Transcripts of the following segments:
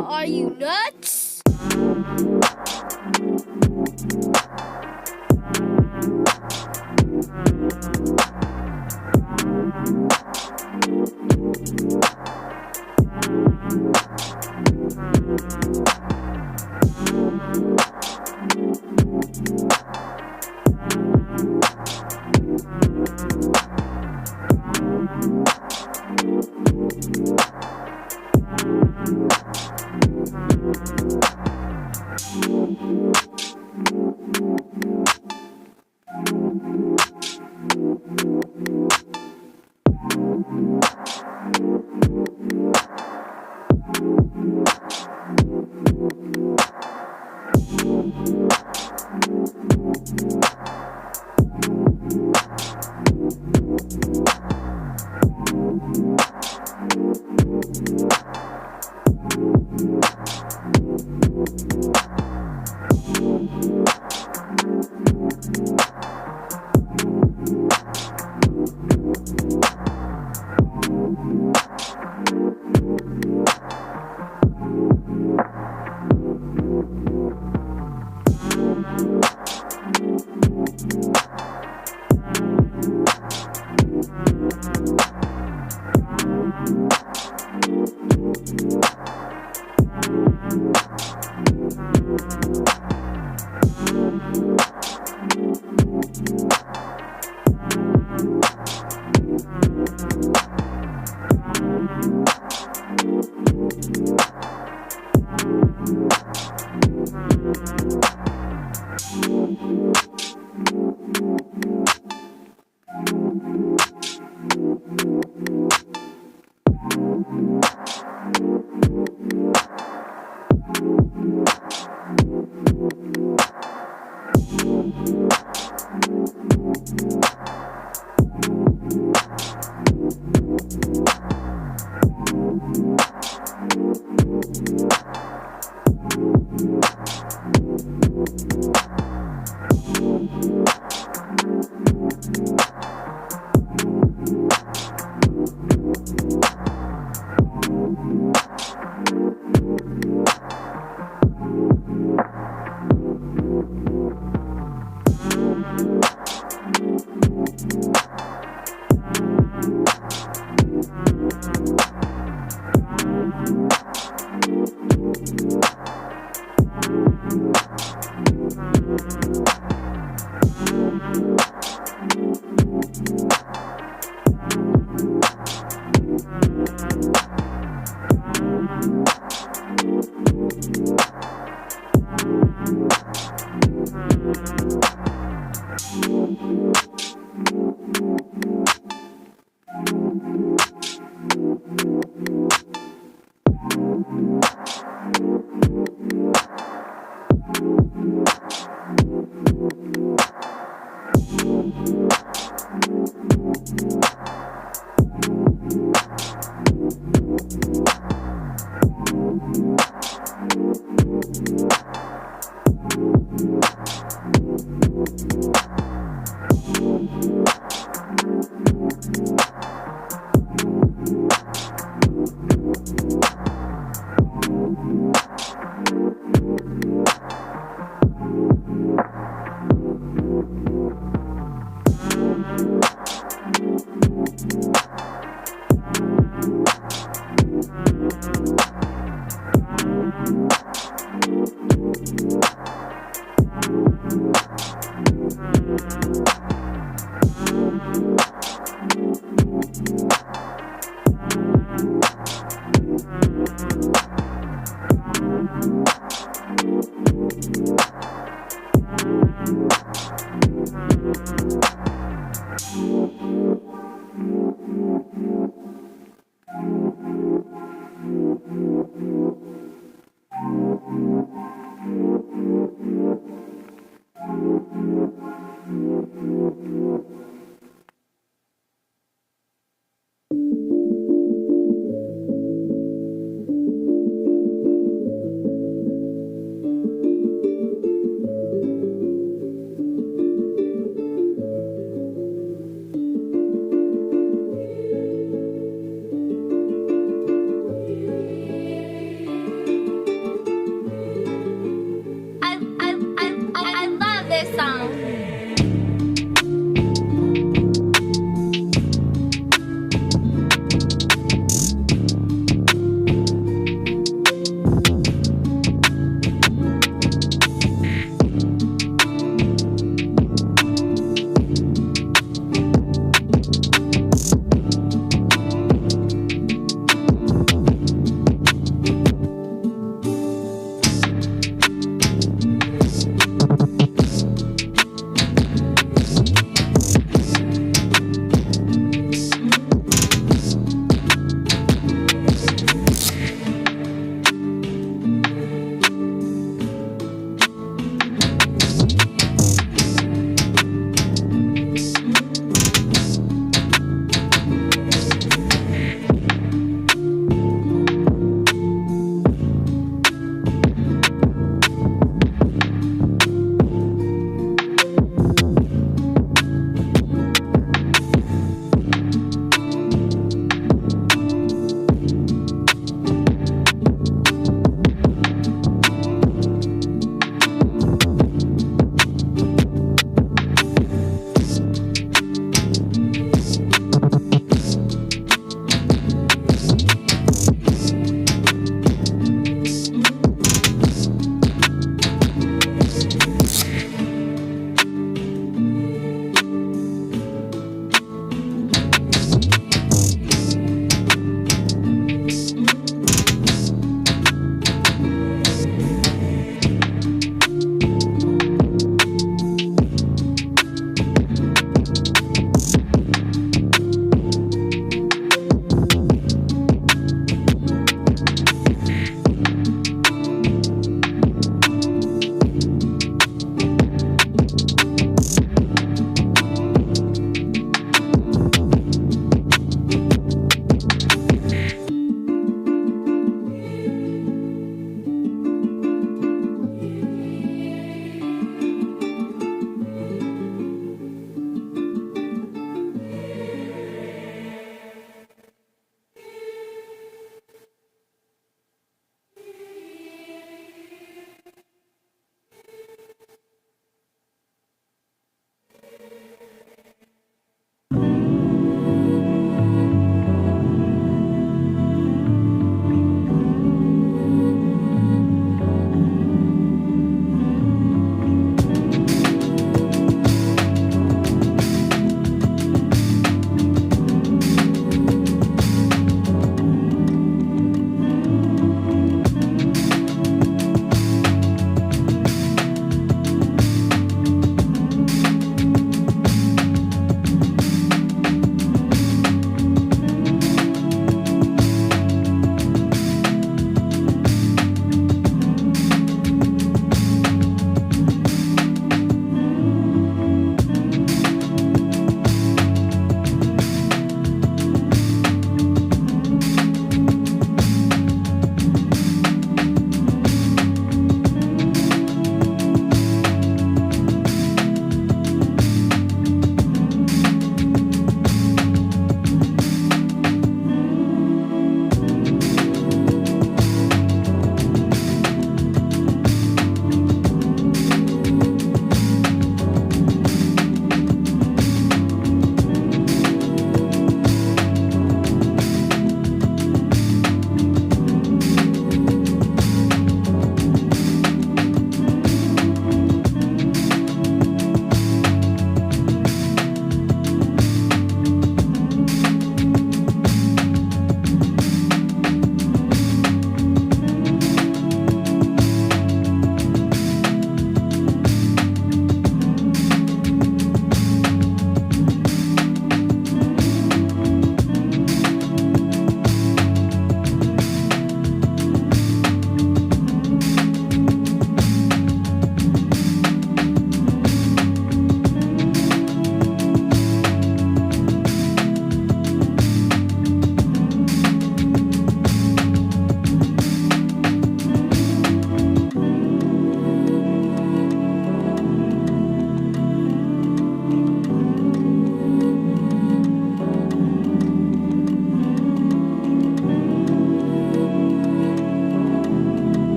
Are you nuts?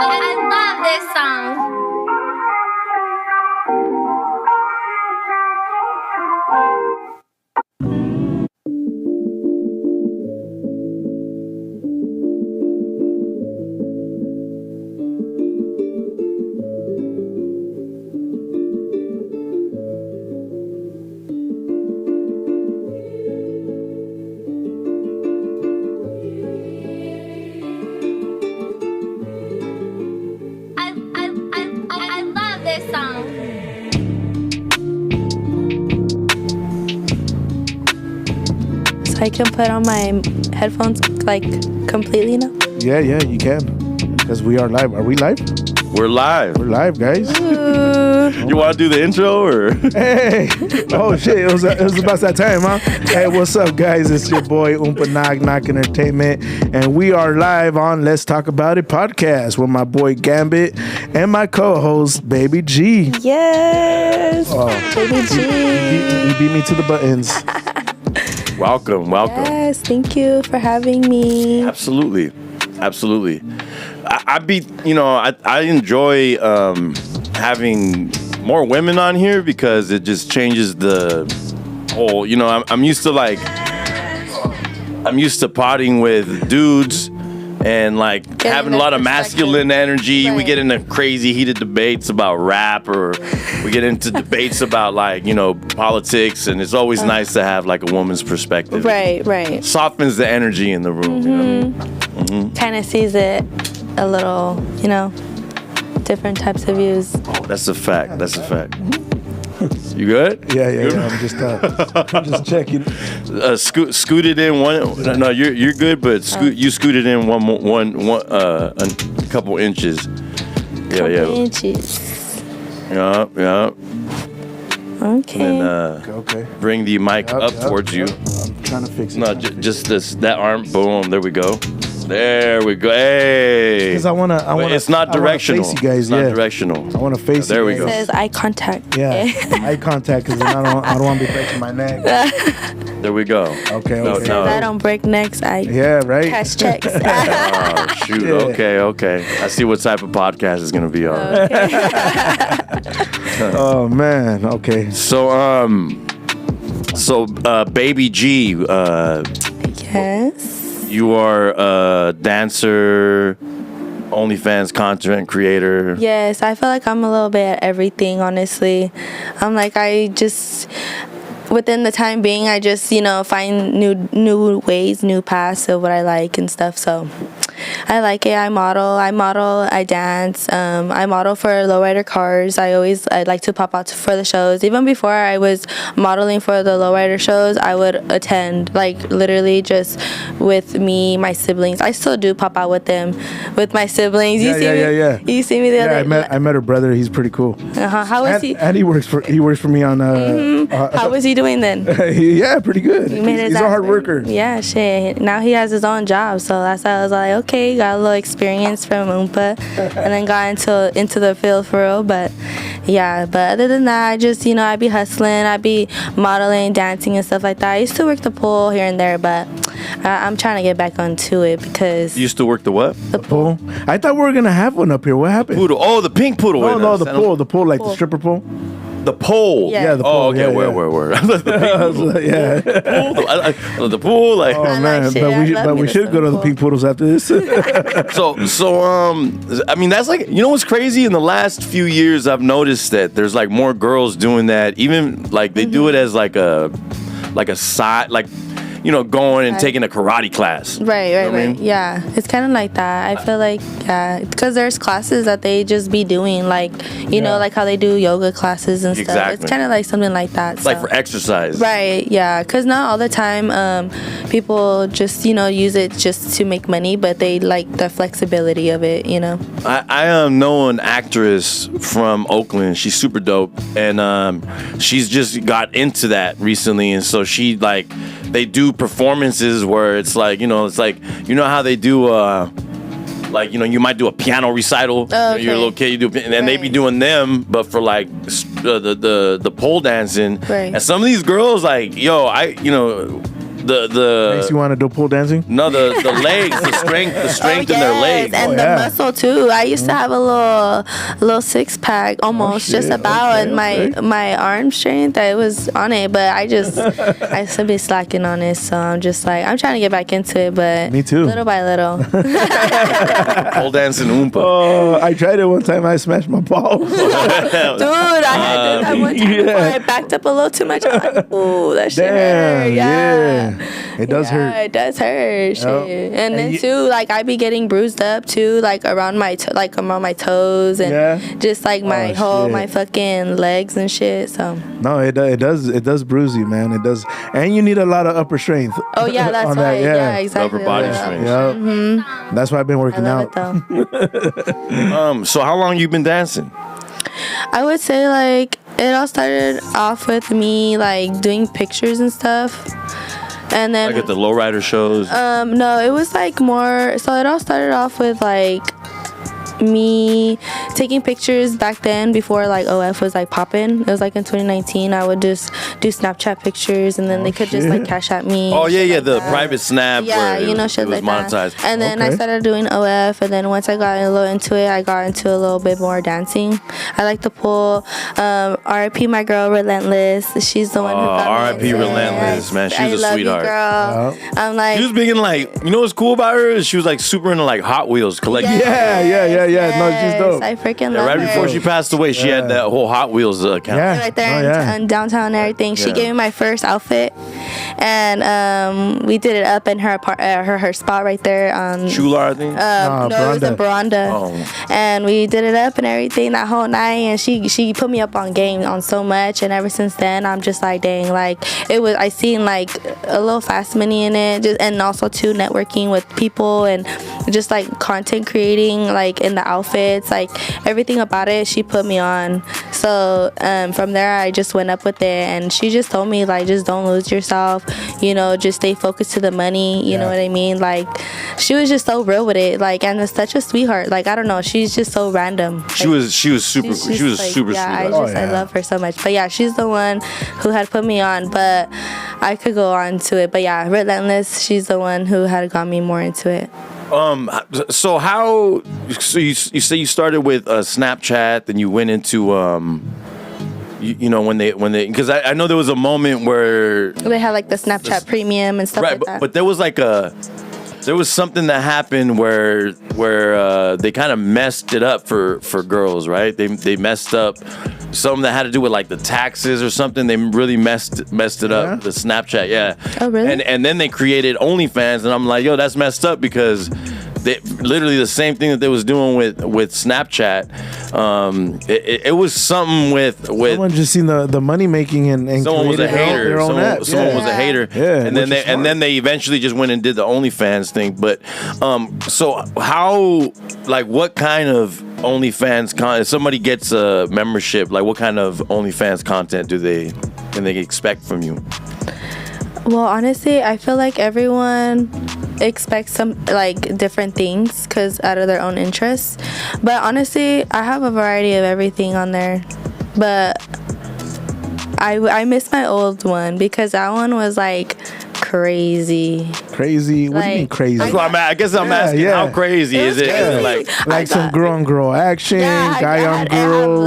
I love this song. I love this song. So I can put on my headphones like completely now? Yeah, you can. Because we are live. Are we live? We're live. We're live, guys. You want to do the intro or? Hey! Oh shit! It was about that time, huh? Hey, what's up, guys? It's your boy Umpa Knock Entertainment, and we are live on Let's Talk About It podcast with my boy Ghambit and my co-host Baby G. Yes! Baby G. You beat me to the buttons. Welcome. Yes, thank you for having me. Absolutely. I enjoy having more women on here because it just changes the whole. I'm used to potting with dudes and like having a lot of masculine energy. Right. We get into crazy heated debates about rap, or we get into debates about politics, and it's always nice to have like a woman's perspective. Right. Softens the energy in the room. You know what I mean? Kind of sees it a little, different types of views. That's a fact. You good? Yeah. I'm just checking. Scooted in one. No, you're good, but you scooted in a couple inches. Couple inches. Yeah. Okay. And Okay. bring the mic up towards you. I'm trying to fix it. No, just that arm. Boom. There we go. Hey. Because I want to. It's not directional. Face you guys. It's not directional. I want to face There you we guys. go. It says eye contact. Yeah, eye contact, because I don't want to be breaking my neck. There we go. Okay. No. I don't break necks. I Yeah, right. cash checks. Oh shoot. Yeah. Okay. I see what type of podcast is gonna be on. Oh man. Okay. So Baby G, Yes. you are a dancer, OnlyFans content creator. Yes, I feel like I'm a little bit at everything, honestly. Within the time being, I just, find new ways, new paths of what I like and stuff. So I like it. I model, I dance. I model for lowrider cars. I'd like to pop out for the shows. Even before I was modeling for the lowrider shows, I would attend, like literally just with me, my siblings. I still do pop out with them, with my siblings. Yeah. You see me the other Yeah, I met her brother. He's pretty cool. How is he? And he works for me on. How was he doing then? Yeah, pretty good. He made his He's a ass hard big. worker. Yeah, shit. Now he has his own job, so that's why I was like, okay, got a little experience from Umpa, and then got into the field for real. But yeah, but other than that, I just I'd be hustling, I'd be modeling, dancing, and stuff like that. I used to work the pool here and there, but I'm trying to get back onto it because You used to work the what? The pool. I thought we were gonna have one up here. What happened? Poodle. Oh, the pink poodle. No, the pool, like the stripper pool. The pole. Yeah, the Oh, pole. okay. Yeah, Where? Yeah. The pool. Like. Oh like man, shit. I love but me we the should go to the pool. pink poodles after this. I mean, that's like, what's crazy? In the last few years, I've noticed that there's like more girls doing that. Even like they do it as like a side, like, going and taking a karate class. Right. what I mean? Yeah, it's kind of like that. I feel like, because there's classes that they just be doing, like, like how they do yoga classes and stuff. Exactly. It's kind of like something like that. It's like for exercise. Right, yeah, because not all the time people just, use it just to make money, but they like the flexibility of it, I know an actress from Oakland. She's super dope, and she's just got into that recently. And so they do performances where it's like, how they do you might do a piano recital. Okay. You're a little kid, you do, and they be Right. doing them, but for like the pole dancing. Right. And some of these girls, the Makes you want to do pole dancing? No, the legs, the strength in their legs. And the muscle too. I used to have a little 6-pack almost, just about, and my arm strength, I was on it, but I used to be slacking on it, so I'm just like, I'm trying to get back into it, but me too, little by little. Pole dancing Umpa. Oh, I tried it one time. I smashed my balls. Dude, I had to that one time before I backed up a little too much. I'm like, ooh, that shit hurt. Yeah. It does hurt. It does hurt. Shit. And then too, like I be getting bruised up too, like around my around my toes and just like my my fucking legs and shit. So no, it does bruise you, man. It does, and you need a lot of upper strength. Oh yeah, that's right. Yeah, exactly. Upper body strength. Yeah. Mm-hmm. That's why I've been working out. So how long you been dancing? I would say like it all started off with me like doing pictures and stuff. And then like at the lowrider shows? No, it was like more, so it all started off with like me taking pictures back then before like OF was like popping. It was like in 2019. I would just do Snapchat pictures and then they could just like cash at me. Oh yeah, like the that. private snap. Yeah, where you know, shit it was like monetized. that. And then I started doing OF, and then once I got a little into it, I got into a little bit more dancing. I like to pull. RIP my girl Relentless. She's the one who got RIP Relentless, man. She's a sweetheart. You, girl. I'm like, she was being like, you know what's cool about her is she was like super into like Hot Wheels collecting. Yeah. No, she's dope. I freaking love right her. Before she passed away, she had that whole Hot Wheels account. Yeah. Right there in downtown and everything. She gave me my first outfit, and we did it up in her her spot right there on Chular, I think. No, it was in Baranda. Oh. And we did it up and everything that whole night, and she put me up on game on so much, and ever since then I'm just like, dang, like it was, I seen like a little fast money in it, and also too networking with people and just like content creating, like in the outfits, like everything about it she put me on. So from there I just went up with it, and she just told me like, just don't lose yourself, you know, just stay focused to the money, you know what I mean. Like she was just so real with it, like, and it's such a sweetheart. Like I don't know, she's just so random. She was super sweetheart. I love her so much. But yeah, she's the one who had put me on, but I could go on to it. But yeah, Relentless, she's the one who had got me more into it. So you say you started with Snapchat, then you went into you know when they because I know there was a moment where they had like the Snapchat Premium and stuff like that. But there was like there was something that happened where they kind of messed it up for girls, right? They messed up something that had to do with like the taxes or something. They really messed it up. The Snapchat, yeah. Oh really? And then they created OnlyFans, and I'm like, yo, that's messed up because they literally the same thing that they was doing with Snapchat. It was something with someone just seen the money making and someone was a hater. Someone was a hater. Yeah, and then they eventually just went and did the OnlyFans thing. But so how, like, what kind of OnlyFans content? If somebody gets a membership, like what kind of OnlyFans content can they expect from you? Well, honestly, I feel like everyone expects some like different things because out of their own interests. But honestly, I have a variety of everything on there. But I miss my old one because that one was like crazy. Crazy? What do you mean crazy? That's what I guess I'm asking. How crazy is it? Like some girl on girl action, guy on girl,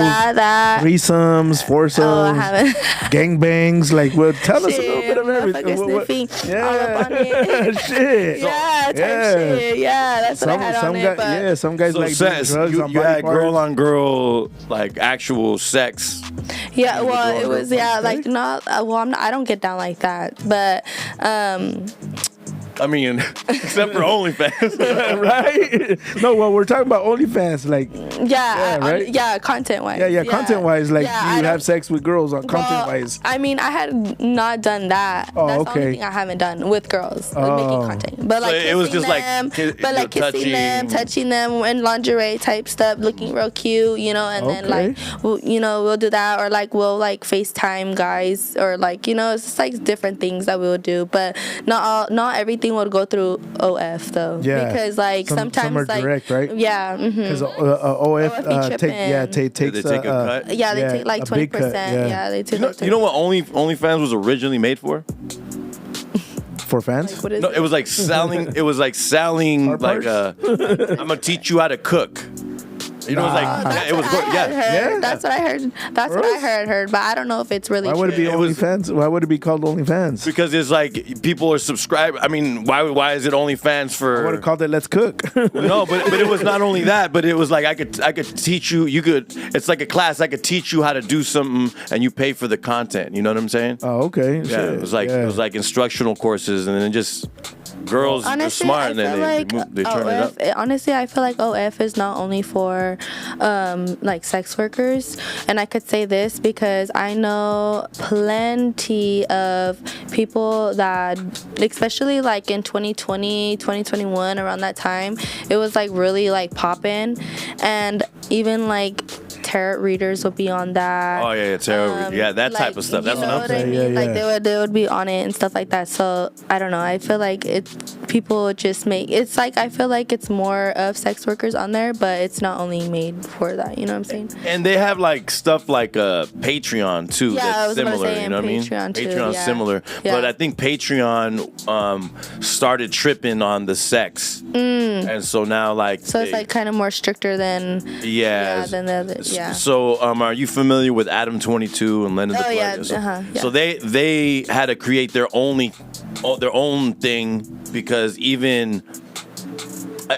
threesomes, foursomes, gangbangs. Like, well, tell us a little bit of everything. Shit. Shit. Yeah, that's what I had on it. Some guys like doing drugs on you had body girl parts. on girl, like actual sex. Yeah, well, it was like not. Well, I don't get down like that, but. I mean, except for OnlyFans, right? No, well, we're talking about OnlyFans, like content wise. Yeah, content wise, like you have sex with girls on content wise. I mean, I had not done that. Oh, that's the only thing I haven't done with girls, like making content. But like, it was just them, like, kissing them, touching them, and lingerie type stuff, looking real cute, you know. And then like, we'll do that, or like we'll like FaceTime guys, or like it's just like different things that we'll do. But not everything would go through OF though. Yeah. Because like sometimes some are like direct, right? Yeah. Because OF takes a cut. Yeah, they take like 20%. Yeah, they take. You know what OnlyFans was originally made for? for fans? Like, what is No, it? it was like selling. It was like selling. Car Like parts? I'm gonna teach you how to cook. You know, it was like That's it was what I good. had Yeah. heard. That's what I heard. That's what I heard. But I don't know if it's really Why would it true. be It was- OnlyFans? Why would it be called OnlyFans? Because it's like people are subscribed. I mean, why is it OnlyFans I would for? have called it Let's Cook. No, but it was not only that, but it was like I could teach you. You could. It's like a class. I could teach you how to do something, and you pay for the content. You know what I'm saying? Oh, okay. Yeah, it was like instructional courses, and then just girls are Honestly, smart, I and feel then like they turn it up. honestly, I feel like OF is not only for like sex workers, and I could say this because I know plenty of people that, especially like in 2020, 2021, around that time, it was like really like popping, and even like tarot readers would be on that. Oh yeah, tarot. Yeah, that type Like, of stuff. That's you what know I'm saying. I mean? Yeah, Like yeah. they would be on it and stuff like that. So I don't know. I feel like people just make it's like I feel like it's more of sex workers on there, but it's not only made for that. You know what I'm saying? And they have like stuff like Patreon too. Yeah, I that's was about to similar. say, You know what I mean? Patreon too, Patreon's yeah. similar, Yeah. but I think Patreon started tripping on the sex, and so now like So it's like kind of more stricter than yeah, than the other. Yeah. So are you familiar with Adam 22 and Lennon the Oh, yeah, Plug? So, yeah. so they had to create their own thing because even.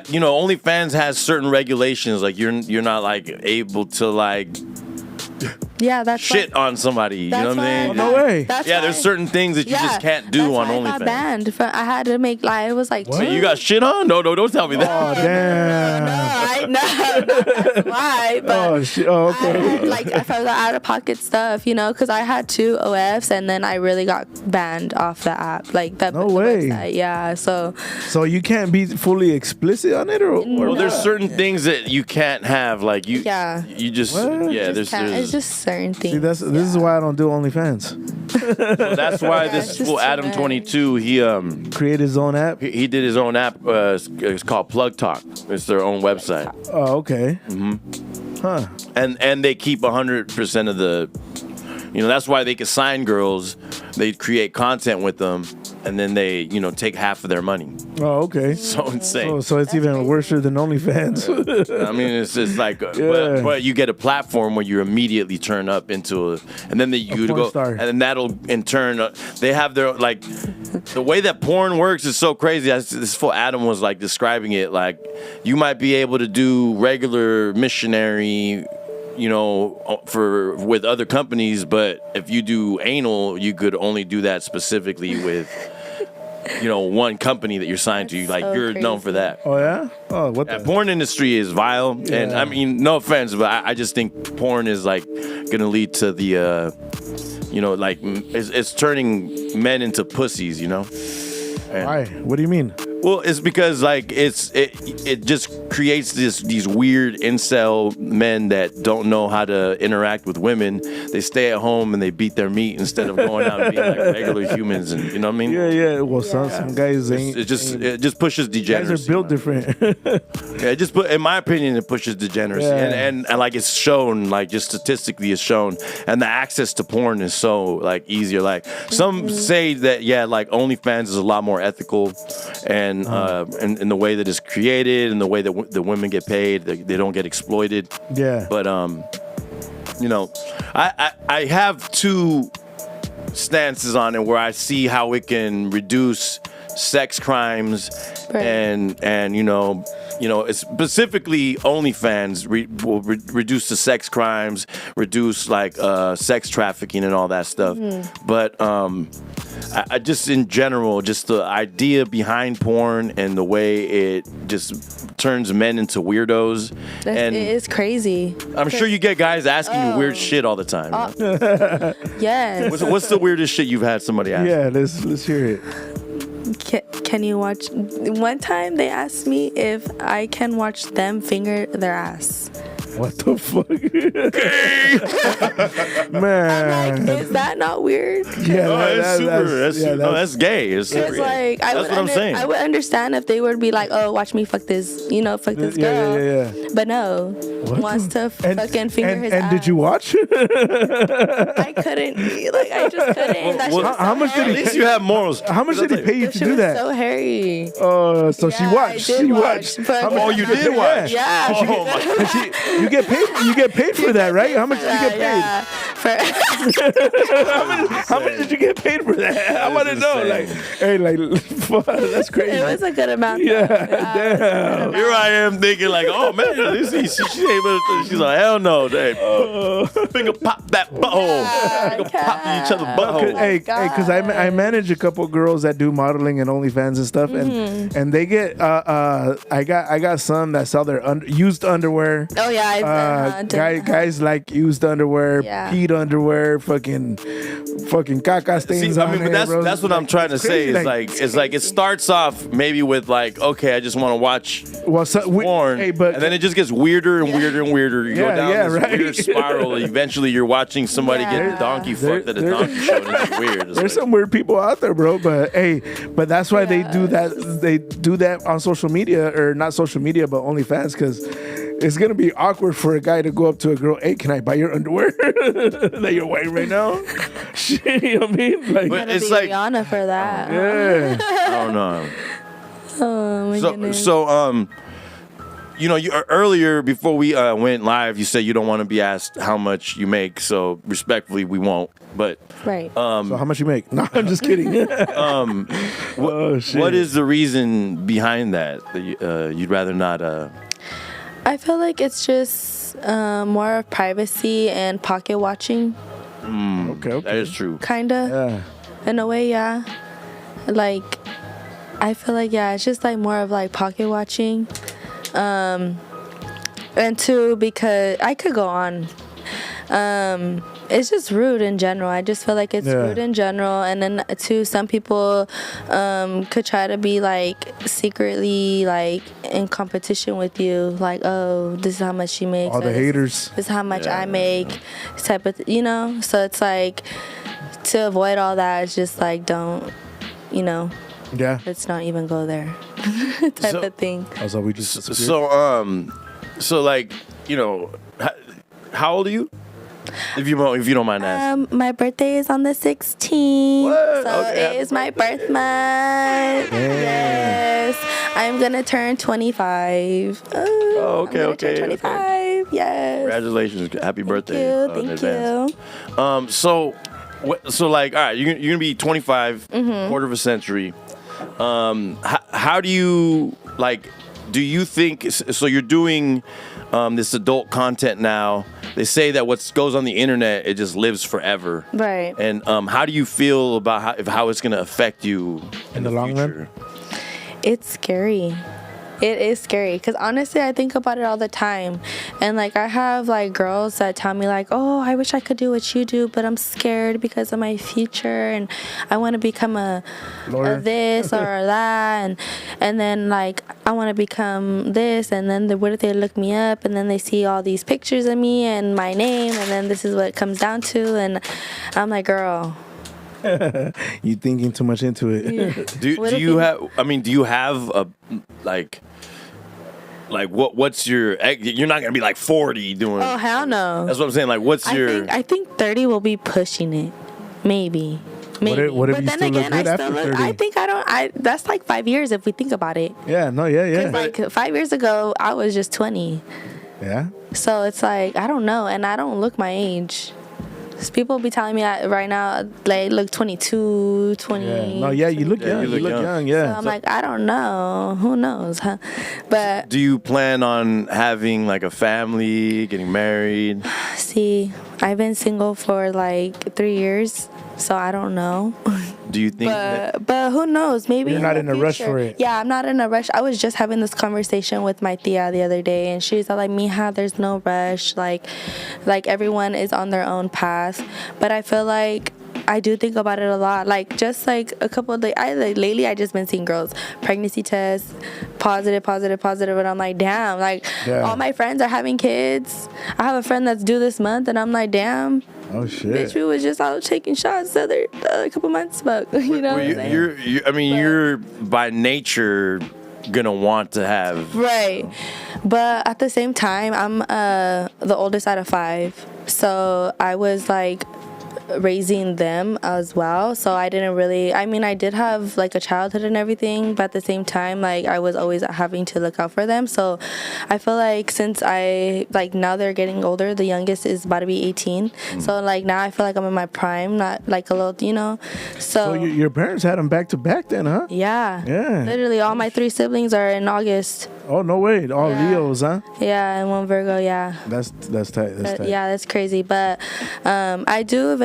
You know, OnlyFans has certain regulations. Like you're not like able to like Yeah, that's shit on somebody. You know what I mean? No way. That's Yeah, why- there's certain things that you just can't do that's on why I got OnlyFans. banned. I had to make like it was like What? So you got shit on? No, don't tell me that. Oh, damn. I know that's why, but Oh, shit. Oh, I okay. had, like I felt out of pocket stuff, you know, because I had 2 OFs and then I really got banned off the app, like that. No way. Website. Yeah, so So you can't be fully explicit on it, or Well, there's certain things that you can't have. Like you, Yeah. you just What? yeah. it's There's just certain things. See, this is why I don't do OnlyFans. so that's why Yeah, this it's just fool too Adam bad. 22 Create his own app. he did his own app. It's called Plug Talk. It's their own website, Oh, okay. Mm-hmm. Huh. and they keep 100% of the. You know, that's why they can sign girls. They create content with them, and then they take half of their money. Oh, okay. So insane. Oh, so it's even worse than OnlyFans. I mean, it's just like, Yeah. but you get a platform where you immediately turn up into and then you porn go, star. and then that'll in turn, they have their like, the way that porn works is so crazy. This fool Adam was like describing it like, you might be able to do regular missionary, with other companies, but if you do anal, you could only do that specifically with. One company that you're signed to, like so you're known for crazy. that. Oh, yeah? Oh, what The the? porn industry is vile, and Yeah. I mean, no offense, but I just think porn is like gonna lead to the, it's turning men into pussies, And- Why? What do you mean? Well, it's because like it just creates these weird incel men that don't know how to interact with women. They stay at home and they beat their meat instead of going out and being like regular humans, and you know what I mean? Yeah, yeah. Well, some guys ain't. It just pushes Guys degeneracy. are built different. Yeah, in my opinion, it pushes degeneracy, Yeah. and like it's shown, like just statistically, it's shown, and the access to porn is so like easier. Like some say that, like OnlyFans is a lot more ethical, and in the way that it's created, and the way that the women get paid, they don't get exploited. Yeah. But I have 2 stances on it where I see how it can reduce sex crimes, Right. and it's specifically OnlyFans will reduce the sex crimes, reduce like sex trafficking and all that stuff. But I just in general, just the idea behind porn and the way it just turns men into weirdos. It is crazy. I'm sure you get guys asking you weird shit all the time. Yes. What's the weirdest shit you've had somebody ask? Yeah, let's hear it. Can you watch? One time they asked me if I can watch them finger their ass. What the fuck? Man. Is that not weird? Yeah, That's super. That's gay. It's It's super. like That's what I'm saying. I would understand if they would be like, "Oh, watch me fuck this," fuck this girl. Yeah. But no, wants to fucking finger his and ass. did you watch? I couldn't. I just couldn't. That shit was how so much did At he? least you have morals. How much did he pay you That to shit do was that? so hairy. So she Yeah, watched. I did She watch, watched. but- How much Oh, you did did watch? Yeah. Oh my God. And you get paid. You get paid for that, right? How much did you get paid? Yeah. How much did you get paid for that? I want to know. Like, hey, fuck, that's crazy. It was a good amount. Yeah, damn. Here I am thinking like, oh man, she ain't she's like, hell no, hey, finger pop that butthole, finger pop each other's butthole. Hey, because I manage a couple girls that do modeling and OnlyFans and stuff, and they get I got some that sell their used underwear. Oh yeah, Guys like used underwear, Yeah. peed underwear, fucking caca stains See, I on mean, but there, bro. that's what I'm trying to say. crazy, It's like it starts off maybe with like, okay, I just want to watch porn, hey, but and then it just gets weirder and weirder and weirder. You go Yeah, down yeah, this right. weird spiral. Eventually, you're watching somebody Yeah. get donkey fucked at a there- donkey show. And it's weird. It's there's like, some weird people out there, bro. But that's why they do that. They do that on social media, or not social media, but OnlyFans, because it's gonna be awkward for a guy to go up to a girl. Hey, can I buy your underwear that you're wearing right now? Shit, you know what I mean? Like, But it's be like- Rihanna for that. yeah. I don't know. Oh my goodness. You earlier before we went live, you said you don't want to be asked how much you make. So respectfully, we won't. But Right. So how much you make? No, I'm just kidding. Oh shit. what is the reason behind that? You'd rather not. I feel like it's just more of privacy and pocket watching, Okay. That is true. kinda. Yeah. In a way, yeah. Like, I feel like, yeah, it's just like more of like pocket watching. And two, because I could go on. It's just rude in general. I just feel like it's Yeah. rude in general. And then two, some people could try to be like secretly like in competition with you. Like, oh, this is how much she makes. All the or haters. This is how much I make. Type of, So it's like, to avoid all that, it's just like, don't, Yeah. let's not even go there. type of thing. Also, we just So like, how old are you? If you don't mind asking. My birthday is on the 16th. What? So Okay. it is my birth month. Yes. I'm going to turn 25. Oh, okay, I'm gonna okay, turn 25. Yes. Congratulations, happy birthday! in Thank advance. you. So like, all right, you're gonna be 25, Mm-hmm. quarter of a century. How do you like? Do you think so? You're doing this adult content now. They say that what goes on the internet, it just lives forever. Right. And how do you feel about how it's gonna affect you in the long run? future? It's scary. It is scary because honestly, I think about it all the time. And like, I have like girls that tell me like, oh, I wish I could do what you do, but I'm scared because of my future and I want to become a Lawyer. this or that. And then like, I want to become this. And then what if they look me up and then they see all these pictures of me and my name. And then this is what it comes down to. And I'm like, girl. You thinking too much into it. Do What if you you- have? I mean, do you have a like what's your? You're not gonna be like 40 doing. Oh, hell no. That's what I'm saying. Like, what's your? I think 30 will be pushing it. Maybe. What if But you then still look again, good I still after look. 30? I think that's like 5 years if we think about it. Yeah. No. Yeah. 'Cause, like 5 years ago, I was just 20. Yeah. So it's like, I don't know. And I don't look my age. 'Cause people be telling me right now, like, look 22, 20. Yeah. No. Yeah. You look Yeah, young. you You look look young. young. So Yeah. I'm like, I don't know. Who knows, huh? But Do you plan on having like a family, getting married? see, I've been single for like 3 years. So I don't know. Do you think that? But who knows? Maybe You're not the in a rush future. for it. Yeah, I'm not in a rush. I was just having this conversation with my tia the other day, and she's like, "Mija, there's no rush. Like everyone is on their own path." But I feel like I do think about it a lot. Like just like a couple of lately, I just been seeing girls pregnancy tests, positive, and I'm like, damn. Like all my friends are having kids. I have a friend that's due this month, and I'm like, damn. Oh shit! Bitch, we was just out taking shots a couple months back. You know, you're by nature gonna want to have right, but at the same time, I'm the oldest out of 5, so I was like raising them as well, so I didn't really, I mean, I did have like a childhood and everything, but at the same time, like I was always having to look out for them. So I feel like since I like now they're getting older, the youngest is about to be 18, so like now I feel like I'm in my prime, not like a little, you know. So your parents had them back to back then, huh? Yeah, literally all my 3 siblings are in August. Oh no way, all Leos, huh? Yeah, and 1 Virgo. Yeah, that's tight. That's tight. Yeah, that's crazy. But I do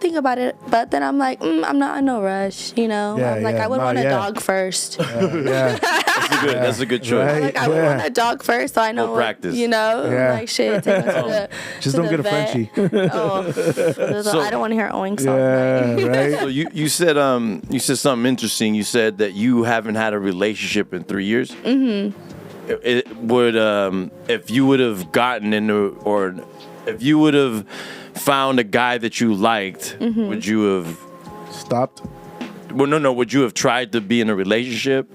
think about it, but then I'm like, I'm not in no rush, you know. Yeah, I'm like, I would want a dog first. Yeah. That's a good choice. Right? Like, I would want a dog first, so I know what, practice. you know. Yeah. Like shit, take us just don't get a Frenchie. I don't want to hear oink song. Yeah, right. So you said something interesting. You said that you haven't had a relationship in 3 years. Mm-hmm. It would if you would have gotten into, or if you would have found a guy that you liked, would you have stopped? Well, no. Would you have tried to be in a relationship,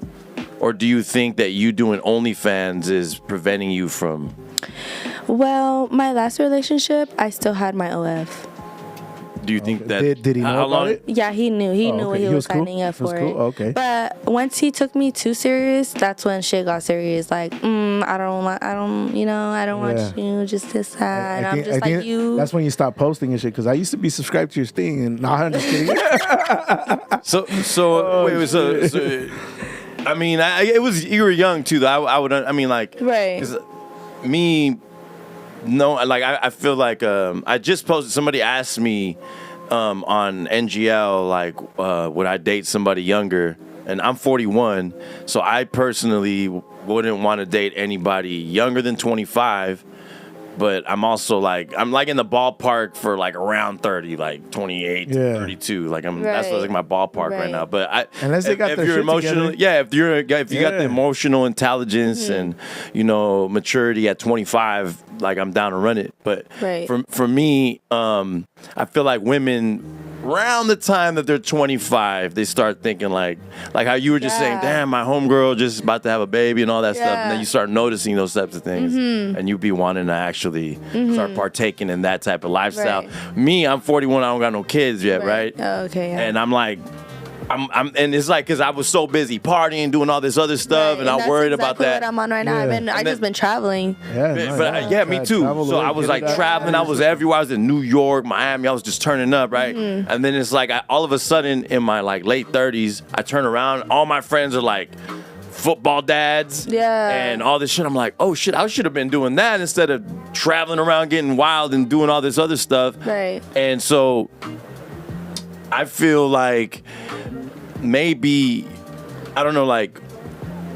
or do you think that you doing OnlyFans is preventing you from? Well, my last relationship, I still had my OF. Do you think that did he know about it? Yeah, he knew. He knew what he was cool? signing up for. Cool? Okay. But once he took me too serious, that's when shit got serious. Like, I don't want you, just this side. I'm just like you. That's when you stop posting and shit. Because I used to be subscribed to your thing, and nah, I'm just kidding. I mean, it was, you were young too. Though right. Me. No, like I feel like I just posted. Somebody asked me on NGL like would I date somebody younger, and I'm 41, so I personally wouldn't want to date anybody younger than 25. But I'm also like in the ballpark for like around 30, like 28, 32. Like that's like my ballpark right now. But unless they got their shit together. if you got the emotional intelligence and maturity at 25. Like I'm down to run it, but for me, I feel like women around the time that they're 25, they start thinking like how you were just saying, damn, my homegirl just about to have a baby and all that stuff, and then you start noticing those types of things, and you be wanting to actually start partaking in that type of lifestyle. Me, I'm 41, I don't got no kids yet, right? Oh, okay. Yeah. And I'm like. And it's like because I was so busy partying, doing all this other stuff, and I'm worried about that. What I'm on right now. I just been traveling. Me too. So I was like traveling. I was everywhere. I was in New York, Miami. I was just turning up, right? And then it's like all of a sudden in my like late 30s, I turn around. All my friends are like football dads, and all this shit. I'm like, oh shit, I should have been doing that instead of traveling around, getting wild, and doing all this other stuff. Right. And so I feel like. Maybe, I don't know, like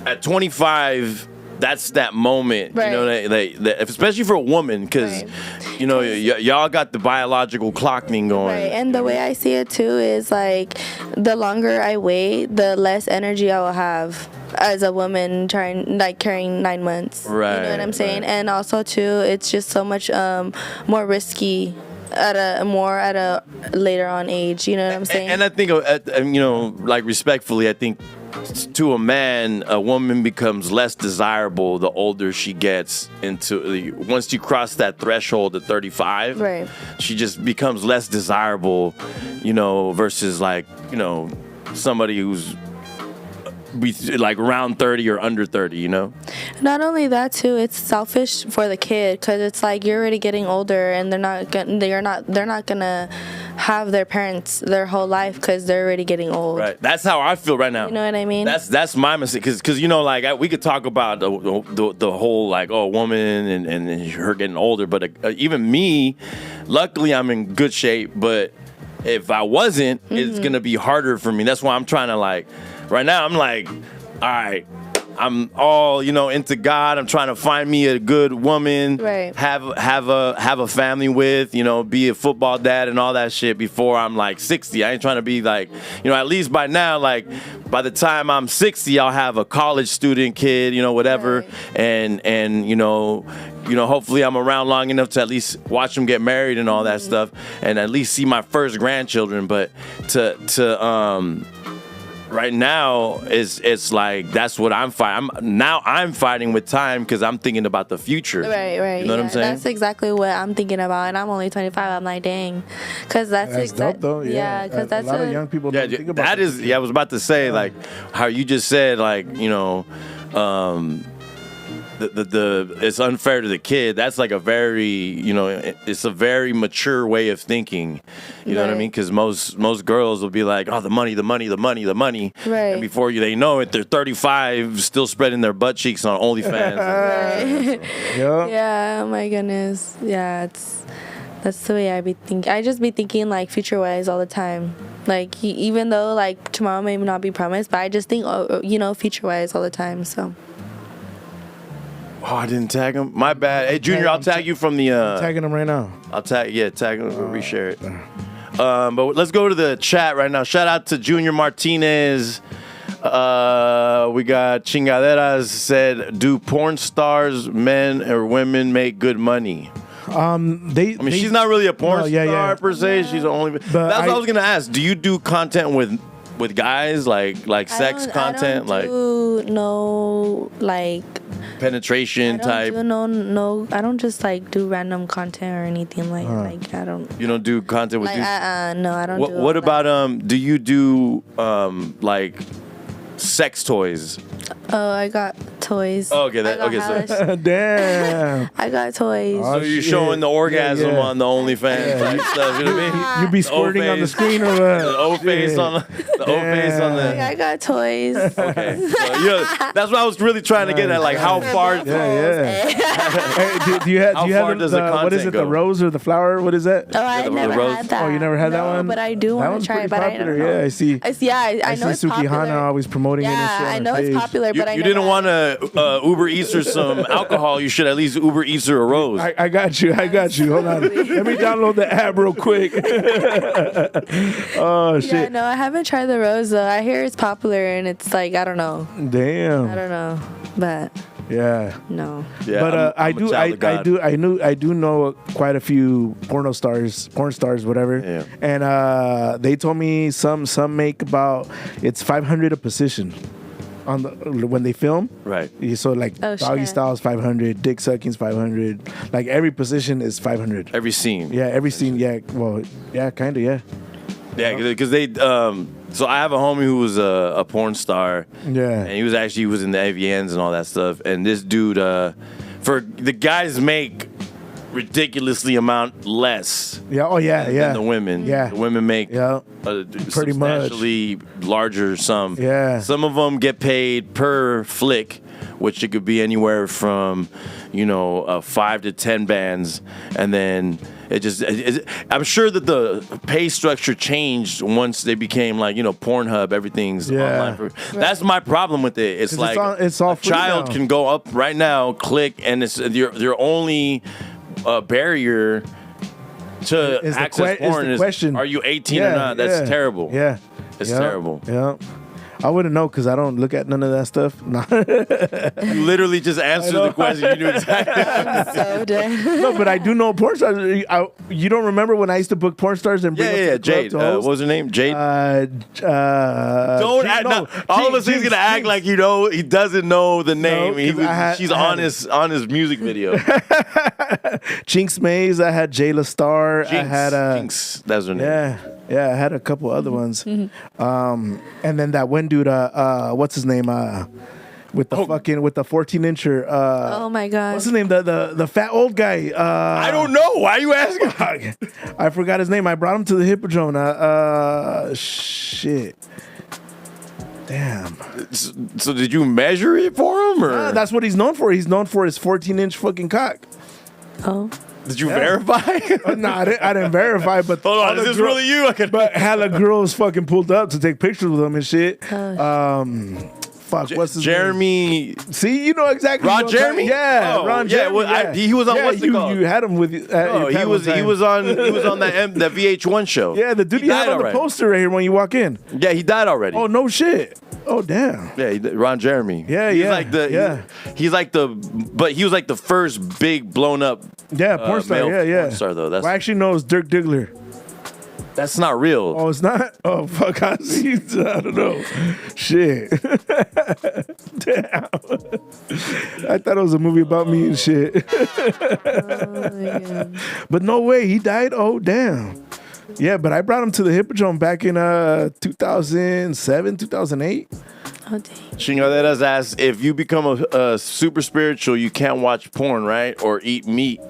at 25, that's that moment, you know, that especially for a woman, because, y'all got the biological clock thing going. Right, and the way I see it too is like the longer I wait, the less energy I will have as a woman carrying 9 months. Right. You know what I'm saying? And also too, it's just so much more risky at a later on age, you know what I'm saying? And I think, like respectfully, I think to a man, a woman becomes less desirable the older she gets once you cross that threshold of 35. Right. She just becomes less desirable, versus like, somebody who's like around 30 or under 30, Not only that too, it's selfish for the kid because it's like you're already getting older and they're not gonna have their parents their whole life because they're already getting old. Right. That's how I feel right now. You know what I mean? That's my mistake because like we could talk about the whole like woman and her getting older, but even me, luckily I'm in good shape, but if I wasn't, it's gonna be harder for me. That's why I'm trying to like. Right now, I'm like, all right, I'm all, into God. I'm trying to find me a good woman, Right. have a family with, be a football dad and all that shit before I'm like 60. I ain't trying to be like, at least by now, like by the time I'm 60, I'll have a college student kid, whatever, Right. and hopefully I'm around long enough to at least watch them get married and all that stuff, and at least see my first grandchildren. But to right now it's like that's what I'm fighting. I'm fighting with time because I'm thinking about the future. Right. You know what I'm saying? That's exactly what I'm thinking about, and I'm only 25. I'm like, dang, because that's dope though. Yeah, because that's a lot of young people Yeah, don't think about that is. Yeah, I was about to say like how you just said like the it's unfair to the kid. That's like a very it's a very mature way of thinking. You know what I Right. mean? Because most girls will be like, oh, the money. Right. And before they know it, they're 35, still spreading their butt cheeks on OnlyFans. Right. Yeah. Yeah, oh my goodness. Yeah, that's the way I be thinking. I just be thinking like future wise all the time. Like even though like tomorrow may not be promised, but I just think future wise all the time. So Oh, I didn't tag him. My bad. Hey, Junior, I'll tag you from the. Tagging them right now. I'll tag him. We'll reshare it. But let's go to the chat right now. Shout out to Junior Martinez. We got Chingaderas said, do porn stars, men or women, make good money? She's not really a porn star per se. She's only. That's what I was gonna ask. Do you do content with guys like sex content, I don't do no like penetration type? No. I don't just like do random content or anything like I don't. You don't do content with Like these? no, I don't. What, do what all about do you do like sex toys? Oh, I got toys. Oh, okay, I got hella Damn. I got toys. Oh, So you're shit. showing the orgasm Yeah. on the OnlyFans type stuff, you know what I mean? You be squirting on the screen or what? The O face on the O face on the. I got toys. Okay, so, that's what I was really trying to get at, like how far. Yeah. Hey, do you have How far does the what is content it? go? The rose or the flower? What is that? Oh, I The never rose- had that. Oh, you never had that No, one? But I do That want one's to try it. pretty But I popular. don't know. Yeah, I see. I know it's see Suki popular. Hana always promoting it and shit. Yeah, on I her know page. it's popular, but I You never didn't want to Uber Eats her some alcohol. You should at least Uber Eats her a rose. I got you. Hold on. Let me download the app real quick. Oh shit. Yeah, no, I haven't tried the rose though. I hear it's popular and it's like I don't know. Damn. I don't know, but Yeah. no. Yeah, But I'm a child of God. I do know quite a few porn stars, whatever. Yeah. And they told me some make about it's $500 a position on the when they film. Right. So like Oh, doggy shit. style is 500, dick sucking's 500. Like every position is 500. Every scene. Yeah, every scene. Yeah, well, yeah, kind of. Yeah. Yeah, because they. So I have a homie who was a porn star. Yeah. And he was in the AVNs and all that stuff. And this dude, for the guys make ridiculously amount less. Yeah. Oh yeah. Yeah. Than the women. Yeah. The women make Yeah. pretty substantially larger sum. Yeah. Some of them get paid per flick, which it could be anywhere from, 5 to 10 bands, and then I'm sure that the pay structure changed once they became like Pornhub. Everything's online. That's my problem with it. It's 'Cause like it's all a free child now. can go up right now, click, and it's your only barrier to Is the access que- is porn the question. are you 18 or not? That's terrible. Yeah. It's Yeah. terrible. Yeah. I wouldn't know because I don't look at none of that stuff. Nah. You literally just answered the question. You knew exactly. So dead. No, but I do know porn stars. You don't remember when I used to book porn stars and bring Yeah. them to the Jade. club to What host? was her name? Jade. Don't Don't act. All of us he's gonna act like he doesn't know the name. 'cause She's I on had his music video. Jinx Mays. I had Jayla Star. I had Jinx. That's her name. Yeah, I had a couple other ones. And then that one dude, what's his name? With the 14-incher. Oh my gosh. What's his name? The fat old guy. I don't know. Why are you asking? I forgot his name. I brought him to the Hippodrome. Shit. Damn. So did you measure it for him, or That's what he's known for. He's known for his 14-inch fucking cock. Oh. did you verify? No, I didn't verify, but Hold on, all is the this girl- really you? But hella girls fucking pulled up to take pictures with him and shit. fuck, what's his name? Jeremy. See, you know exactly. Ron what I'm Jeremy? talking- Yeah, Oh, Ron yeah, Jeremy. well, he was on what's it you, called? You had him with you. Oh, he was on that VH1 show. Yeah, the dude He you have died on the already. poster right here when you walk in. Yeah, he died already. Oh no shit. Oh damn. Yeah, Ron Jeremy. Yeah, he's yeah, like the yeah. He's like the, but he was like the first big blown up. Yeah, porn star. male Yeah. porn star though. Well, I actually know it's Dirk Diggler. That's not real. Oh, it's not? Oh, fuck. I don't know. Shit. Damn. I thought it was a movie about me and shit. But no way. He died? Oh, damn. Yeah, but I brought him to the Hippodrome back in 2007, 2008. Oh, dang. Chingaderas asks, if you become a super spiritual, you can't watch porn, right? Or eat meat.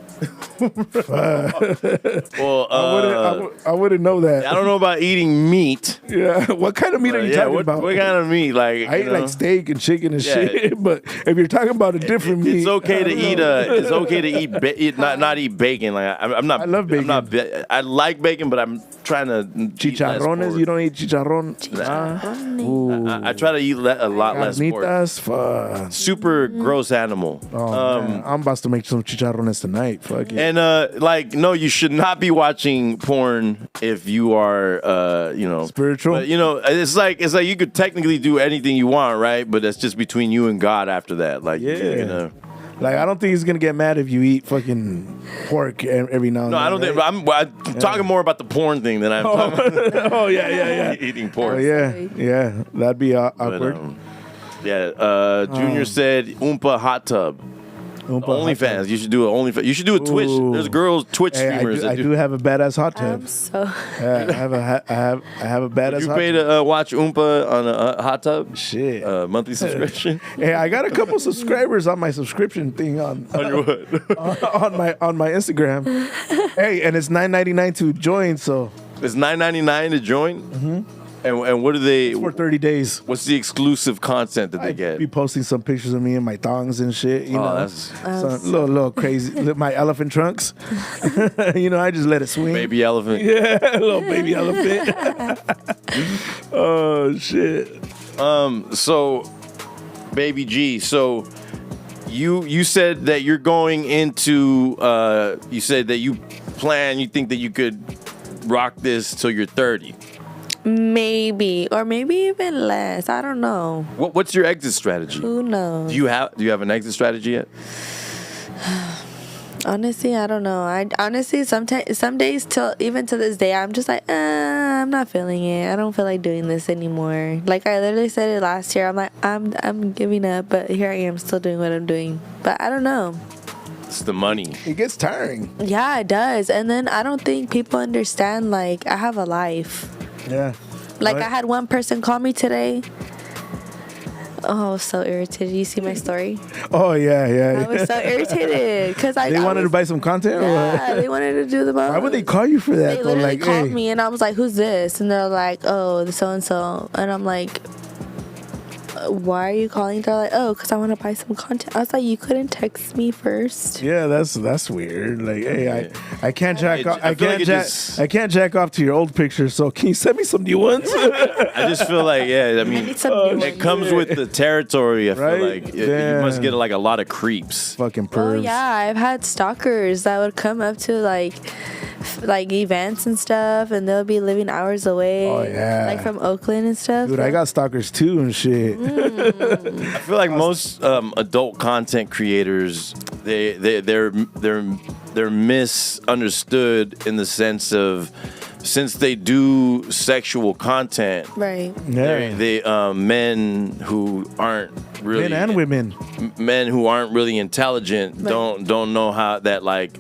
Well, I wouldn't know that. I don't know about eating meat. Yeah. What kind of meat are you talking about? What kind of meat? Like, I eat like steak and chicken and shit, but if you're talking about a different meat, it's okay to eat. It's okay to eat not eat bacon. Like I'm not. I love bacon. I like bacon, but I'm trying to eat less chicharrones. pork. You don't eat chicharrón. I try to eat a lot less pork. Carnitas, fuck. Super gross animal. Oh, man. I'm about to make some chicharrones tonight. Fuck it. And no, you should not be watching porn if you are, Spiritual? But it's like you could technically do anything you want, right? But that's just between you and God after that. Like, Yeah. Like, I don't think he's gonna get mad if you eat fucking pork every now and No, then. I don't think. I'm talking more about the porn thing than I'm talking about Oh yeah. eating pork. Oh yeah. That'd be But, awkward. Junior said Oompa hot tub. OnlyFans. You should do an OnlyFans. You should do a Twitch. Ooh. There's girls Twitch Hey, streamers. I do have a badass hot tub. I'm so. Yeah, I have a badass You hot pay tub. to watch Oompa on a hot tub? Shit. Monthly subscription? Hey, I got a couple subscribers on my subscription thing on On your what? on my Instagram. Hey, and it's $9.99 to join, so It's $9.99 to join? Mm-hmm. And what do they... for 30 days. What's the exclusive content that they I get? be posting some pictures of me and my thongs and shit. You know, that's some little crazy. My elephant trunks. I just let it swing. baby elephant. Yeah, little baby elephant. Oh shit. So, Baby G, so you said that you're going into... you said that you think that you could rock this till you're 30. Maybe, or maybe even less. I don't know. What's your exit strategy? Who knows? Do you have an exit strategy yet? Honestly, I don't know. I honestly some days even to this day, I'm just like, I'm not feeling it. I don't feel like doing this anymore. Like I literally said it last year. I'm like, I'm giving up, but here I am still doing what I'm doing. But I don't know. It's the money. It gets tiring. Yeah, it does. And then I don't think people understand. Like I have a life. Yeah. Like What? I had one person call me today. Oh, I was so irritated. You see my story? Oh yeah. I was so irritated because They wanted to buy some content. Or Yeah, what? they wanted to do the most. Why would they call you for that? They though? literally Like, called hey, me and I was like, "Who's this?" And they're like, "Oh, the so and so." And I'm like, "Why are you calling?" They're like, "Oh, because I want to buy some content." I was like, "You couldn't text me first." yeah, that's weird. Like, hey, I can't jack off. I I feel can't like it jack. just- I can't jack off to your old pictures. So can you send me some new ones? I just feel like, I mean, need some new it ones. comes with the territory. I Right? feel like you Yeah. must get like a lot of creeps. Fucking Oh pervs. yeah, I've had stalkers that would come up to like events and stuff, and they'll be living hours away. Oh, yeah. like from Oakland and stuff. Dude, I got stalkers too and shit. I feel like most adult content creators, they're misunderstood in the sense of, since they do sexual content, right. Yeah. they men who aren't really Men and women. men who aren't really intelligent Right. don't know how that, like,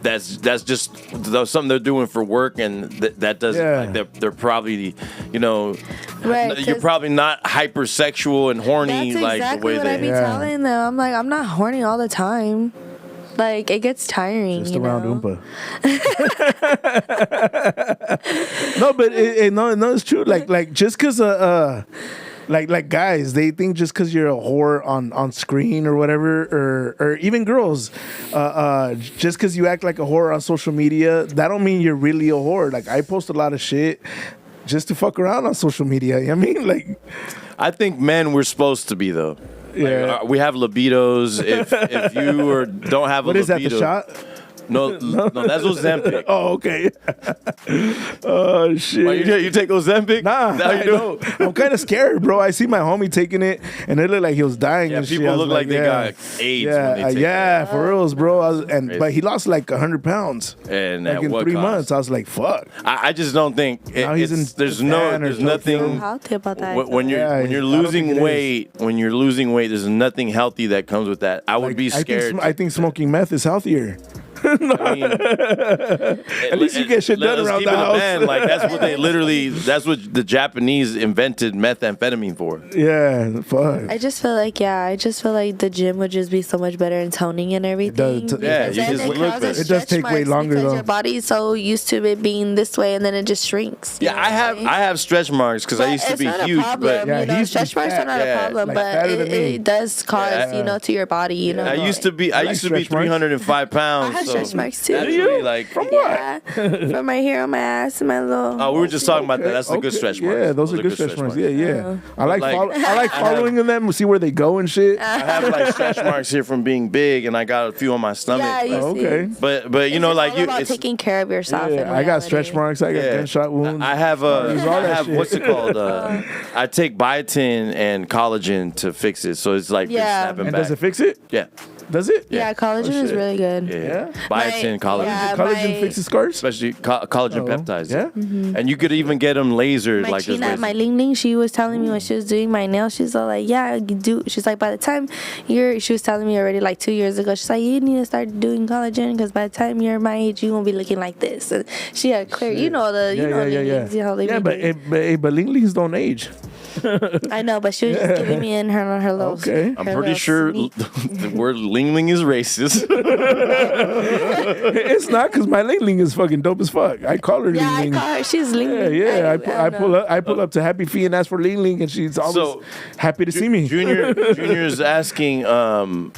that's just something they're doing for work, and that doesn't, Yeah. like, they're probably, Right, you're 'cause probably not hypersexual and horny That's like exactly the way what I be they. Yeah. telling them. I'm like, I'm not horny all the time. Like it gets tiring. Just you around know? Oompa. No, but no, it's true. Like just because like guys, they think just because you're a whore on screen or whatever, or even girls, just because you act like a whore on social media, that don't mean you're really a whore. Like I post a lot of shit just to fuck around on social media. You know what I mean, like. I think men we're supposed to be though. Yeah. We have libidos. If you or don't have What a is that? libido, The shot? no, that's Ozempic. Oh, okay. Oh shit. Why, you take Ozempic? Nah, Is that how you I do know. it? I'm kind of scared, bro. I see my homie taking it, and it looked like he was dying. Yeah, and shit. people I was look like they yeah. got AIDS Yeah, when they take yeah, for reals, bro. Crazy. But he lost like 100 pounds. And Like at in what 3 cost? months, I was like, "Fuck." I just don't think Now he's in there's Japan or there's Tokyo. nothing Healthy about that. when you're Yeah, when you're I don't think losing it is. weight. When you're losing weight, there's nothing healthy that comes with that. I would Like, be scared. I think smoking meth is healthier. I mean, At least you get shit done let's around keep the it a house. band. Like that's what they literally. That's what the Japanese invented methamphetamine for. Yeah, fuck. I just feel like the gym would just be so much better in toning and everything. Yeah, because you then just it look causes better. It does stretch take way marks longer, because though. your body's so used to it being this way, and then it just shrinks. you Yeah, know I what have I'm I have stretch marks because I But used to it's be not a huge, problem, but Yeah, you know, he used to be stretch marks fat. are not Yeah, a problem, like but fatter than me. it does cause Yeah. to your body, you know. I used to be like 305 pounds. I had so stretch marks too. naturally, like Yeah, from right here on my ass and my little. oh, we were just talking about that. That's the good stretch marks. Yeah, those are good stretch marks. Yeah, yeah. I like Like, I like following them, see where they go and shit. I have like stretch marks here from being big, and I got a few on my stomach. Yeah, you Oh, okay. see. But you know, It's like all you, about it's, taking care of yourself. in Yeah, I got stretch reality. marks. I got yeah. gunshot wounds. I have all that shit. what's it called? I take biotin and collagen to fix it, so it's like been Yeah. snapping and back. does it fix it? Yeah, Does it? Yeah, collagen is shit. really good. yeah. My- Biotin, collagen, yeah, Collagen my- fixes scars. especially collagen Oh, peptides. yeah? And you could even get them lasered, My like this. China, my Ling Ling, she was telling me when she was doing my nails, she's all like, yeah, you do. She's like, by the time she was telling me already like 2 years ago, she's like, you need to start doing collagen because by the time you're my age, you won't be looking like this. And she had clear, you know, Ling Lings, you know how they Yeah, be doing. but Ling Lings don't age. I know, but she was just giving me in her little. Okay. I'm her pretty little sure sneak. the word Ling Ling is racist. It's not because my Ling Ling is fucking dope as fuck. I call her Yeah, Ling I Ling. call her. She's Ling Yeah, Ling. yeah. I don't pull up to Happy Fee and ask for Ling Ling, and she's always So, happy to see me. Junior is asking. Oh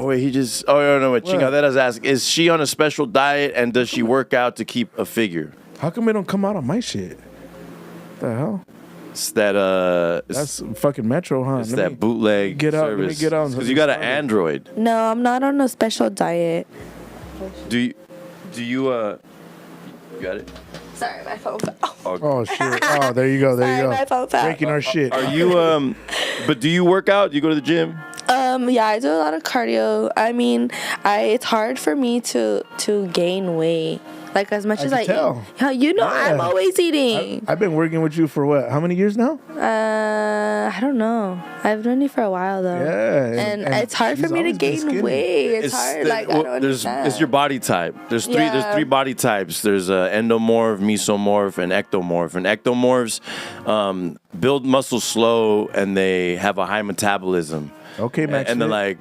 wait, he just. Oh no, wait. Chingadera's asking. Is she on a special diet and does she work out to keep a figure? How come it don't come out on my shit? The hell? It's that That's fucking Metro, huh? it's Let that me bootleg get out. Let me service. get out. Because you got an Android. No, I'm not on a special diet. Do you you got it? Sorry, my phone fell. Oh shit! Oh, there you go. There Sorry, you my go. phone fell. Breaking our shit. Are you but do you work out? Do you go to the gym? Yeah, I do a lot of cardio. I mean, it's hard for me to gain weight. Like as much I as can I tell. eat. Yeah, you know, Yeah. I'm always eating. I've been working with you for what? How many years now? I don't know. I've known you for a while though. Yeah, And it's hard for she's me to always been gain skinny. weight. It's hard. Like I don't understand. It's your body type. There's three. Yeah. There's three body types. There's endomorph, mesomorph, and ectomorph. And ectomorphs build muscle slow, and they have a high metabolism. Okay, Max. And then like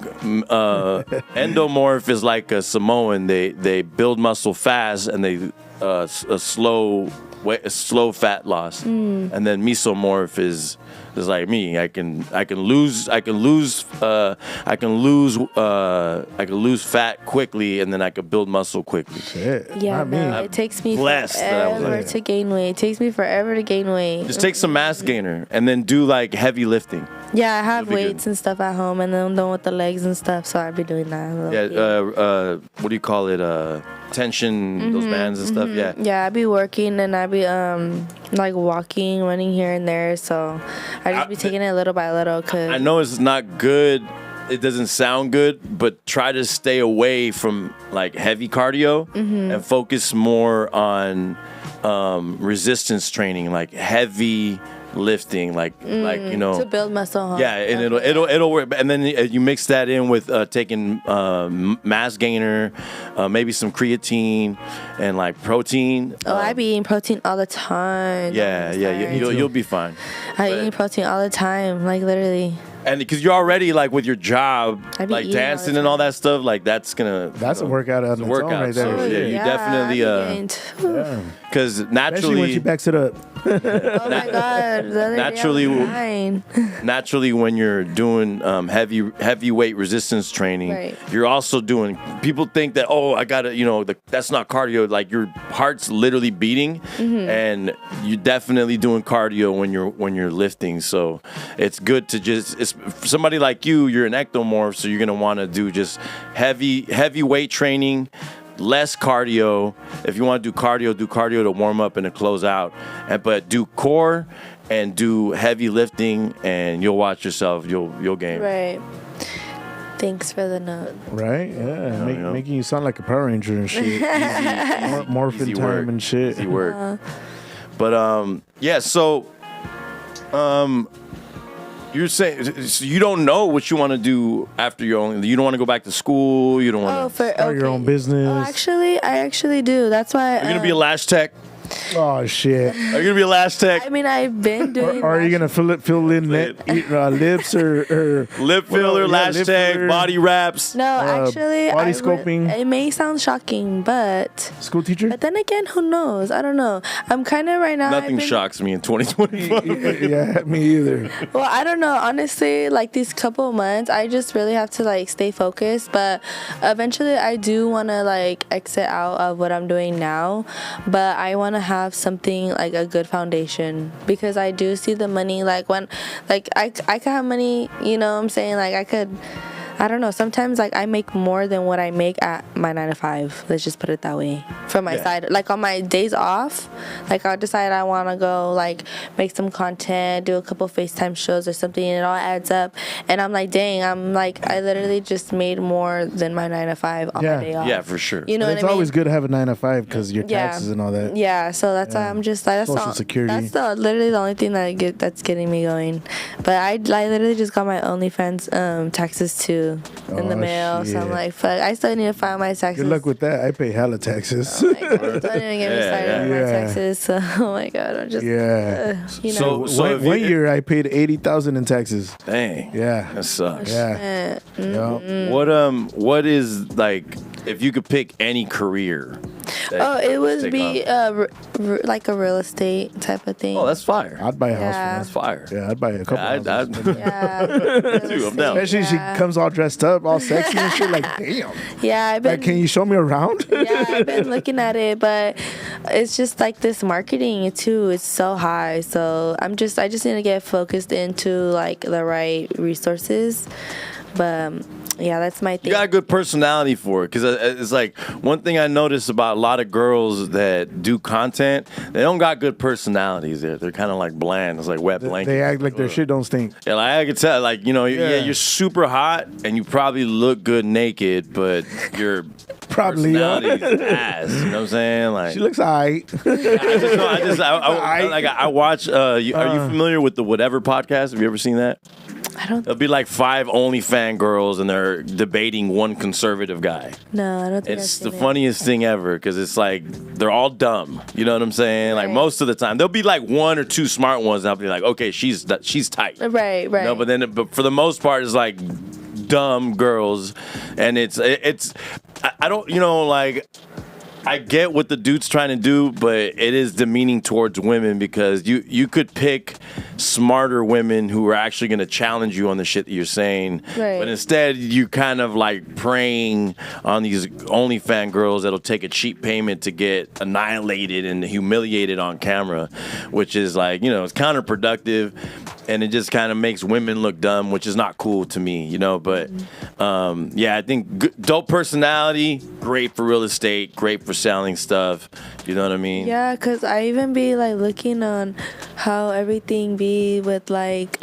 endomorph is like a Samoan. They build muscle fast, and they a slow fat loss. And then mesomorph is like me. I can lose fat quickly, and then I can build muscle quickly. Shit, Yeah, not me. no, it takes me blessed that I was forever like- to gain weight. It takes me forever to gain weight. Just take some mass gainer and then do like heavy lifting. Yeah, I have You'll be weights good. and stuff at home, and then I'm done with the legs and stuff, so I'd be doing that. Yeah, what do you call it? Tension, those bands and stuff. Yeah. Yeah, I'd be working and I'd be like walking, running here and there. So I'd just be taking it little by little. Cause I know it's not good. It doesn't sound good, but try to stay away from like heavy cardio and focus more on resistance training, like heavy lifting, like you know. to build muscle. Huh? Yeah, and it'll work. And then you mix that in with taking mass gainer, maybe some creatine and like protein. Oh, I be eating protein all the time. Yeah, you'll be fine. I eat protein all the time, like literally. And because you're already like with your job, I be like eating all the dancing and all that stuff, like that's gonna That's a workout on its own workout. right there. So, yeah, you I definitely be getting Yeah. because Especially when naturally she backs it up. Oh my god! The other Naturally- day I was dying. Naturally, when you're doing heavyweight resistance training, Right. you're also doing. People think that I gotta, that's not cardio. Like your heart's literally beating, and you're definitely doing cardio when you're lifting. So it's good to it's for somebody like you. You're an ectomorph, so you're gonna want to do just heavy weight training. Less cardio. If you want to do cardio to warm up and to close out. But do core and do heavy lifting, and you'll watch yourself. You'll gain. Right. Thanks for the note. Right? Yeah. Yeah. Making you sound like a Power Ranger and shit. Morphin Easy time work. and shit. Easy work. But yeah. So you're saying so you don't know what you want to do after you don't want to go back to school. You don't want to. Start your own business. I actually do. That's why. You're gonna be a lash tech. Oh shit. Are you gonna be a lash tech? I mean, I've been doing. Or are you gonna fill in lips or Lip filler, lash lip tech, filler. body wraps. No, actually, body sculpting. It may sound shocking, but School teacher? then again, who knows? I don't know. I'm kind of right now. Nothing shocks me in 2025. Yeah, me either. Well, I don't know. Honestly, like these couple of months, I just really have to like stay focused. But eventually, I do want to like exit out of what I'm doing now. But I want to have something like a good foundation, because I do see the money. Like when, like I could have money. You know what I'm saying? Like I don't know. Sometimes like I make more than what I make at my 9 to 5. Let's just put it that way. From my side, like on my days off, like I'll decide I want to go like make some content, do a couple FaceTime shows or something, and it all adds up. And I'm like, dang, I literally just made more than my 9 to 5 on my day off. Yeah, for sure. You know It's what I mean? always good to have a 9 to 5 because your taxes and all that. Yeah, so that's why I'm just like Social Security. That's literally the only thing that's getting me going. But I literally just got my OnlyFans taxes too in the Oh, mail. So I'm shit. like, fuck, I still need to file my taxes. Good luck with that. I pay hella taxes. Oh my God, don't even get me started on my Yeah. taxes. So, oh my God, I'm just Yeah. you know. So if one you- year I paid 80,000 in taxes. Dang. Yeah. That sucks. Yeah. Yeah. What is like if you could pick any career? Oh, it would take be like a real estate type of thing. Oh, that's fire. I'd buy a house Yeah. That's fire. for that. Yeah, I'd buy a couple houses. yeah. Dude, I'm down. Especially if she comes all dressed up, all sexy and shit. Like, damn. Yeah, I've been. Like, can you show me around? Yeah, I've been looking at it, but it's just like this marketing too. It's so high, so I just need to get focused into like the right resources. But yeah, that's my thing. You got a good personality for it, because it's like one thing I notice about a lot of girls that do content, they don't got good personalities. They're kind of like bland. It's like wet blanket. They act like their shit don't stink. Yeah, like I could tell, like, yeah, Yeah. you're super hot and you probably look good naked, but your Probably, personality is ass. You know what I'm saying? Like, She looks alright. I watch. Are you familiar with the Whatever podcast? Have you ever seen that? I don't. It'll be like 5 OnlyFans girls and they're debating one conservative guy. No, I don't think It's I've the seen funniest thing ever, because it's like they're all dumb. You know what I'm saying? Like Right. most of the time, there'll be like 1 or 2 smart ones. And I'll be like, okay, she's tight. it. Right. No, but for the most part, it's like dumb girls, and it's I don't, like, I get what the dude's trying to do, but it is demeaning towards women, because you could pick smarter women who are actually going to challenge you on the shit that you're saying. Right. But instead, you kind of like preying on these OnlyFans girls that'll take a cheap payment to get annihilated and humiliated on camera, which is like, it's counterproductive. And it just kind of makes women look dumb, which is not cool to me, But yeah, I think dope personality, great for real estate, great for selling stuff. You know what I mean? Yeah, cause I even be like looking on how everything be with like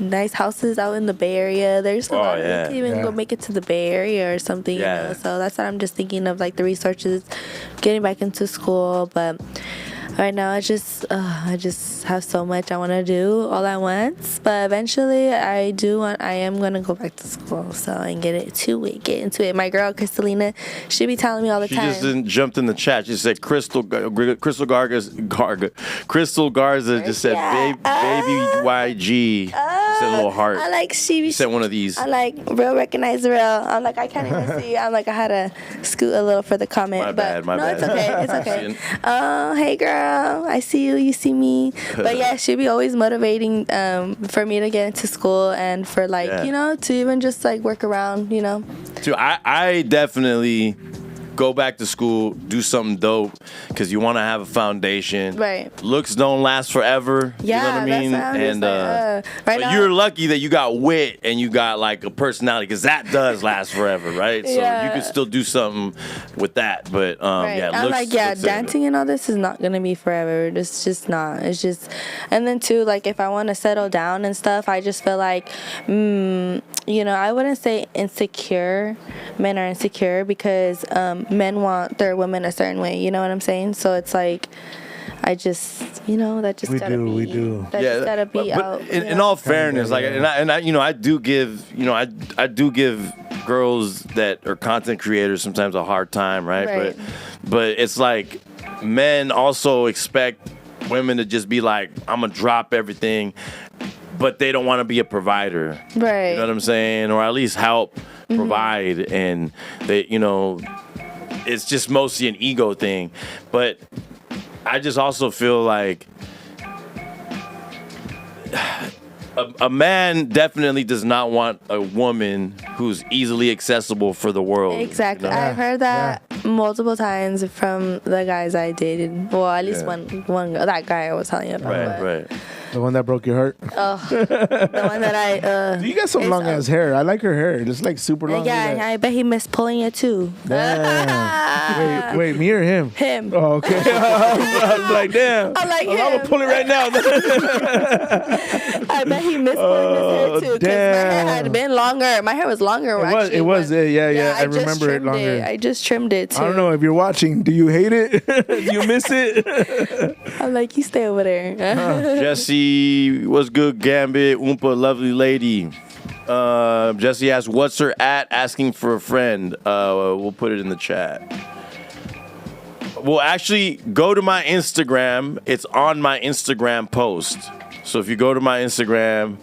nice houses out in the Bay Area. There's a lot of yeah. you can even go make it to the Bay Area or something. Yeah. You know? So that's what I'm just thinking of, like the resources, getting back into school, but. Right now, I just have so much I want to do all at once. But eventually, I am gonna go back to school, so I can get into it. My girl Crystalina, she be telling me all the She time. just jumped in the chat. She said Crystal Garza just said baby YG. said a little heart. I like You said one of these. I like real recognize real. I'm like I can't even see. I'm like I had to scoot a little for the comment. My but bad, my bad. It's okay. It's okay. Oh, hey girl, I see you. You see me. But yeah, she be always motivating for me to get into school and for like to even just like work around. Dude, I definitely go back to school, do something dope, because you want to have a foundation. Right. Looks don't last forever. Yeah, you know what I mean? that's what I'm just like, but you're lucky that you got wit and you got like a personality, because that does last forever, right? So you could still do something with that. But I'm like, dancing and all this is not gonna be forever. It's just not. It's just, and then too, like if I want to settle down and stuff, I just feel like, I wouldn't say insecure. Men are insecure because men want their women a certain way. You know what I'm saying? So it's like, I just, that just gotta be. We do. That just gotta be but out. In all fairness, like, and I do give, I do give girls that are content creators sometimes a hard time, right? But it's like men also expect women to just be like, I'm gonna drop everything, but they don't want to be a provider, right? You know what I'm saying, or at least help provide, and they, it's just mostly an ego thing. But I just also feel like a man definitely does not want a woman who's easily accessible for the world. Exactly. I've heard that multiple times from the guys I dated. Well, at least one that guy I was telling you about. Right. The one that broke your heart? Oh, the one that I... you got some long-ass hair. I like her hair. Just like super long. Yeah, I bet he missed pulling it too. Damn. Wait, me or him? Him. Oh, okay. I'm like, damn. I like him. I'm going to pull it right now. I bet he missed pulling his hair too. Because my hair had been longer. My hair was longer. It was. Yeah. I remember it longer. I just trimmed it too. I don't know if you're watching. Do you hate it? Do you miss it? I'm like, you stay over there. Jesse, what's good, Gambit Umpa, lovely lady. Jesse asked, what's her at? Asking for a friend. We'll put it in the chat. Well, actually, go to my Instagram. It's on my Instagram post. So if you go to my Instagram,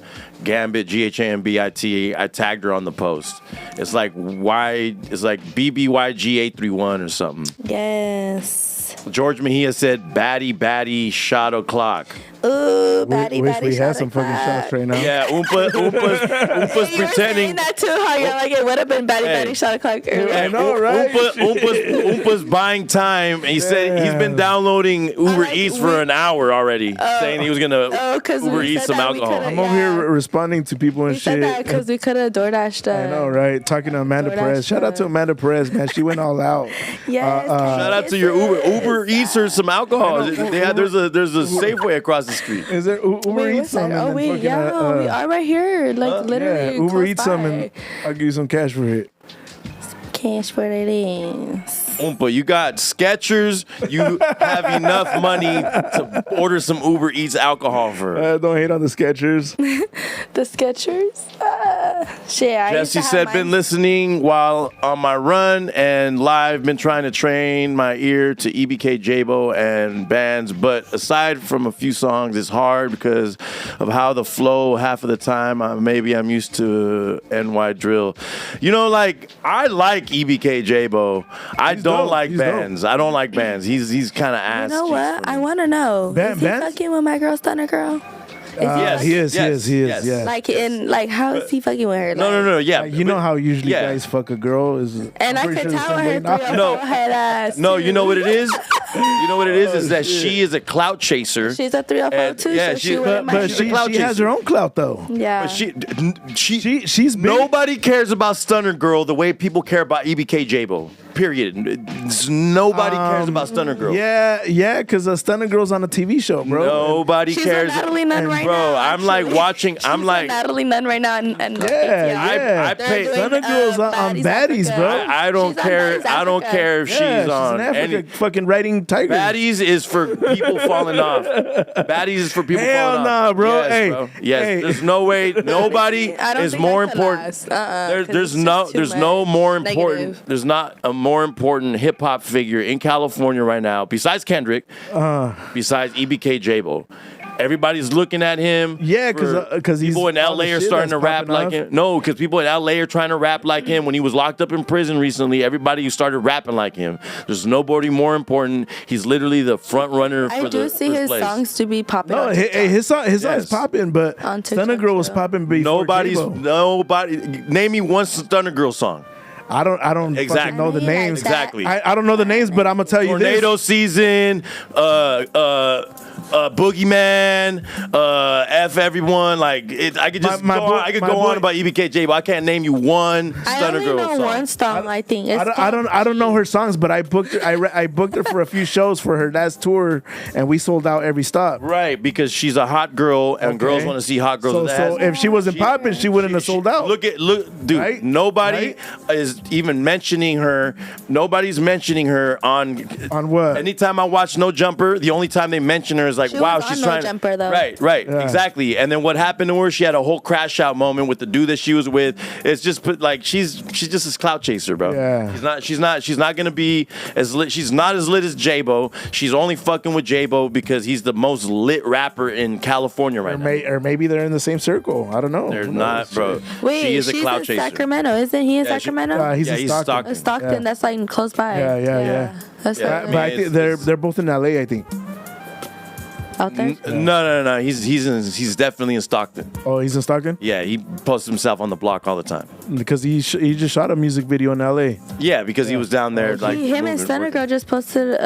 Gambit, Ghambit, I tagged her on the post. It's like BBYG831 or something. Yes. George Mejia said, baddie, shot o'clock. Ooh, wish we had some fucking shots right now. Yeah, Umpa's hey, pretending. You were saying that too, how you're like, it would have been baddie shot o'clock earlier. I know, right? Umpa's buying time, and he said he's been downloading Uber Eats for an hour already, saying he was gonna Uber Eat some alcohol. I'm over here responding to people and we shit. said that because we could have DoorDashed. I know, right? Talking to Amanda Perez. Shout out to Amanda Perez, man. She went all out. Yes. Shout out to your Uber Eats or some alcohol. There's a Safeway across the street. Is there Uber Eats some? Oh wait, we are right here. Like literally. Yeah, Uber Eats some, and I'll give you some cash for it. Cash for it is. Umpa, you got Skechers. You have enough money to order some Uber Eats alcohol for. Don't hate on the Skechers. The Skechers? Shit, Jesse said, been listening while on my run and live, been trying to train my ear to EBK Jabo and bands, but aside from a few songs, it's hard because of how the flow half of the time, maybe I'm used to NY drill. I like EBK Jabo. I don't like bands. I don't like bands. He's kind of ass. You know what? I want to know. Is he fucking with my girl, Stunner Girl? Yes, he is. Like how is he fucking with her? No. Yeah, you know how usually guys fuck a girl is. And I could tell her 304 head ass. No, you know what it is. You know what it is that she is a clout chaser. She's a 304 too. Yeah, but she has her own clout though. Yeah, but she's big. Nobody cares about Stunner Girl the way people care about EBK Jabo. Period. Nobody cares about Stunner Girl. Yeah, because Stunner Girl's on a TV show, bro. Nobody cares. She's Natalie Nunn right bro, now. I'm like watching. I'm like Natalie Nunn right now, and I pay Stunner Girl's on Baddies, bro. I don't care. I don't care if she's on any fucking riding tigers. Baddies is for people falling off. Baddies is for people falling off. Hell no, bro. Yes, hey, bro. Yes, there's no way. Nobody is more important. There's no more important. There's not a more important hip hop figure in California right now besides Kendrick, besides EBK Jabo. Everybody's looking at him. Yeah, because people in LA are starting to rap like him. No, because people in LA are trying to rap like him. When he was locked up in prison recently, everybody started rapping like him. There's nobody more important. He's literally the front runner for the I do see his songs to be popping. No, his song's popping, but Stunner Girl was popping before Nobody. Name me one Stunner Girl song. I don't exactly know the names. Exactly. I don't know the names, but I'm gonna tell you this. Tornado Season, Boogeyman, F everyone. Like I could just go on about EBKJ, but I can't name you one Stunner Girl song. I only know one song. I think I don't know her songs, but I booked her. I booked her for a few shows for her last tour, and we sold out every stop. Right, because she's a hot girl, and girls want to see hot girls. So if she wasn't popping, she wouldn't have sold out. Look, dude. Right? Nobody is even mentioning her. Nobody's mentioning her on what? Anytime I watch No Jumper, the only time they mention her is like, wow, she's trying. No Jumper, though. Right, exactly. And then what happened to her? She had a whole crash out moment with the dude that she was with. It's just like she's just a clout chaser, bro. Yeah. She's not gonna be as lit. She's not as lit as J-Bo. She's only fucking with J-Bo because he's the most lit rapper in California right now. Or maybe they're in the same circle. I don't know. They're not, bro. Wait, she is a clout chaser. Sacramento, isn't he in Sacramento? He's in Stockton. Stockton, that's like close by. Yeah. That's but I think they're both in LA, I think. Out there? No. He's definitely in Stockton. Oh, he's in Stockton? Yeah, he posts himself on the block all the time. Because he just shot a music video in LA. Yeah, because he was down there like him and Stunner Girl just posted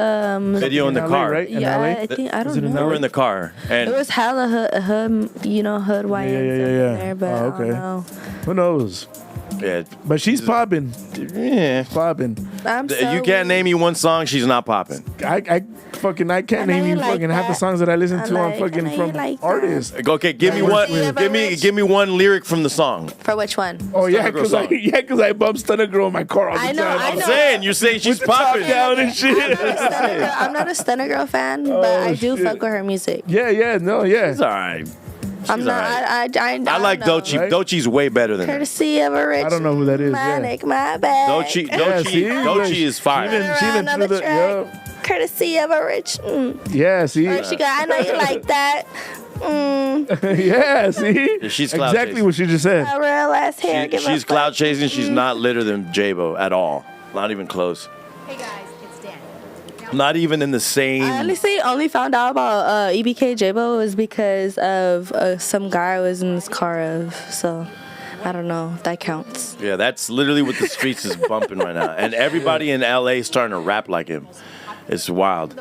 video in the car, right? In yeah, LA? I think I don't know. They were in the car, and it was hella hood YNs there, but I don't know. Who knows? Yeah, but she's popping. Yeah, popping. You can't name me one song she's not popping. I can't name you fucking half the songs that I listen to on fucking from artists. Okay, give me one lyric from the song. For which one? Oh yeah, because I bump Stunner Girl in my car all the time. I'm saying you're saying she's popping down and shit. I'm not a Stunner Girl fan, but I do fuck with her music. Yeah. It's all right. I'm not. I like Doechii. Right? Doechii's way better than Courtesy of a rich. I don't know who that is. Manic, my bad. Doechii is fire. She even threw the courtesy of a rich. Yeah, see. She got. I know you like that. Yeah, see. She's cloud exactly chasing. what she just said. Real ass hair. She's cloud chasing. She's not litter than J-Bo at all. Not even close. Hey guys, it's Dan. Not even in the same. I honestly only found out about EBK J-Bo was because of some guy I was in this car of. So I don't know if that counts. Yeah, that's literally what the streets is bumping right now, and everybody in LA is starting to rap like him. It's wild.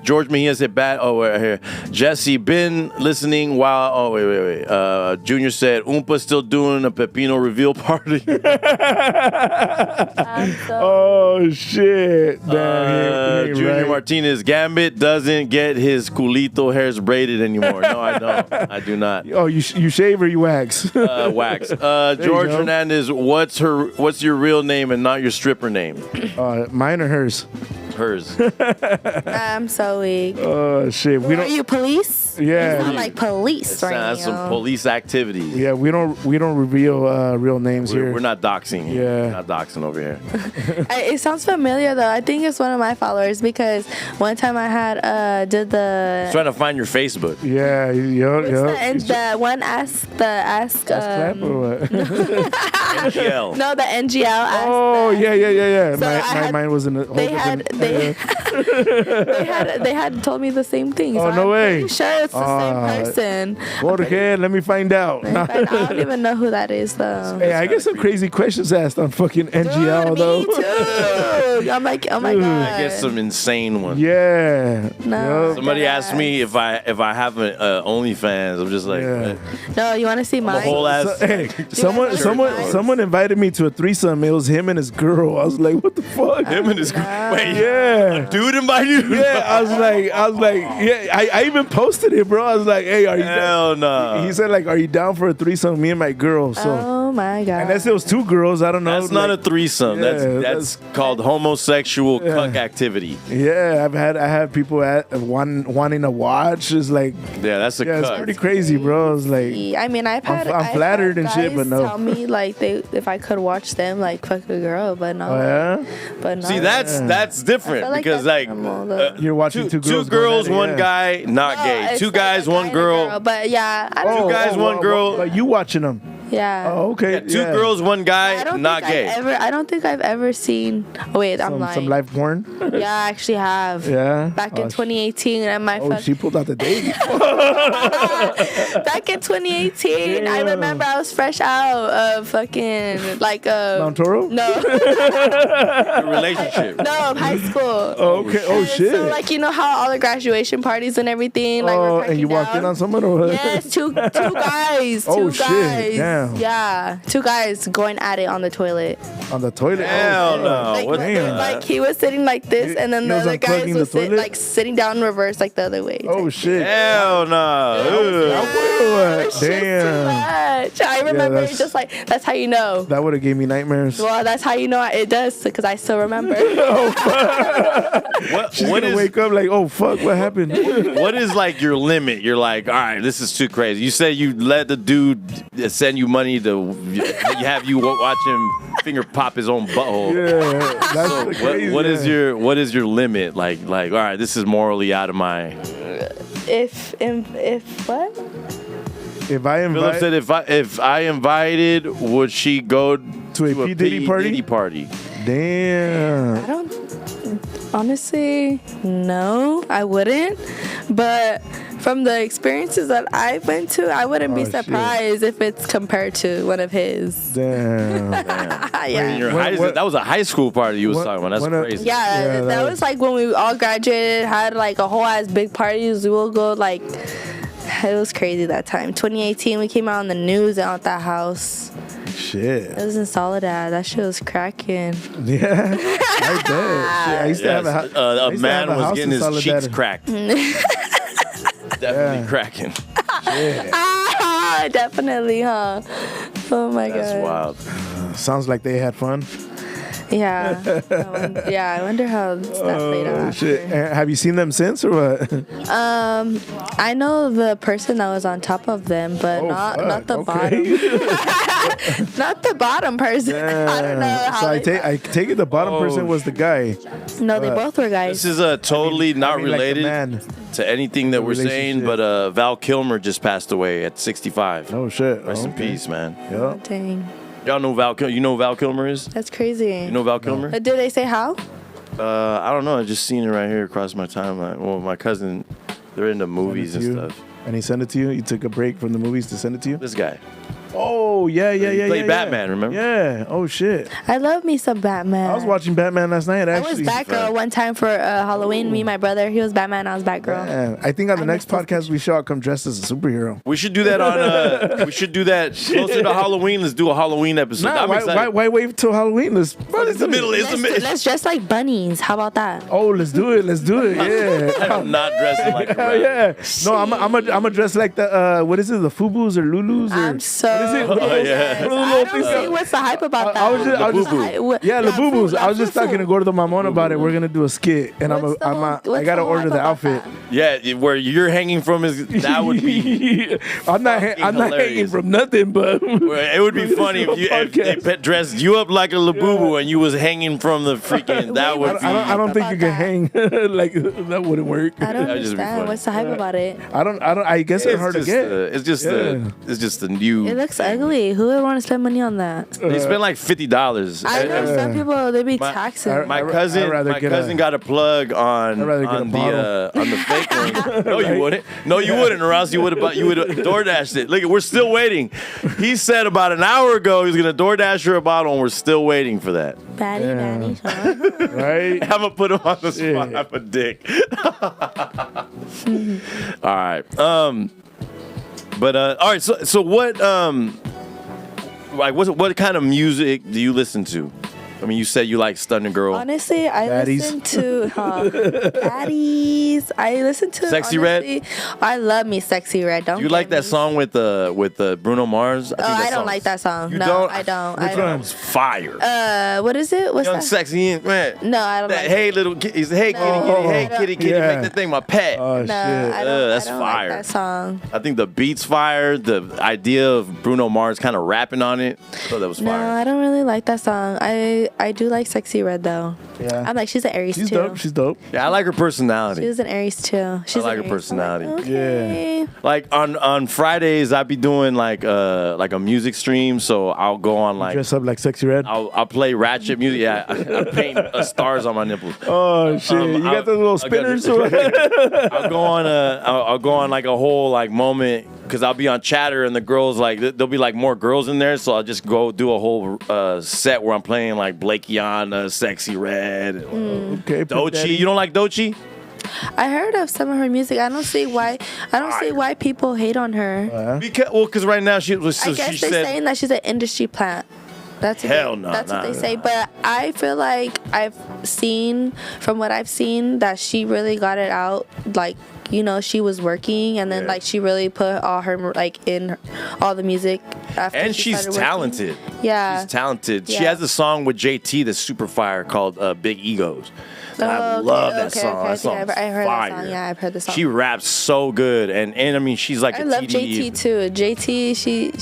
George Mejia said bad. Oh, right here. Jesse, been listening while. Oh, wait. Junior said, Umpa still doing a Pepino reveal party. Oh, shit. Junior Martinez, Ghambit doesn't get his culito hairs braided anymore. No, I don't. I do not. Oh, you shave or you wax? Wax. George Hernandez, what's your real name and not your stripper name? Mine or hers? Hers. I'm so weak. Oh shit! Are you police? Yeah, it's not like police right now. That's some police activity. Yeah, we don't reveal real names here. We're not doxing. Yeah, we're not doxing over here. It sounds familiar though. I think it's one of my followers because one time I had did the. Trying to find your Facebook. Yeah, the one ask. Clap or what? NGL. No, the NGL. Oh yeah. So mine was in the. They had told me the same thing. Oh, so no way. I'm sure it's the same person. Jorge, let me find out. I don't even know who that is though. Hey, I get some crazy questions asked on fucking NGL though. Me too. I'm like, oh my god. I get some insane ones. Yeah. No. Somebody asked me if I have an OnlyFans. I'm just like, no. You want to see mine? The whole ass. Hey, someone invited me to a threesome. It was him and his girl. I was like, what the fuck? Him and his girl. Wait, yeah. A dude invited you? Yeah, I was like, yeah. I even posted it, bro. I was like, hey, are you? Hell no. He said like, are you down for a threesome? Me and my girl. So. Oh Oh my god. Unless it was two girls, I don't know. That's not a threesome. Yeah, that's called homosexual cuck activity. Yeah, I had people wanting to watch. It's like, Yeah, that's a yeah, it's cuck. pretty crazy, bro. It's like, I mean, I'm flattered and shit, but no. Tell me like if I could watch them like fuck a girl, but no. oh yeah, But no. See, that's different I feel like because that's like normal, though. you're watching two girls, girls, going at it, one yeah. guy, not No, gay. it's Two like guys, a guy one and a girl. But yeah, I don't Two guys, one girl. But you watching them? Yeah. Oh, okay. Yeah, two girls, one I guy, don't not think gay. I don't think I've ever seen. Oh wait, I'm lying. Some live porn. Yeah, I actually have. Yeah. Back Oh, in 2018, and my Oh, she pulled out the date. back in 2018, I remember I was fresh out of fucking like Mount Toro? no, Relationship. no, high school. Oh, okay. Oh And shit. So like you know how all the graduation parties and everything, like we're and you cracking walked in down? on someone or what? Yes, two guys. Oh, Two shit. guys. Damn. Yeah, two guys going at it on the toilet. On the toilet. Hell Oh, no. Like, What damn. like he was sitting like this, and then He the was other guys unplugging the was toilet? sitting down in reverse, like the other way. Oh shit. Hell no. What? Shit's too Damn. much. I remember that's- just like that's how you know. That would have gave me nightmares. Well, that's how you know it does because I still remember. She's What gonna is wake up like, oh fuck, what happened? what is like your limit? You're like, all right, this is too crazy. You said you let the dude send you money to have you watch him finger pop his own butthole. Yeah, that's So crazy. what is yeah. your limit? Like all right, this is morally out of my. if what? If I Philip invite said if I invited, would she go To a P. Diddy party? Diddy party? damn. I don't. Honestly, no, I wouldn't. But from the experiences that I went to, I wouldn't be Oh, shit. surprised if it's compared to one of his. Damn. Yeah. Your What- that was a high school party you was what- talking about. That's when a- crazy. Yeah, Yeah, that that was like when we all graduated, had like a whole ass big parties. We will go like, it was crazy that time. 2018, we came out on the news at that house. Shit. It was in Soledad. That shit was cracking. Yeah. I bet. Shit, I used to have a, Yes, I a used to have man a was house getting in his cheeks Soledad. cracked. Definitely Yeah. cracking. Ah, definitely, huh? Oh my That's god. wild. Sounds like they had fun. Yeah. I wonder how that played out. Oh, shit. after. Have you seen them since or what? I know the person that was on top of them, but Oh, not fuck, the okay. bottom. Not the bottom person. I don't know how. So I they- take it the bottom person was the guy. no, they both were guys. This is totally not I mean, like the related man. to anything that we're saying, relationship. but Val Kilmer just passed away at 65. Oh shit. Rest in Okay. peace, man. Yeah. Dang, Y'all know Val Kilmer? You know who Val Kilmer is? that's crazy. You know Val Kilmer? Did they say how? I don't know. I just seen it right here across my timeline. Well, my cousin, they're into movies and You- stuff. And he sent it to you. You took a break from the movies to send it to you. This guy. Oh yeah, yeah, He yeah. played yeah, Batman, remember? Yeah. Oh shit. I love me some Batman. I was watching Batman last night. I was Actually. Batgirl one time for Halloween. Me and my brother, he was Batman. I was Batgirl. Man, I think on the I next missed those podcast we should all come dressed as a superhero. We should do that on. We should do that closer to Halloween. Let's do a Halloween episode. Nah, I'm why, excited. why wait till Halloween? Let's. It's the middle. It's the middle. Let's dress like bunnies. How about that? Oh, let's do it. Let's do it. Yeah. I'm not dressing like a Hell rabbit. yeah. No, I'm a dress like the what is it? The Fubus or Lulus or I'm so. what is it? Oh, yeah. I don't see what's the hype about that. I was just Labubu. yeah, Labubus. I was just Labubu. talking to Gordo Mamon about it. We're gonna do a skit, and I What's gotta the order hype the about outfit. that? Yeah, where you're hanging from is that would be. I'm not fucking hanging hilarious. from nothing, but It would be funny if they dressed you up like a labubu and you was hanging from the freaking. That would be. I don't think you can hang like that. Wouldn't work. I don't That'd just be understand. funny. What's the hype about it? I guess they're hard to get. It's just Yeah. it's just the new. It looks ugly. Who would want to spend money on that? They spend like $50. I know some people they be My- taxing. My I'd cousin, rather my get cousin a- got a plug on I'd rather get a on the fake one. No, you wouldn't. No, you wouldn't, or else you would have DoorDashed it. Look, we're still waiting. He said about an hour ago he was gonna DoorDash her a bottle, and we're still waiting for that. Batty, batty, Sean. Right? I'm gonna put him on the spot. Yeah. I'm a dick. All right. But all right. So what like what kind of music do you listen to? I mean, you said you like Stunning Girl. Honestly, I Baddies. listen to Baddies. I listen to Sexy honestly, I love me Sexy Red. Don't You like get that me. song with Bruno Mars? I don't like that song. You No, don't? I don't. Which I one? don't. It's fire. What is it? What's Young that? Sexy, man. No, I don't That, like hey, little kitty. Hey, kitty, No, kitty. I Hey, don't- kitty, kitty. Yeah. Make that thing my pet. Oh No, shit. I don't. That's I don't fire. like that song. I think the beat's fire. The idea of Bruno Mars kind of rapping on it. So that was No, fire. I don't really like that song. I do like Sexy Red though. Yeah. I'm like she's an Aries She's too. dope. She's dope. Yeah, I like her personality. She's an Aries too. She's like an her Aries. personality. I'm like, okay. Like on Fridays, I be doing like a music stream. So I'll go on like Dress up like Sexy Red. I'll play ratchet music. Yeah, I paint stars on my nipples. Oh shit! You got those little spinners. I'll go on like a whole like moment because I'll be on Chatter and the girls like there'll be like more girls in there, so I'll just go do a whole set where I'm playing like Blakeyana, Sexy Red, Okay. Put that Doechii. in. You don't like Doechii? I heard of some of her music. I don't see why people hate on her. Because right now she was. So I guess she they're said, saying that she's an industry plant. That's what Hell they, no, That's nah, what they nah. say. But I feel like I've seen, from what I've seen, that she really got it out. Like, you know, she was working, and then Yeah. like she really put all her like in all the music. After and she she's started working. talented. Yeah. She's talented. She Yeah. has a song with JT that's super fire called Big Egos. And I Oh, okay, love that okay, song. okay. I That think song's I heard fire. that song. Yeah, I've heard the song. She raps so good, and I mean she's like I a love TDE. JT too. JT,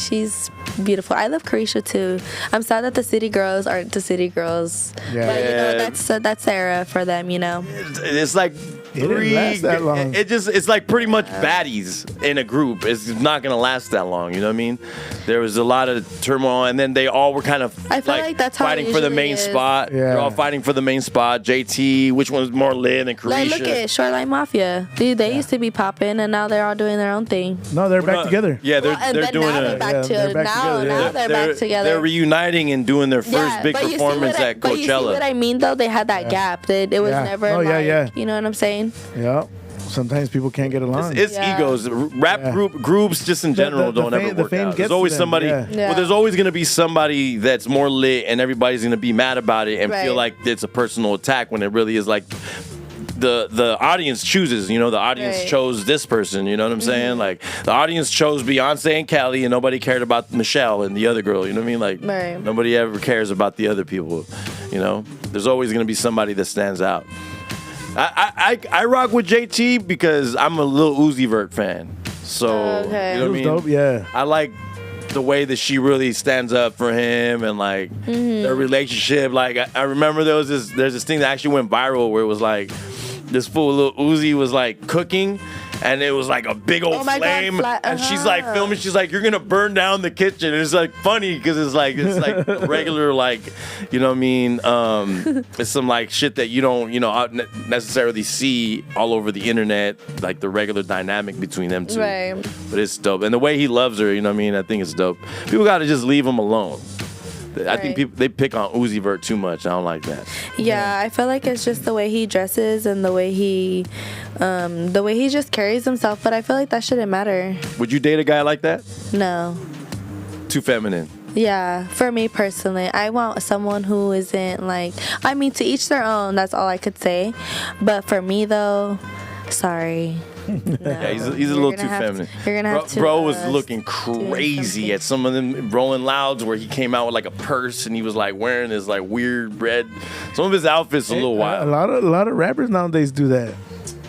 she's beautiful. I love Carisha too. I'm sad that the city girls aren't the city girls. Yeah. But you know, Yeah. that's the era for them. You know. It's like didn't last that long. It's like pretty much baddies in a group. It's not gonna last that long. You know what I mean? There was a lot of turmoil, and then they all were kind of I feel like that's how it fighting for the usually main is. spot. Yeah. They're all fighting for the main spot. JT, which one's more lit than Carisha? Like, look at Shoreline Mafia. Dude, they used to be popping, and now they're all doing their own thing. No, they're back together. Yeah, they're Well, and they're then doing now a. they're back Yeah, to they're back now. together, Now yeah. they're back together. They're reuniting and doing their first big but you see performance what I- at But you see what Coachella. I mean, though? They had that gap. It was Yeah. never Oh, yeah, like, yeah. you know what I'm saying? Yeah. Sometimes people can't get along. It's Yeah. egos. Rap Yeah. groups just in general the don't fame- ever the work fame out. gets There's to always them, somebody. yeah. Yeah. Well, there's always going to be somebody that's more lit, and everybody's going to be mad about it and feel Right. like it's a personal attack when it really is like the audience chooses. You know, the audience Right. chose this person. You know what I'm saying? Like the audience chose Beyonce and Kelly, and nobody cared about Michelle and the other girl. You know what I mean? Like Right. nobody ever cares about the other people. You know, there's always going to be somebody that stands out. I rock with JT because I'm a Lil Uzi Vert fan. So Okay. you know It what I was mean? dope. Yeah. I like the way that she really stands up for him and like their relationship. Like I remember there's this thing that actually went viral where it was like this fool Lil Uzi was like cooking. And it was like a big old Oh my God, flame, and she's like uh-huh. filming. She's like, "You're gonna burn down the kitchen." And it's like funny because it's like regular, like, you know what I mean? It's some like shit that you don't, necessarily see all over the internet, like the regular dynamic between them two. Right. But it's dope, and the way he loves her, you know what I mean? I think it's dope. People got to just leave him alone. I think Right. people they pick on Uzi Vert too much. I don't like that. Yeah, I feel like it's just the way he dresses and the way he just carries himself. But I feel like that shouldn't matter. Would you date a guy like that? No. Too feminine. Yeah, for me personally, I want someone who isn't like. I mean, to each their own. That's all I could say. But for me though, sorry. No. Yeah, he's a You're little gonna too have to- feminine. you're gonna have to. Bro was uh, looking do crazy something. at some of them Rolling Louds where he came out with like a purse and he was like wearing his like weird red. Some of his outfits a little A wild. lot of rappers nowadays do that.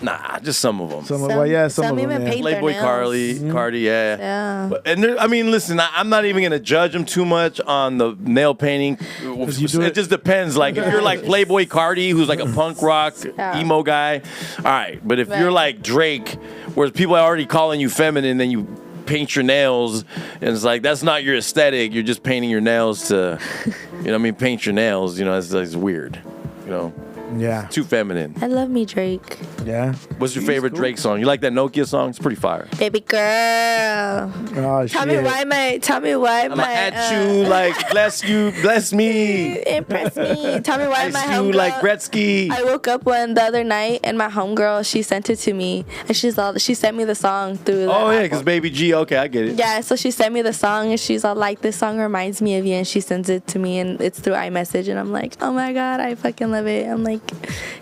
Nah, just some of them. Some of them. even Yeah. paint their Playboy nails. Cardi, yeah. Yeah. But, and there, I mean, listen, I'm not even gonna judge him too much on the nail painting. you do It it- just depends. Like if you're like Playboy Cardi, who's like a punk rock Yeah. emo guy, all right. But if you're Right. like Drake, where people are already calling you feminine, then you paint your nails, and it's like that's not your aesthetic. You're just painting your nails to, you know what I mean? Paint your nails. You know, it's weird. You know. Yeah. Too feminine. I love me Drake. Yeah. What's your favorite Drake song? You like that Nokia song? It's pretty fire. Baby girl. Oh, Tell me why I'ma at you like bless me. Impress me. Tell me why Ice my you homegirl. like Gretzky. I woke up the other night and my homegirl, she sent it to me and she sent me the song through the Oh yeah, because Baby G. Okay, I get it. Yeah, so she sent me the song and she's all like, this song reminds me of you, and she sends it to me and it's through iMessage and I'm like, oh my god, I fucking love it. I'm like,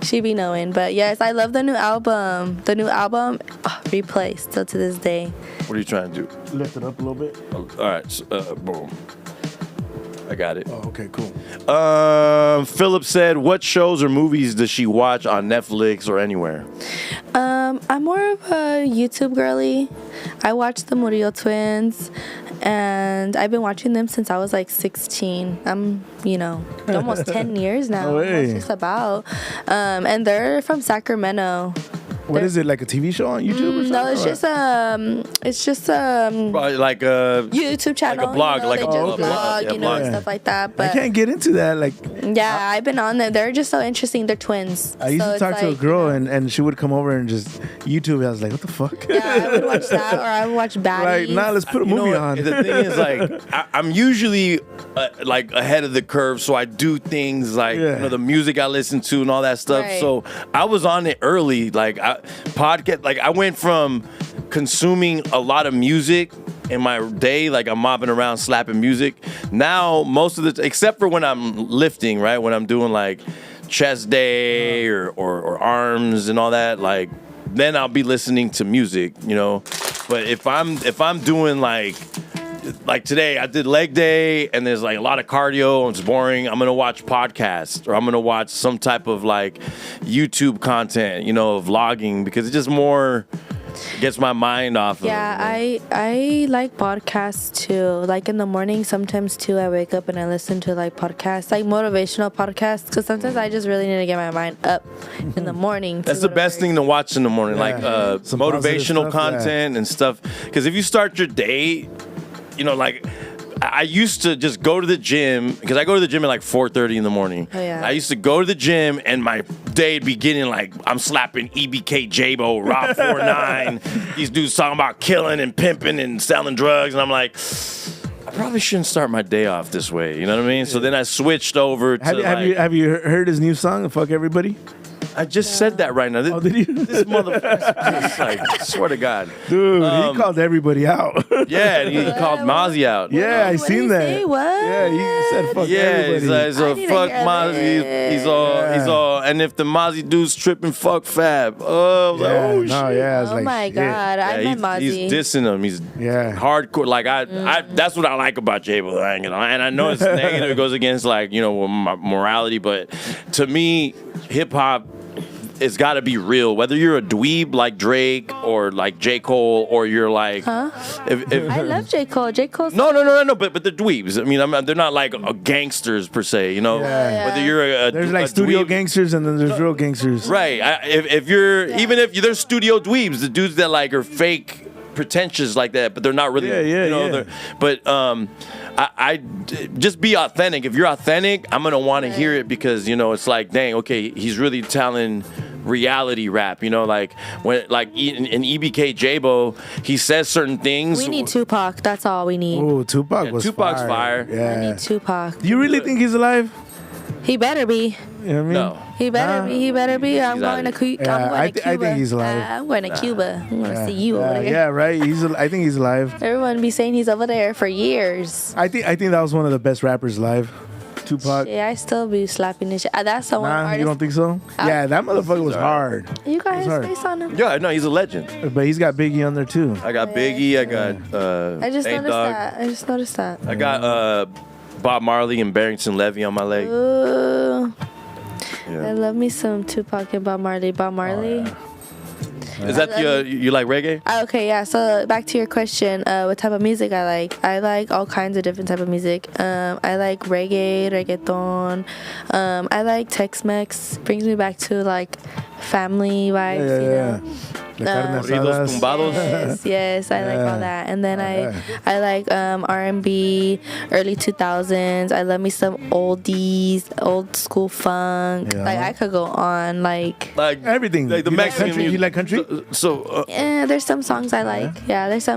she be knowing. But yes, I love the new album. Replay still to this day. What are you trying to do? Lift it up a little bit. All right, boom. I got it. Oh, okay, cool. Philip said, what shows or movies does she watch on Netflix or anywhere? I'm more of a YouTube girly. I watch the Murillo twins and I've been watching them since I was like 16. I'm, almost 10 years now. No way. Just about. And they're from Sacramento. What is it, like a TV show on YouTube or something? No, it's just Probably like a YouTube channel. like a blog, they like a just blog, blog, yeah, and blog. stuff like that. I But can't get into that. Like, yeah, I've been on them. They're just so interesting. They're twins. I used So to it's talk to a like, girl and she would come over and just YouTube. I was like, what the fuck? Yeah, I would watch that, or I would watch Baddies. Like, nah, let's put a You know movie what? on. The thing is, like, I'm usually like ahead of the curve, so I do things like the music I listen to and all that stuff. Right. So I was on it early. Like podcast, like I went from consuming a lot of music in my day, like I'm mopping around slapping music. Now most of the except for when I'm lifting, right? When I'm doing like chest day or arms and all that, like then I'll be listening to music, But if I'm doing like today, I did leg day and there's like a lot of cardio, it's boring. I'm gonna watch podcasts or I'm gonna watch some type of like YouTube content, vlogging, because it's just more gets my mind off of Yeah, I like podcasts too. Like in the morning, sometimes too, I wake up and I listen to like podcasts, like motivational podcasts, because sometimes I just really need to get my mind up in the morning. That's the best thing to watch in the morning, like Some motivational positive stuff, content and stuff. Because if you start your day, like I used to just go to the gym, because I go to the gym at like 4:30 in the morning. Oh, yeah. I used to go to the gym and my day beginning like I'm slapping EBK J-Bo, Rob 49. These dudes talking about killing and pimping and selling drugs, and I'm like, I probably shouldn't start my day off this way. You know what I mean? So then I switced over to Have you heard his new song, Fuck Everybody? I just said that right now. Oh, did you? This motherfucker, like, swear to God. Dude, he called everybody out. Yeah, and he called Mozzie out. Yeah, I What did seen he that. say? What? Yeah, he said fuck Yeah, everybody. he's like, I fuck didn't hear Mozzie. that. He's all, and if the Mozzie dude's tripping, fuck Fab. Oh, I was like, oh shit. yeah, it's Oh like, my shit. god, I Yeah, met he's Mozzie. dissing him. He's hardcore. Like I that's what I like about J-Bo. And I know it's negative. It goes against like my morality, but to me, hip hop, it's got to be real. Whether you're a dweeb like Drake or like J. Cole, or you're like, I love J. Cole. J. Cole's no. But the dweebs. I mean, they're not like gangsters per se. Whether you're There's like studio dweeb, gangsters and then there's real gangsters. right? If you're even if there's studio dweebs, the dudes that like are fake, pretentious like that, but they're not really. Yeah. But I just be authentic. If you're authentic, I'm gonna want to hear it, because it's like, dang, okay, he's really telling reality rap. Like when like in EBK J-Bo, he says certain things. We need Tupac. That's all we need. Oh, Tupac was Tupac's fire. fire. We Yeah. need Tupac. Do you really think he's alive? He better be. You know what I mean? No. He better Nah. be. He better be. I'm He's going out to of Cuba. Yeah, I'm going to Cuba. I think he's alive. I'm going to Cuba. I'm going to see you over there. Yeah, right. I think he's alive. Everyone be saying he's over there for years. I think that was one of the best rappers alive. Tupac. Yeah, I still be slapping this shit. That's the one Nah, artist. you don't think so? Yeah, that motherfucker was hard. You got his hard. face on him. Yeah, no, he's a legend. But he's got Biggie on there too. I got Biggie. I got I just Nate noticed Dogg. that. I just noticed that. I got Bob Marley and Barrington Levy on my leg. Ooh. Yeah. I love me some Tupac and Bob Marley. Bob Marley. Is that you like reggae? Okay, yeah. So back to your question, what type of music I like? I like all kinds of different type of music. I like reggae, reggaeton. I like Tex-Mex. Brings me back to like family vibes. Yeah. carne Corridos asadas. tumbados. Yes, I like all that. And then I like R&B, early 2000s. I love me some oldies, old school funk. Yeah. Like I could go on. Like Everything. Like the You like Mexican country? music. You like country? there's some songs I like. Yeah, there's a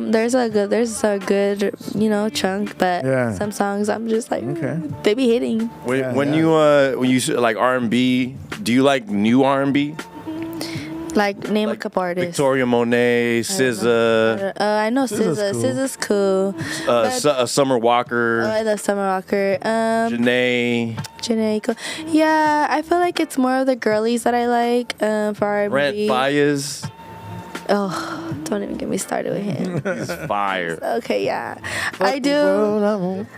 good chunk. But some songs I'm just like they be hitting. When you like R&B, do you like new R&B? Like name a couple artists. Victoria Monet, SZA, I know SZA's SZA's cool. Summer Walker, I love Summer Walker. Janae, Cool. Yeah, I feel like it's more of the girlies that I like for R&B. Brent Fayez. Oh, don't even get me started with him. He's fire. Okay, yeah, I do.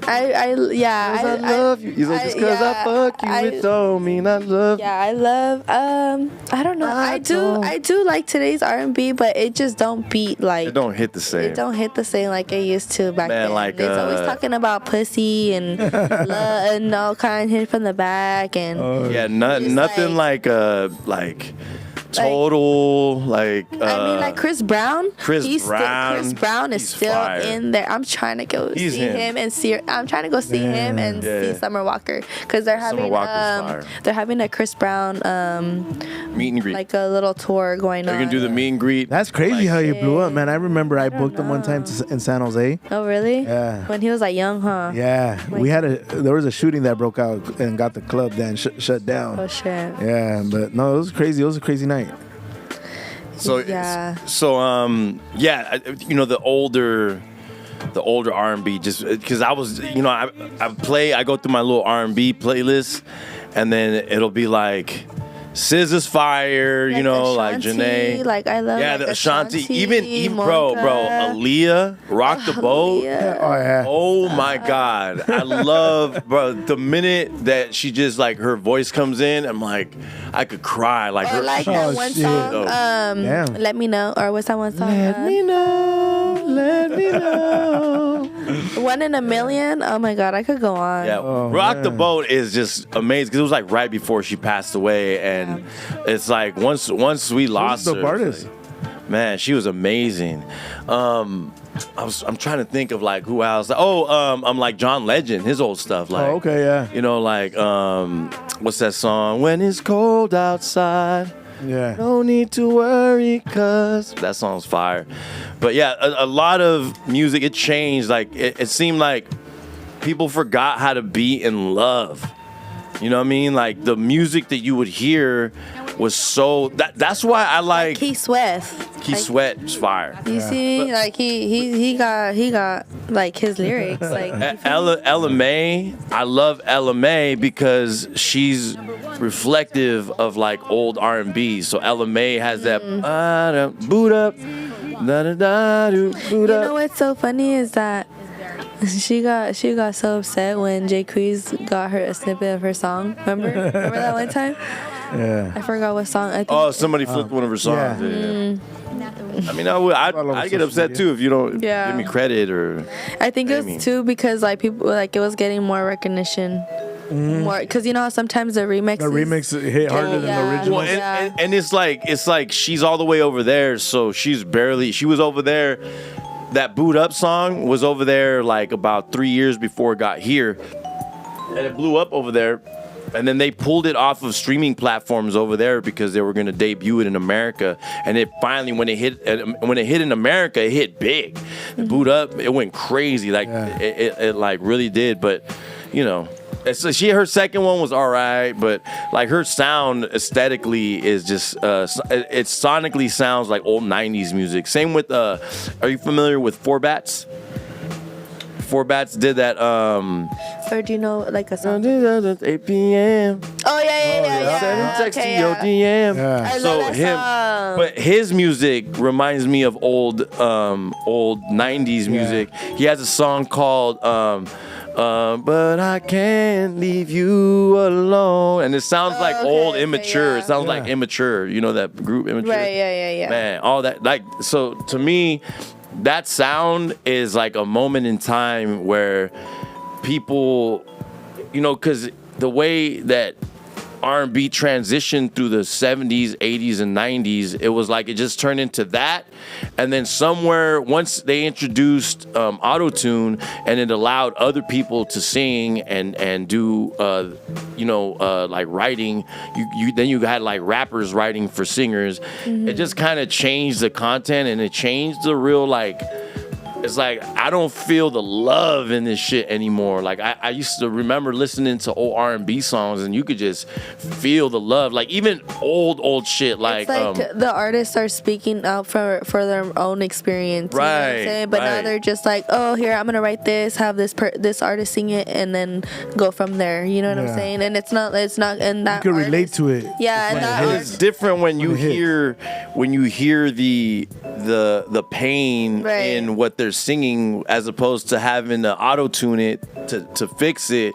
I love you. He's like, just because I fuck you, it don't mean I love you. Yeah, I love. I don't know. I do like today's R&B, but it just don't beat like. It don't hit the same. It don't hit the same like it used to back then. Like, it's always talking about pussy and love and all kind hit from the back and. Nothing like Total, like I mean, like Chris Brown. Chris Brown is still fire. In there. I'm trying to go see him and see. I'm trying to go see him and see Summer Walker because they're having a Chris Brown meet and greet, like a little tour going on. They're gonna do the meet and greet. That's crazy how you blew up, man. I remember I booked him one time in San Jose. Oh really? Yeah. When he was like young, huh? Yeah, there was a shooting that broke out and got the club then shut down. Oh shit. Yeah, but no, it was crazy. It was a crazy night. The older R&B, just because I was, I go through my little R&B playlist, and then it'll be like SZA's fire, like like Janae, like I love, the Ashanti, even bro, Aaliyah, Rock the Boat. Oh my God, I love, bro. The minute that she just like her voice comes in, I'm like, I could cry. Like her, like that one song, Let Me Know, or what's that one song? Let me know. One in a Million. Oh my God, I could go on. Yeah, Rock the Boat is just amazing because it was like right before she passed away, and it's like once we lost her, artist. Like, man, she was amazing. I'm trying to think of like who else. I'm like John Legend, his old stuff. Like, like what's that song? When it's cold outside. Yeah. No need to worry, cause that song's fire. But yeah, a lot of music, it changed. Like it seemed like people forgot how to be in love. You know what I mean? Like the music that you would hear was so that's why I like Keith Sweat. Keith Sweat is fire. You see, like he got like his lyrics. Like Ella Mai, I love Ella Mai because she's reflective of like old R&B. So Ella Mai has that boot up, da da da do boot up. You know what's so funny is that she got so upset when Jay Crease got her a snippet of her song. Remember that one time? Yeah. I forgot what song. I think somebody flipped one of her songs. Yeah. I mean, I'd get upset too if you don't give me credit or. I think it was too because like people like it was getting more recognition. More because how sometimes the remix hit harder than the original. Well, and it's like she's all the way over there, so she was over there. That Boot Up song was over there like about 3 years before it got here, and it blew up over there. And then they pulled it off of streaming platforms over there because they were going to debut it in America. And it finally, when it hit in America, it hit big. Boot Up, it went crazy. Like it like really did. But her second one was all right. But like her sound aesthetically is just it sonically sounds like old 90s music. Same with are you familiar with Four Bats? Four Bats did that. Or do you know like a song? 8 p.m. Oh yeah. Text to your DM. I love that song. But his music reminds me of old 90s music. He has a song called But I Can't Leave You Alone, and it sounds like old Immature. It sounds like Immature. You know that group Immature? Right. Yeah. Man, all that so to me. That sound is like a moment in time where people, because the way that R&B transitioned through the 70s, 80s, and 90s. It was like it just turned into that. And then somewhere, once they introduced auto-tune and it allowed other people to sing and do, like writing, then you had like rappers writing for singers. It just kind of changed the content and it changed the real like, it's like I don't feel the love in this shit anymore. Like I used to remember listening to old R&B songs and you could just feel the love. Like even old shit. Like, it's like the artists are speaking out for their own experience. Right. You know what I'm saying? But now they're just like, oh, here, I'm gonna write this, have this artist sing it, and then go from there. You know what I'm saying? And it's not, and that you can relate to it. Yeah, and that it's different when you hear the pain in what they're singing as opposed to having to auto-tune it to fix it.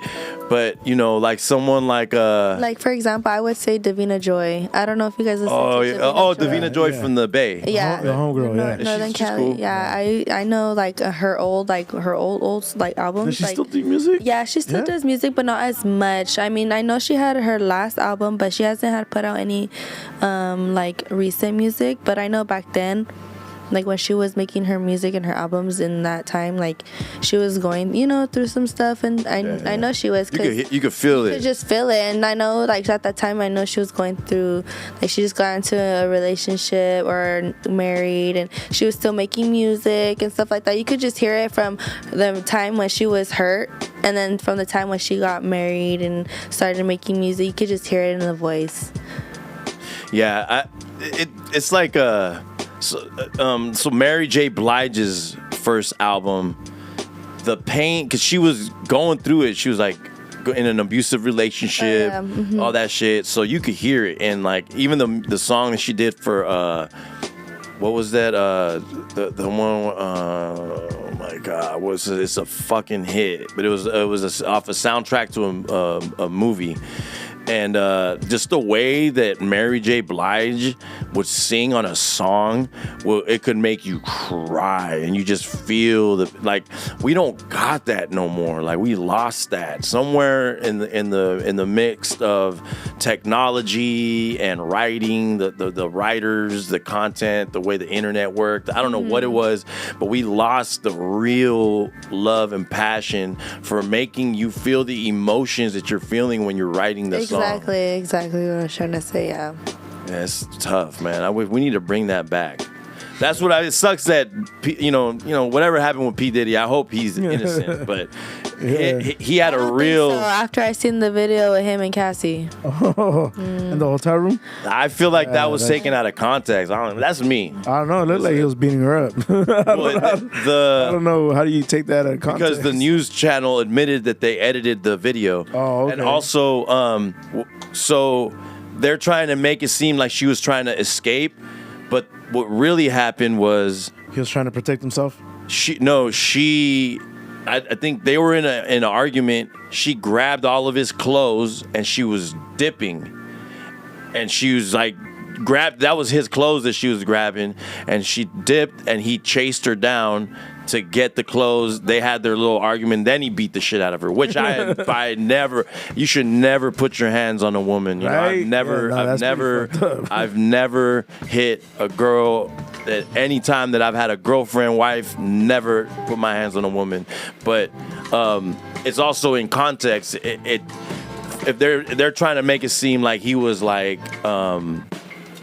But like someone like for example, I would say Davina Joy. I don't know if you guys listen to Davina Joy from the Bay. Yeah, the homegirl. Northern She's Cali. cool. Yeah, I know like her old albums. Does she like, still do music? Yeah, she still does music, but not as much. I mean, I know she had her last album, but she hasn't had put out any like recent music. But I know back then, like when she was making her music and her albums in that time, like she was going, through some stuff, and I know she was. Cause you could feel it. You could just feel it, and I know like at that time, I know she was going through, like she just got into a relationship or married, and she was still making music and stuff like that. You could just hear it from the time when she was hurt, and then from the time when she got married and started making music. You could just hear it in the voice. Yeah, it's like So Mary J. Blige's first album, the pain, because she was going through it. She was like in an abusive relationship, all that shit. So you could hear it, and like even the song that she did for what was that? The one. Oh my God! It's a fucking hit, but it was off a soundtrack to a movie. And just the way that Mary J. Blige would sing on a song, well, it could make you cry, and you just feel like we don't got that no more. Like we lost that somewhere in the mix of technology and writing, the writers, the content, the way the internet worked. I don't know what it was, but we lost the real love and passion for making you feel the emotions that you're feeling when you're writing the song. Exactly what I was trying to say. Yeah, it's tough, man. We need to bring that back. That's what it sucks that whatever happened with P. Diddy. I hope he's innocent, but he had a real. So after I seen the video with him and Cassie, in the hotel room, I feel like that was taken out of context. That's me. I don't know. It looked like he was beating her up. I don't know. How do you take that out of context? Because the news channel admitted that they edited the video. Oh, okay. And also, so they're trying to make it seem like she was trying to escape, but what really happened was he was trying to protect himself. I think they were in an argument. She grabbed all of his clothes and she was dipping, and she was like that was his clothes that she was grabbing, and she dipped and he chased her down to get the clothes. They had their little argument. Then he beat the shit out of her, which you should never put your hands on a woman. You know, I've never hit a girl at any time that I've had a girlfriend, wife, never put my hands on a woman. But it's also in context. If they're trying to make it seem like he was like,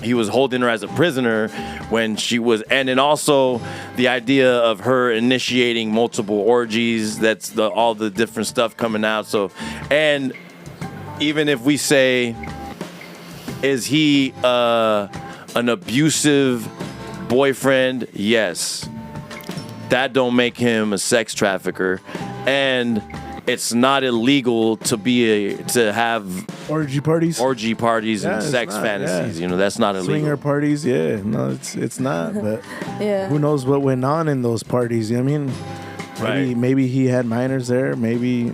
he was holding her as a prisoner when she was, and then also the idea of her initiating multiple orgies. That's all the different stuff coming out. So, and even if we say, is he an abusive boyfriend? Yes. That don't make him a sex trafficker, and it's not illegal to have orgy parties and sex fantasies. Yeah. That's not illegal. Swinger parties, yeah. No, it's not. But who knows what went on in those parties? You know what I mean? Maybe he had minors there. Maybe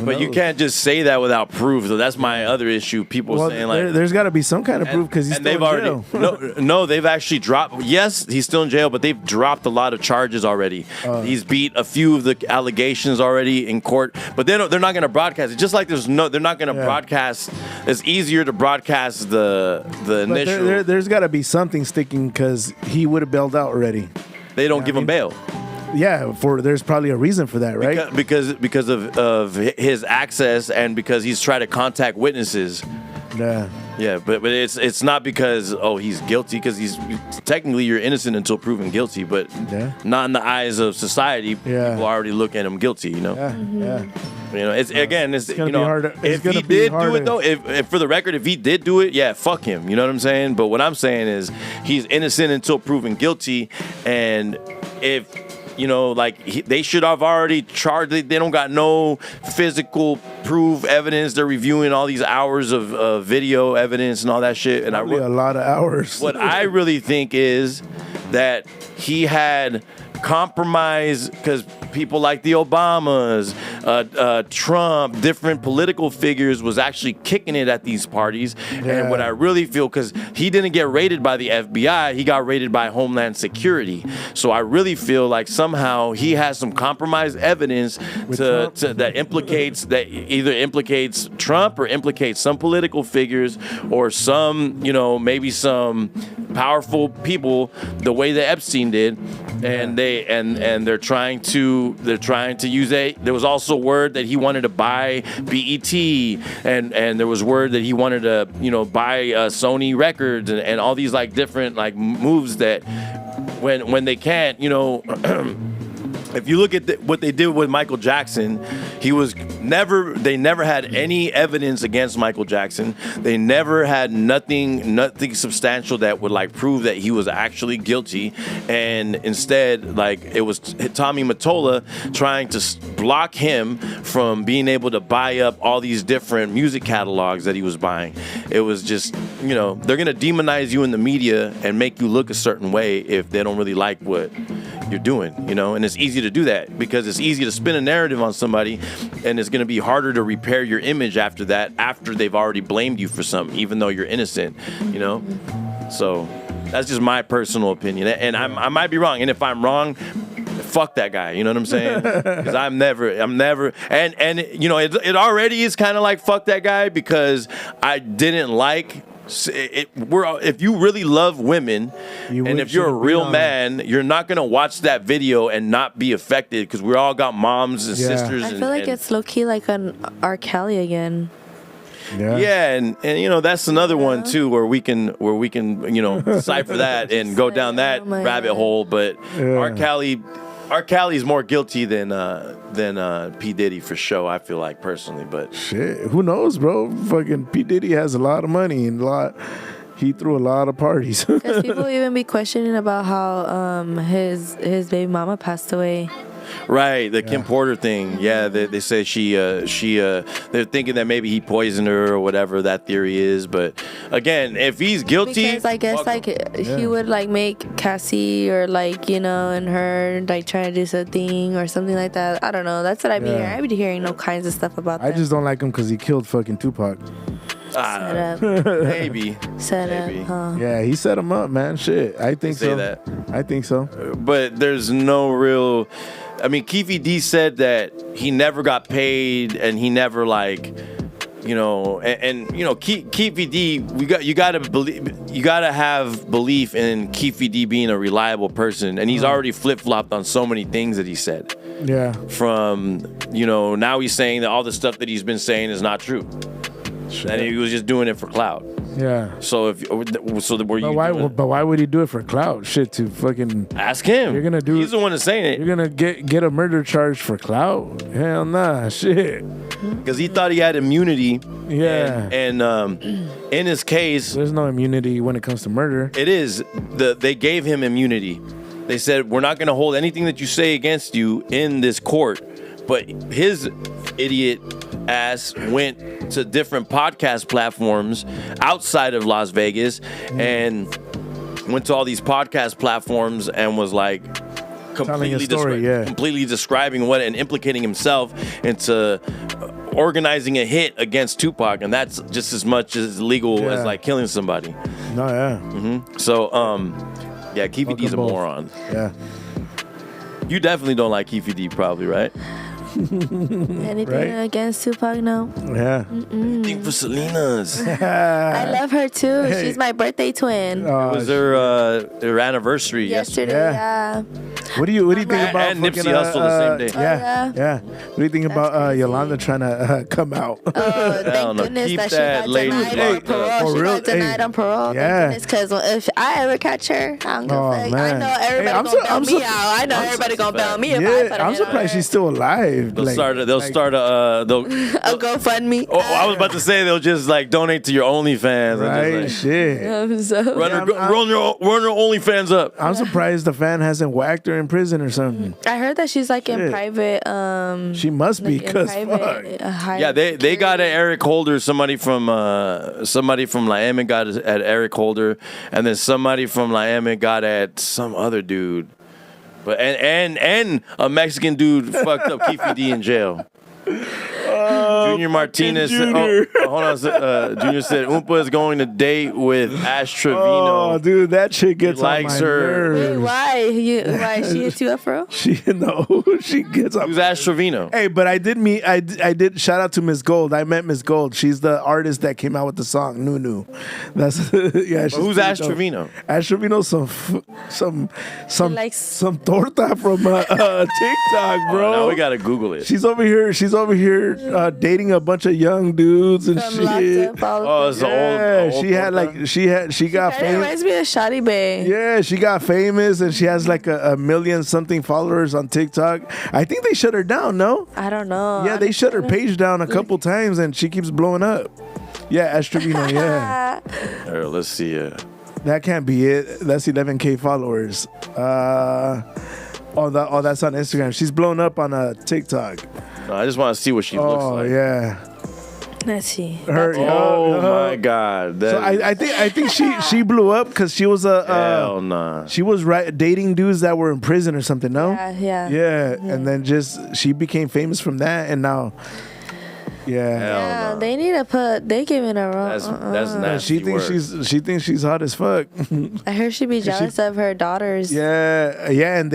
But you can't just say that without proof. So that's my other issue. People saying like, there's got to be some kind of proof because he's still in jail. no, they've actually dropped. Yes, he's still in jail, but they've dropped a lot of charges already. He's beat a few of the allegations already in court, but they're not going to broadcast it. Just like they're not going to broadcast. It's easier to broadcast the initial. There's got to be something sticking because he would have bailed out already. They don't give him bail. Yeah, there's probably a reason for that, right? Because of his access and because he's trying to contact witnesses. Yeah, but it's not because he's guilty, because he's technically you're innocent until proven guilty, but not in the eyes of society. People already look at him guilty. You know. You know, it's gonna be hard. If he did do it though, if for the record, if he did do it, fuck him. You know what I'm saying? But what I'm saying is he's innocent until proven guilty, and if they should have already charged. They don't got no physical proof evidence. They're reviewing all these hours of video evidence and all that shit. And probably a lot of hours. What I really think is that he had compromise because people like the Obamas, Trump, different political figures was actually kicking it at these parties. And what I really feel, because he didn't get raided by the FBI, he got raided by Homeland Security. So I really feel like somehow he has some compromised evidence that either implicates Trump or implicates some political figures or some, maybe some powerful people the way that Epstein did. And they're trying to use it. There was also word that he wanted to buy BET, and there was word that he wanted to buy Sony Records and all these like different like moves that when they can't if you look at what they did with Michael Jackson, they never had any evidence against Michael Jackson. They never had nothing substantial that would like prove that he was actually guilty. And instead, like it was Tommy Mottola trying to block him from being able to buy up all these different music catalogs that he was buying. It was just, they're going to demonize you in the media and make you look a certain way if they don't really like what you're doing, and it's easy to do that because it's easy to spin a narrative on somebody, and it's going to be harder to repair your image after that, after they've already blamed you for something, even though you're innocent, So that's just my personal opinion, and I might be wrong, and if I'm wrong, fuck that guy, you know what I'm saying? Because I'm never, and it already is kind of like fuck that guy because I didn't like. If you really love women, and if you're a real man, you're not gonna watch that video and not be affected because we all got moms and sisters. I feel like it's low key like an R. Kelly again. And that's another one too where we can decipher that and go down that rabbit hole. But R. Kelly's more guilty than P. Diddy for sure, I feel like personally, but shit, who knows, bro? Fucking P. Diddy has a lot of money and he threw a lot of parties. Because people even be questioning about how his baby mama passed away. Right, the Kim Porter thing. Yeah, they say she they're thinking that maybe he poisoned her or whatever that theory is. But again, if he's guilty, because I guess he would like make Cassie or and her like trying to do something or something like that. I don't know. That's what I've been hearing. I've been hearing all kinds of stuff about that. I just don't like him because he killed fucking Tupac. Set up. Maybe. Set up, huh? Yeah, he set him up, man. Shit. I think so. That. I think so. But there's no real... I mean, Keefe D said that he never got paid and he never Keefe D, you gotta have belief in Keefe D being a reliable person, and he's already flip-flopped on so many things that he said. Yeah. From, now he's saying that all the stuff that he's been saying is not true. Sure. And he was just doing it for clout. Yeah. So why would he do it for clout? Shit, to fucking ask him. You're gonna do. He's the one that's saying it. You're gonna get a murder charge for clout? Hell nah, shit. Because he thought he had immunity. Yeah. And in his case, there's no immunity when it comes to murder. It is. They gave him immunity. They said we're not gonna hold anything that you say against you in this court. But his idiot ass went to different podcast platforms outside of Las Vegas and went to all these podcast platforms and was like completely describing what and implicating himself into organizing a hit against Tupac, and that's just as much as legal as like killing somebody. No, yeah. So, yeah, Keefy D's a both. moron. Yeah. You definitely don't like Keefy D, probably, right? Anything Right? against Tupac? No. Yeah. Think for Selena's. I love her too. Hey. She's my birthday twin. It was their anniversary yesterday. Yesterday, Yeah. yeah. What do you think about And Nipsey fucking, Hussle the same day. Yeah, Oh, yeah. What do you think about crazy. Yolanda trying to come out? Oh, Hell thank no. goodness Keep that she that got lady denied locked on up. parole. For She real? got denied Hey. on parole. Yeah. Thank goodness, because if I ever catch her, I don't give Oh, a fuck. I man. know everybody Hey, I'm gonna so- bail I'm me so- out. I know everybody gonna bail me if I Yeah, put a I'm hit on surprised her. she's still alive. They'll Like- start a A GoFundMe. Oh, I was about to say they'll just like donate to your OnlyFans. Right? And just, Shit. So, like, run Yeah, your OnlyFans up. I'm surprised the fan hasn't whacked her in prison or something. I heard that she's like in Shit. private. She must be, like, in cause private, fuck. high Yeah, they got security. at Eric Holder. Somebody from Miami got at Eric Holder, and then somebody from Miami got at some other dude. But and a Mexican dude fucked up Keefy D in jail. Junior Martinez said, Junior. hold on. Junior said Umpa is going to date with Ash Trevino. Oh, dude, that chick gets He likes on my her. Wait, nerves. why she hits you up, bro? She she gets on. Who's Ash Trevino? Hey, but I did shout out to Miss Gold. I met Miss Gold. She's the artist that came out with the song Nunu. That's yeah. She's Who's pretty Ash dope. Trevino? Ash Trevino, some likes- torta from TikTok, bro. Oh, now we gotta Google it. She's over here dating a bunch of young dudes and From Locked shit. Up, all Oh, of it's them. an old. She had like she got That famous. reminds me of Shawty Bay. Yeah, she got famous and she has like a million something followers on TikTok. I think they shut her down. No. I don't know. Yeah, they shut her page down a couple times and she keeps blowing up. Yeah, Ash Trevino, yeah. Here, let's see. That can't be it. That's 11K followers. That's on Instagram. She's blown up on TikTok. No, I just want to see what she looks Oh, like. yeah. Let's see. Her. Oh my God. So I think she blew up because she was Hell nah. she was dating dudes that were in prison or something. No. Yeah. And then she became famous from that, and now. Yeah. Hell Yeah, no. they need to put. They giving her wrong. That's Yeah, nasty. she thinks she's hot as fuck. I heard she'd be jealous of her daughters. Yeah, and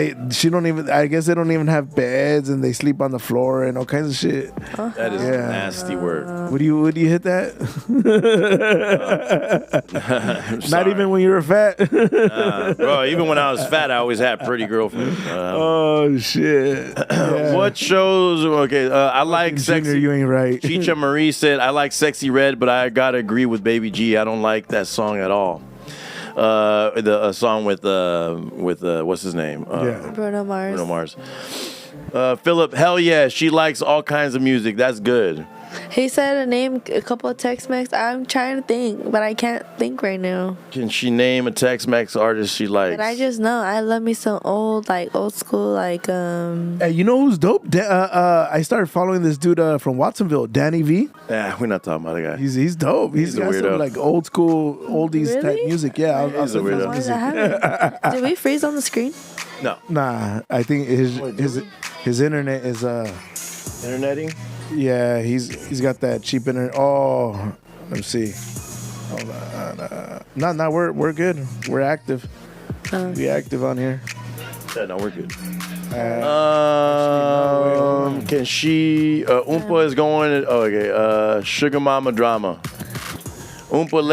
I guess they don't even have beds and they sleep on the floor and all kinds of shit. That is Yeah. nasty word. Would you hit that? I'm Not sorry. even when you were fat. Bro, even when I was fat, I always had pretty girlfriends. Oh shit. Yeah. What shows? Okay, I like Junior, sexy. you ain't right. Chicha Marie said, I like Sexy Red, but I gotta agree with Baby G. I don't like that song at all. The song with what's his name? Yeah. Bruno Mars. Bruno Mars. Philip, hell yeah, she likes all kinds of music. That's good. He said a couple of Tex-Mex. I'm trying to think, but I can't think right now. Can she name a Tex-Mex artist she likes? But I just know I love me some old school, like Hey, you know who's dope? I started following this dude from Watsonville, Danny V. Yeah, we're not talking about the guy. He's dope. He's a got some weirdo. like old school oldies type Really? music. Yeah, I'll He's a send you weirdo. Why his does that music. happen? Did we freeze on the screen? No. Nah, I think his internet is Interneting? yeah, he's got that cheap internet. Oh, let me see. Hold on. No, we're good. We're active. We active on here. Yeah, no, we're good. no, Can she? Umpa is going. Okay. Sugar Mama drama. Umpa,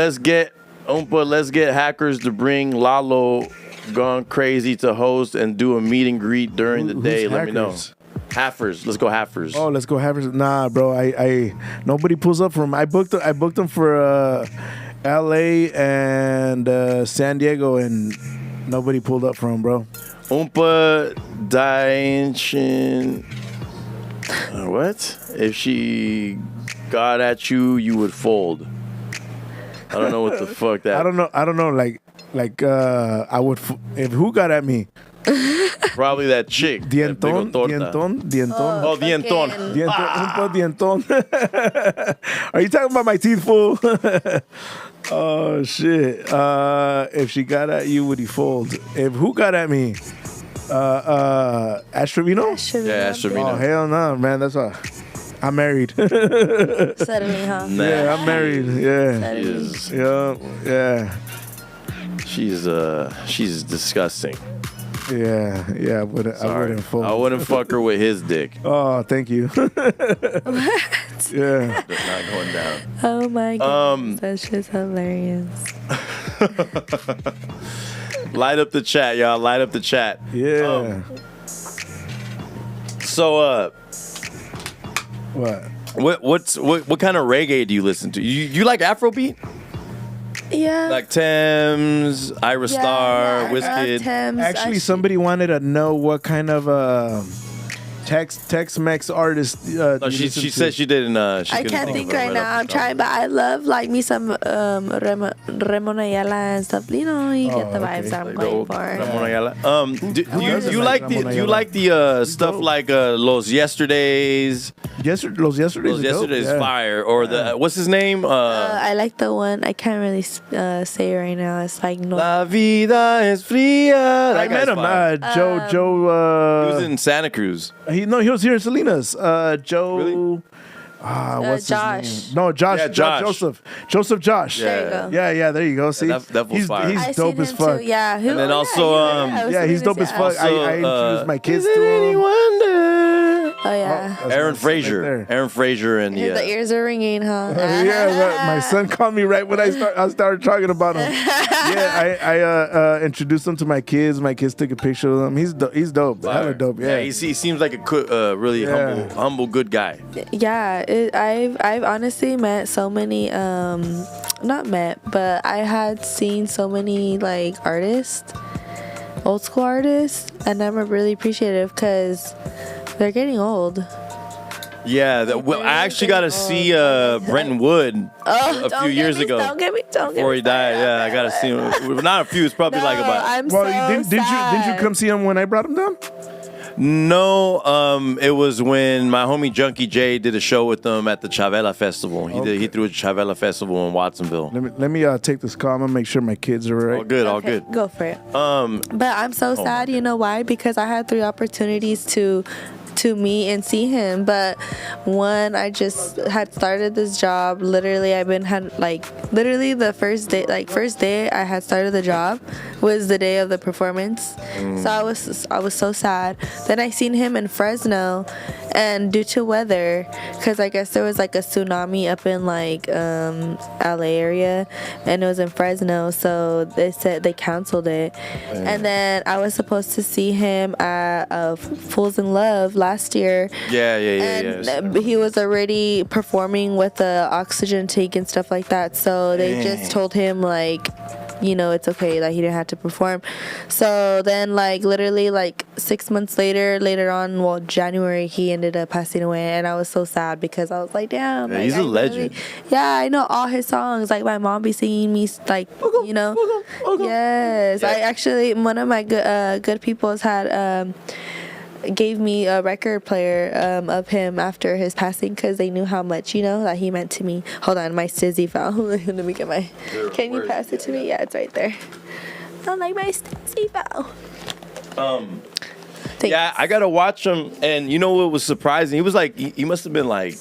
let's get hackers to bring Lalo Gone Crazy to host and do a meet and greet during the Who's day. Let me know. hackers? Haffers. Let's go Haffers. Oh, let's go have Nah, bro. I nobody pulls up from. I booked them for L.A. and San Diego, and nobody pulled up from, bro. Umpa Dienshin. What? If she got at you, you would fold. I don't know what the fuck that. I don't know. Like I would if who got at me. Probably that chick. that big Dienton. torta. Oh, dienton. Umpa dienton. Are you talking about my teeth, fool? Oh shit. If she got at you, would he fold? If who got at me? Ash Trevino? Yeah, Ash Trevino. Oh hell no, man. That's a I'm married. Suddenly, huh? Yeah, I'm married. Yeah. Suddenly. Yeah. She's disgusting. Yeah. I wouldn't fold. I wouldn't fuck her with his dick. Oh, thank you. What? Yeah. That's not going down. Oh my god. That's just hilarious. Light up the chat, y'all. Light up the chat. Yeah. So, What? what kind of reggae do you listen to? You like Afrobeat? Yeah. Like Thames, Ira Star, Wizkid. Actually, somebody wanted to know what kind of Tex-Mex artist. No, she said she didn't. She I can't think right now. I'm trying, but I love like me some Ramon Ayala and stuff. You know, you get the vibes that I'm going for. Ramon Ayala. Do you like the stuff like Los Yesterdays? Los Yesterdays is fire. Or the what's his name? I like the one I can't really say right now. It's like no. La vida es fría. I met him. Joe. He was in Santa Cruz. He was here in Salinas. Joe. Really? What's Josh. his name? No, Josh. Yeah, Josh. Joseph Josh. There you go. Yeah. There you go. See, that was fire. He's dope as fuck. Too. Yeah. And then also, He's dope as fuck. I introduced my kids Is to it any him. wonder? Oh yeah. That's Aaron right Frazier. there. Aaron Frazier and The ears are ringing, huh? My son called me right when I started talking about him. Yeah, I introduced him to my kids. My kids took a picture of him. He's dope. Hella dope. Yeah, he seems like a really humble, good guy. Yeah, I've honestly met so many not met, but I had seen so many like artists, old school artists, and I'm really appreciative because they're getting old. Yeah, I actually got to see Brenton Wood a few years ago. Don't get me before he died. Yeah, I got to see him. Not a few. It's probably like about. I'm didn't you come see him when I brought him down? No, it was when my homie Junkie J did a show with them at the Chavela Festival. He threw a Chavela Festival in Watsonville. Let me take this call. I'm gonna make sure my kids are right. All good. Go for it. But I'm so sad. You know why? Because I had 3 opportunities to meet and see him, but one, I just had started this job. Literally the first day I had started the job was the day of the performance. So I was so sad. Then I seen him in Fresno, and due to weather, because I guess there was like a tsunami up in like LA area, and it was in Fresno, so they said they canceled it. And then I was supposed to see him at Fools in Love last year. Yeah. And he was already performing with the oxygen tank and stuff like that. So they just told him like, you know, it's okay, like he didn't have to perform. So then like literally like 6 months later on, well, January, he ended up passing away, and I was so sad because I was like, damn. Yeah, like, he's a legend. I know all his songs. Like my mom be singing me like, you know. Yes. Yeah. I actually, one of my good peoples had gave me a record player of him after his passing because they knew how much, you know, that he meant to me. Hold on, my stizzy fell. Let me get my. Can you pass it to me? Yeah, it's right there. I'm like, my stizzy fell. Yeah, I gotta watch him, and you know what was surprising? He was like, he must have been like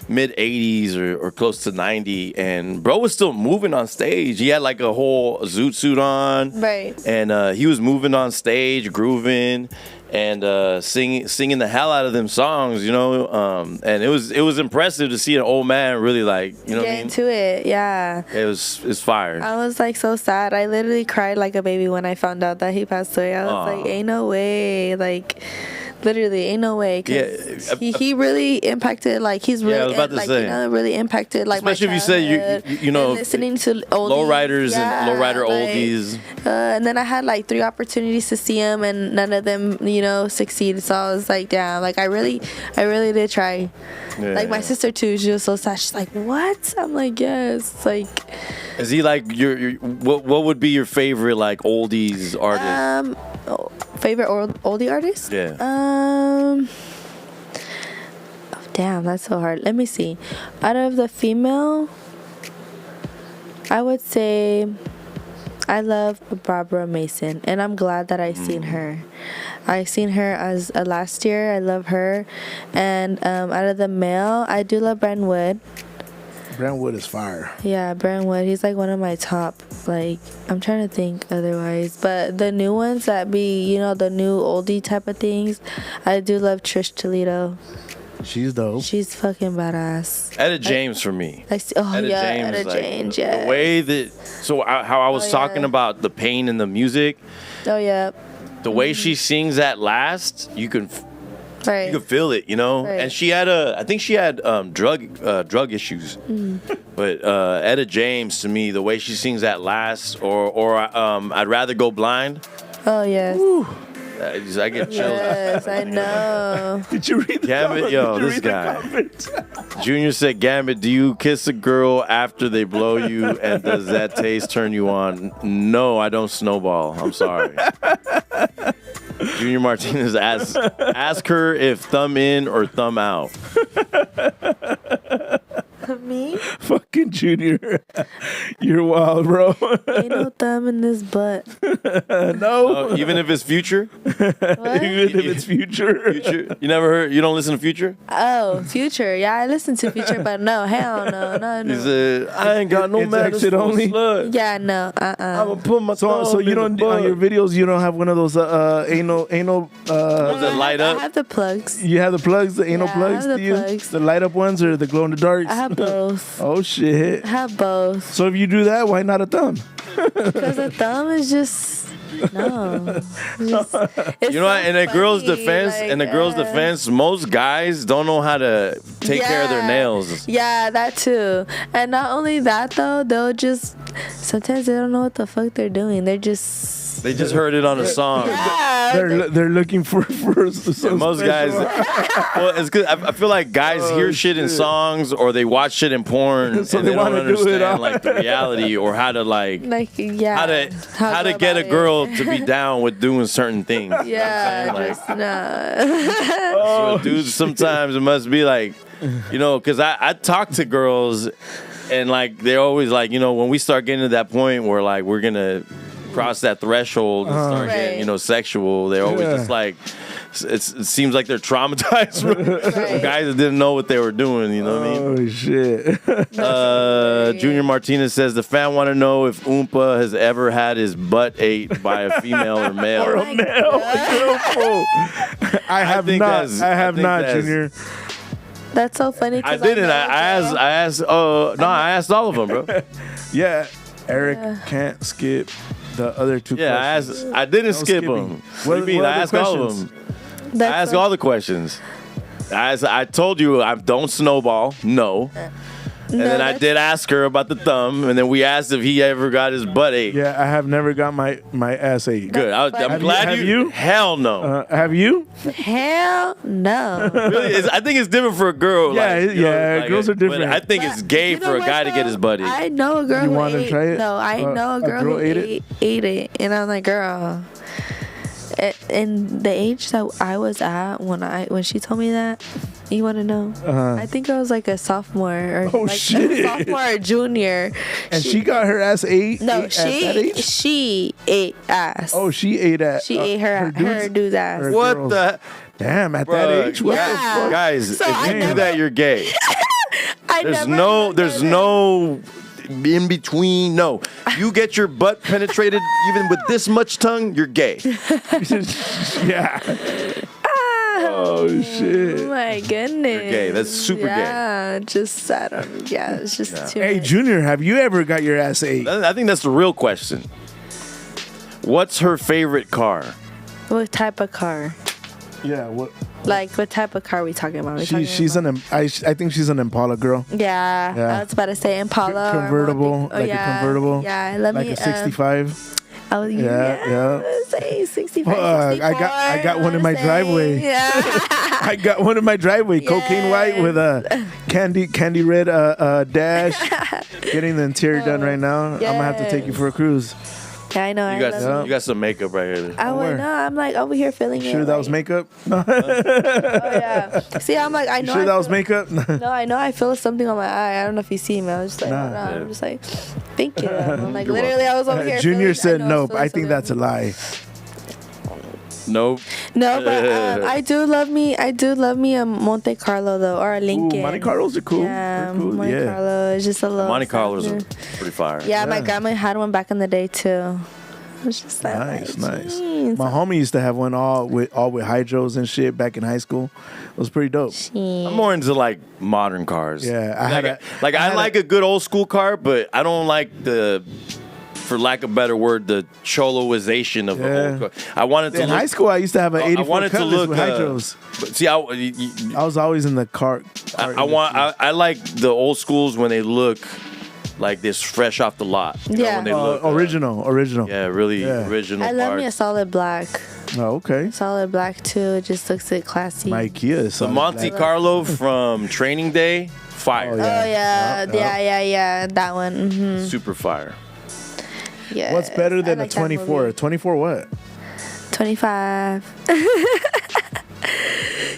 mid 80s or close to 90, and bro was still moving on stage. He had like a whole zoot suit on, right? And he was moving on stage, grooving, and singing the hell out of them songs, you know. And it was impressive to see an old man really like, you know, get into it. Yeah, it's fire. I was like so sad. I literally cried like a baby when I found out that he passed away. I was like, ain't no way, like. Literally, ain't no way. Cause he really impacted. Like he's really, I was about to say, you know, really impacted. Like especially if you say you know, listening to oldies, lowriders and lowrider oldies. And then I had like 3 opportunities to see him, and none of them, you know, succeeded. So I was like, damn. Like I really did try. Yeah. Like my sister too. She was so sad. She's like, what? I'm like, yes. Like, is he like your what would be your favorite like oldies artist? Favorite oldie artist? Yeah. Oh, damn, that's so hard. Let me see. Out of the female, I would say I love Barbara Mason, and I'm glad that I seen her. I seen her as last year. I love her, and out of the male, I do love Brandon Wood. Brentwood is fire. Yeah, Brandon Wood. He's like one of my top. Like, I'm trying to think otherwise, but the new ones that be, you know, the new oldie type of things, I do love Trish Toledo. She's dope. She's fucking badass. Etta James for me. Etta James, yeah. The way that, how I was talking about the pain in the music. Oh yeah. The way she sings that last, you can Right. feel it, you know. Right. And I think she had drug issues. But Etta James, to me, the way she sings that last, or I'd rather go blind. Oh yes. I get chills. Yes, I know. Did you read the Gambit, comment? yo, Did you this read the guy. comment? Junior said, Gambit, do you kiss a girl after they blow you, and does that taste turn you on? No, I don't snowball. I'm sorry. Junior Martinez ask her if thumb in or thumb out. Me? Fucking Junior. You're wild, bro. Ain't no thumb in this butt. No. Oh, even if it's Future? What? Even if it's future. Future? You never heard? You don't listen to Future? Oh, Future. Yeah, I listen to Future, but no, hell no. He said, I ain't got no It's manners exit for a only? slut. Yeah, no. I'ma put my So thumb you in don't the on your butt. videos you don't have one of those anal Does it light I up? have the plugs. you have the plugs, the anal Yeah, I plugs, have do the you? plugs. The light up ones or the glow in the darks? I have both. Oh shit. I have both. So if you do that, why not a thumb? Because the thumb is just no. You know what? In a girl's defense, most guys don't know how to take care of their nails. Yeah, that too. And not only that though, they'll just sometimes they don't know what the fuck they're doing. They just heard it on a song. They're looking for some Most special- guys, well, it's good. I feel like guys hear shit in songs or they watch shit in porn, So and they they don't wanna do it all. understand like the reality or how to how to get a girl to be down with doing certain things. Yeah, Like, just no. Oh, so dudes, sometimes it must be like, you know, because I talk to girls and like they're always like, you know, when we start getting to that point where like we're gonna cross that threshold and start getting, Right. you know, sexual, they're always Yeah. just like, it seems like they're traumatized from guys that didn't know what they were doing, you know what I mean? Oh shit. Junior Martinez says the fan want to know if Oompa has ever had his butt ate by a female or male. Or a male. I have think not. that's- I have I think not, that's- Junior. That's so funny. I didn't. I asked. I asked all of them, bro. Yeah, Eric can't skip the other two Yeah, I questions. asked. I didn't No skip skipping. them. What do you mean? what I other asked all of questions? them. I asked all the questions. I told you I don't snowball. No. And then I did ask her about the thumb, and then we asked if he ever got his butt ate. Yeah, I have never got my ass ate. Good. I'm Have glad have you? Hell no. Have you? Hell no. Really, I think it's different for a girl. Yeah, like, you know, yeah, like girls are but different. I think it's gay You know for a what, guy to get though? his butt ate. I know a girl You who wanna ate. try it? No, I know a girl who ate it, and I'm like, girl. In the age that I was at when she told me that, you want to know? I think I was like a sophomore or Oh, like shit. a sophomore or junior. And she got her ass ate. No, at that age? she ate ass. Oh, she ate at. She ate her dude's ass. her What girls. the? Damn, at Bruh, that age? What yeah. the fuck? Guys, So if I you do never- that, you're gay. I There's never no, looked there's at no in between. No, you get your butt penetrated even with this much tongue, you're gay. Yeah. Oh, Oh shit. my goodness. You're gay. That's super gay. Yeah, just I don't. Yeah, it's just too. Hey, much. Junior, have you ever got your ass ate? I think that's the real question. What's her favorite car? What type of car? Yeah. What? Like, what type of car are we talking about? She's an. I think she's an Impala girl. Yeah, Yeah. I was about to say Impala. or Convertible, more big- like a convertible. Yeah, let Like me. a 65. Oh Yeah. Let's say 65. Fuck, I got one in my driveway. Yeah. I got one in my driveway, cocaine white with a candy red dash. Getting the interior done right now. I'm gonna have to take you for a cruise. Yeah, I know. I love it. You got some makeup right here. I would know. I'm like over here feeling it. Sure that was makeup? No. Oh yeah. See, I'm like I know. Sure that was makeup? No, I know. I feel something on my eye. I don't know if you see me. I was just like, Nah. hold on. I'm just like, thank you. I'm like, literally, I was over here. Junior said I know nope. I think that's a lie. Nope. No, but I do love me a Monte Carlo though, or a Lincoln. Ooh, Monte Carlos are cool. Yeah, They're cool. Monte Carlo is just a little. Monte Carlos are something. pretty fire. Yeah, my grandma had one back in the day too. It was just like, Nice. jeez. My homie used to have one all with hydros and shit back in high school. It was pretty dope. I'm more into like modern cars. Yeah, I like a good old school car, but I don't like the, for lack of a better word, the choloization of an old car. I wanted to in look, high school, I used to have an 84 I wanted to Cutlass look with hydros. but see, I was always in the car. I like the old schools when they look like this fresh off the lot. You know, Yeah. when they look original. Yeah, really original. I love parts. me a solid black. Oh, okay. Solid black too. It just looks like classy. My Kia is The solid Monte black. Carlo from Training Day, fire. Oh, Oh yeah. yeah, that one. Mm-hmm. Super fire. Yeah. What's better than I a like that 24? movie. 24 what? 25.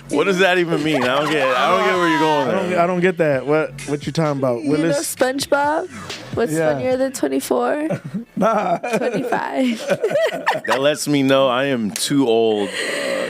What does that even mean? I don't get where you're going. there. I don't get that. What you talking about? You know Willis? SpongeBob? What's Yeah. funnier than 24? Nah. 25. That lets me know I am too old.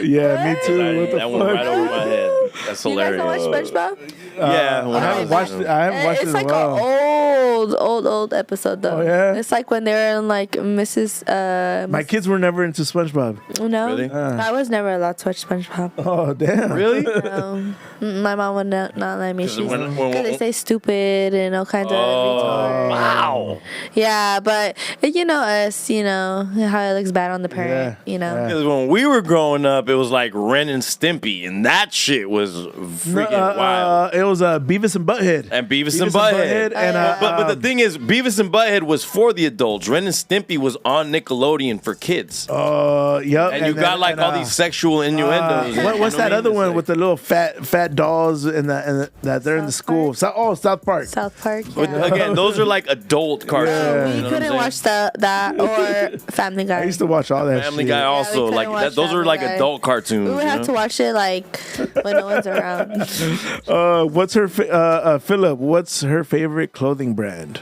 Yeah, me too. What the That went right fuck? over my head. That's You guys hilarious. don't watch SpongeBob? Yeah, when I haven't watched it. I haven't watched It's it like in a while. an old episode though. Oh, yeah? It's like when they're in like Mrs. My kids were never into SpongeBob. No, Really? I was never allowed to watch SpongeBob. Oh, damn. Really? No. My mom would not let me. 'Cause She's, when- 'cause they say stupid and all kinds of retard. Wow. Yeah, but you know us, you know how it looks bad on the parent. Yeah, You know. yeah. Because when we were growing up, it was like Ren and Stimpy, and that shit was freaking wild. It was Beavis and Butthead. And Beavis and Butthead. and, But the thing is, Beavis and Butthead was for the adults. Ren and Stimpy was on Nickelodeon for kids. Yep. And you got like all these sexual innuendos. What's that other one with the little fat dolls and that they're in the South school? South Park. South Park. But Yeah. again, those are like adult cartoons. Yeah. you We know what couldn't I'm watch saying? that or Family Guy. I used to watch all that Family shit. Guy we also couldn't like watch that. Those are Family like Guy. adult cartoons. We would you have know? to watch it like when no one's around. What's her Philip? What's her favorite clothing brand?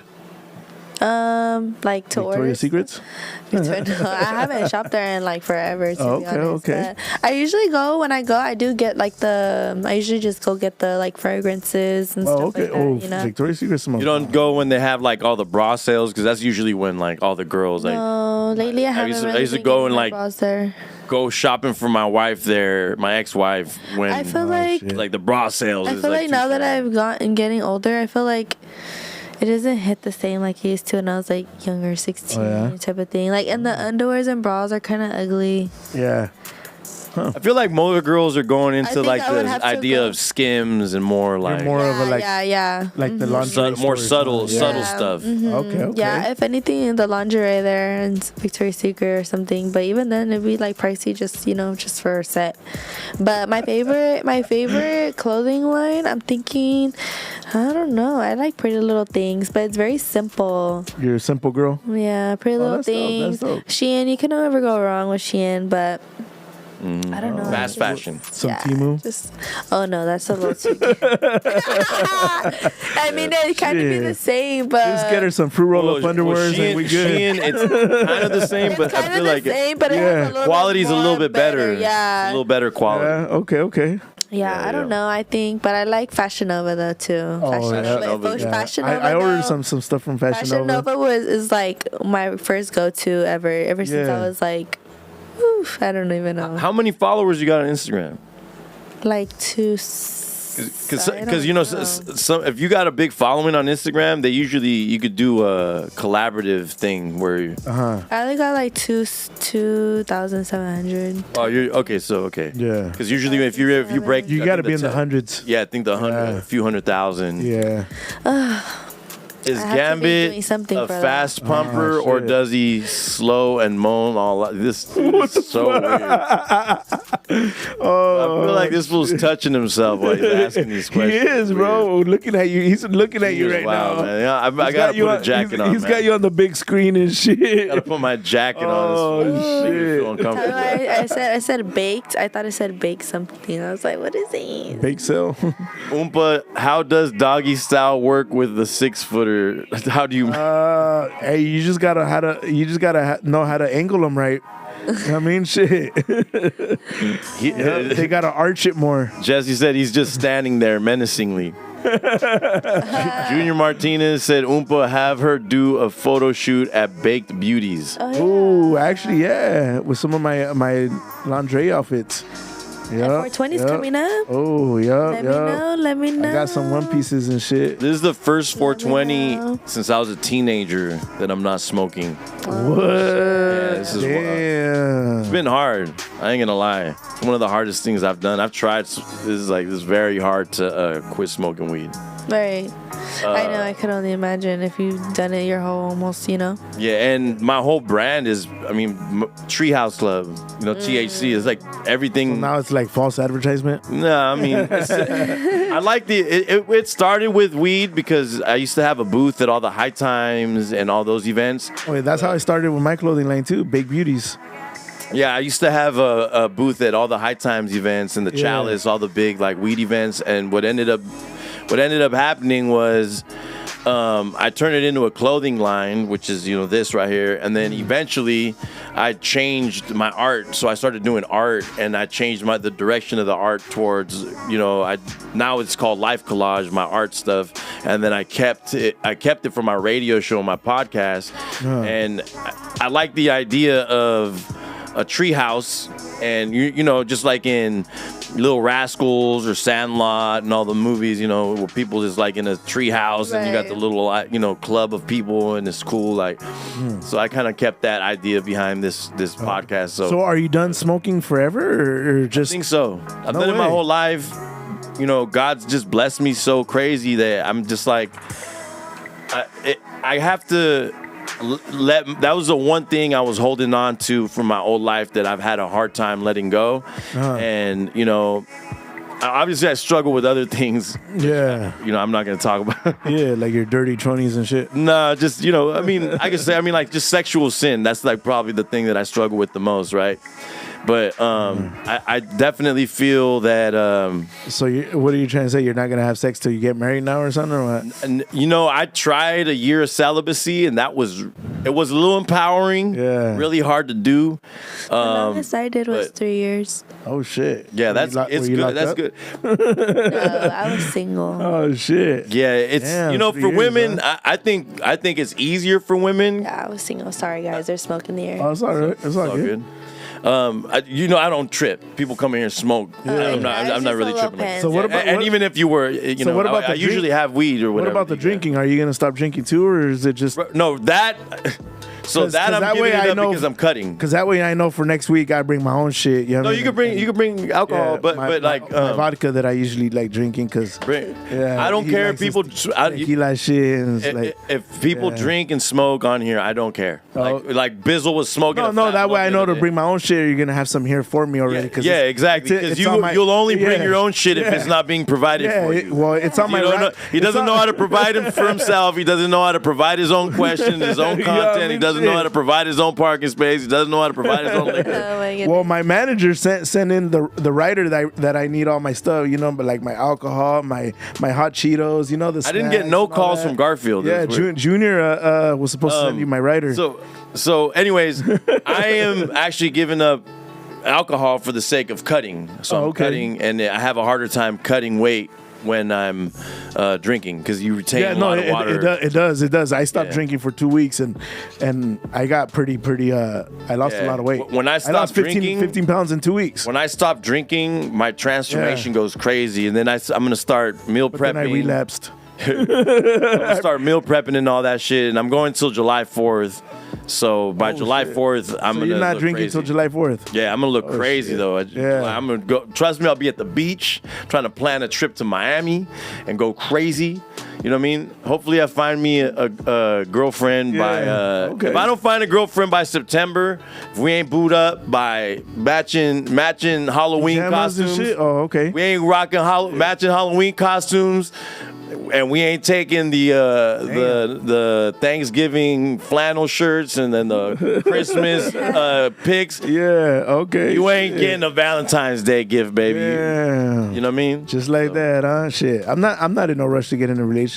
Like to order. Victoria's Secrets. No, I haven't shopped there in like forever. To be honest. Okay. But I usually go when I go. I do get like I usually just go get the like fragrances and stuff Oh, okay. like that. Oh, You know. Victoria's Secret smells. You don't go when they have like all the bra sales because that's usually when like all the girls like No, lately I haven't. used to- I really used to been go getting and, my like, bras there. go shopping for my wife there, my ex-wife when I feel like shit. like the bra sales. I is, feel like too now that strong. I've gotten getting older, I feel like it doesn't hit the same like it used to when I was like younger, 16 Oh, yeah? type of thing. Like, and the underwears and bras are kind of ugly. Yeah. I feel like most girls are going into think like I would the have to idea go- of Skims and more like more of a like yeah. like the lingerie more store or subtle something. Yeah. stuff. Okay. Yeah, if anything, the lingerie there and Victoria's Secret or something. But even then, it'd be like pricey, just for a set. But my favorite clothing line, I'm thinking, I don't know. I like Pretty Little Things, but it's very simple. You're a simple girl. Yeah, Pretty Little that's dope, Things. that's dope. Shein, you can never go wrong with Shein, but I don't know. Fast fashion. Some Temu. Oh no, that's a little too. I mean, they kind of be the Shit. same, but Just get her some fruit roll up underwears and we good. Shein, it's kind of the same, but I kind feel of the like same, but it has a little quality's a little bit better. Yeah, a little better quality. Yeah. Okay. Yeah, I don't know. I think, but I like Fashion Nova though too. Oh, yeah. Fashion Yeah. Nova. I ordered though, some stuff from Fashion Fashion Nova. Nova is like my first go to ever since Yeah. I was like, oof, I don't even know, How many followers you got on Instagram? like two. Because you know, some if you got a big following on Instagram, you could do a collaborative thing where you, I only got like 2,700. oh you're okay, Yeah. because usually if you break, You I got to think be in the that's hundreds. Yeah, I think the Yeah. a few 100,000. Yeah. Is I have to be doing Gambit something a for that. fast pumper or shit. does he slow and moan all? This is so weird. Oh, I feel like this fool's touching himself while he's asking these he questions. is, bro. Looking at you. He's looking at you right Wow, now. man. Yeah, I gotta put a jacket on. He's got you on the big screen and shit. Gotta put my jacket on. Oh, shit. Feel uncomfortable. I said baked. I thought I said baked something. I was like, what is it? Bake sale. Umpa, how does doggy style work with the 6-footer? How do you? Hey, you just gotta know how to angle them right. I mean, shit. They gotta arch it more. Jesse said he's just standing there menacingly. Junior Martinez said, Umpa, have her do a photo shoot at Baked Beauties. Oh, yeah. Ooh, actually, yeah, with some of my lingerie outfits. Yeah, 420's coming up. Oh, yeah, Let me know. I got some one pieces and shit. This is the first Let me 420 know. since I was a teenager that I'm not smoking. What? Yeah, this is Damn. it's been hard. I ain't gonna lie. It's one of the hardest things I've done. I've tried. This is very hard to quit smoking weed. Right. I know. I could only imagine if you've done it your whole almost, Yeah, and my whole brand is, Treehouse Club. THC is like everything. Now it's like false advertisement. No, I mean, I like it started with weed because I used to have a booth at all the High Times and all those events. Wait, that's how I started with my clothing line too. Big Beauties. Yeah, I used to have a booth at all the High Times events and the Chalice, all the big like weed events. And what ended up happening was I turned it into a clothing line, which is this right here, and then eventually I changed my art. So I started doing art, and I changed the direction of the art towards now it's called Life Collage, my art stuff, and then I kept it for my radio show, my podcast, and I like the idea of a treehouse, and just like in Little Rascals or Sandlot and all the movies, where people just like in a treehouse and you got the little club of people and it's cool. So I kind of kept that idea behind this podcast. So are you done smoking forever or just? I think so. I've done it my whole life. God's just blessed me so crazy that I'm just like, I have to. That was the one thing I was holding on to from my old life that I've had a hard time letting go. And obviously I struggle with other things. Yeah. I'm not going to talk about. Yeah, like your dirty 20s and shit. No, just I can say like just sexual sin. That's like probably the thing that I struggle with the most, right? But I definitely feel that. So what are you trying to say? You're not gonna have sex till you get married now, or something, or what? And I tried a year of celibacy, and it was a little empowering. Yeah. Really hard to do. The longest I did was 3 years. Oh shit. Yeah, it's good. That's good. No, I was single. Oh shit. Yeah, it's Damn, for 3 years, women. huh? I think it's easier for women. Yeah, I was single. Sorry, guys. There's smoke in the air. Oh, it's all right. It's all good. I don't trip. People come in here and smoke. I'm not really tripping. Like So what about? and even if you were, what about I usually have weed or whatever. What about the drinking? Are you gonna stop drinking too, or is it just? No, that. So that I'm giving it up because I'm cutting. Because that way I know for next week I bring my own shit. You know No, you could bring alcohol, but my vodka that I usually like drinking because I don't care if people tequila shit. And it's if people drink and smoke on here, I don't care. Like Bizzle was smoking. No, that way I know to bring my own shit. You're gonna have some here for me already. Yeah, exactly. Because you'll only bring your own shit if it's not being provided for you. Well, it's on my. He doesn't know how to provide it for himself. He doesn't know how to provide his own questions, his own content. He doesn't know how to provide his own parking space. He doesn't know how to provide his own liquor. Oh my goodness. Well, my manager sent in the writer that I need all my stuff, but like my alcohol, my hot Cheetos, the I didn't get no calls from Garfield. Yeah, Junior was supposed to send you my writer. So anyways, I am actually giving up alcohol for the sake of cutting. So I'm cutting, and I have a harder time cutting weight when I'm drinking because you retain a lot of water. It does. I stopped drinking for 2 weeks and I got pretty. I lost a lot of weight. When I stopped drinking, 15 pounds in 2 weeks. When I stopped drinking, my transformation goes crazy, and then I'm gonna start meal prepping. Then I relapsed. I'm gonna start meal prepping and all that shit, and I'm going till July 4th. So by July shit. 4th, I'm So gonna you're not look drinking crazy. until July 4th. Yeah, I'm gonna look crazy shit. though. Yeah. I'm gonna go. Trust me, I'll be at the beach trying to plan a trip to Miami and go crazy. You know what I mean? Hopefully, I find me a girlfriend by. Okay. If I don't find a girlfriend by September, if we ain't booed up by matching Halloween Pajamas and costumes, shit? Oh, okay. we ain't rocking matching Halloween costumes. And we ain't taking the Thanksgiving flannel shirts and then the Christmas pics. Yeah, okay. You ain't shit. getting a Valentine's Day gift, baby. Yeah. You know what I mean? Just like that, huh? Shit. I'm not in no rush to get in a relationship.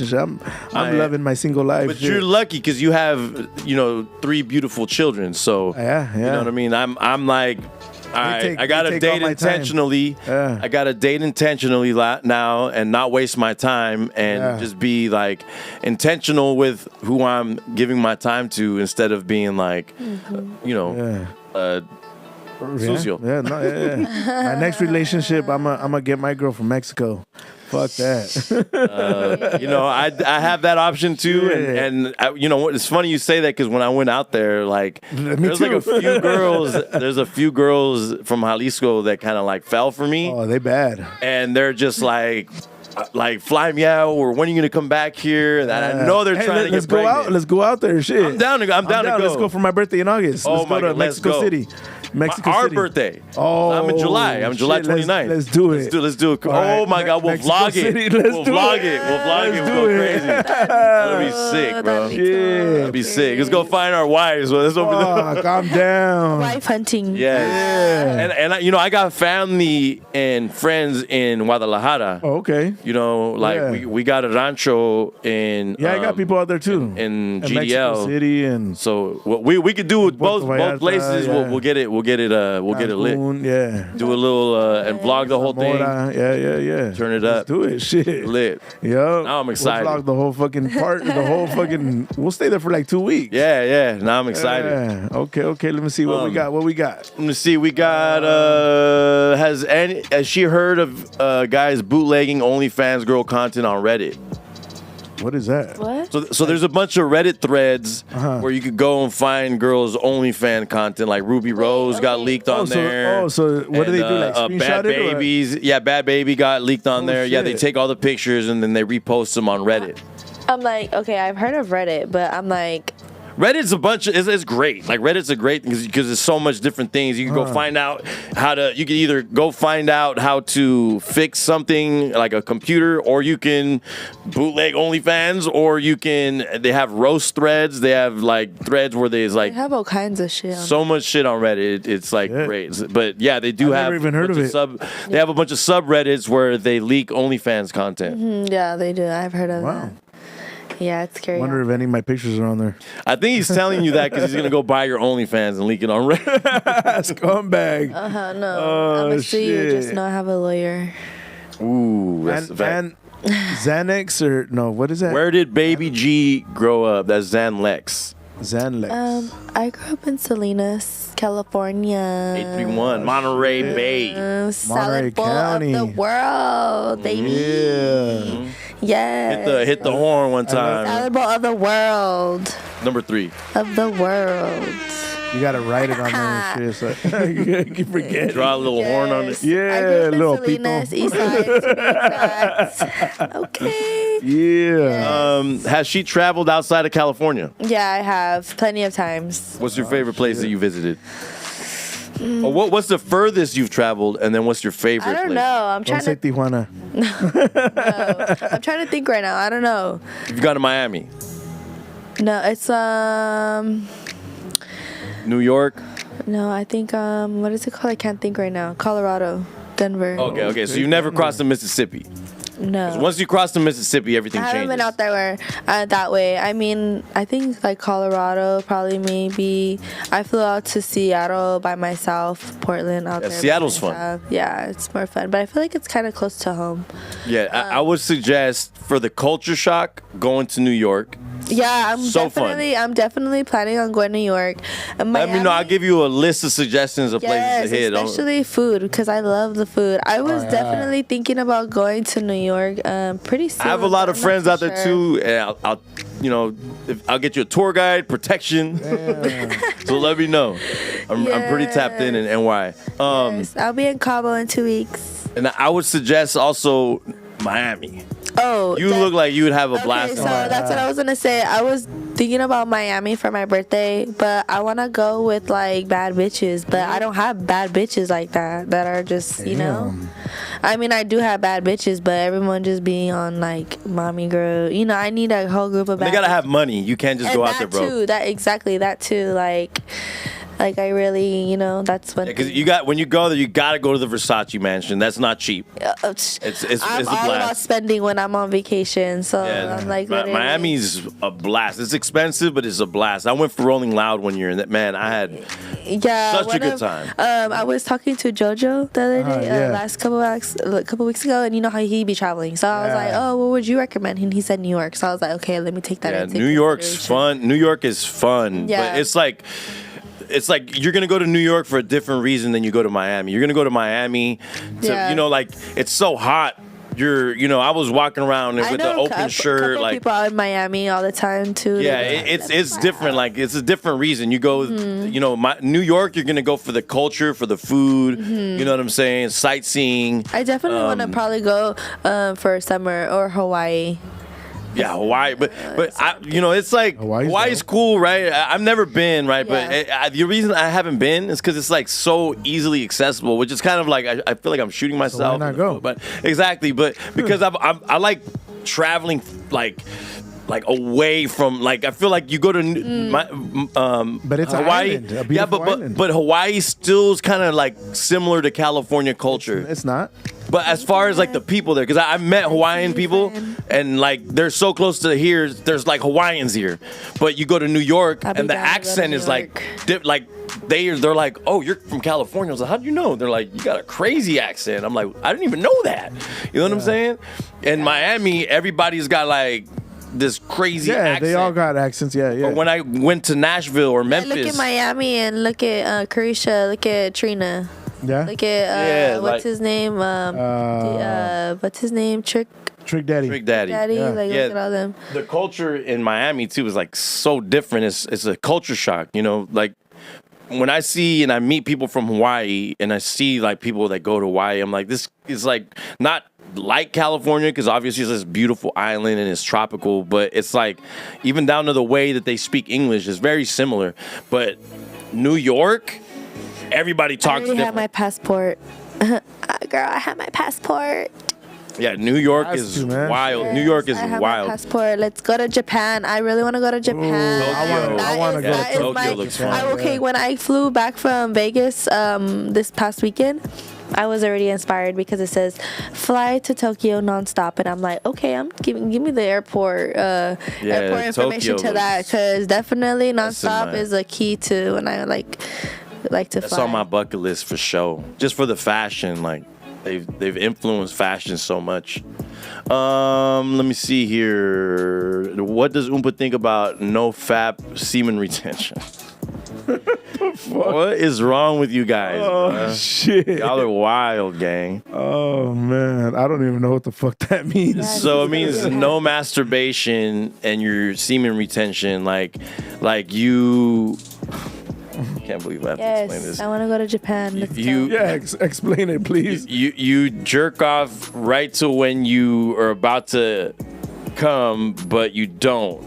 I'm loving my single life. But shit. you're lucky because you have 3 beautiful children. So Yeah. you know what I mean. I'm like. All right, I gotta take date all my time. intentionally. Yeah. I gotta date intentionally now and not waste my time and just be like intentional with who I'm giving my time to instead of being like, sucio. My next relationship, I'm gonna get my girl from Mexico. Fuck that. I have that option too, Yeah. and what? It's funny you say that because when I went out there, like there's like a few girls. There's a few girls from Jalisco that kind of like fell for me, Oh, they bad. and they're just like fly me out, or when are you gonna come back here? And I know they're trying to let's get go pregnant. out. Let's go out there. Shit. I'm down to go. Let's go for my birthday in August. Oh Let's my go to God, let's Mexico go. City. Mexico Our City. birthday. Oh, I'm in July. I'm July shit, 29th. Let's do it. Let's do it. All Oh right, my God, we'll Mexico vlog City, it. let's We'll do vlog it. it. We'll vlog it. Let's We'll do go it. crazy. That'll be sick, bro. Yeah. That'd be sick. Let's go find our wives. Let's open Fuck, calm down. Wife hunting. Yeah. And I got family and friends in Guadalajara. Oh, okay. We got a rancho in Yeah, I got people out there too. in Mexico GDL. City and So we could do it both Vallarta, places. yeah. We'll get it lit. Cancun, yeah. Do a little and vlog the whole thing. Mora, yeah. Turn it Let's up. do it. Shit. Lit. Yo. Now I'm excited. We'll vlog the whole fucking part. We'll stay there for like 2 weeks. Yeah. Now I'm excited. Yeah. Okay. Let me see what we got. What we got? Let me see. We got. Has she heard of guys bootlegging OnlyFans girl content on Reddit? What is that? What? So there's a bunch of Reddit threads Uh-huh. where you could go and find girls' OnlyFans content. Like Ruby Rose got leaked on there. So what do they do? Like screenshot Bad it? or- Babies. Yeah, Bad Baby got leaked on Oh, there. Yeah, they shit. take all the pictures and then they repost them on Reddit. I'm like, okay, I've heard of Reddit, but I'm like, Reddit's it's great. Like Reddit's a great because there's so much different things. You can go find out you can either go find out how to fix something like a computer, or you can bootleg OnlyFans, or they have roast threads. They have like threads where there's like they have all kinds of shit. so much shit on Reddit. It's like Yeah. great. But yeah, they do I've have never even heard of it. They have a bunch of subreddits where they leak OnlyFans content. Yeah, they do. I've heard of Wow. that. Yeah, it's scary. Wonder if any of my pictures are on there. I think he's telling you that because he's gonna go buy your OnlyFans and leak it on Reddit. Scumbag. No. Oh, I'm gonna sue you. shit. Just know I have a lawyer. Ooh, that's a fact. And Xanax or no? What is that? Where did Baby G grow up? That's Zan Lex. Xanax. I grew up in Salinas, California. 831 Monterey Bay. Salad bowl County. of the world, baby. Yeah. Yeah. Hit the horn one time. Salad bowl of the world. Number 3. Of the world. You gotta write it on there and shit. So you forget. Draw a little horn on it. I grew Yeah, up in little Salinas, people. East Side. to be exact. Okay. Yeah. Has she traveled outside of California? Yeah, I have plenty of times. What's your favorite place that you visited? Or what's the furthest you've traveled, and then what's your favorite I don't place? know. I'm Don't trying say to. Tijuana. I'm trying to think right now. I don't know. You've gone to Miami, No, it's New York. No, I think what is it called? I can't think right now. Colorado, Denver. Okay. So you never crossed the Mississippi. No. Once you cross the Mississippi, everything I haven't changes. been out there that way. I mean, I think like Colorado, probably maybe. I flew out to Seattle by myself, Portland out there. by Seattle's fun. myself. Yeah, it's more fun. But I feel like it's kind of close to home. Yeah, I would suggest for the culture shock, going to New York. Yeah, I'm So fun. definitely planning on going to New York. Let me know. I'll give you a list of suggestions of places to hit. Especially food, because I love the food. I was definitely thinking about going to New York pretty soon. I have a lot of friends out there too, and I'll you know, I'll get you a tour guide, protection. So let me know. I'm pretty tapped in NY. Yes, I'll be in Cabo in 2 weeks. And I would suggest also Miami. Oh, you look like you would have a blast. Okay, so that's what I was gonna say. I was thinking about Miami for my birthday, but I wanna go with like bad bitches. But I don't have bad bitches like that are just, you know. I mean, I do have bad bitches, but everyone just being on like mommy girl. You know, I need a whole group of bad. They gotta bitches. have money. You can't just go out there, bro. That too. Like I really, you know, that's what. Because when you go there, you gotta go to the Versace mansion. That's not cheap. It's I'm a blast. all about spending when I'm on vacation, so I'm like. Miami's a blast. It's expensive, but it's a blast. I went for Rolling Loud one year, and that man, I had such a good time. I was talking to JoJo the other day, last couple weeks ago, and you know how he be traveling. So I was like, oh, what would you recommend? And he said New York. So I was like, okay, let me take that. Yeah, New York's fun. New York is fun, but it's like you're gonna go to New York for a different reason than you go to Miami. You're gonna go to Miami to, you know, like it's so hot. I was walking around with the open shirt. Like people out in Miami all the time too. Yeah, it's different. Like it's a different reason. You go, you know, New York. You're gonna go for the culture, for the food. You know what I'm saying? Sightseeing. I definitely want to probably go for summer or Hawaii. Yeah, Hawaii, but it's like Hawaii's cool, right? I've never been, right? Yeah. But the reason I haven't been is because it's like so easily accessible, which is kind of like I feel like I'm shooting myself. So why not go? But exactly, but because I like traveling like away from, like, I feel like you go to but it's Hawaii, an island, a beautiful island. but Hawaii still is kind of like similar to California culture. It's not. But as far as like the people there, because I met Hawaiian people, and like they're so close to here, there's like Hawaiians here. But you go to New York, and the accent is like they're like, oh, you're from California. I was like, how do you know? They're like, you got a crazy accent. I'm like, I didn't even know that. You know what I'm saying? In Miami, everybody's got like this crazy accent. They all got accents. Yeah. But when I went to Nashville or Memphis, Look at Miami and look at Carisha. Look at Trina. Yeah. Look at what's his name? What's his name? Trick Daddy. Look Yeah. at all them. The culture in Miami too is like so different. It's a culture shock, you know. Like when I see and I meet people from Hawaii, and I see like people that go to Hawaii, I'm like, this is like not like California, because obviously it's this beautiful island and it's tropical, but it's like even down to the way that they speak English is very similar. But New York, everybody talks different. I have my passport. Girl, I have my passport. Yeah, New York is wild. Yes, New York is I have wild. My passport. Let's go to Japan. I really want to go to Japan. I want to go to Tokyo. Looks fun. Okay, when I flew back from Vegas this past weekend, I was already inspired because it says fly to Tokyo nonstop, and I'm like, okay, give me the airport information to that, because definitely nonstop is a key to when I like to fly. That's on my bucket list for sure. Just for the fashion, like they've influenced fashion so much. Let me see here. What does Umpa think about no fap semen retention? What is wrong with you guys? Oh, shit. Y'all are wild, gang. Oh, man. I don't even know what the fuck that means. So it means no masturbation and your semen retention. Like you... I can't believe I have to explain this. I want to go to Japan. Explain it, please. You jerk off right to when you are about to come, but you don't.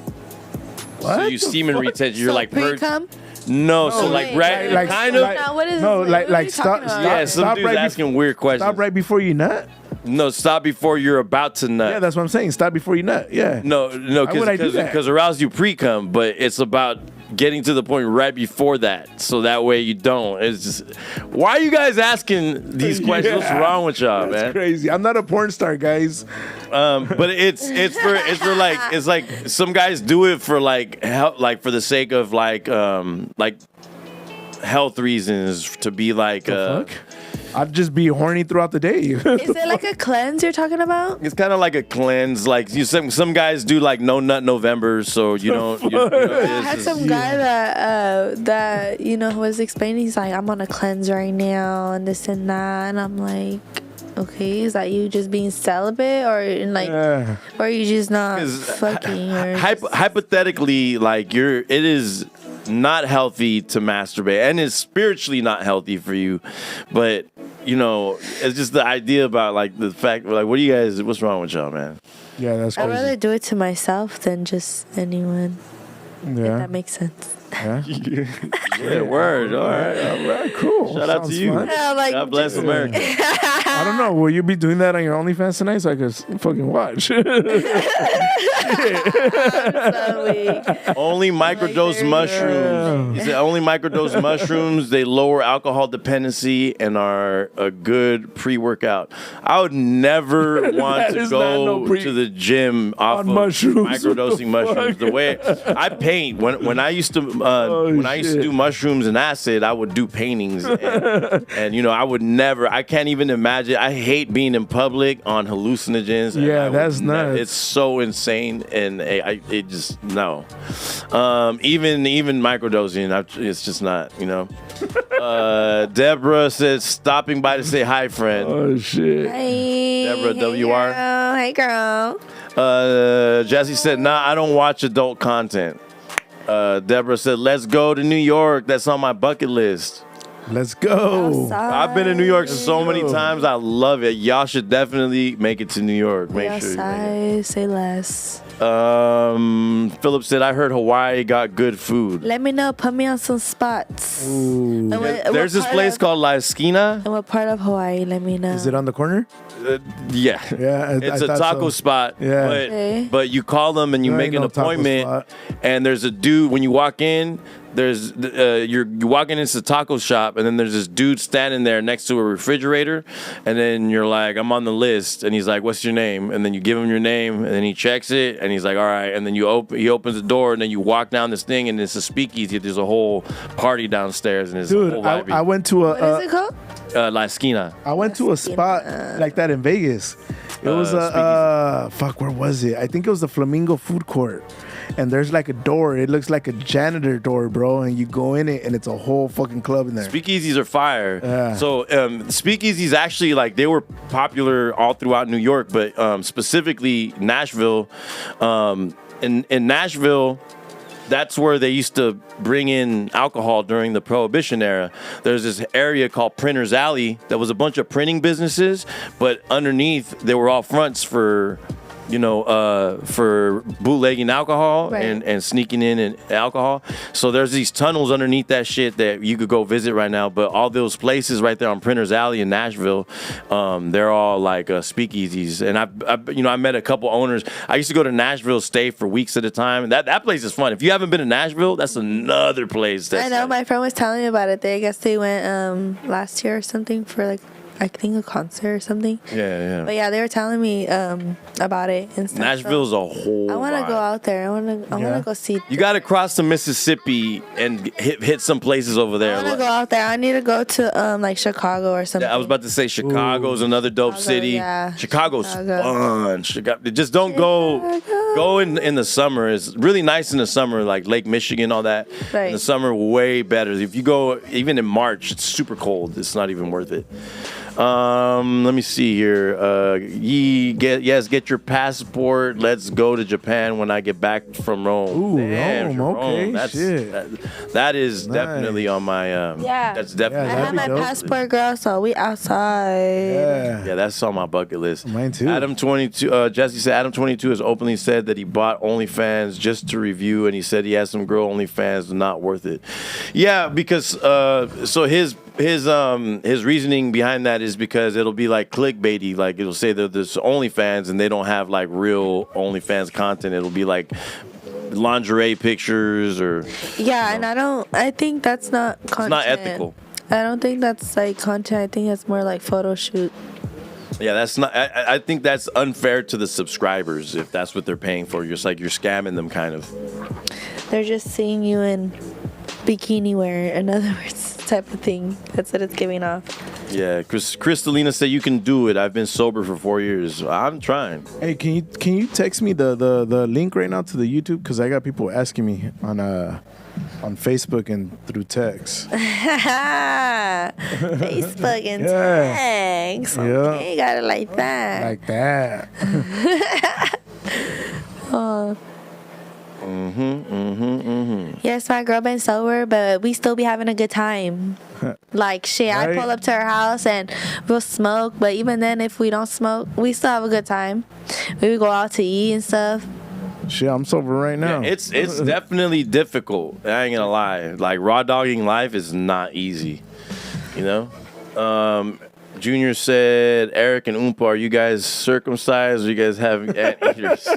What? So you semen retention. You're like pre-cum? No, so like right, kind of. Stop dude's asking weird questions. Stop right before you nut. No, stop before you're about to nut. Yeah, that's what I'm saying. Stop before you nut. Yeah. No, because arouse you pre-cum, but it's about getting to the point right before that, so that way you don't. It's just, why are you guys asking these questions? What's wrong with y'all, man? That's crazy. I'm not a porn star, guys. But it's for like, it's like some guys do it for like help, like for the sake of like health reasons, to be like fuck? I'd just be horny throughout the day. Is it like a cleanse you're talking about? It's kind of like a cleanse. Like some guys do like no nut November, so you don't. I had some guy that was explaining. He's like, I'm on a cleanse right now, and this and that, and I'm like, okay, is that you just being celibate, or or you just not fucking? Or hypothetically, like it is not healthy to masturbate, and it's spiritually not healthy for you, but. It's just the idea about like the fact, like, what's wrong with y'all, man? Yeah, that's crazy. I'd rather do it to myself than just anyone. Yeah. If that makes sense. Yeah. Yeah, word. All right, cool. Shout out to you. Yeah, like, God bless America. I don't know. Will you be doing that on your OnlyFans tonight so I could fucking watch? Only microdose mushrooms. He said only microdose mushrooms. They lower alcohol dependency and are a good pre-workout. I would never want to go to the gym off of mushrooms. microdosing mushrooms. The way I paint when I used to do mushrooms and acid, I would do paintings and I would never. I can't even imagine. I hate being in public on hallucinogens. Yeah, that's nuts. It's so insane, and it just no. Even microdosing, it's just not. Deborah says stopping by to say hi, friend. Oh shit. Hey, Deborah, WR. Hey girl. Jesse said, nah, I don't watch adult content. Deborah said, let's go to New York. That's on my bucket list. Let's go. Outside. I've been to New York so many times. I love it. Y'all should definitely make it to New York. Make sure you make it. Say less. Philip said, I heard Hawaii got good food. Let me know. Put me on some spots. Ooh. There's this place called La Esquina. And what part of Hawaii? Let me know. Is it on the corner? Yeah. Yeah. It's a taco spot. Yeah. Okay. But you call them and you make an appointment. And there's a dude, when you walk in, there's you're walking into the taco shop, and then there's this dude standing there next to a refrigerator, and then you're like, I'm on the list, and he's like, what's your name? And then you give him your name, and then he checks it, and he's like, all right, and then he opens the door, and then you walk down this thing, and it's a speakeasy. There's a whole party downstairs, and it's Dude, a whole vibe. What is it called? La Esquina. I went to a spot like that in Vegas. It was where was it? I think it was the Flamingo Food Court. And there's like a door. It looks like a janitor door, bro. And you go in it, and it's a whole fucking club in there. Speakeasies are fire. Yeah. So speakeasies actually, like, they were popular all throughout New York, but specifically Nashville. In Nashville, that's where they used to bring in alcohol during the Prohibition era. There's this area called Printer's Alley that was a bunch of printing businesses, but underneath they were all fronts for bootlegging alcohol and sneaking in alcohol. So there's these tunnels underneath that shit that you could go visit right now. But all those places right there on Printer's Alley in Nashville, they're all like speakeasies. And I met a couple owners. I used to go to Nashville, stay for weeks at a time. That place is fun. If you haven't been to Nashville, that's another place. I know. My friend was telling me about it. I guess they went last year or something for like, I think a concert or something. Yeah. But yeah, they were telling me about it and stuff. Nashville's a whole. I want to go out there. I want to go see. You got to cross the Mississippi and hit some places over there. I want to go out there. I need to go to like Chicago or something. Yeah, I was about to say Chicago's another dope city. Yeah. Chicago's fun. Just don't go. Go in the summer. It's really nice in the summer, like Lake Michigan, all that. Right. In the summer, way better. If you go even in March, it's super cold. It's not even worth it. Let me see here. Get your passport. Let's go to Japan when I get back from Rome. Ooh, Damn, Rome. Okay, That's, shit. That is Nice. definitely on my. Yeah. That's definitely. I that'd have be my dope. passport, girl, so we outside. Yeah. That's on my bucket list. Mine too. Adam 22. Jesse said Adam 22 has openly said that he bought OnlyFans just to review, and he said he has some girl OnlyFans, not worth it. Yeah, because so his reasoning behind that is because it'll be like clickbaity, like it'll say that there's OnlyFans and they don't have like real OnlyFans content. It'll be like lingerie pictures or Yeah, and I think that's not content. it's not ethical. I don't think that's like content. I think that's more like photo shoot. Yeah, that's not. I think that's unfair to the subscribers if that's what they're paying for. You're like you're scamming them, kind of. They're just seeing you in bikini wear, in other words, type of thing. That's what it's giving off. Yeah, Crystalina said you can do it. I've been sober for 4 years. I'm trying. Hey, can you text me the link right now to the YouTube? Because I got people asking me on Facebook and through text. Facebook and Yeah. text. Yeah. Okay, you got it like that. Like that. Oh. Yes, my girl been sober, but we still be having a good time. Like shit, Right? I pull up to her house and we'll smoke. But even then, if we don't smoke, we still have a good time. We would go out to eat and stuff. Shit, I'm sober right now. Yeah, it's definitely difficult. I ain't gonna lie. Like raw dogging life is not easy. You know? Junior said, Eric and Umpa, are you guys circumcised or you guys have anteaters?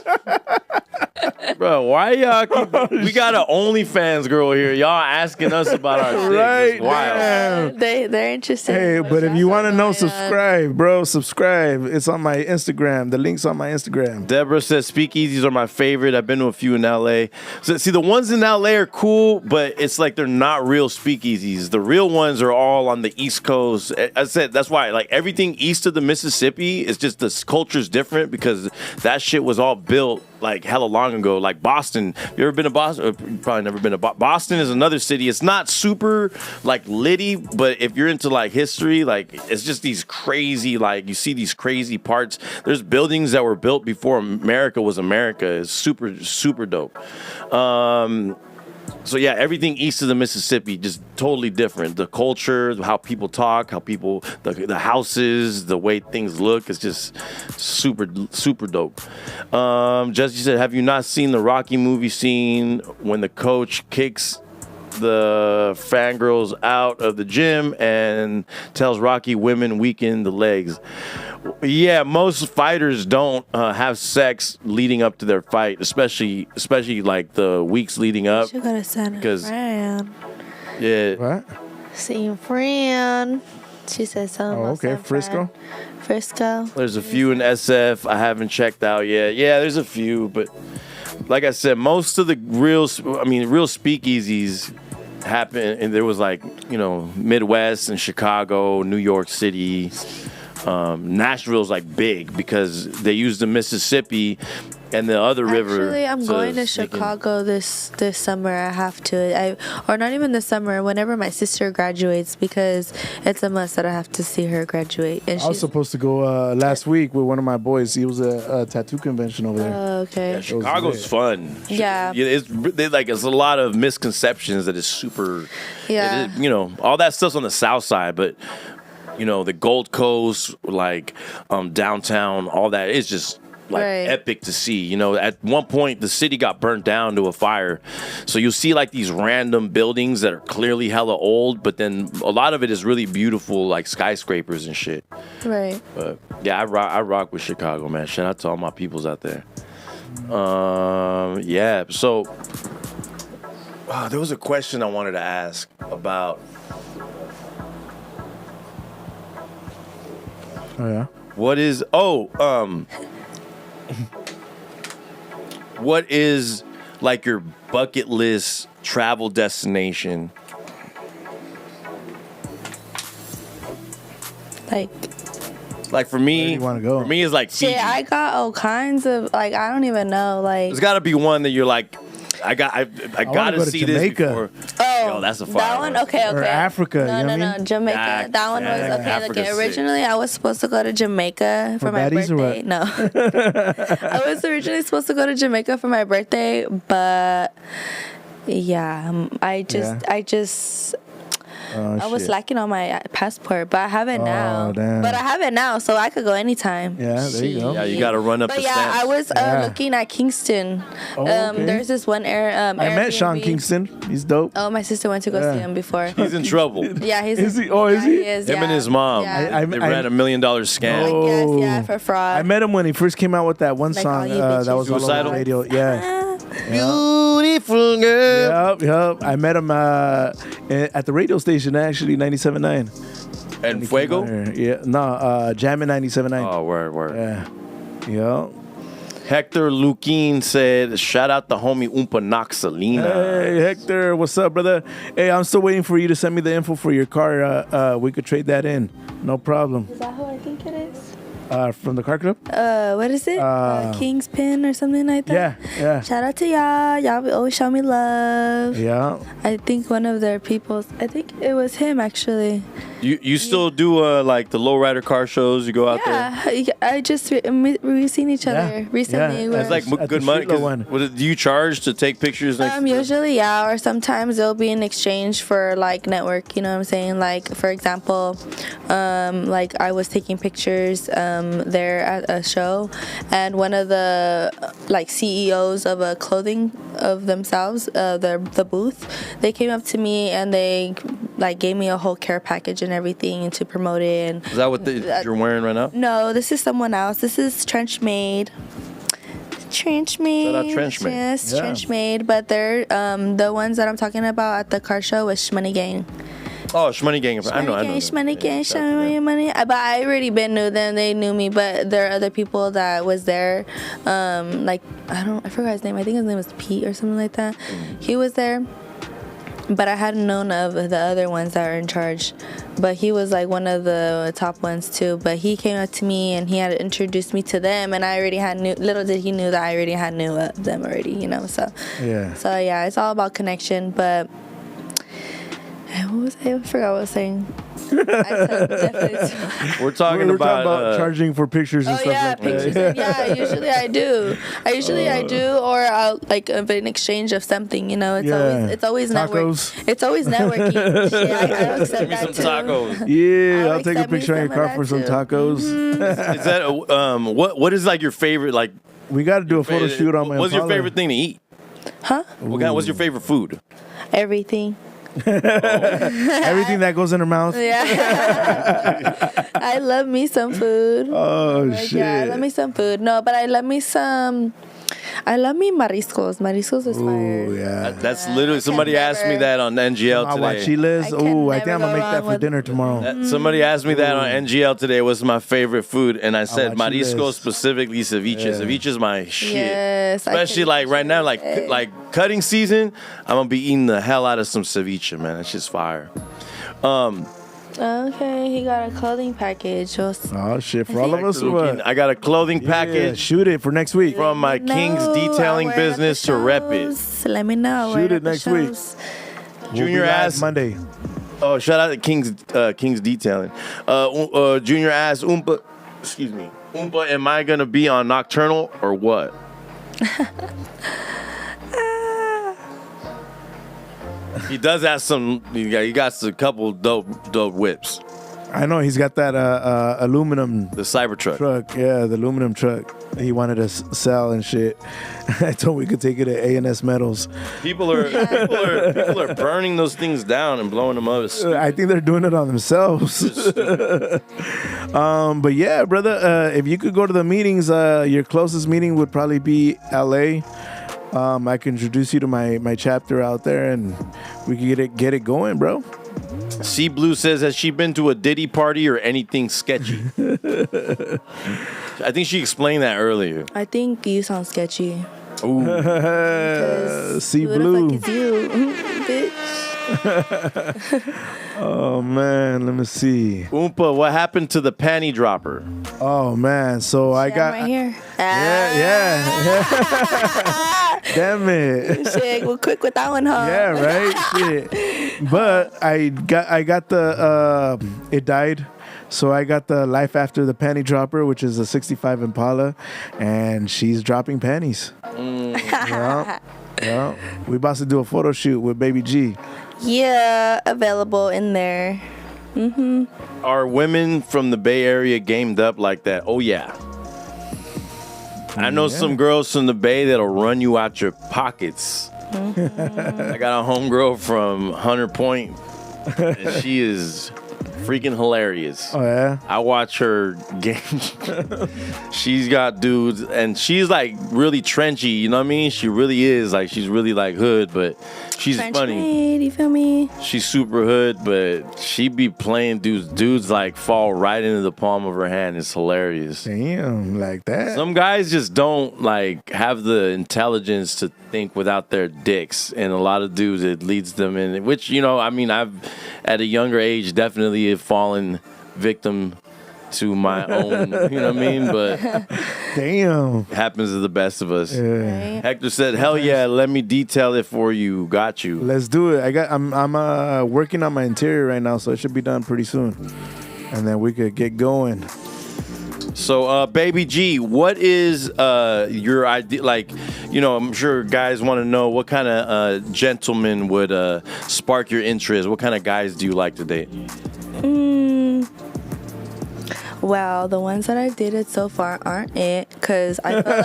Bro, why y'all we got an OnlyFans girl here. Y'all asking us about our shit. Right, It's wild. damn. They're interested. Hey, in but if you want to know, what's going on. subscribe, bro. Subscribe. It's on my Instagram. The link's on my Instagram. Deborah says speakeasies are my favorite. I've been to a few in LA. So, see, the ones in LA are cool, but it's like they're not real speakeasies. The real ones are all on the East Coast. I said that's why, like everything east of the Mississippi is just the culture's different because that shit was all built like hella long ago. Like Boston. You ever been to Boston? You've probably never been to Boston. Is another city. It's not super like litty, but if you're into like history, like it's just these crazy, like you see these crazy parts. There's buildings that were built before America was America. It's super dope. So yeah, everything east of the Mississippi just totally different. The culture, how people talk, how people, the houses, the way things look, it's just super dope. Jesse said, have you not seen the Rocky movie scene when the coach kicks the fangirls out of the gym and tells Rocky women weaken the legs? Yeah, most fighters don't have sex leading up to their fight, especially like the weeks leading up. You gotta send a 'Cause- friend. Yeah, What? Seeing friend. She said something. Oh, about okay. some Frisco? friend. Frisco. there's a few in SF I haven't checked out yet. Yeah, there's a few, but like I said, most of the real speakeasies happen, and there was like, you know, Midwest and Chicago, New York City. Nashville's like big because they use the Mississippi and the other river. Actually, I'm going to Chicago this summer. I have to. Or not even this summer. Whenever my sister graduates, because it's a must that I have to see her graduate. And I was supposed to go last week with one of my boys. He was a tattoo convention over there. Oh, okay. Yeah, Chicago's fun. Yeah. It's a lot of misconceptions that it's super. Yeah. You know, all that stuff's on the south side, but you know, the Gold Coast, like downtown, all that is just like Right. epic to see. You know, at one point the city got burnt down to a fire, so you'll see like these random buildings that are clearly hella old, but then a lot of it is really beautiful, like skyscrapers and shit. Right. But yeah, I rock with Chicago, man. Shout out to all my peoples out there. Yeah. So there was a question I wanted to ask about. Oh yeah. What is what is like your bucket list travel destination? Like for me, Where do you wanna go? For me, it's like Fiji. Shit, I got all kinds of, like, I don't even know. Like, There's got to be one that you're like, I wanna gotta go to see Jamaica. this before. oh, Yo, that's a that fire one? one. Okay. Or Africa, No, you know no, what I no, mean? Jamaica. Yeah, That one was, yeah, okay, Africa's sick. originally I was supposed to go to Jamaica for my baddies or what? birthday. No. I was originally supposed to go to Jamaica for my birthday, but yeah, I was lacking on my passport, but I have it now. damn. But I have it now, so I could go anytime. Yeah, there you go. Yeah, you got to run up But the yeah, stamps. I was Yeah. looking at Kingston. Oh, okay. There's this one I met Sean Airbnb. Kingston. He's dope. Oh, my sister went to go Yeah. see him before. He's in trouble. Yeah, he's. Is he? Oh, is he? He is, Him yeah. and his mom. Yeah. They ran $1 million scam. Oh. I guess, yeah, for fraud. I met him when he first came out with that one Like song all you that was all Suicidal? over the radio. Yeah. Beautiful girl. Yep. I met him at the radio station, actually, 97.9. And Fuego? Yeah. No, Jammin' 97.9. Oh, word. Yeah. Yep. Hector Luquin said, shout out the homie Umpa Noxalina. Hey, Hector, what's up, brother? Hey, I'm still waiting for you to send me the info for your car. We could trade that in. No problem. Is that who I think it is? From the car club? What is it? King's Pin or something like that? Yeah. Shout out to y'all. Y'all always show me love. Yeah. I think one of their people's, I think it was him actually. You still do like the lowrider car shows? You go out there? Yeah, I just, we've seen each other recently. Yeah. It's like At good the money. Streetlow one. Do you charge to take pictures? Usually, yeah, or sometimes it'll be in exchange for like network. You know what I'm saying? Like for example, like I was taking pictures there at a show, and one of the like CEOs of a clothing of themselves, the booth, they came up to me and they like gave me a whole care package and everything to promote it. And Is that what you're wearing right now? no, this is someone else. This is Trenchmade. Trenchmade. Shout out Trenchmade. Yes, Yeah. Trenchmade. But they're the ones that I'm talking about at the car show was Shmoney Gang. Oh, Shmoney Gang. I know. Shmoney Gang, show me your money. But I already been knew them. They knew me. But there are other people that was there. Like I forgot his name. I think his name was Pete or something like that. He was there. But I hadn't known of the other ones that are in charge. But he was like one of the top ones too. But he came up to me and he had introduced me to them, and I already had little did he knew that I already had knew of them already, you know. So yeah, it's all about connection. But what was I forgot what I was saying. We're talking about charging for pictures and stuff like pictures. that. Yeah, usually I do. I do, or I'll like in exchange of something. You know, it's always Tacos. network. It's always networking. Shit, I'll accept Give me that some too. tacos. Yeah, I'll take a accept me picture on your some of car that for some too. tacos. Is that what is like your favorite like? We got to do a photo shoot on my What's your Impala. favorite thing to eat? Huh? What's your favorite food? Everything. Everything that goes in her mouth. Yeah. I love me some food. Oh, Like, shit. yeah, I love me some food. No, but I love me mariscos. Mariscos is fire. Oh, yeah. That's literally somebody asked me that on NGL today. Aguachiles. I can Oh, I think never I'm going to go make that wrong for with- dinner tomorrow. Somebody asked me that on NGL today. What's my favorite food? And I said Aguachiles. marisco, specifically ceviche. Yeah. Ceviche is my shit. Yes, I Especially can like right now, appreciate it. like cutting season. I'm gonna be eating the hell out of some ceviche, man. That shit's fire. Okay, he got a clothing package. Oh, shit. For all of us, or what? I got a clothing Yeah, package shoot it for next week. from my King's Detailing business to rep it. Let me know. Shoot it next week. Junior ass Monday. Oh, shout out to King's Detailing. Junior ass Umpa. Excuse me. Umpa, am I gonna be on Nocturnal or what? He does have some. He got a couple dope whips. I know he's got that aluminum The Cybertruck. truck. Yeah, the aluminum truck he wanted to sell and shit. I told him we could take it at A&S Metals. People are burning those things down and blowing them up. I think they're doing it on themselves. But yeah, brother, if you could go to the meetings, your closest meeting would probably be LA. I can introduce you to my chapter out there, and we can get it going, bro. Sea Blue says, has she been to a Diddy party or anything sketchy? I think she explained that earlier. I think you sound sketchy. Ooh. See Who Blue. the fuck is you, bitch? Oh man, let me see. Oompa, what happened to the panty dropper? Oh man, so I Yeah, got I'm right here. yeah. Damn it. Shit, well, quick with that one, huh? Yeah, right. Shit. But I got the it died. So I got the Life After the Panty Dropper, which is a 65 Impala, and she's dropping panties. Yeah. We about to do a photo shoot with Baby G. Yeah, available in there. Are women from the Bay Area gamed up like that? Oh, yeah. I know some girls from the Bay that'll run you out your pockets. I got a homegirl from Hunter Point, and she is freaking hilarious. Oh yeah. I watch her game. She's got dudes, and she's like really trenchy. You know what I mean? She really is like she's really like hood, but she's French funny. maid, you feel me? She's super hood, but she be playing dudes. Dudes like fall right into the palm of her hand. It's hilarious. Damn, like that. Some guys just don't like have the intelligence to think without their dicks, and a lot of dudes it leads them in. Which I mean, I've at a younger age definitely have fallen victim to my own. You know what I mean? But damn, it happens to the best of us. Yeah. Right? Hector said, "Hell yeah, let me detail it for you. Got you." Let's do it. I'm working on my interior right now, so it should be done pretty soon, and then we could get going. So, Baby G, what is your idea? Like, I'm sure guys want to know what kind of gentleman would spark your interest. What kind of guys do you like to date? Well, the ones that I've dated so far aren't it, because I feel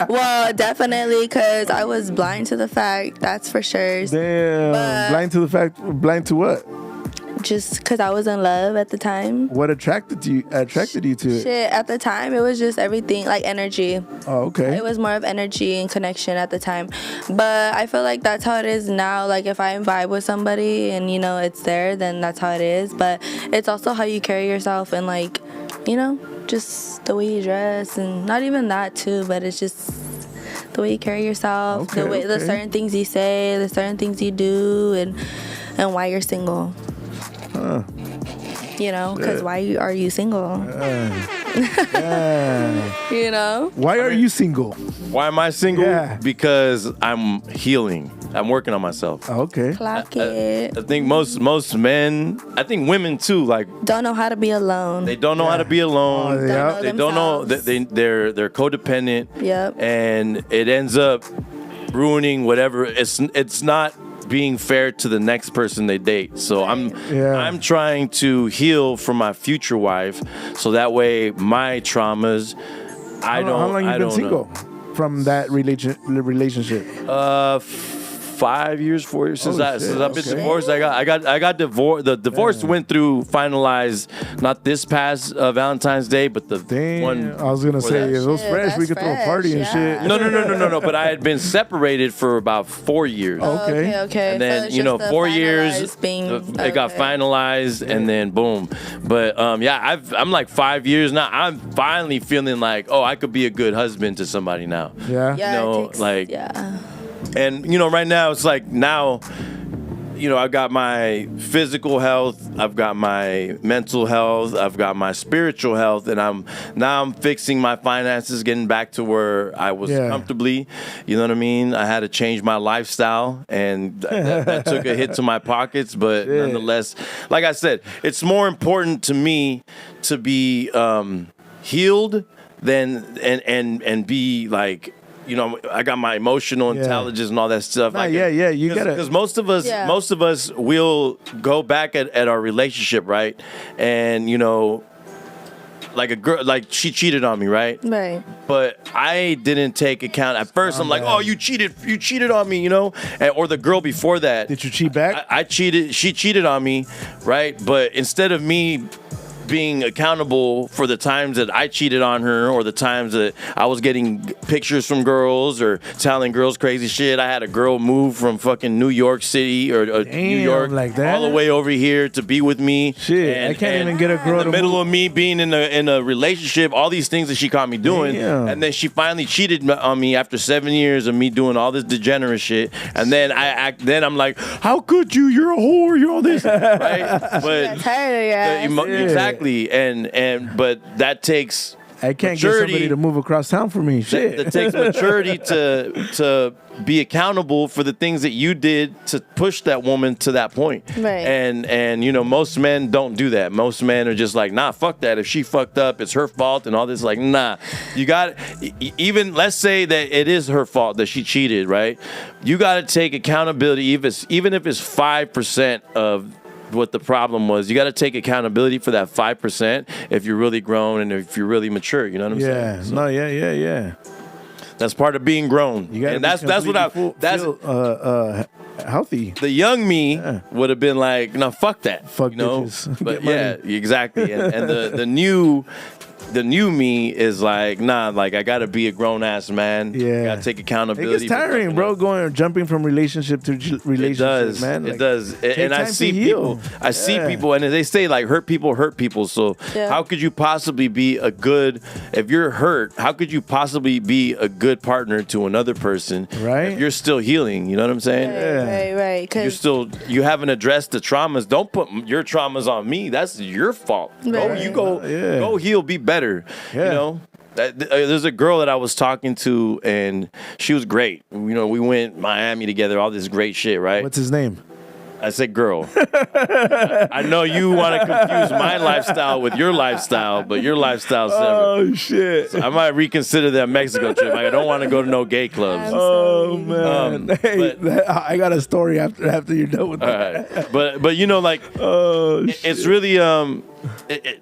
like definitely because I was blind to the fact, that's for sure. Damn, But- blind to what? Just because I was in love at the time. What attracted you to it? Shit, at the time, it was just everything, like energy. Oh, okay. It was more of energy and connection at the time. But I feel like that's how it is now. Like, if I vibe with somebody and, it's there, then that's how it is. But it's also how you carry yourself and, like, just the way you dress. And not even that, too, but it's just the way you carry yourself, the certain things you say, the certain things you do, and why you're single. Huh. Because why are you single? Yeah. Why are you single? Why am I single? Yeah. Because I'm healing. I'm working on myself. Okay. Clock it. I think most men, I think women too, like Don't know how to be alone. they don't know how to be alone. Oh, yeah. They don't know that they're codependent. Yep. And it ends up ruining whatever. It's not being fair to the next person they date. So I'm trying to heal for my future wife, so that way my traumas. How long you been single from that relationship? 5 years, 4 years since I've been Okay. divorced. I got divorced. The divorce went through finalized not this past Valentine's Day, but the one. I was gonna say that. if it was Shit, fresh, we that's could throw a fresh, party and yeah. shit. No. But I had been separated for about 4 years. Okay. Okay. And then So it's just the 4 years, finalized being, it got finalized, and then boom. But I'm like 5 years now. I'm finally feeling like, I could be a good husband to somebody now. Yeah. Yeah, No, it takes, like- yeah. And right now it's like I've got my physical health, I've got my mental health, I've got my spiritual health, and I'm fixing my finances, getting back to where I was comfortably. You know what I mean? I had to change my lifestyle, and that took a hit to my pockets. But nonetheless, like I said, it's more important to me to be healed than and be like. I got my emotional intelligence and all that stuff. You gotta, because most of us will go back at our relationship, right? And like a girl, like she cheated on me, right? Right. But I didn't take account. At first, I'm like, you cheated on me, or the girl before that. did you cheat back? I cheated. She cheated on me, right? But instead of me being accountable for the times that I cheated on her, or the times that I was getting pictures from girls or telling girls crazy shit. I had a girl move from fucking New York City or New York like that? all the way over here to be with me. Shit, I can't even get a girl in the to middle move. of me being in a relationship. All these things that she caught me doing, and then she finally cheated on me after 7 years of me doing all this degenerate shit. And then I'm like, how could you? You're a whore. You're all this, right? But Tired of your ass. exactly, but that takes. I can't maturity. get somebody to move across town for me. Shit. That takes maturity to be accountable for the things that you did to push that woman to that point. Right. And most men don't do that. Most men are just like, nah, fuck that. If she fucked up, it's her fault and all this. Like, nah. You got even let's say that it is her fault that she cheated, right? You got to take accountability, even if it's 5% of what the problem was. You got to take accountability for that 5% if you're really grown and if you're really mature. You know what I'm saying? Yeah. No. Yeah. That's part of being grown. You gotta and that's what I healthy. The young me would have been like, no, fuck that. Fuck you know? bitches. But Get money. exactly. And the new me is like, nah, like I gotta be a grown ass man. Yeah. Gotta take It accountability. gets for tiring, fucking bro. up. Jumping from relationship to relationship, It does, man. it does, and I time to see heal. people. I see people, and they say like hurt people. So how could you possibly be a good? If you're hurt, how could you possibly be a good partner to another person? Right. If you're still healing, you know what I'm saying? Right. You haven't addressed the traumas. Don't put your traumas on me. That's your fault. Right. Go heal, be better. Yeah. You know. There's a girl that I was talking to, and she was great. You know, we went Miami together, all this great shit, right? What's his name? I said girl. I know you want to confuse my lifestyle with your lifestyle, but your lifestyle's separate. Oh shit! I might reconsider that Mexico trip. I don't want to go to no gay clubs. Oh man! Hey, but- I got a story after you're done with that. Right. But you know, like, it's really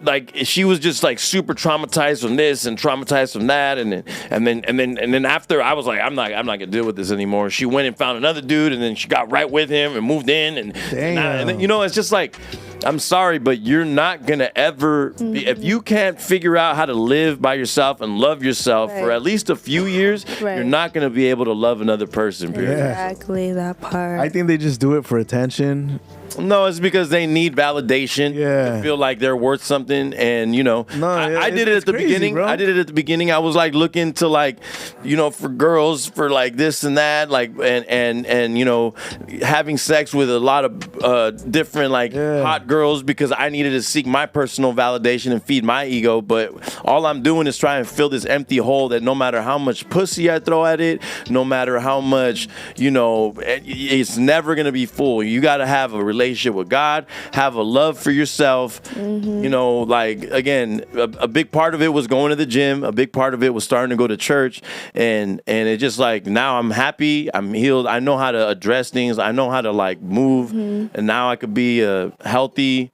like she was just like super traumatized from this and traumatized from that, and then after I was like, I'm not gonna deal with this anymore. She went and found another dude, and then she got right with him and moved in, and then, you know, it's just like, I'm sorry, but you're not gonna ever be, if you can't figure out how to live by yourself and love yourself for at least a few years, you're not gonna be able to love another person. Period. Exactly that part. I think they just do it for attention. No, it's because they need validation. Yeah. To feel like they're worth something, and you know, I did it it's at the crazy, beginning. bro. I did it at the beginning. I was like looking to like, you know, for girls for like this and that, like and you know, having sex with a lot of different like hot girls because I needed to seek my personal validation and feed my ego. But all I'm doing is trying to fill this empty hole that no matter how much pussy I throw at it, no matter how much, you know, it's never gonna be full. You got to have a relationship with God, have a love for yourself. You know, like again, a big part of it was going to the gym. A big part of it was starting to go to church, and it just like now I'm happy, I'm healed. I know how to address things. I know how to like move, and now I could be a healthy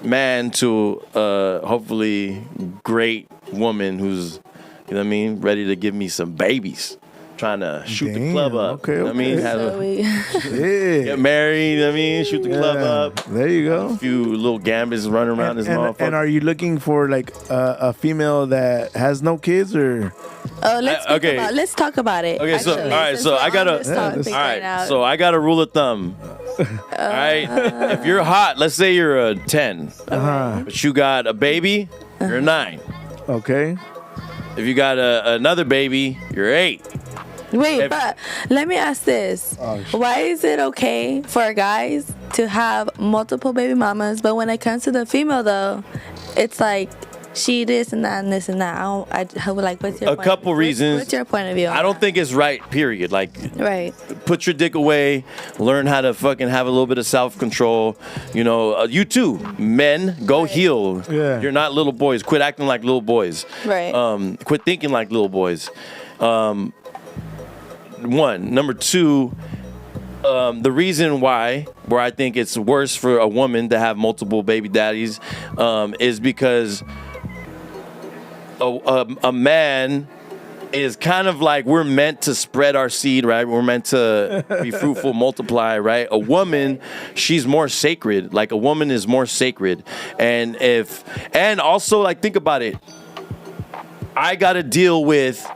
man to hopefully great woman who's, you know what I mean, ready to give me some babies. Trying to shoot the club up. Okay, you know what I mean? Yeah. Get married, you know what I mean? Shoot the club up. There you go. A few little gambits running around this motherfucker. And are you looking for like a female that has no kids or? Oh, let's talk about it. Okay, so all right, so I got so I got a rule of thumb. All right, if you're hot, let's say you're a 10, but you got a baby, you're a 9. Okay. If you got another baby, you're 8. Wait, but let me ask this. Why is it okay for guys to have multiple baby mamas, but when it comes to the female, though, it's like she this and that and this and that? I would like, what's your point? A couple reasons. What's your point of view? I don't think it's right, period. Like, Right. put your dick away, learn how to fucking have a little bit of self-control. You know, you too, men, go heal. Yeah. You're not little boys. Quit acting like little boys. Right. Quit thinking like little boys. One. Number two, the reason where I think it's worse for a woman to have multiple baby daddies is because a man is kind of like, we're meant to spread our seed, right? We're meant to be fruitful, multiply, right? A woman, she's more sacred. Like a woman is more sacred. And also like, think about it. I got to deal with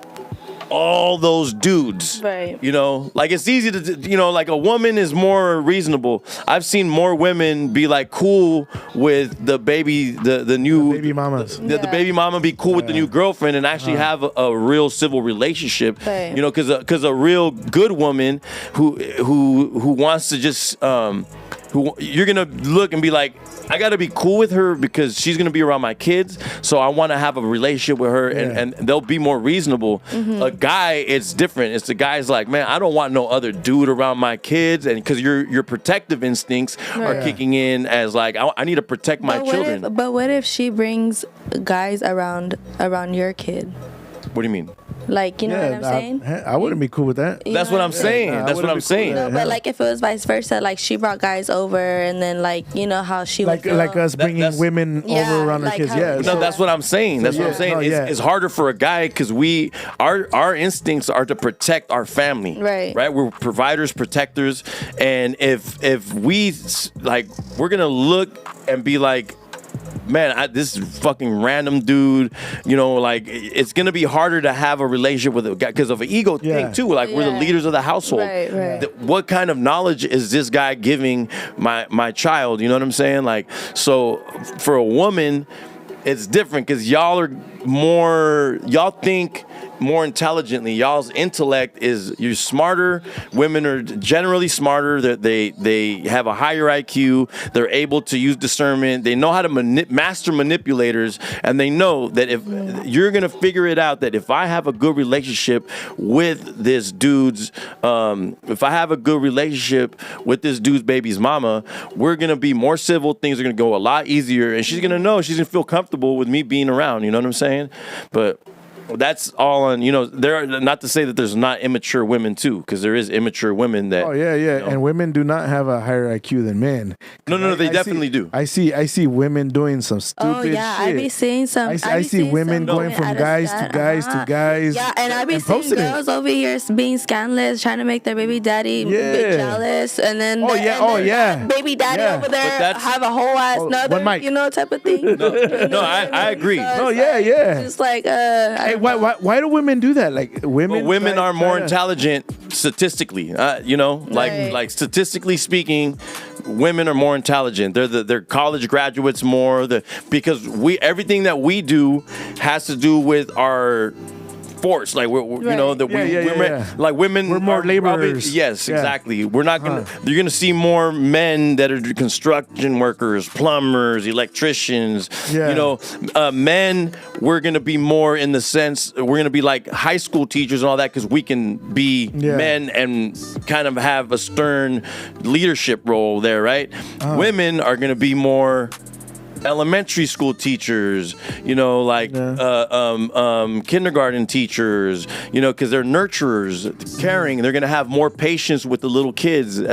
all those dudes, Right. You know, like it's easy to, you know, like a woman is more reasonable. I've seen more women be like cool with the baby, the new baby mamas. the baby mama be cool with the new girlfriend and actually have a real civil relationship. Right. You know, because a real good woman who wants to just who you're gonna look and be like, I gotta be cool with her because she's gonna be around my kids, so I want to have a relationship with her, and they'll be more reasonable. A guy, it's different. It's the guy's like, man, I don't want no other dude around my kids, and because your protective instincts are kicking in as like, I need to protect my children. But what if she brings guys around your kid? What do you mean? Like, you know what I'm saying? I wouldn't be cool with that. You That's know what I'm saying. I That's what wouldn't I'm be cool saying. with No, but like if it was vice versa, like she brought guys over, and then like you know how she Like would feel. like us bringing that's- women Yeah, over around our like kids. how- Yeah. No, that's what I'm saying. That's what I'm yeah, saying. no, yeah. It's harder for a guy because our instincts are to protect our family. Right. Right. We're providers, protectors, and if we like, we're gonna look and be like, man, this fucking random dude, you know, like it's gonna be harder to have a relationship with a guy because of an ego thing too. Like we're the Yeah. leaders of the household. Right. What kind of knowledge is this guy giving my child? You know what I'm saying? Like, so for a woman, it's different because y'all think more intelligently. Y'all's intellect is, you're smarter. Women are generally smarter. They have a higher IQ. They're able to use discernment. They know how to master manipulators, and they know that if you're gonna figure it out, that if I have a good relationship with this dude's, baby's mama, we're gonna be more civil. Things are gonna go a lot easier, and she's gonna know, she's gonna feel comfortable with me being around. You know what I'm saying? But that's all on, you know, there are, not to say that there's not immature women too, because there is immature women that. Oh yeah. You know, And women do not have a higher IQ than men. No, they definitely do. I see women doing some stupid Oh yeah, shit. I be seeing some. I see women going from guys to guys to guys. Yeah, and I be seeing posting it. girls over here being scandalous, trying to make their baby daddy bit jealous, and then baby daddy over But there that's- have a whole ass one another, mic. you know, type of thing. No, I agree. Oh yeah. Just like Hey, why do women do that? Like women. But women like, are more try to- intelligent statistically. You know, Right. like statistically speaking, women are more intelligent. They're college graduates more. Because everything that we do has to do with our force. Like we're you know, that Yeah. like women. We're more are probably- laborers. Yes, Yeah. exactly. We're not gonna. You're gonna see more men that are construction workers, plumbers, electricians. Yeah. You know, men. We're gonna be more in the sense we're gonna be like high school teachers and all that because we can be men and kind of have a stern leadership role there, right? Women are gonna be more elementary school teachers, you know, like kindergarten teachers, you know, because they're nurturers, caring. They're gonna have more patience with the little kids, you know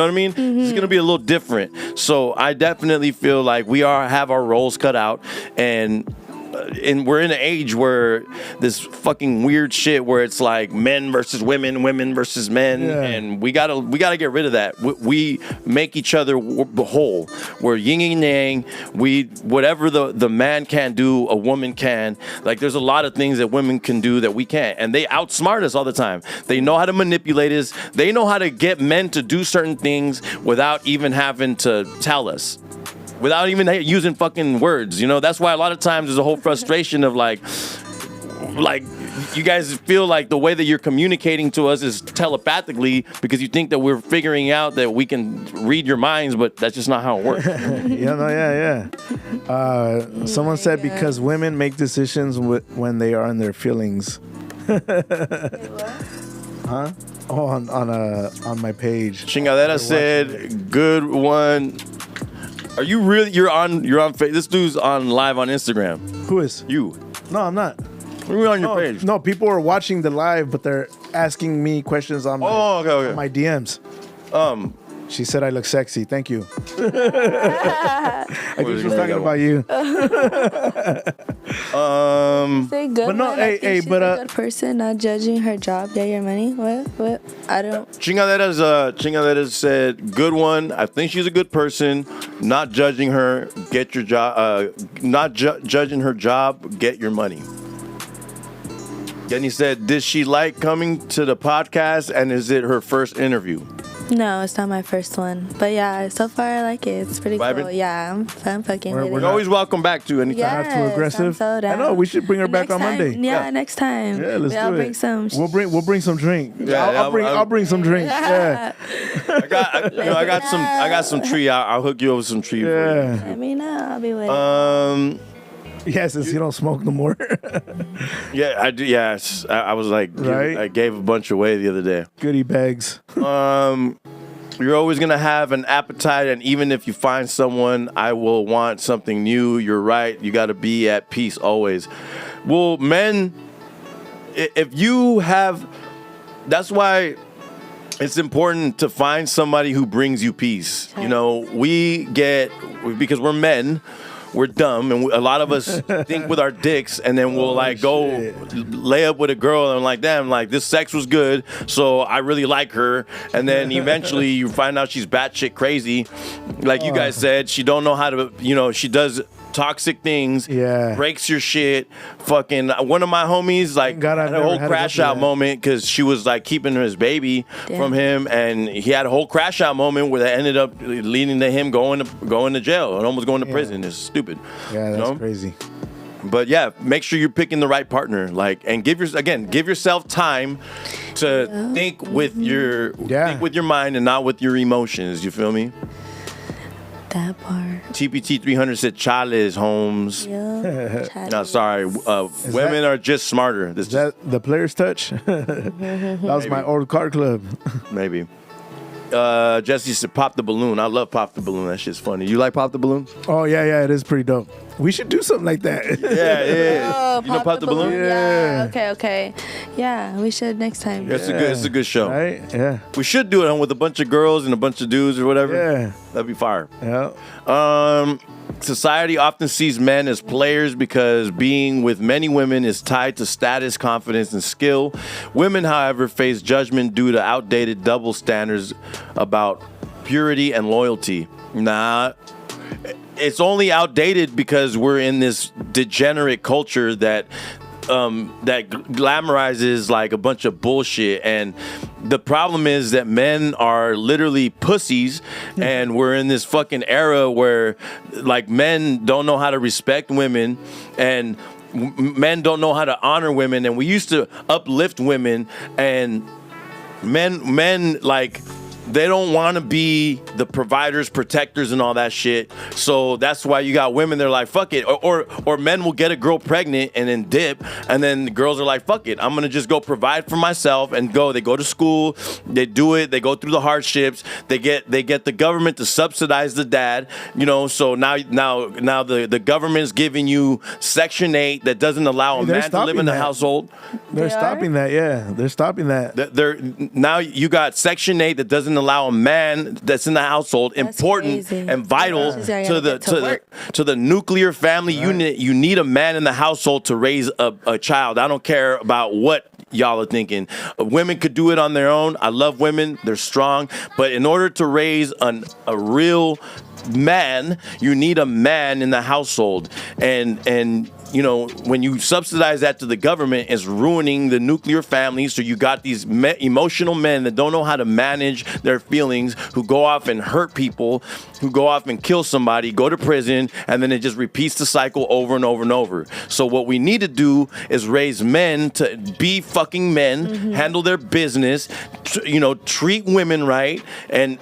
what I mean? It's gonna be a little different. So I definitely feel like we have our roles cut out, and we're in an age where this fucking weird shit where it's like men versus women, women versus men, and we gotta get rid of that. We make each other whole. We're yin and yang. Whatever the man can't do, a woman can. Like there's a lot of things that women can do that we can't, and they outsmart us all the time. They know how to manipulate us. They know how to get men to do certain things without even having to tell us. Without even using fucking words, you know. That's why a lot of times there's a whole frustration of like you guys feel like the way that you're communicating to us is telepathically because you think that we're figuring out that we can read your minds, but that's just not how it works. Someone said because women make decisions when they are in their feelings. Huh? Oh, on my page. Chingadera said, "Good one." Are you really? You're on. This dude's on live on Instagram. Who is? You. No, I'm not. We're on your page. No, people are watching the live, but they're asking me questions on okay. my DMs. She said I look sexy. Thank you. I think she was talking about you. Say good. But no, one. hey, I think she's but, a good person, not judging her job, get your money. What? I don't. Chingadera said, "Good one. I think she's a good person. Not judging her. Get your job. Not judging her job. Get your money." Then he said, "Did she like coming to the podcast? And is it her first interview?" No, it's not my first one. But yeah, so far I like it. It's pretty Vibing? cool. Yeah, I'm fucking with We're it. always welcome back to anytime. Yeah. Not too aggressive. I'm so down. I know we should bring her back Next on time- Monday. Yeah, next time. Yeah, let's I'll do bring it. some. We'll bring some drink. Yeah, I'll bring some drink. Yeah. I got some tree. I'll hook you over some tree. For Yeah. Let me know. I'll be with it. Yeah, since you don't smoke no more. Yeah, I do. Yes, I was like, Right? I gave a bunch away the other day. Goodie bags. You're always gonna have an appetite, and even if you find someone, I will want something new. You're right. You got to be at peace always. Well, men if you have, that's why it's important to find somebody who brings you peace. You know, because we're men, we're dumb, and a lot of us think with our dicks, and then we'll go lay up with a girl, and like, damn, like this sex was good, so I really like her, and then eventually you find out she's batshit crazy, like you guys said. She don't know how to, she does toxic things, breaks your shit. Fucking one of my homies had a whole crash out moment because she was like keeping his baby from him, and he had a whole crash out moment where that ended up leading to him going to jail and almost going to prison. It's stupid. Yeah, that's crazy. But yeah, make sure you're picking the right partner. And give yourself time to think with your mind and not with your emotions. You feel me? That part. TPT 300 said Chales Holmes. Yeah. No, sorry. Women are just smarter. Is that the player's touch? That was my old car club. Maybe. Jesse said Pop the Balloon. I love Pop the Balloon. That shit's funny. You like Pop the Balloon? Oh, yeah. It is pretty dope. We should do something like that. Yeah. Oh, you know Pop the Balloon? Yeah. Okay. Yeah, we should next time. It's a good show. Right? Yeah. We should do it with a bunch of girls and a bunch of dudes or whatever. Yeah. That'd be fire. Yeah. Society often sees men as players because being with many women is tied to status, confidence, and skill. Women, however, face judgment due to outdated double standards about purity and loyalty. Nah, it's only outdated because we're in this degenerate culture that glamorizes like a bunch of bullshit, and the problem is that men are literally pussies, and we're in this fucking era where like men don't know how to respect women, and men don't know how to honor women, and we used to uplift women, and men like they don't want to be the providers, protectors, and all that shit. So that's why you got women. They're like, fuck it. Or men will get a girl pregnant and then dip. And then the girls are like, fuck it. I'm going to just go provide for myself and go. They go to school. They do it. They go through the hardships. They get the government to subsidize the dad. So now the government is giving you Section 8 that doesn't allow a man to live in the household. They're stopping that. Yeah, they're stopping that. Now you got Section 8 that doesn't allow a man that's in the household important and vital to the nuclear family unit. You need a man in the household to raise a child. I don't care about what y'all are thinking. Women could do it on their own. I love women. They're strong. But in order to raise a real man, you need a man in the household. And when you subsidize that to the government, it's ruining the nuclear family. So you got these emotional men that don't know how to manage their feelings, who go off and hurt people, who go off and kill somebody, go to prison, and then it just repeats the cycle over and over and over. So what we need to do is raise men to be fucking men, handle their business, treat women right, and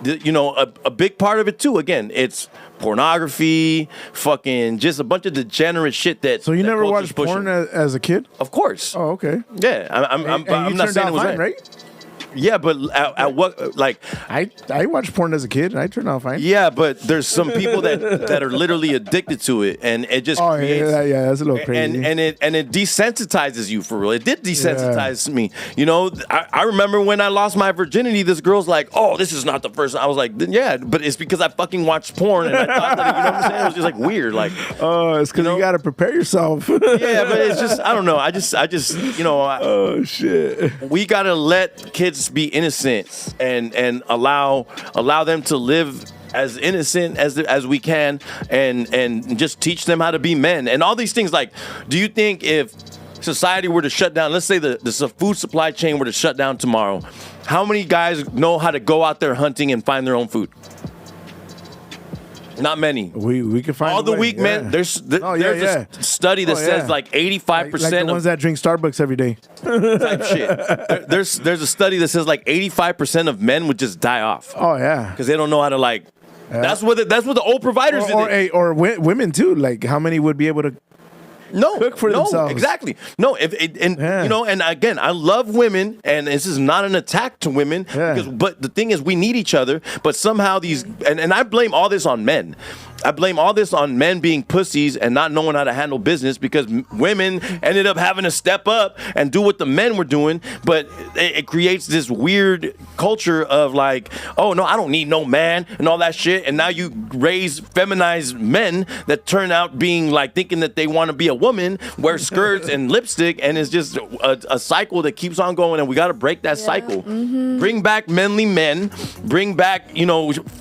a big part of it too, again, it's pornography, fucking just a bunch of degenerate shit that. So you never watched porn as a kid? Of course. Oh, okay. Yeah, I'm not saying it was right. Yeah, but at what, like... I watched porn as a kid, and I turned out fine. Yeah, but there's some people that are literally addicted to it, and it just creates... Yeah, that's a little crazy. And it desensitizes you, for real. It did desensitize me. I remember when I lost my virginity, this girl's like, oh, this is not the first... I was like, yeah, but it's because I fucking watched porn, and I thought that, you know what I'm saying? It was just like weird, like... Oh, it's because you got to prepare yourself. Yeah, but it's just, I don't know. I just oh, shit. We got to let kids be innocent and allow them to live as innocent as we can, and just teach them how to be men and all these things. Like, do you think if society were to shut down, let's say the food supply chain were to shut down tomorrow, how many guys know how to go out there hunting and find their own food? Not many. We can find all the weak men. There's a study that says like 85%. Like the ones that drink Starbucks every day. Type shit. There's a study that says like 85% of men would just die off. Oh yeah, because they don't know how to like. Yeah. That's what the old providers did. Or women too. Like how many would be able to? Cook for themselves. Exactly. No, and again, I love women, and this is not an attack to women, but the thing is, we need each other. But somehow and I blame all this on men. I blame all this on men being pussies and not knowing how to handle business because women ended up having to step up and do what the men were doing. But it creates this weird culture of like, oh no, I don't need no man and all that shit. And now you raise feminized men that turn out being like thinking that they want to be a woman, wear skirts and lipstick, and it's just a cycle that keeps on going. And we got to break that cycle. Bring back manly men. Bring back,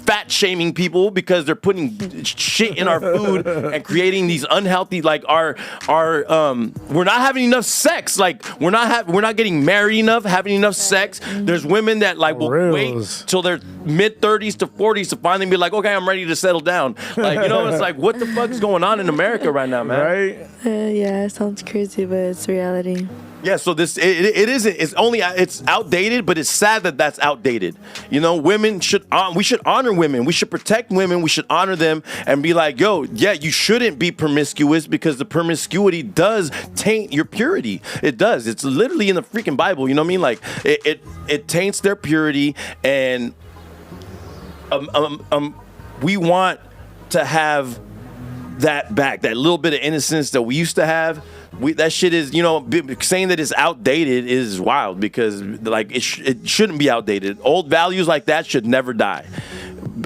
fat shaming people because they're putting shit in our food and creating these unhealthy, like our we're not having enough sex. Like we're not getting married enough, having enough sex. There's women that like will wait till their mid 30s to 40s to finally be like, okay, I'm ready to settle down. Like, it's like, what the fuck is going on in America right now, man? Right? Yeah, it sounds crazy, but it's reality. Yeah, so this it isn't. It's outdated, but it's sad that that's outdated. Women we should honor women. We should protect women. We should honor them and be like, yo, yeah, you shouldn't be promiscuous because the promiscuity does taint your purity. It does. It's literally in the freaking Bible. You know what I mean? Like it taints their purity, and we want to have that back, that little bit of innocence that we used to have. That shit is, saying that it's outdated is wild because like it shouldn't be outdated. Old values like that should never die.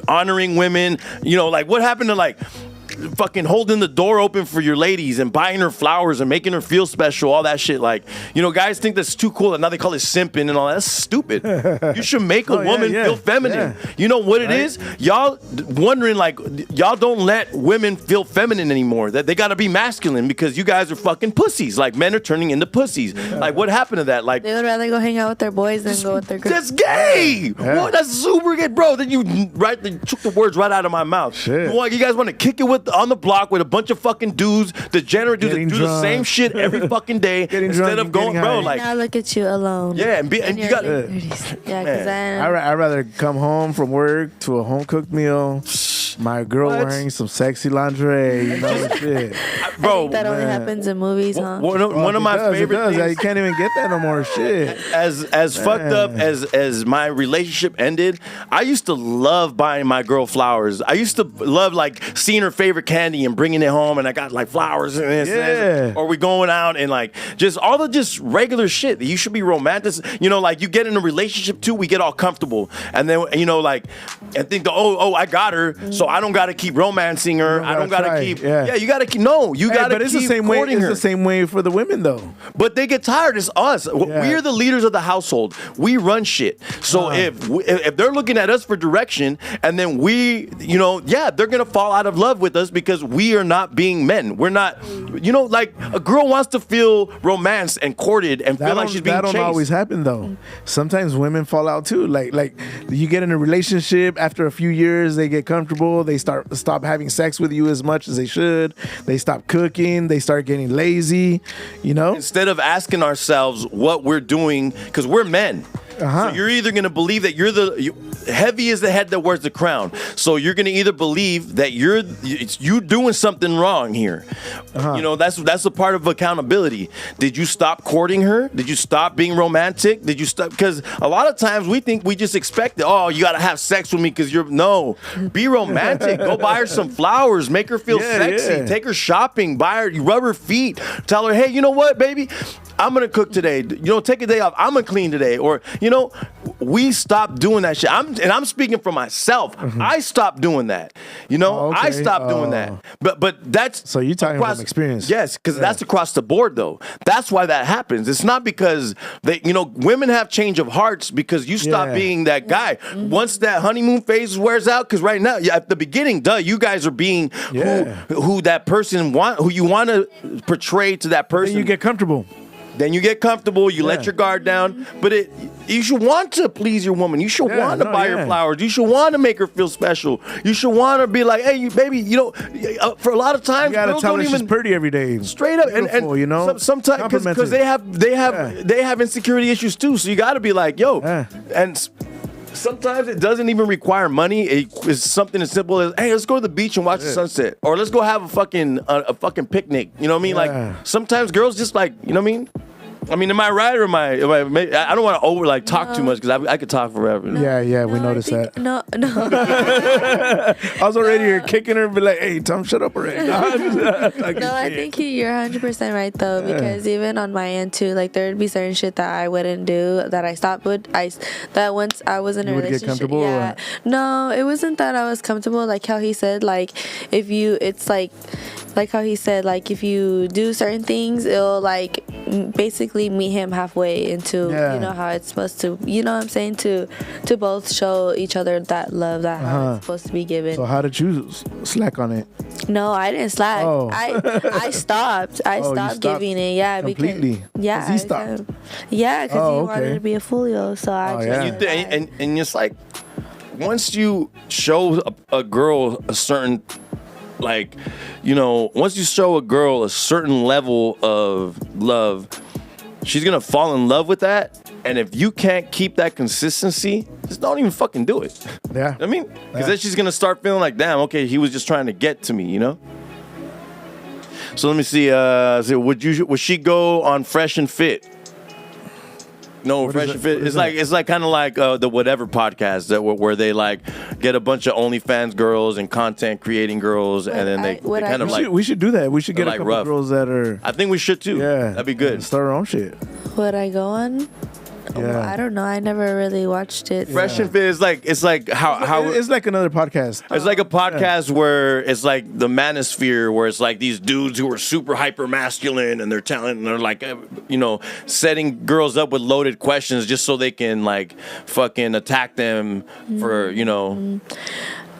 Honoring women, like what happened to like fucking holding the door open for your ladies and buying her flowers and making her feel special, all that shit. Like, guys think that's too cool and now they call it simping and all that. That's stupid. You should make a woman feel feminine. Yeah. You know what it is? Y'all wondering like, y'all don't let women feel feminine anymore. That they gotta be masculine because you guys are fucking pussies. Like men are turning into pussies. Yeah. Like what happened to that? Like they would rather go hang out with their boys than go with their girls. That's gay. Yeah. Well, that's super gay, bro. Then you took the words right out of my mouth. Shit. You guys want to kick it on the block with a bunch of fucking dudes, degenerate dudes that do the same shit every fucking day instead of going, bro. Like now look at you alone. Yeah, and you got. Yeah, because I'd rather come home from work to a home cooked meal. My girl wearing some sexy lingerie, shit. Bro, that only happens in movies, huh? One of my favorite things. You can't even get that no more. Shit. As fucked up as my relationship ended, I used to love buying my girl flowers. I used to love like seeing her favorite candy and bringing it home, and I got like flowers and this, and this. Or we going out and like just all the just regular shit. You should be romantic. Like you get in a relationship too, we get all comfortable, and then like and think I got her. So I don't got to keep romancing her. I don't got to keep. Yeah, you got to keep. No, you got to keep. But it's the same way. It's the same way for the women, though. But they get tired. It's us. Yeah. We're the leaders of the household. We run shit. So if they're looking at us for direction, and then we, they're gonna fall out of love with us because we are not being men. We're not. Like a girl wants to feel romanced and courted and feel like she's being chased. That don't always happen though. Sometimes women fall out too. Like you get in a relationship after a few years, they get comfortable. They stop having sex with you as much as they should. They stop cooking. They start getting lazy. Instead of asking ourselves what we're doing, because we're men. So you're either going to believe that heavy is the head that wears the crown. So you're going to either believe that you're doing something wrong here. That's a part of accountability. Did you stop courting her? Did you stop being romantic? Did you stop? Because a lot of times we think we just expect it. Oh, you got to have sex with me because be romantic. Go buy her some flowers. Make her feel sexy. Yeah. Take her shopping. Rub her feet. Tell her, hey, you know what, baby? I'm going to cook today. Take a day off. I'm going to clean today. Or, we stopped doing that shit. I'm speaking for myself. I stopped doing that. I stopped doing that. But that's... So you're talking from experience. Yes, because that's across the board, though. That's why that happens. It's not because, women have change of hearts because you stop being that guy. Once that honeymoon phase wears out, because right now, at the beginning, you guys are being who that person who you want to portray to that person. Then you get comfortable. You let your guard down, but you should want to please your woman. You should want to buy her flowers. You should want to make her feel special. You should want to be like, hey, baby, for a lot of times, you gotta tell her she's pretty every day. Straight up, and sometimes because they have insecurity issues too. So you got to be like, yo, and. Sometimes it doesn't even require money. It's something as simple as, hey, let's go to the beach and watch the sunset. Or let's go have a fucking picnic. You know what I mean? Like, sometimes girls just like, you know what I mean? I mean, am I right or am I I don't want to talk too much because I could talk forever. Yeah, we noticed that. No. I was already here kicking her and be like, hey, Tom, shut up already. No, I think you're 100% right though, because even on my end too, like there would be certain shit that I wouldn't do that I stopped with. That once I was in a You would get relationship. comfortable, Yeah. or? No, it wasn't that I was comfortable. Like how he said, like it's like how he said, like if you do certain things, it'll like basically meet him halfway into you know how it's supposed to. You know what I'm saying, to both show each other that love that how it's supposed to be given. So how did you slack on it? No, I didn't slack. Oh. I stopped. I stopped giving it. Yeah, completely. because yeah, 'Cause he stopped. Yeah, because he okay. wanted to be a folio. So I just And it's like once you show a girl a certain, like, you know, once you show a girl a certain level of love, she's gonna fall in love with that. And if you can't keep that consistency, just don't even fucking do it. Yeah. I mean, because then she's gonna start feeling like, damn, okay, he was just trying to get to me, you know. So let me see. Would she go on Fresh and Fit? No, Fresh and Fit. It's like kind of like the Whatever podcast where they like get a bunch of OnlyFans girls and content creating girls, and then they kind of like. We should do that. We should get a like couple rough. girls that are. I think we should too. Yeah, that'd be good. Start our own shit. Would I go on? Yeah. I don't know. I never really watched it. Fresh and Fit is like how It's like another podcast. it's like a podcast where it's like the manosphere, where it's like these dudes who are super hyper masculine and they're like, you know, setting girls up with loaded questions just so they can like fucking attack them for, you know.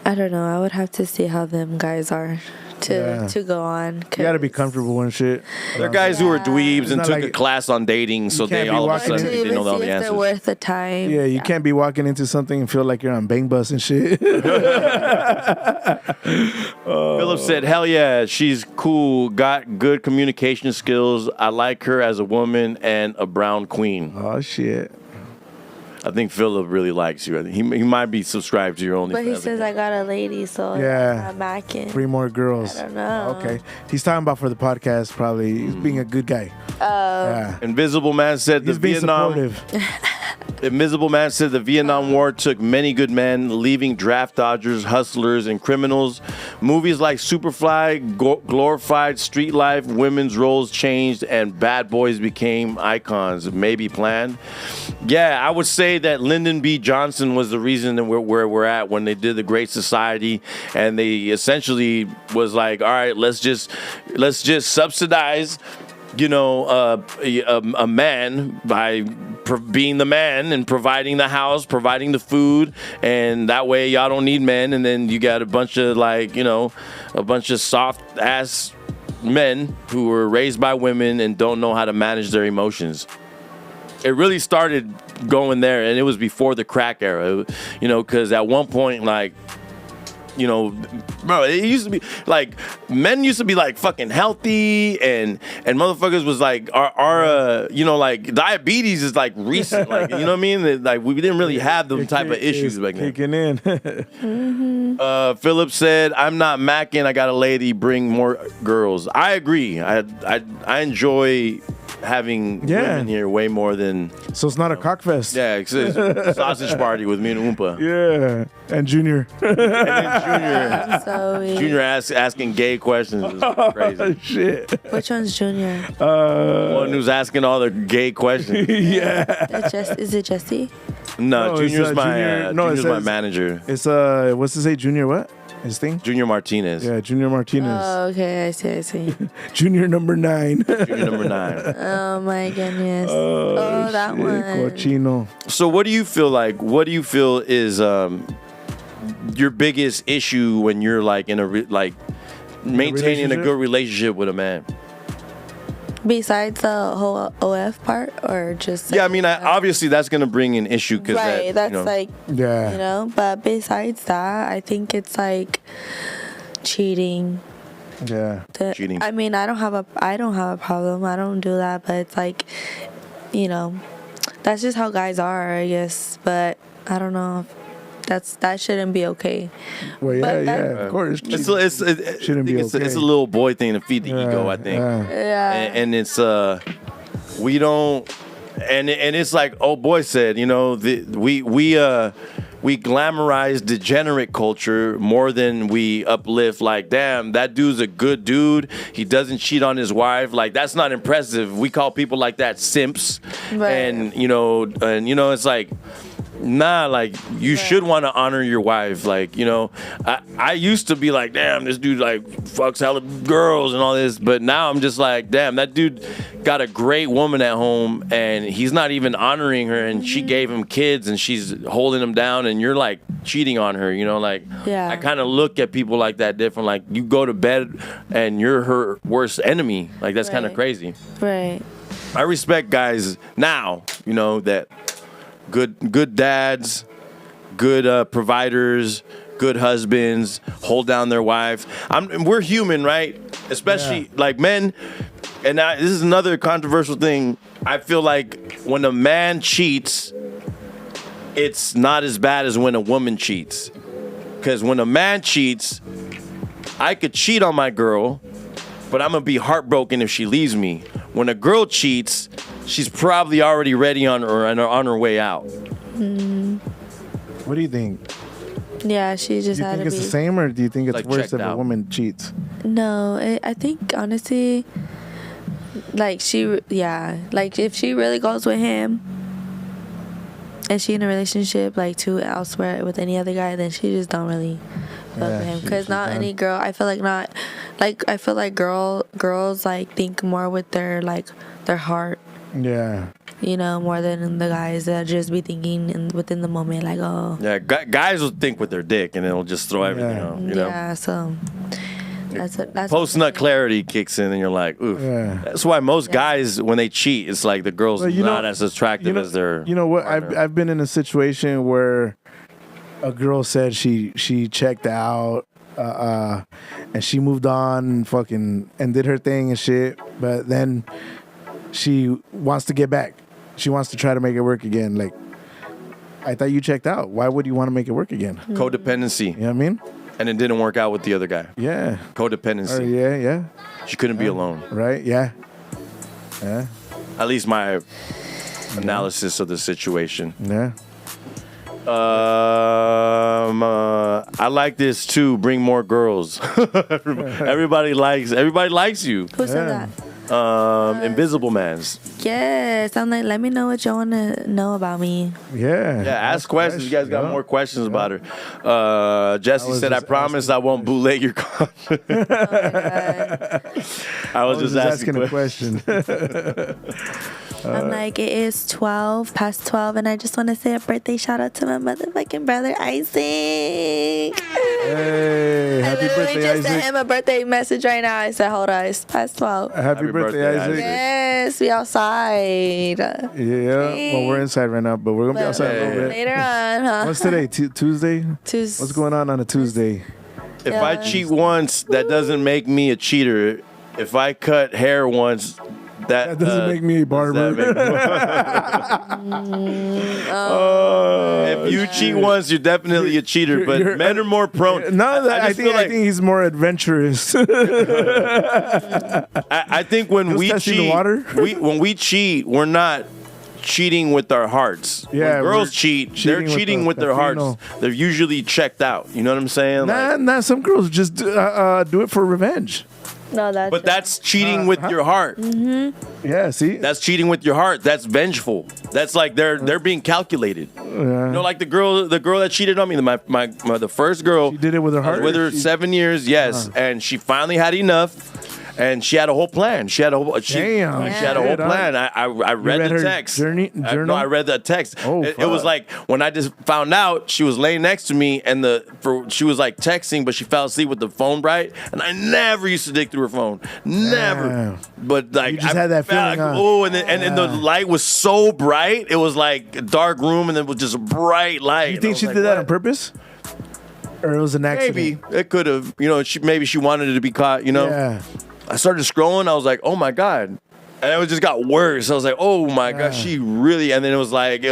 I don't know. I would have to see how them guys are to go on. You gotta be comfortable and shit. They're guys who are dweebs and not took like- a class on dating, so they can't be all of a walking sudden into- they know all the They're answers. worth the time. Yeah, you can't be walking into something and feel like you're on Bang Bus and shit. Philip said, hell yeah, she's cool, got good communication skills. I like her as a woman and a brown queen. Oh shit. I think Philip really likes you. I think he might be subscribed to your OnlyFans. But he says I got a lady, so Yeah. I'm macking. 3 more girls. I don't know. Okay. He's talking about for the podcast, probably. He's being a good guy. Yeah. Invisible Man said He's being supportive. Invisible Man said the Vietnam War took many good men, leaving draft dodgers, hustlers, and criminals. Movies like Superfly glorified street life, women's roles changed, and bad boys became icons. Maybe planned. Yeah, I would say that Lyndon B. Johnson was the reason that where we're at when they did the Great Society, and they essentially was like, all right, let's just subsidize, you know, a man by being the man and providing the house, providing the food, and that way y'all don't need men. And then you got a bunch of like, you know, a bunch of soft ass men who were raised by women and don't know how to manage their emotions. It really started going there, and it was before the crack era, you know, because at one point, like, you know, bro, it used to be like men used to be like fucking healthy, and motherfuckers was like our you know, like diabetes is like recent, like, you know what I mean? Like we didn't really have them type of issues back then. Kicking in. Philip said, "I'm not macking. I got a lady. Bring more girls." I agree. I enjoy having women here way more than. So it's not a cock fest. Yeah, it's a sausage party with me and Oompa. Yeah. And Junior. And then So Junior asking gay questions. Is crazy. Shit. which one's Junior? One who's asking all the gay questions. Is it Jesse? No, No, it's, Junior's my Junior- no, it Junior's my says- manager. It's what's it say? Junior what? His thing? Junior Martinez. Yeah, Junior Martinez. Oh, okay. I see. Junior number 9. Junior number 9. Oh my goodness. Oh, that shit, one. Cochino. So what do you feel like? What do you feel is your biggest issue when you're like in a maintaining a good relationship with a man? Besides the whole OF part, or just Yeah, I mean, obviously that's gonna bring an issue because right. That's you know, like Yeah. you know. But besides that, I think it's like cheating. Yeah. Cheating. I mean, I don't have a problem. I don't do that, but it's like, you know, that's just how guys are, I guess. But I don't know. That shouldn't be okay. Well, yeah, But that- of course. It's Shouldn't be it's okay. a little boy thing to feed the ego, I think. Yeah. Yeah. And it's we don't, and it's like old boy said, you know, we glamorize degenerate culture more than we uplift. Like, damn, that dude's a good dude. He doesn't cheat on his wife. Like, that's not impressive. We call people like that simps. Right. And you know, it's like, nah, like you should want to honor your wife. Like, you know, I used to be like, damn, this dude like fucks hella girls and all this, but now I'm just like, damn, that dude got a great woman at home and he's not even honoring her, and she gave him kids and she's holding him down, and you're like cheating on her, you know, like I kind of look at people like that different. Like, you go to bed and you're her worst enemy. Like, that's kind of crazy. Right. I respect guys now, you know, that good dads, good providers, good husbands, hold down their wife. We're human, right? Especially like men. And this is another controversial thing. I feel like when a man cheats, it's not as bad as when a woman cheats. Because when a man cheats, I could cheat on my girl, but I'm going to be heartbroken if she leaves me. When a girl cheats, she's probably already ready on her way out. What do you think? Yeah, she just Do you had think to it's be. the same, or do you think it's Like, worse checked if a out. woman cheats? No, I think honestly, like like if she really goes with him, and she in a relationship like elsewhere with any other guy, then she just don't really fuck with him. Because not any girl, I feel like girls like think more with their heart. Yeah. You know, more than the guys that just be thinking within the moment, like, oh. Yeah, guys will think with their dick and it'll just throw everything out. You know? Yeah, so that's Post nut clarity kicks in and you're like, oof. Yeah. That's why most guys, when they cheat, it's like the girl's Well, not as attractive as their. You know what? partner. I've been in a situation where a girl said she checked out, and she moved on, and did her thing and shit. But then she wants to get back. She wants to try to make it work again. Like, I thought you checked out. Why would you want to make it work again? Codependency. You know what I mean? And it didn't work out with the other guy. Yeah. Codependency. Yeah. She couldn't be alone. Right? Yeah. Yeah. At least my analysis of the situation. Yeah. I like this too. Bring more girls. Everybody likes you. Who said that? Invisible Mans. Yes, I'm like, let me know what you want to know about me. Yeah. Yeah, ask questions. You guys got more questions about her. Jesse said, I promise I won't bootleg your content. I was just asking a question. I'm like, it is past 12, and I just want to say a birthday shout out to my motherfucking brother, Isaac. Hey, I happy literally birthday, just Isaac. sent him a birthday message right now. I said, hold on, it's past 12. Happy birthday, Isaac. Yes, we outside. Yeah. Well, we're inside right now, but we're going to be outside a little bit. Later on, huh? What's today? Tuesday? Tuesday. What's going on a Tuesday? If I cheat once, that doesn't make me a cheater. If I cut hair once, That doesn't make me a barber. If you cheat once, you're definitely a cheater. But men are more prone. No, I just feel think he's more adventurous. I think when we testing the cheat, water? when we cheat, we're not cheating with our hearts. Yeah, when girls we're cheat, they're cheating with their hearts. female. They're usually checked out. You know what I'm saying? Nah, some girls just do it for revenge. No, But that's cheating with your heart. Yeah, see? That's cheating with your heart. That's vengeful. That's like they're being calculated. You know, like the girl that cheated on me, the first girl. She did it with her I was heart? with her 7 years, yes, and she finally had enough. And she had a whole plan. She had a whole. She had a whole plan. I read read the her text. journal? No, I read the text. Oh, it was fuck. like when I just found out she was laying next to me, and she was like texting, but she fell asleep with the phone bright. And I never used to dig through her phone. Never. Damn. But like You just had that feeling, huh? oh, and the light was so bright. It was like a dark room, and it was just a bright light. You think she did that on purpose? Or it was an accident? Maybe it could have. You know, maybe she wanted it to be caught. You know. Yeah. I started scrolling. I was like, oh my God. And it just got worse. I was like, oh my God, she really. And then it was like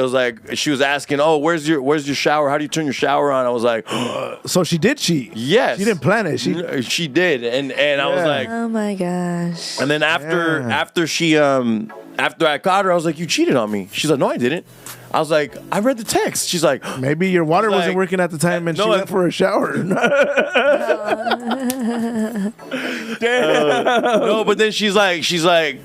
she was asking, oh, where's your shower? How do you turn your shower on? I was like, So she did cheat. yes. She didn't plan it. She did. And I was like, oh my gosh. and then after after I caught her, I was like, "You cheated on me." She's like, "No, I didn't." I was like, "I read the text." She's like, Maybe your water Like, wasn't working at the time and no, she went for a shower. "No," but then she's like,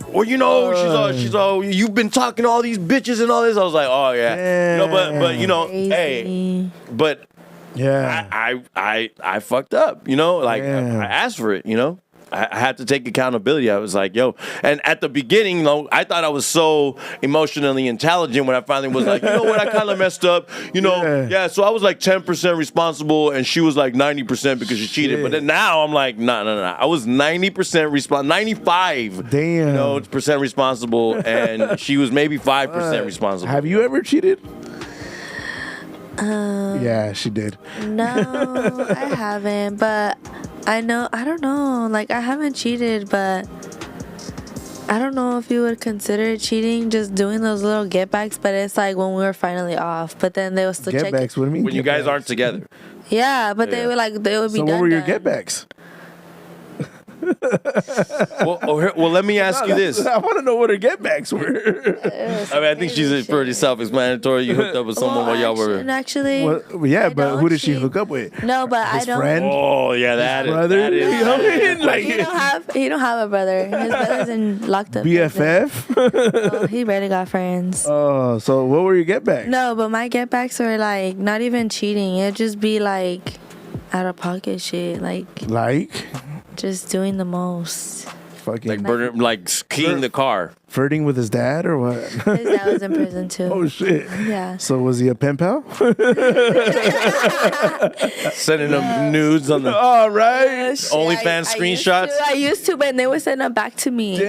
"Well, you know, she's all, you've been talking to all these bitches and all this." I was like, "Oh yeah." But you know, hey, Crazy. but Yeah. I fucked up, you know, like Yeah. I asked for it, you know. I had to take accountability. I was like, yo. And at the beginning, though, I thought I was so emotionally intelligent when I finally was like, you know what, I kind of messed up. You know, yeah, so I was like 10% responsible and she was like 90% because she cheated. But then now I'm like, no. I was 90% 95 Damn. you know, percent responsible and she was maybe 5% responsible. Have you ever cheated? Yeah, she did. No, I haven't, but I don't know, like I haven't cheated, but I don't know if you would consider it cheating, just doing those little get backs, but it's like when we were finally off, but then they will still Get check backs? What do you mean? When you get guys backs? aren't together. Yeah, but they would be So done. what were your done. get backs? Well, let me ask you this. I want to know what her get backs were. I mean, I think she's pretty self-explanatory. You hooked up with someone while y'all were. Actually, Well, yeah, I but who don't did she cheat. hook up with? No, but I His don't. friend? Oh yeah, that is. Brother? That is. You know what I mean? Like, He don't have a brother. His brother's in locked up. BFF? Oh, he barely got friends. Oh, so what were your get backs? No, but my get backs were like not even cheating. It'd just be like out of pocket shit, like Like? just doing the most. Fucking Like keying the car. flirting with his dad or what? His dad was in prison too. Oh, shit. Yeah. So was he a pen pal? Sending them nudes on the All right. OnlyFans screenshots. I used to, but they would send them back to me. Damn.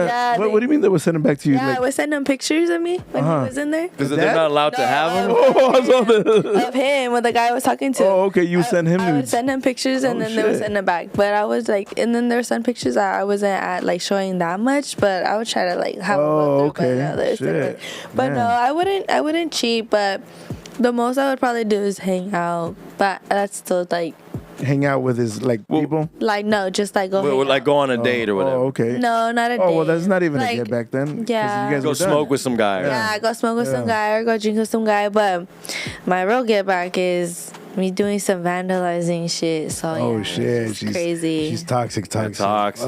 Yeah, What do you mean they were sending back to you? Yeah, I Like, would send them pictures of me when he was in there. Because they're not allowed to have them. oh, I saw the. Of him, when the guy I was talking to. Oh, okay. You send him I would nudes. send him pictures and Oh, then they would shit. send them back. But I was like, and then there were some pictures that I wasn't at like showing that much, but I would try to like have Oh, a look through, okay. but no, there's Shit. different. But no, I wouldn't cheat, but the most I would probably do is hang out. But that's still like Hang out with his people. no, just like go hang Like out. go on a date or whatever. Oh, okay. No, not a date. Oh, well, that's not even Like, a get back then. 'cause yeah. You guys Go were done. smoke with some guy. Yeah, go smoke with some Yeah. guy or go drink with some guy. But my real get back is me doing some vandalizing shit. So Oh yeah, shit, it's she's crazy. She's toxic. Toxic.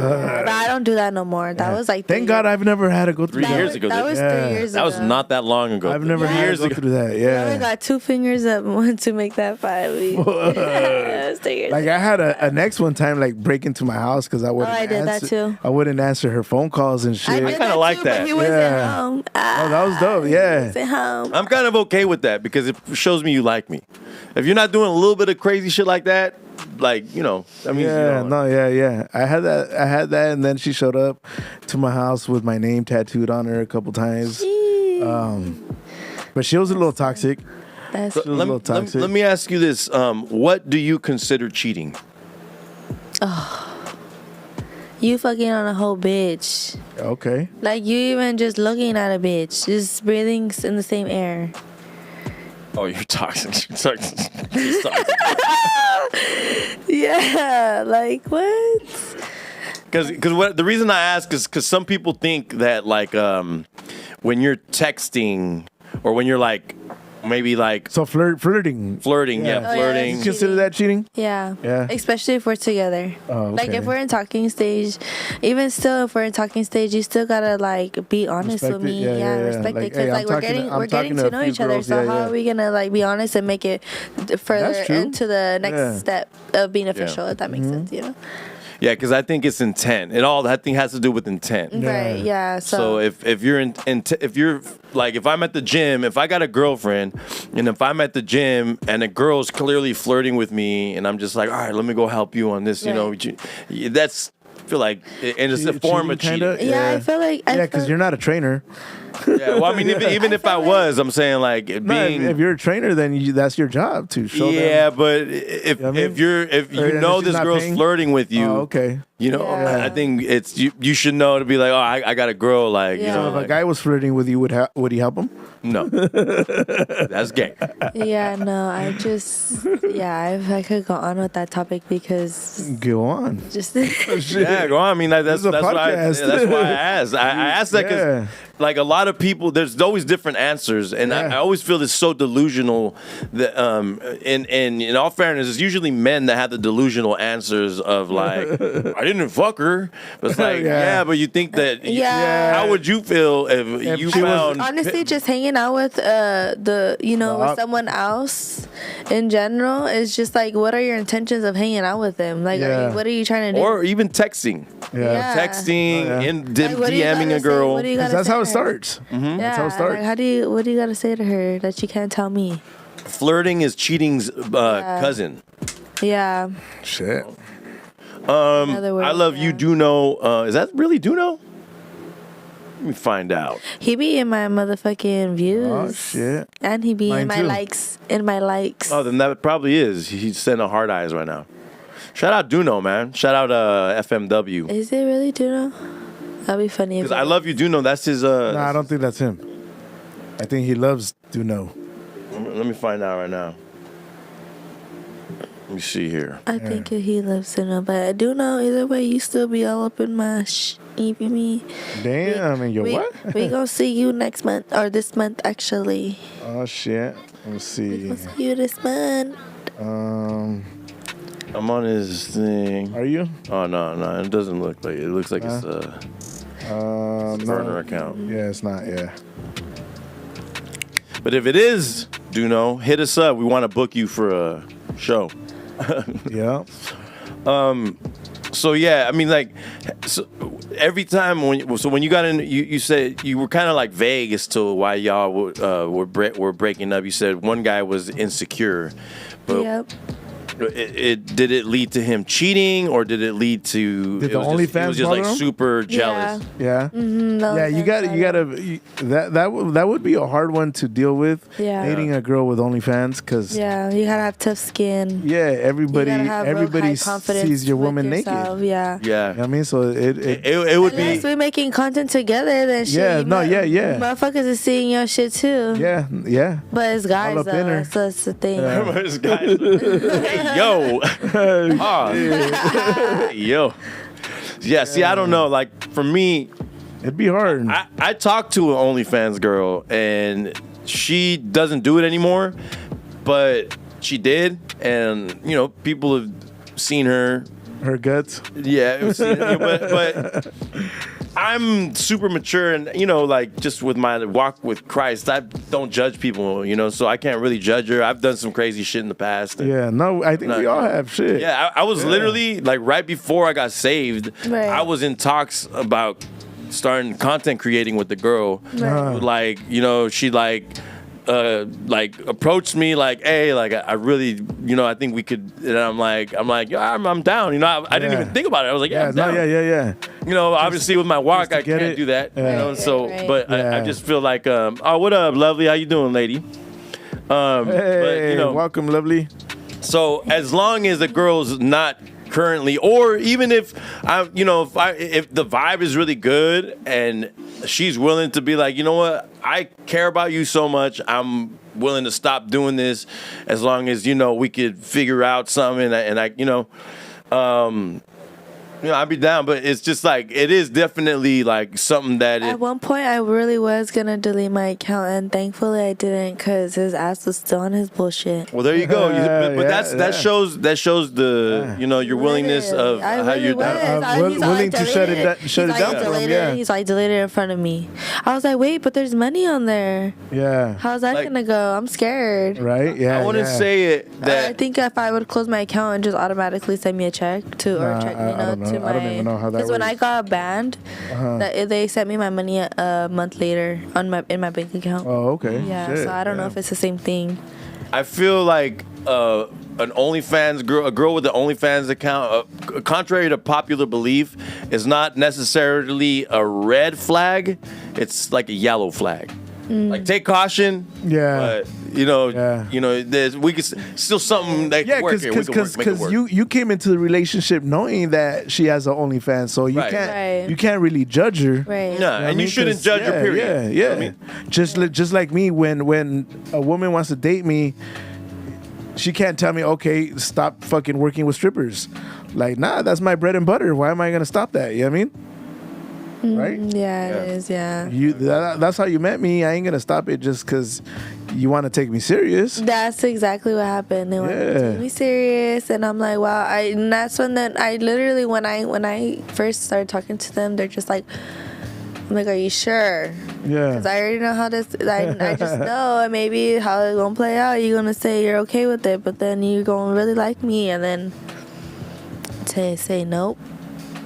But I don't do that no more. That was like Thank God I've never had to go through 3 years that. ago. That was Yeah. 3 years ago. That was not that long ago. I've never had years to go ago. through that. I only Yeah. got 2 fingers up to make that 5 weeks. That was 3 years Like ago. I had a next one time like break into my house because I wouldn't I did that answer. too. I wouldn't answer her phone calls and shit. I did kinda that like too, that. But he wasn't Yeah. home. Oh, that was dope. Yeah. Wasn't home. I'm kind of okay with that because it shows me you like me. If you're not doing a little bit of crazy shit like that, like, you know, that means Yeah, you know. yeah. I had that, and then she showed up to my house with my name tattooed on her a couple times. But she was a little toxic. That's She was a little toxic. Let me ask you this. What do you consider cheating? you fucking on a whole bitch. Okay. Like you even just looking at a bitch, just breathing in the same air. Oh, you're toxic. You're toxic. You're toxic. Yeah, like what? Because the reason I ask is because some people think that like when you're texting or when you're like maybe like So flirting. flirting, Yeah. yeah, Oh, yeah, flirting. You consider that cheating? Yeah. Yeah. Especially if we're together. Oh, Like okay. if we're in talking stage, even still if we're in talking stage, you still gotta like be honest Respect with it. me. Yeah, yeah, yeah. Respect Like, it because hey, like I'm we're talking getting to to a know few each other. girls. So Yeah, how yeah. are we gonna like be honest and make it further That's true. into the next Yeah. step of being official? If that makes Mm-hmm. sense, you know? Yeah, because I think it's intent. That thing has to do with intent. Right? Yeah. So if you're if you're like if I'm at the gym, if I got a girlfriend, and if I'm at the gym and a girl's clearly flirting with me, and I'm just like, all right, let me go help you on this, you know, that's I feel like, and it's a form of Cheating, cheating. kinda? yeah, I feel like Yeah, because you're not a trainer. Yeah, well, I mean, even if I was, I'm saying like No, being. if you're a trainer, then that's your job to show them. Yeah, but if You know what I mean? if you Or know she's this not girl's paying? flirting with you, Oh, okay. you know, Yeah. I think it's you should know to be like, oh, I got a girl, like, you Yeah. know, So if a like, guy was flirting with you, would he help him? no, that's gay. Yeah, no, I could go on with that topic because Go on. just Yeah, Yeah, go on. I mean, that's This is a why podcast. that's why I asked. I asked that because, Yeah. like, a lot of people, there's always different answers, and I always feel it's so delusional that, and in all fairness, it's usually men that have the delusional answers of like, I didn't fuck her. But it's like, yeah, but you think that, Yeah. how would you feel if you she was- found? Honestly, just hanging out with with someone else in general is just like, what are your intentions of hanging out with them? Like, what are you trying to do? Or even texting. Yeah. Texting, Like, what do you DMing gotta a say? girl. What do you gotta That's say how it to her? starts. Yeah, That's how it starts. like, what do you gotta say to her that you can't tell me? Flirting is cheating's cousin. Yeah. Shit. Another word, I love you, do know. Is that really do know? Let me find out. He be in my motherfucking views. Oh shit. And he be Mine in my too. likes. In my likes. Oh, then that probably is. He's sending hard eyes right now. Shout out Duno, man. Shout out FMW. Is it really Duno? That'd be funny. Because I love you, Duno. That's his. No, I don't think that's him. I think he loves Duno. Let me find out right now. Let me see here. I think he loves Duno, but I do know either way, you still be all up in my you feel me? Damn, and we, what? We gonna see you next month or this month actually. Oh shit. Let's see. We'll see you this month. I'm on his thing. Are you? Oh no, it doesn't look like it. It looks like it's a burner No. account. Yeah, it's not. Yeah. But if it is Duno, hit us up. We want to book you for a show. Yeah. So yeah, I mean, like, so every time when you got in, you said you were kind of like vague as to why y'all were breaking up. You said one guy was insecure, but Yep. did it lead to him cheating, or did it lead to Did it the was OnlyFans it was just like bother him? super jealous? Yeah. No, Yeah, you that's gotta not it. that would be a hard one to deal with. Yeah. Dating a girl with OnlyFans, because Yeah, you gotta have tough skin. everybody You gotta have real everybody high confidence sees your with woman yourself, naked. Yeah. Yeah, You know what I mean, so it would Unless be. we're making content together, then shit. Yeah, you no, yeah. Motherfuckers is seeing your shit too. yeah. But it's guys All up in though. her. So that's the thing. This guy- hey, yo. Yo. Yeah, see, I don't know. Like, for me, It'd be hard. I talked to an OnlyFans girl, and she doesn't do it anymore, but she did, and you know, people have seen her. Her guts. Yeah, it was, but I'm super mature, and you know, like just with my walk with Christ, I don't judge people, you know, so I can't really judge her. I've done some crazy shit in the past. And, Yeah, no, I think we all have shit. yeah, I was literally like right before I got saved, Right. I was in talks about starting content creating with the girl. Right. Like, you know, she like approached me like, hey, like I really, you know, I think we could, and I'm like, yeah, I'm down. You know, I didn't Yeah. even think about it. I was like, yeah, Yeah, I'm no, down. yeah. You know, obviously with my walk, to I get can't it. do that. Yeah. You know, Right, so, right. but I Yeah. just feel like, oh, what up, lovely? How you doing, lady? But Hey, you know, welcome, lovely. so as long as the girl's not currently, or even if I, you know, if the vibe is really good and she's willing to be like, you know what, I care about you so much, I'm willing to stop doing this, as long as, you know, we could figure out something, and I, you know, I'd be down. But it's just like, it is definitely like something that At one point, I really was gonna delete my account, and thankfully I didn't, cause his ass was still on his bullshit. well, there you go. But Yeah, that shows the you know, your willingness of I how really you're. was. He's willing to shut it deleted shut it He's like, down for him, deleted yeah. it. He's like, deleted it in front of me. I was like, wait, but there's money on there. Yeah. How's that Like- gonna go? I'm scared. Right? Yeah. I wouldn't yeah. say it I that. think if I would close my account and just automatically send me a check to, or Nah, check, I you know, don't know. to I don't even know how that because when I works. got banned, they sent me my money a month later in my bank account. Oh, okay. Yeah, Shit, so I don't know yeah. if it's the same thing. I feel like an OnlyFans girl, a girl with an OnlyFans account, contrary to popular belief, is not necessarily a red flag. It's like a yellow flag. Like, take caution. Yeah. But you know, Yeah. we could still something that Yeah, could work here. We could work, make it because work. you came into the relationship knowing that she has an OnlyFans, so you Right. Right. you can't really judge her. Right. Yeah, You know what I and you mean? shouldn't 'Cause, judge her. yeah, Period. Yeah, You know yeah. what I mean? Just like me, when a woman wants to date me, she can't tell me, okay, stop fucking working with strippers, Like, nah, that's my bread and butter. Why am I gonna stop that? You know what I mean? Right? Yeah, it is. Yeah. That's how you met me. I ain't gonna stop it just because you want to take me serious. That's exactly what happened. They wanted to take me serious, and I'm like, wow. And that's when I literally when I first started talking to them, they're just like, I'm like, are you sure? Yeah. Because I already know how this. I just know, and maybe how it's gonna play out. You're gonna say you're okay with it, but then you're gonna really like me, and then say nope.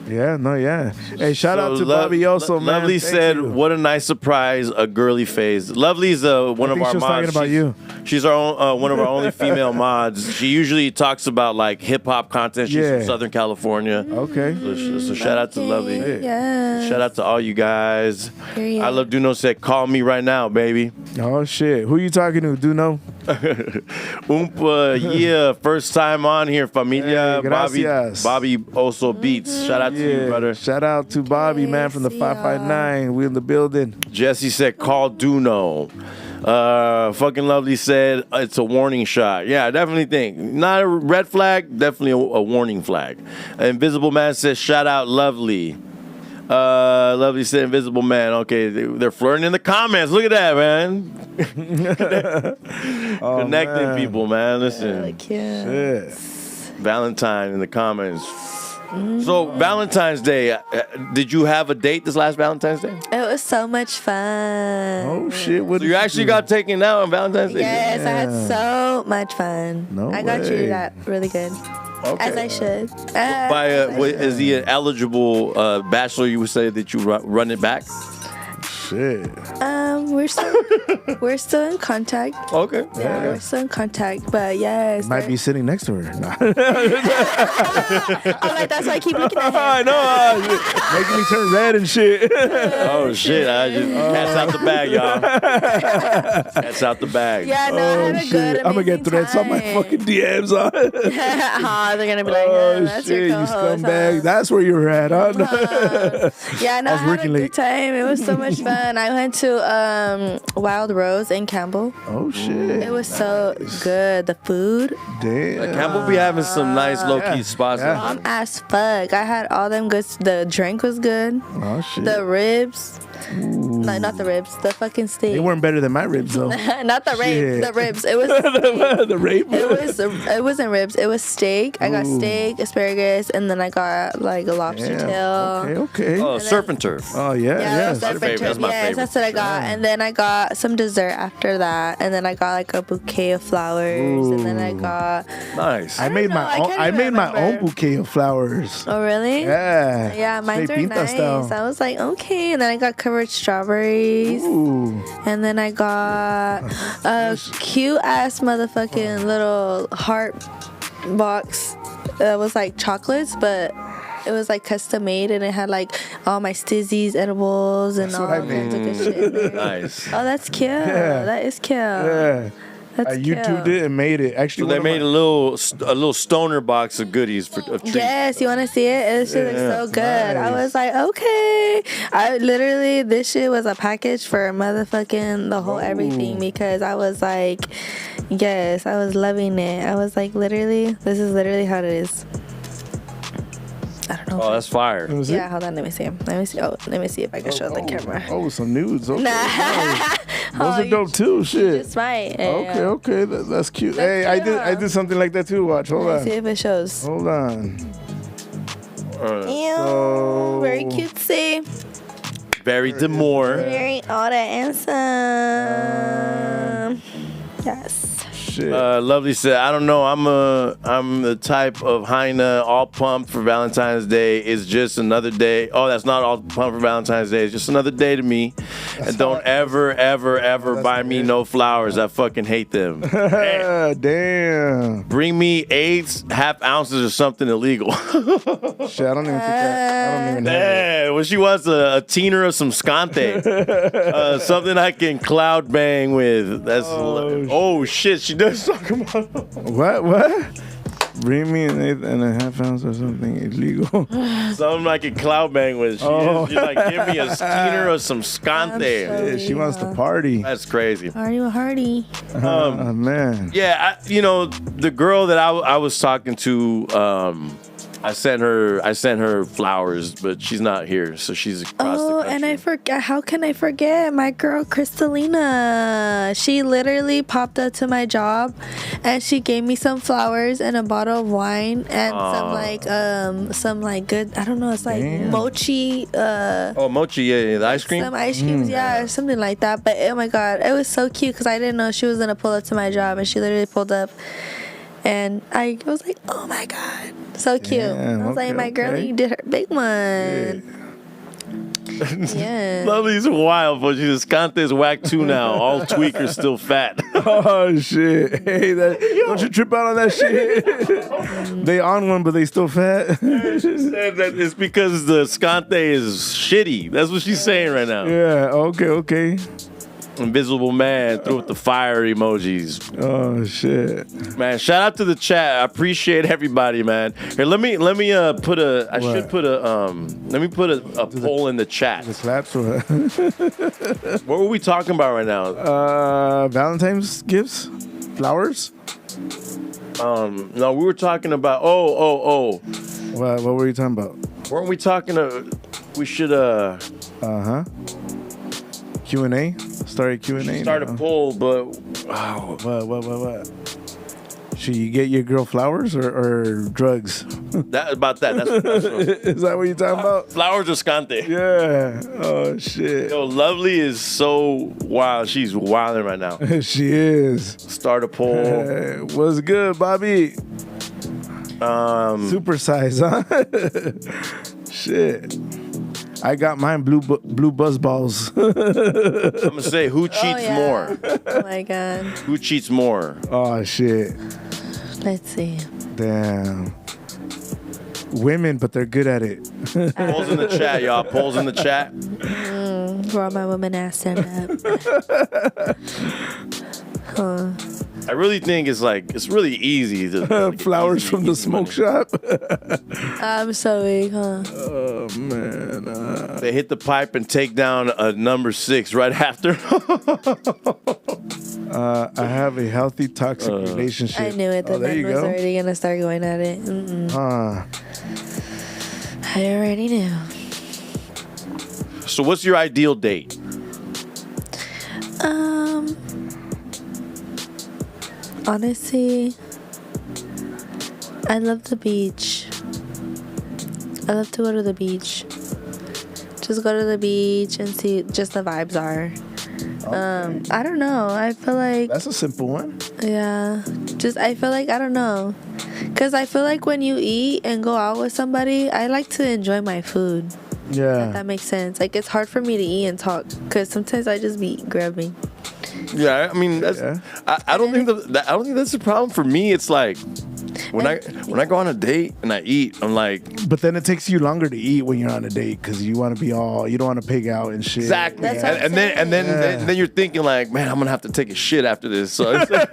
Yeah, no, yeah. Hey, shout out to Bobby also, man. Lovely Thank said, you. "What a nice surprise, a girly phase." Lovely's one of think our she was mods. talking about you. She's our own, one of our only female mods. She usually talks about like hip hop content. She's Yeah. from Southern California. Okay. So shout out to Lovely. Yeah. Shout out to all you guys. Period. I Love Duno said, "Call me right now, baby." Oh shit. Who you talking to? Duno? Umpa, yeah, first time on here, familia. Hey, gracias. Bobby also beats. Shout out to you, brother. Shout out to Bobby, man, from the Yes, 559. We in the building. Jesse said, "Call Duno." Fucking Lovely said, "It's a warning shot." Yeah, I definitely think. Not a red flag, definitely a warning flag. Invisible Man says, "Shout out Lovely." Lovely said, "Invisible Man." Okay, they're flirting in the comments. Look at that, man. Connecting man. people, man. Listen. Like, yeah. Shit. Valentine in the comments. So Valentine's Day, did you have a date this last Valentine's Day? It was so much fun. Oh shit. What So you actually got taken out on Valentine's Day? Yes, I had so much fun. No I got way. treated that really good, as I should. By is he an eligible bachelor? You would say that you run it back? Shit. We're still in contact. Okay. Yeah, we're still in contact. But yes, Might be sitting next to her. Nah. I'm like, that's why I keep looking at him. I know. Making me turn red and shit. Oh shit! I just cat's out the bag, y'all. Cat's out the bag. Yeah, no, I had a good. I'm gonna get amazing threats on my time. fucking DMs. Huh? They're gonna be like, Oh that's shit, your you co-host, scumbag. huh? That's where you were at, huh? Yeah, no, I was had working a late. good time. It was so much fun. I went to Wild Rose in Campbell. Oh shit. It was so good. The food, Damn. Campbell be having some nice low key spots. Yeah. bomb as fuck. I had all them good. The drink was good. Oh shit. The ribs, no, not the ribs. The fucking steak. They weren't better than my ribs though. Not the Shit. ribs. The ribs. It was. The rape. It wasn't ribs. It was steak. I got Ooh. steak, asparagus, and then I got like a lobster tail. Okay. Oh, surf and turf. Oh yeah. Yeah, Yeah. surf favorite. and That's turf. my Yes, favorite. that's what I got. And then I got some dessert after that. And then I got like a bouquet of flowers. And then I got. Nice. I made don't know, my I own. can't I even made my own remember. bouquet of flowers. Oh really? Yeah. Yeah, mine They are pinta nice. style. I was like, okay. And then I got covered strawberries. Ooh. And then I got a cute ass motherfucking little heart box that was like chocolates, but it was like custom made, and it had like all my Stizzies edibles and That's all what I kinds of made. good shit in there. Nice. Oh, that's cute. Yeah. That is cute. Yeah. That's I YouTubed cute. it and made it. So Actually, they one of made my- a little stoner box of goodies of treats. Yes, you want to see it? This shit Yeah, looks so good. I nice. was like, okay. I literally, this shit was a package for motherfucking the whole everything, because I was like, yes, I was loving it. I was like, literally, this is literally how it is. I don't know. Oh, that's fire. Was it? Yeah, hold on. Let me see. Let me see. Oh, let me see if I can show the camera. Oh, some nudes. Okay. Nah. Nice. Oh, Those are you dope too. Shit. just might. Okay. That's cute. That's Hey, cute, I did something like that too. Watch. Hold Let's see on. if it shows. Hold on. Ew, So- very cutesy. Very demure. Very all that handsome. Yes. Shit. Lovely said, I don't know. I'm the type of hyena all pumped for Valentine's Day. It's just another day. Oh, that's not all pumped for Valentine's Day. It's just another day to me. And don't ever buy me no flowers. I fucking hate them. Damn. Bring me 8.5 ounces or something illegal. Shit. I don't even think that. I don't even have it. Yeah, well, she wants a teener of some scante. Something I can cloud bang with. That's oh shit. She does talk about. What? Bring me an 8.5 ounce or something illegal. Something I can cloud bang with. She's like, give me a teener of some scante. Yeah, she wants to party. That's crazy. Are you a hardy? Oh man. Yeah, the girl that I was talking to I sent her flowers, but she's not here, so she's across the country. And I forgot. How can I forget my girl Crystalina? She literally popped up to my job, and she gave me some flowers and a bottle of wine and some like good. I don't know. It's like mochi. Mochi, yeah, the ice cream. Some ice creams, or something like that. But oh my god, it was so cute because I didn't know she was gonna pull up to my job, and she literally pulled up. And I was like, oh my god, so cute. Damn, I was like, my girlie did her big one. Yeah. Lovely's wild, but she's Escante's whack too now. All tweakers still fat. Oh shit! Hey, don't you trip out on that shit? They on one, but they still fat. She said that it's because the Escante is shitty. That's what she's saying right now. Yeah. Okay. Invisible man threw with the fire emojis. Oh shit, man! Shout out to the chat. I appreciate everybody, man. Here, let me put a. I should put a Let me put a poll in the chat. The claps or what were we talking about right now? Valentine's gifts, flowers. No, we were talking about. Oh. What were you talking about? Weren't we talking? We should. Q&A. Start a Q&A. Start a poll, but what? Should you get your girl flowers or drugs? That's personal. Is that what you're talking about? Flowers or Scante? Yeah. Oh shit. Yo, Lovely is so wild. She's wilding right now. She is. Start a poll. What's good, Bobby? Super size, huh? Shit. I got mine blue buzz balls. I'm gonna say who cheats more. Oh my god. Who cheats more? Oh shit. Let's see. Damn. Women, but they're good at it. Polls in the chat, y'all. Polls in the chat. For all my women ass stand up. I really think it's really easy to flowers from the smoke shop. I'm so weak, huh? Oh man. They hit the pipe and take down a number 6 right after. I have a healthy toxic relationship. I knew it. The man was already gonna start going at it. I already knew. So what's your ideal date? Honestly, I love the beach. I love to go to the beach. Just go to the beach and see just the vibes are. Okay. I don't know. I feel like that's a simple one. Yeah. I feel like I don't know. Cause I feel like when you eat and go out with somebody, I like to enjoy my food. Yeah. If that makes sense. Like it's hard for me to eat and talk because sometimes I just be grabbing. Yeah, I mean, that's, I don't think I don't think that's a problem for me. It's like when I go on a date and I eat, I'm like. But then it takes you longer to eat when you're on a date because you want to be all, you don't want to pig out and shit. Exactly. And then you're thinking like, man, I'm gonna have to take a shit after this. So it's like,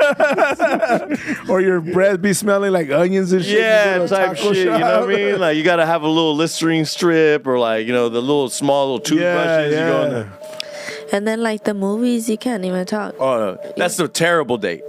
or your breath be smelling like onions and shit. Yeah, type shit. You know what I mean? Like you gotta have a little Listerine strip or like the little small little toothbrushes. Yeah. You go in there. And then like the movies, you can't even talk. Oh, no. That's a terrible date.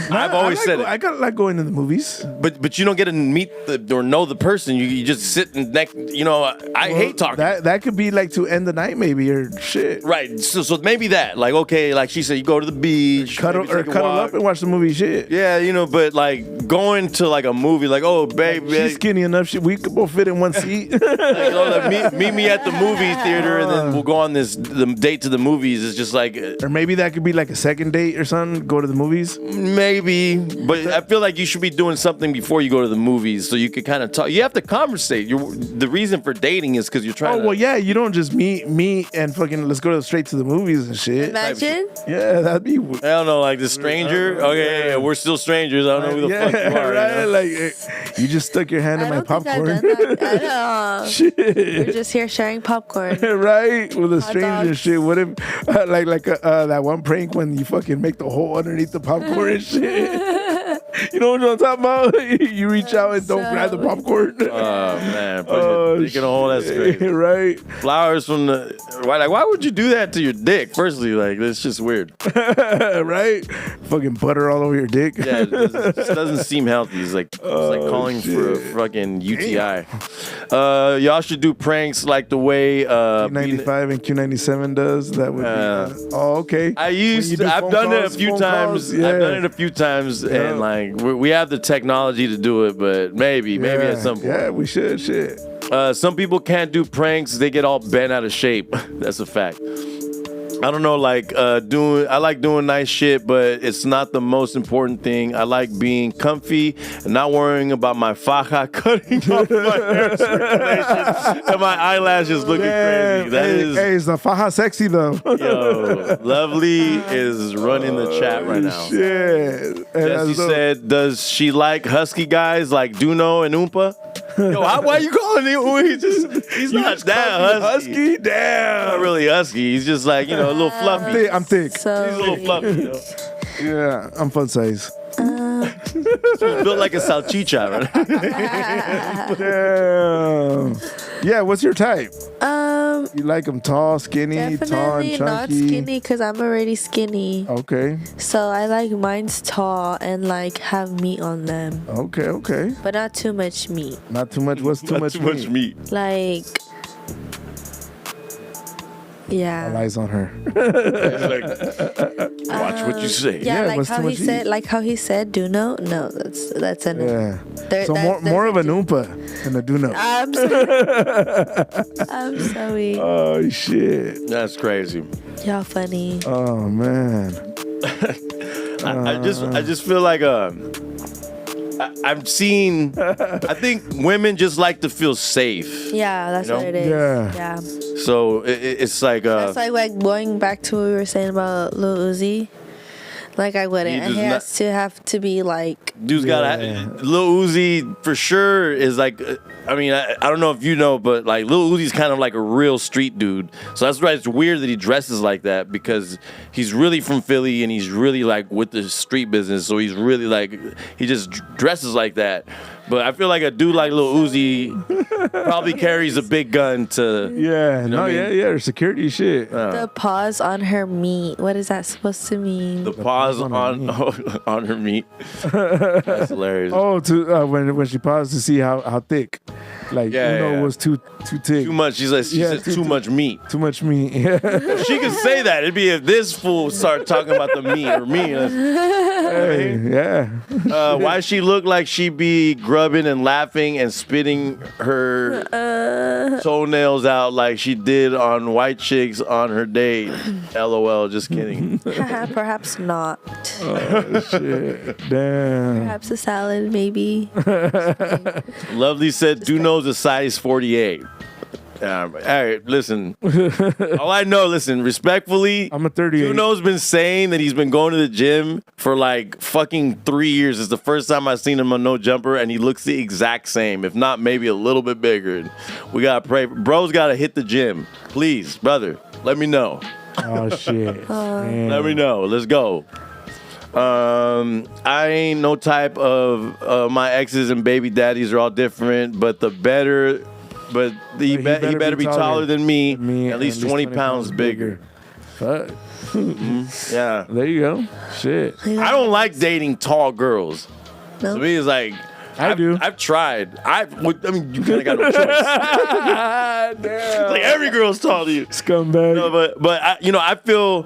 I've always said it. I gotta like going to the movies, but you don't get to meet or know the person. You just sit next. I hate talking. That could be like to end the night maybe or shit. Right. So maybe that like okay, like she said, you go to the beach, cuddle up and watch the movie. Shit. Yeah, but like going to like a movie, like oh babe, she's skinny enough. We could both fit in one seat. Meet me at the movie theater, and then we'll go on the date to the movies. It's just like, or maybe that could be like a second date or something. Go to the movies. Maybe, but I feel like you should be doing something before you go to the movies, so you could kind of talk. You have to conversate. The reason for dating is because you're trying. Oh well, yeah. You don't just meet and fucking let's go straight to the movies and shit. Imagine. Yeah, that'd be. I don't know, like the stranger. Okay, yeah, we're still strangers. I don't know who the fuck you are. Right? Like you just stuck your hand in my popcorn. I know. Shit. We're just here sharing popcorn. Right, with a stranger and shit. What if like that one prank when you fucking make the hole underneath the popcorn and shit? You know what I'm talking about? You reach out and don't grab the popcorn. Oh man, put your dick in a hole. That's crazy. Right? Flowers from the why would you do that to your dick? Firstly, like it's just weird. Right? Fucking butter all over your dick. Yeah, it just doesn't seem healthy. It's like calling for a fucking UTI. Y'all should do pranks like the way Q95 and Q97 does. That would be. Oh, okay. I've done it a few times. Yeah. I've done it a few times, and like we have the technology to do it, but maybe at some point. Yeah, we should. Shit. Some people can't do pranks; they get all bent out of shape. That's a fact. I don't know, like I like doing nice shit, but it's not the most important thing. I like being comfy and not worrying about my faja cutting off my hair circulation and my eyelashes looking crazy. Hey, is the faja sexy though? Yo, Lovely is running the chat right now. Shit. Jesse said, does she like husky guys like Duno and Umpa? Yo, why are you calling him? He's not that husky. Damn. Not really husky. He's just like, a little fluffy. I'm thick. So He's a little fluffy. Yeah, I'm fun size. He's built like a salchicha, right? Damn. Yeah, what's your type? You like them tall, skinny, tall, and definitely chunky? not skinny because I'm already skinny. Okay. So I like mine's tall and like have meat on them, Okay. but not too much meat. Not too much. What's too much meat? Like, yeah. All eyes on her. Watch what you say. Yeah, like what's how too he much said, meat? like how he said, Duno. No, that's a no. Yeah. So more of an Oompa than a Duno. I'm sorry. I'm sorry. Oh shit. That's crazy. Y'all funny. Oh man. I just feel like I've seen. I think women just like to feel safe. Yeah, that's You know? what it is. Yeah. So it's like That's like going back to what we were saying about Lil Uzi. Like I wouldn't. does He has to have to be like. dude's got Lil Uzi for sure is like. I mean, I don't know if you know, but like Lil Uzi's kind of like a real street dude. So that's why it's weird that he dresses like that because he's really from Philly and he's really like with the street business. So he's really like he just dresses like that. But I feel like a dude like Lil Uzi probably carries a big gun to. Yeah. You know what I mean? Yeah. Security shit. The pause on her meat. What is that supposed to mean? The pause on her meat. That's hilarious. Oh, to when she paused to see how thick. Like Uno was too thick. Too much. She said too much meat. Too much meat. Yeah. If she could say that, it'd be if this fool started talking about the meat or me. Hey, yeah. Why she look like she be grubbing and laughing and spitting her toenails out like she did on white chicks on her date. LOL. Just kidding. Perhaps not. Oh shit. Damn. Perhaps a salad, maybe. Lovely said, Duno's a size 48. All right, listen. All I know, respectfully, I'm a 38. Duno's been saying that he's been going to the gym for like fucking 3 years. It's the first time I've seen him on No Jumper, and he looks the exact same, if not maybe a little bit bigger. We gotta pray. Bro's gotta hit the gym. Please, brother, let me know. Oh shit. Let me know. Let's go. I ain't no type of my exes and baby daddies are all different, but he better be taller than me, at least 20 pounds bigger. Fuck. Yeah. There you go. Shit. I don't like dating tall girls. No. To me, it's like I do. I've tried. I mean, you kind of got no choice. Damn. Like every girl's tall to you. Scumbag. No, but I feel.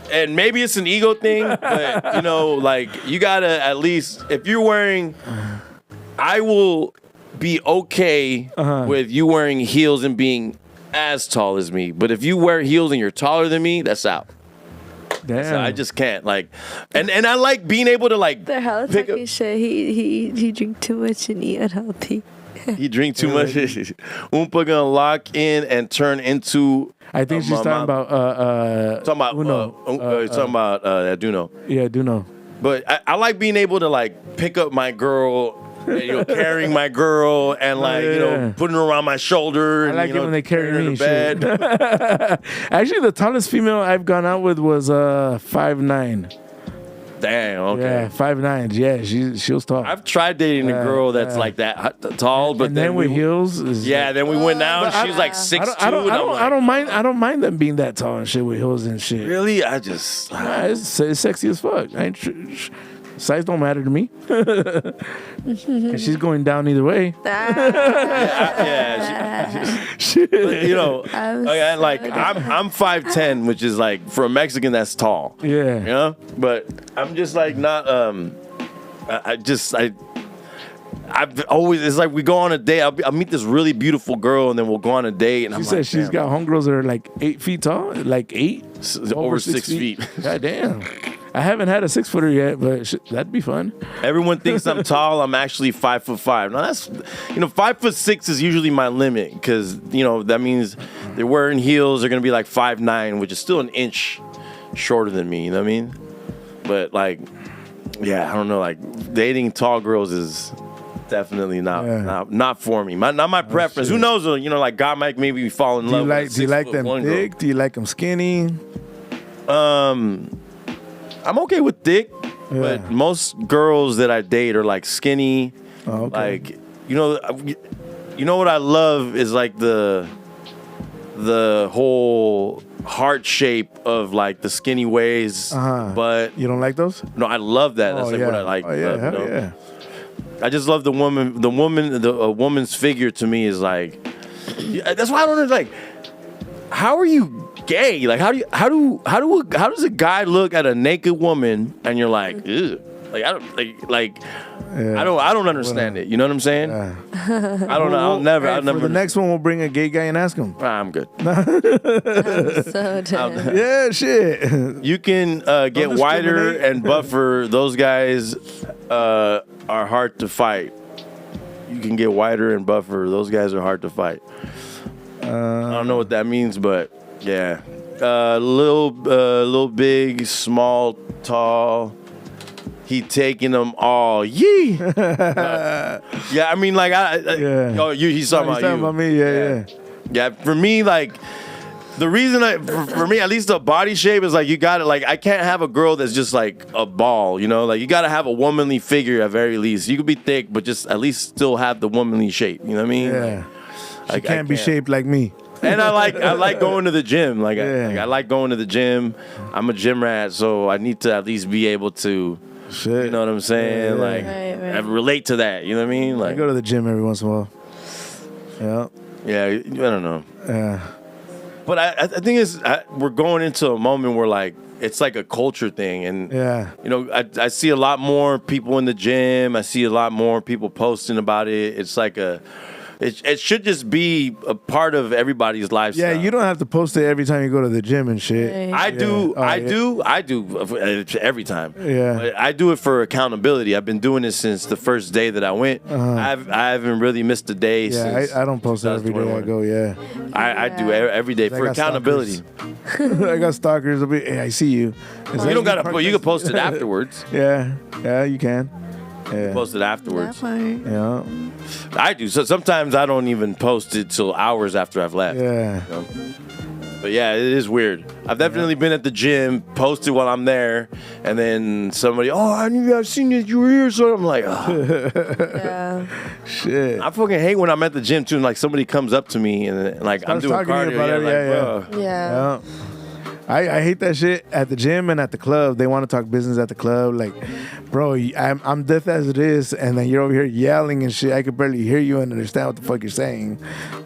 And maybe it's an ego thing, but like you gotta at least if you're wearing, I will be okay with you wearing heels and being as tall as me. But if you wear heels and you're taller than me, that's out. Damn. So I just can't like, and I like being able to like. The hell pick talking up- shit. He drink too much and eat unhealthy. He drink too much. Oompa gonna lock in and turn into. I think she's talking about Uno. Talking about Duno. Yeah, Duno. But I like being able to like pick up my girl, and, carrying my girl, and like putting her around my shoulder. I And, like it when they carry her me. to bed. Actually, the tallest female I've gone out with was 5'9". Damn. Okay. Yeah, 5'9". Yeah, she was tall. I've tried dating a girl that's like that tall, but and then with heels. then we went down. She was like 6'2". I don't mind them being that tall and shit with heels and shit. Really? I just. Nah, it's sexy as fuck. Size don't matter to me. And she's going down either way. Shit. You know, like I'm 5'10", which is like for a Mexican that's tall. Yeah. You know, but I'm just like not. I've always, it's like we go on a date. I'll meet this really beautiful girl, and then we'll go on a date. And she said she's got homegirls that are like 8 feet tall, like 8, over 6 feet. God damn. I haven't had a 6-footer yet, but that'd be fun. Everyone thinks I'm tall. I'm actually 5'5". Now that's, 5'6" is usually my limit because that means they're wearing heels. They're gonna be like 5'9", which is still an inch shorter than me. You know what I mean? But like, yeah, I don't know. Like dating tall girls is definitely not for me. Not my preference. Who knows? Like God might maybe fall in love. Do you like them thick? Girl. Do you like them skinny? I'm okay with thick, but most girls that I date are like skinny. Oh, okay. Like you know what I love is like the whole heart shape of like the skinny waist. But you don't like those? No, I love that. That's what I like. Oh yeah, yeah. I just love the woman. A woman's figure to me is like. That's why I don't know. Like, how are you gay? Like, how does a guy look at a naked woman and you're like, ew? Like I don't understand it. You know what I'm saying? I don't know. I'll never. For the next one, we'll bring a gay guy and ask him. I'm good. I'm so dead. Yeah, shit. You can get wider and buffer. Those guys are hard to fight. You can get wider and buffer. Those guys are hard to fight. I don't know what that means, but yeah, little big, small, tall. He taking them all. Yee. Yeah, I mean, like he's talking about you. About me. Yeah. Yeah, for me, like the reason for me, at least the body shape is like you got to like I can't have a girl that's just like a ball, like you got to have a womanly figure at very least. You could be thick, but just at least still have the womanly shape. You know what I mean? Yeah. Like, she can't be shaped like me. And I like going to the gym. Like I like going to the gym. I'm a gym rat, so I need to at least be able to. Shit. You know what I'm saying? Like I relate to that. You know what I mean? Like I go to the gym every once in a while. Yeah. Yeah. I don't know. Yeah. But I think we're going into a moment where like it's like a culture thing, and I see a lot more people in the gym. I see a lot more people posting about it. It's like it should just be a part of everybody's lifestyle. Yeah, you don't have to post it every time you go to the gym and shit. I do every time. Yeah. But I do it for accountability. I've been doing it since the first day that I went. I haven't really missed a day since. I don't post it every day I go, I do every day for accountability. I got stalkers. Hey, I see you. You don't gotta. You can post it afterwards. Yeah, you can. Yeah. Post it afterwards. Yeah. I do. So sometimes I don't even post it till hours after I've left. Yeah. But yeah, it is weird. I've definitely been at the gym, posted while I'm there, and then somebody, I've seen that you were here, so I'm like, shit. I fucking hate when I'm at the gym too, and like somebody comes up to me and like I'm doing cardio. Yeah. I hate that shit at the gym and at the club. They want to talk business at the club. Like, bro, I'm deaf as it is, and then you're over here yelling and shit. I could barely hear you and understand what the fuck you're saying.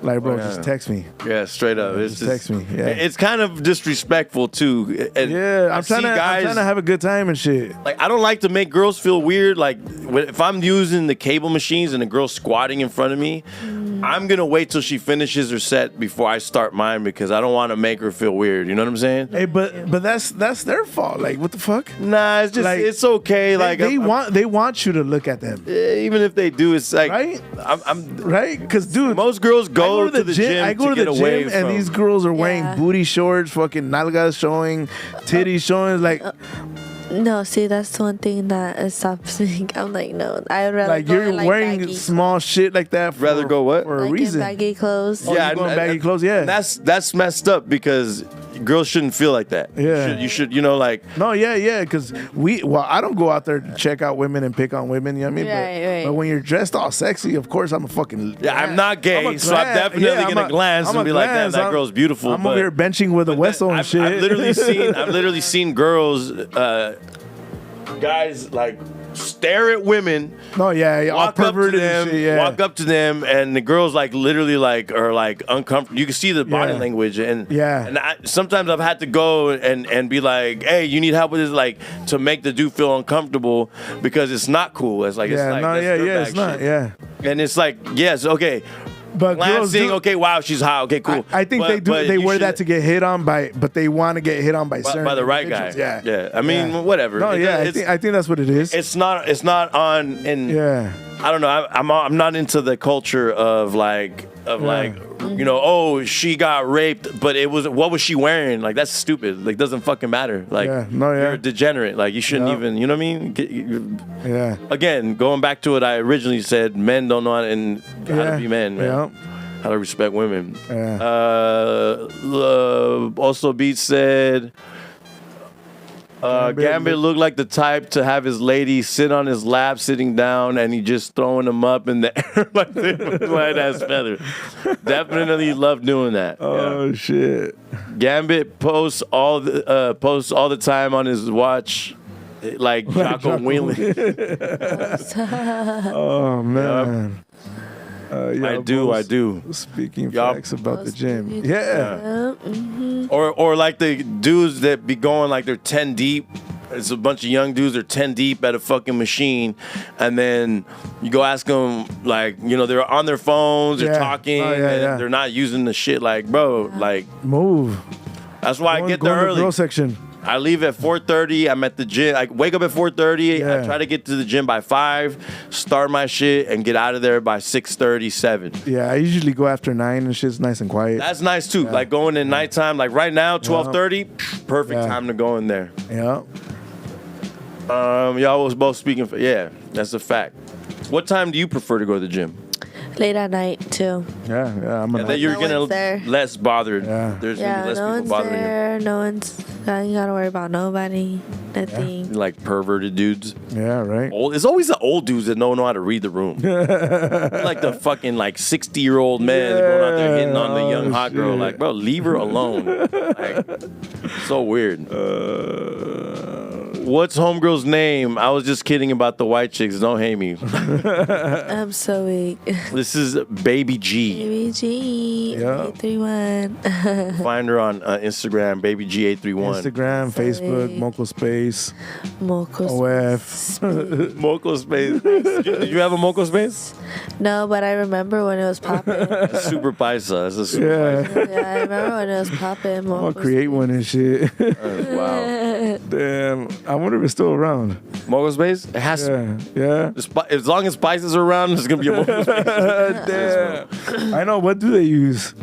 Like, bro, just text me. Yeah, straight up. Just text me. Yeah. It's kind of disrespectful too. And I'm trying to have a good time and shit. Like, I don't like to make girls feel weird. Like, if I'm using the cable machines and a girl's squatting in front of me, I'm gonna wait till she finishes her set before I start mine because I don't want to make her feel weird. You know what I'm saying? Hey, but that's their fault. Like, what the fuck? Nah, it's just like, it's okay. Like they want you to look at them. Even if they do, it's like right. I'm right because dude, most girls go to the gym. I go to the gym and these girls are wearing booty shorts, fucking nalgas showing, titties showing. Like. No, see, that's one thing that stops me. I'm like, no, I'd rather like go you're in, like, wearing small shit like that. Rather go what? For a like reason. In baggy clothes. Oh, yeah, baggy clothes. Yeah, that's messed up because girls shouldn't feel like that. Yeah. You should, you know, like. No, yeah, because I don't go out there to check out women and pick on women, you know what I mean? Right. But when you're dressed all sexy, of course I'm a fucking... Yeah, I'm not gay, so I'm definitely gonna glance and be like, "Damn, that girl's beautiful." I'm over here benching with a Wessel and shit. I've literally seen girls, guys like stare at women. No, yeah, Walk up to them, walk walk up to them, and the girls like literally like are like uncomfortable. You can see the body Yeah. language, and Yeah. And sometimes I've had to go and be like, "Hey, you need help with this?" Like to make the dude feel uncomfortable because it's not cool. It's like Yeah, it's like no, that's yeah, dirtbag it's not, shit. yeah. And it's like, yes, okay. But girls Glancing, do, okay, wow, she's hot. Okay, cool. I think But they you wear should- that to get hit on but they want to get hit on by certain by the right guy. individuals. Yeah, I mean, whatever. No, I think that's what it is. It's not on. And Yeah. I don't know. I'm not into the culture of like you know, oh, she got raped, but what was she wearing? Like that's stupid. Like doesn't fucking matter. Like you're a degenerate. Like you shouldn't even. You know what I mean? Yeah. Again, going back to what I originally said, men don't know how to be men, man. Yeah. How to respect women. Yeah. Also, Beat said. Gambit looked like the type to have his lady sit on his lap, sitting down, and he just throwing them up in the air like they were white ass feathers. Definitely love doing that. Oh shit! Gambit posts all the time on his watch, like Jocko Wheeling. Oh man. I do. Speaking Y'all- facts about the gym. Yeah. Or like the dudes that be going like they're 10 deep. It's a bunch of young dudes. They're 10 deep at a fucking machine, and then you go ask them like, you know, they're on their phones, they're talking, and they're not using the shit. Like, bro, like move. That's why I get there go in the early. girl section. I leave at 4:30. I'm at the gym. I wake up at 4:30. Yeah. I try to get to the gym by 5, start my shit, and get out of there by 6:30, 7. Yeah, I usually go after 9 and shit's nice and quiet. That's nice too. Like going in nighttime. Like right now, 12:30, perfect time to go in there. Yeah. Y'all was both speaking for. Yeah, that's a fact. What time do you prefer to go to the gym? Late at night too. Yeah. I'm That you're No gonna one's there. less bothered. Yeah. There's Yeah, gonna be less no people one's bothering there. No one's. You gotta worry about nobody. Nothing. you. Like perverted dudes. Yeah, right. Old. It's always the old dudes that don't know how to read the room. Like the fucking like 60-year-old man going out there hitting on the young hot girl. shit. Like, bro, leave her alone. Like, so weird. What's homegirl's name? I was just kidding about the white chicks. Don't hate me. I'm so weak. This is Baby G. Baby G. Yeah. 831. Find her on Instagram, Baby G831. Instagram, Facebook, Moco Space, Moco. OF. Moco Space. Did you have a Moco Space? No, but I remember when it was popping. Super Paisa. It's a super Yeah. Yeah, I remember when it was popping. I'm gonna create one and shit. Paisa. Wow. Damn. I wonder if it's still around. Moco Space? It has to. Yeah. As long as Paisas are around, there's going to be a Moco Space. Damn. I know. What do they use?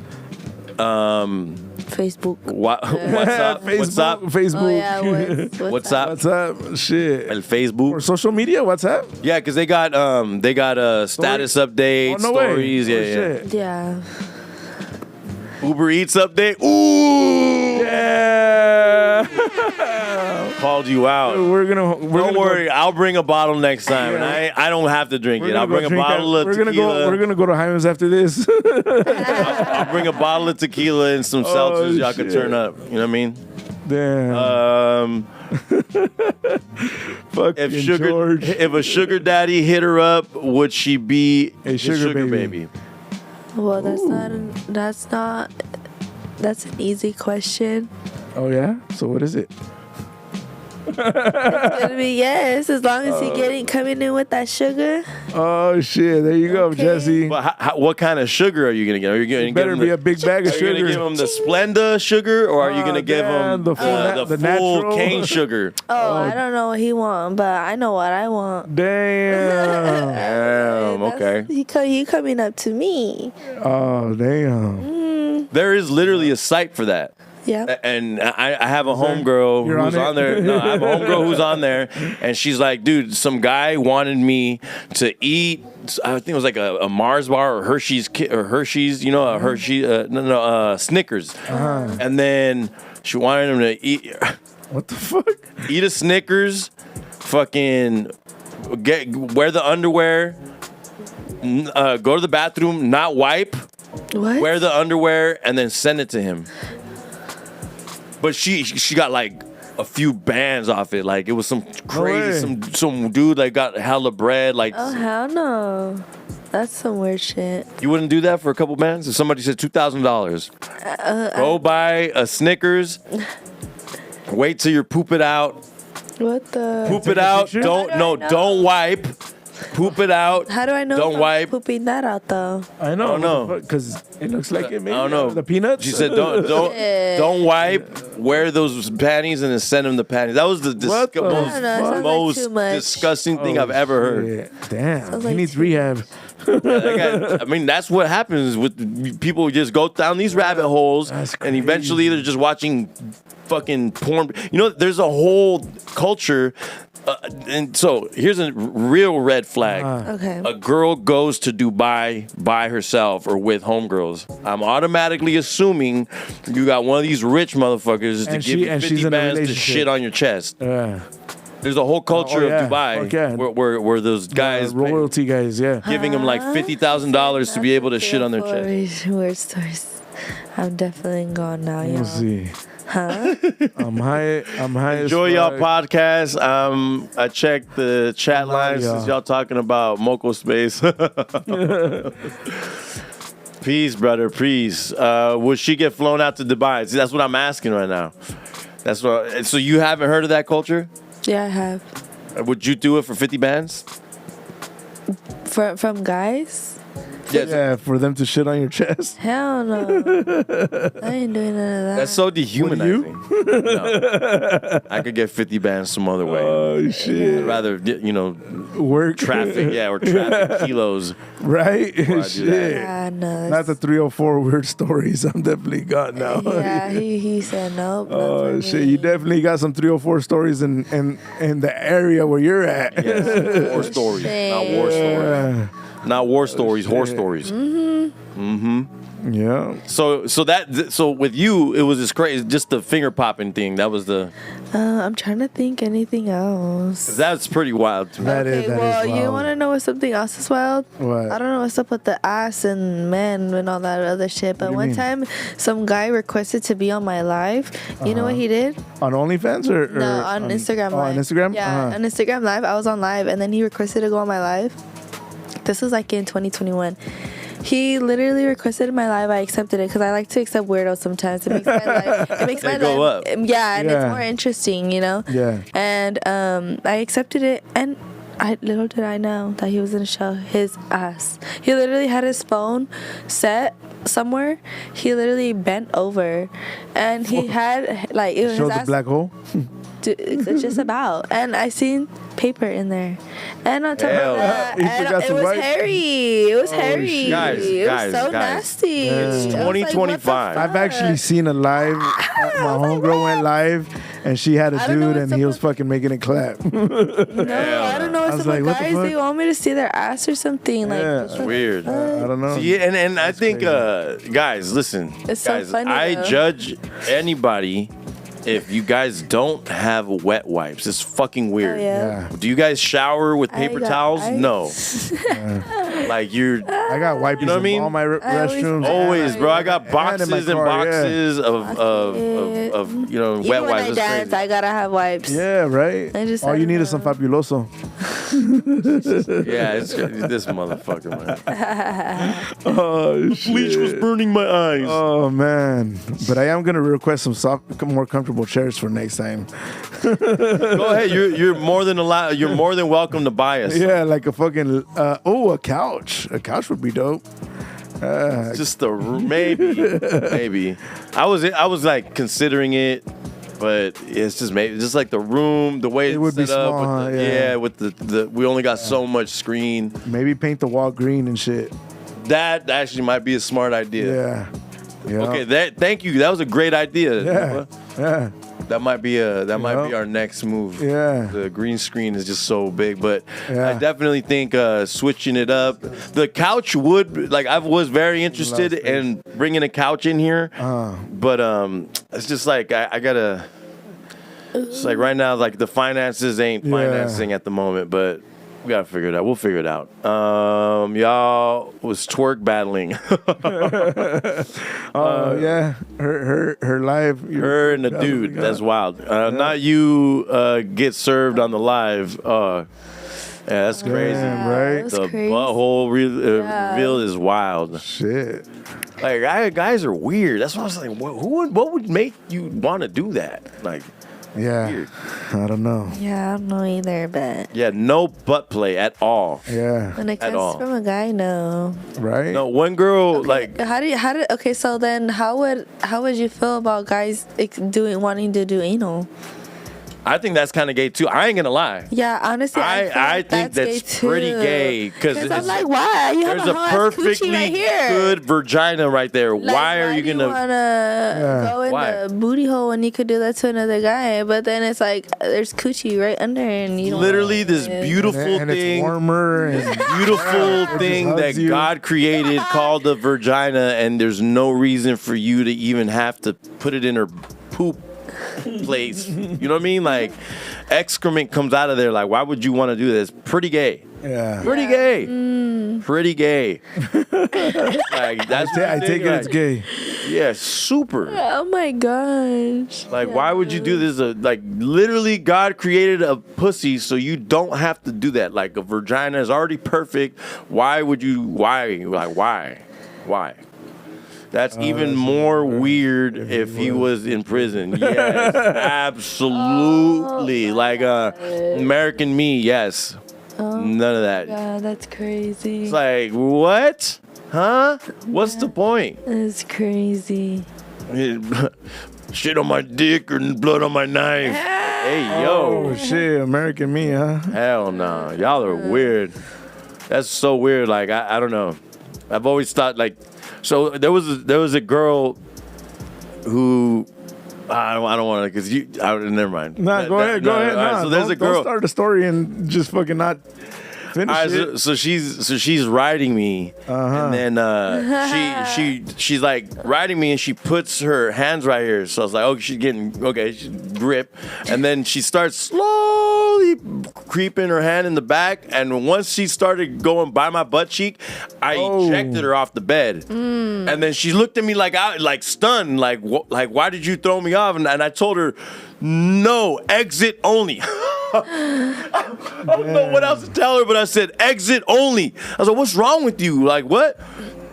Facebook. What's up? Facebook. What's up? Facebook. Oh yeah, What's up? What's up? Shit. El Facebook. Or social media? What's up? Yeah, because they got status updates, Oh, no way. stories. Oh, Yeah. shit. Yeah. Uber Eats update. Ooh. Yeah. Called you out. We're Don't gonna worry, I'll bring a bottle next time, and I don't have to drink it. I'll bring a bottle of tequila. We're gonna go to Hyman's after this. I'll bring a bottle of tequila and some seltzers. Y'all can shit. turn up. You know what I mean? Damn. Fucking George. If a sugar daddy hit her up, would she be A his sugar baby? Well, that's an easy question. Oh yeah. So what is it? It's gonna be yes, as long as he coming in with that sugar. Oh shit! There you go, Okay. Jesse. But what kind of sugar are you gonna get? Are you gonna Better give be him a big bag of Are you gonna sugar. give him the Splenda sugar, or are you gonna give damn, him the full the the full natural? cane sugar? Oh, I don't know what he want, but I know what I want. Damn. Damn. Okay. He coming up to me. Oh damn. There is literally a site for that. Yeah. And I have a homegirl You're who's on it? on there. No, I have a homegirl who's on there, and she's like, dude, some guy wanted me to eat. I think it was like a Mars bar or Hershey's, you know, a Hershey, Snickers, and then She wanted him to eat What the fuck? eat a Snickers, fucking wear the underwear, go to the bathroom, not wipe, What? wear the underwear, and then send it to him. But she got like a few bands off it. Like it was some crazy, some dude like got hella bread. Like, Oh, hell no. That's some weird shit. you wouldn't do that for a couple bands? If somebody said $2,000, go buy a Snickers, wait till you poop it out. What the? Poop it out. picture? Don't wipe. Poop it out. How do I know Don't if I'm wipe. pooping that out, though? I know. don't know. Because it looks like it made I don't know. the peanuts. She said don't wipe. Wear those panties and then send him the panties. That was the What the I don't know, it sounds like most too much. disgusting thing I've ever heard. Yeah. Damn. Sounds He like needs too- rehab. I mean, that's what happens with people who just go down these rabbit holes, That's and eventually they're just watching fucking porn. You know, there's a whole culture. And so here's a real red flag. Okay. A girl goes to Dubai by herself or with homegirls. I'm automatically assuming you got one of these rich motherfuckers to And give you and 50 she's in a bands to relationship. shit on your chest. Yeah. There's a whole culture Oh, yeah. of Dubai Fuck yeah. where those guys royalty guys, yeah. giving them like $50,000 to be able to shit on their chest. Weird stories. I'm definitely gone now, y'all. We'll see. Huh? I'm high. Enjoy as y'all fuck. podcast. I checked the chat lines y'all. since y'all talking about Moco Space. Peace, brother. Peace. Would she get flown out to Dubai? See, that's what I'm asking right now. That's what. So you haven't heard of that culture? Yeah, I have. Would you do it for 50 bands? From guys? Yes. Yeah, for them to shit on your chest. Hell no. I ain't doing none of that. That's so dehumanizing. No. I could get 50 bands some other way. Oh shit! I'd rather, Work traffic. Yeah, or traffic kilos. right? I do that. Shit. Yeah, no. Not the 304 weird stories. I'm definitely gone now. Yeah, he said nope. not Oh for shit! me. You definitely got some 304 stories in the area where you're at. Yes. War stories, not war stories. Yeah. Not war stories, horror stories. Yeah. So with you, it was just crazy, just the finger popping thing. That was I'm trying to think anything else. that's pretty wild to me. That is You wild. want to know what something else is wild? What? I don't know what's up with the ass and men and all that other shit. But do you one mean? time, some guy requested to be on my live. You know what he did? On OnlyFans or No, on Instagram oh, Live. on Instagram? Yeah, Uh-huh. on Instagram Live. I was on live, and then he requested to go on my live. This was like in 2021. He literally requested my live. I accepted it because I like to accept weirdos sometimes. It makes my life. It makes They my go life. up. Yeah, and Yeah. it's more interesting, you know. Yeah. And I accepted it, and little did I know that he was gonna show his ass. He literally had his phone set somewhere. He literally bent over, and he had like it was Show his the ass. black hole. It's just about, and I seen paper in there, and on top Hell. of that, You and forgot it to was wipe? hairy. It was hairy. shit. Guys, it guys, was so guys. nasty. It's I was like, what the 2025. I've actually fuck? seen a live. My homegirl went live, and she had a I don't know dude, what's and he up was with- fucking making it clap. No, I don't know I what's was up like, with what the guys. They fuck? want me to see their ass or something. Like, Yeah. what's It's up? weird. I don't know. See, and I think, guys, listen. It's so guys, funny, I though. judge anybody if you guys don't have wet wipes. It's fucking weird. Oh, yeah. Yeah. Do you guys shower with paper towels? I- No. Like you're I got wipes You know what I mean? in all my I always- restrooms. always, bro. I got And in my boxes and car, yeah. boxes of Even wet when wipes. I It's dance, crazy. I gotta have wipes. Yeah, right. I just- All I you don't need is some know. fabuloso. Yeah, it's this motherfucker, man. Oh Bleach was burning my eyes. Oh man, but I am gonna request some more comfortable chairs for next time. Go ahead. You're more than allowed. You're more than welcome to buy us. Yeah, like a fucking a couch. A couch would be dope. Just the maybe. I was like considering it, but it's just maybe just like the room, the way It it's would be set up. small, With the, yeah. with the we only got so much screen. Maybe paint the wall green and shit. That actually might be a smart idea. Yeah. Yeah. Okay, thank you. That was a great idea. Yeah. Yeah. That might be our next move. Yeah. The green screen is just so big, but Yeah. I definitely think switching it up. The couch would I was very interested in bringing a couch in here, but it's just like I gotta. It's like right now, like the finances ain't financing at the moment, but we gotta figure it out. We'll figure it out. Y'all was twerk battling. Yeah, her live. Her and the dude. That's wild. Not you get served on the live. Yeah, that's crazy. Damn, right? That's The crazy. butthole reveal is wild. Shit. Like guys are weird. That's what I was like. What would make you want to do that? Like, Yeah. weird. I don't know. Yeah, I don't know either, but Yeah, no butt play at all. Yeah. when it At comes all. from a guy, no. Right. No, one girl Okay, so then how would you feel about guys wanting to do anal? I think that's kind of gay too. I ain't gonna lie. Yeah, honestly, I think that's pretty gay because I'm like, why? You there's have a a whole ass coochie perfectly right here. good vagina right there. Like, why are you do gonna? wanna go in Why? the booty hole when you could do that to another guy? But then it's like there's coochie right under, and you don't Literally, this Yeah. beautiful and it's thing, warmer. And beautiful thing that hugs you. God created called the vagina, and there's no reason for you to even have to put it in her poop place. You know what I mean? Like excrement comes out of there. Like, why would you want to do this? Pretty gay. yeah. Pretty gay. Pretty gay. Like that's I take it. It's like, gay. Yeah, super. Oh my gosh! Like, why would you do this? Like, literally, God created a pussy so you don't have to do that. Like, a vagina is already perfect. Why would you? Why? Like, why? Why? That's even more weird if he was in prison. Yes, absolutely. Like, American Me, yes. None of that. Yeah, that's crazy. It's like, what? Huh? What's the point? That's crazy. Shit on my dick or blood on my knife. Hey, yo. Oh shit, American Me, huh? Hell no. Y'all are weird. That's so weird. Like, I don't know. I've always thought, like, so there was a girl who I don't want to because never mind. Nah, go ahead. Go ahead. all right, Nah, so there's don't, a girl. Don't start a story and just fucking not finish All right, it. so she's riding me, and then she's like riding me, and she puts her hands right here. So I was like, oh, she's grip, and then she starts slowly creeping her hand in the back, and once she started going by my butt cheek, I ejected her off the bed, and then she looked at me like stunned, like why did you throw me off? And I told her, no, exit only. I don't know what else to tell her, but I said, exit only. I was like, what's wrong with you? Like, what?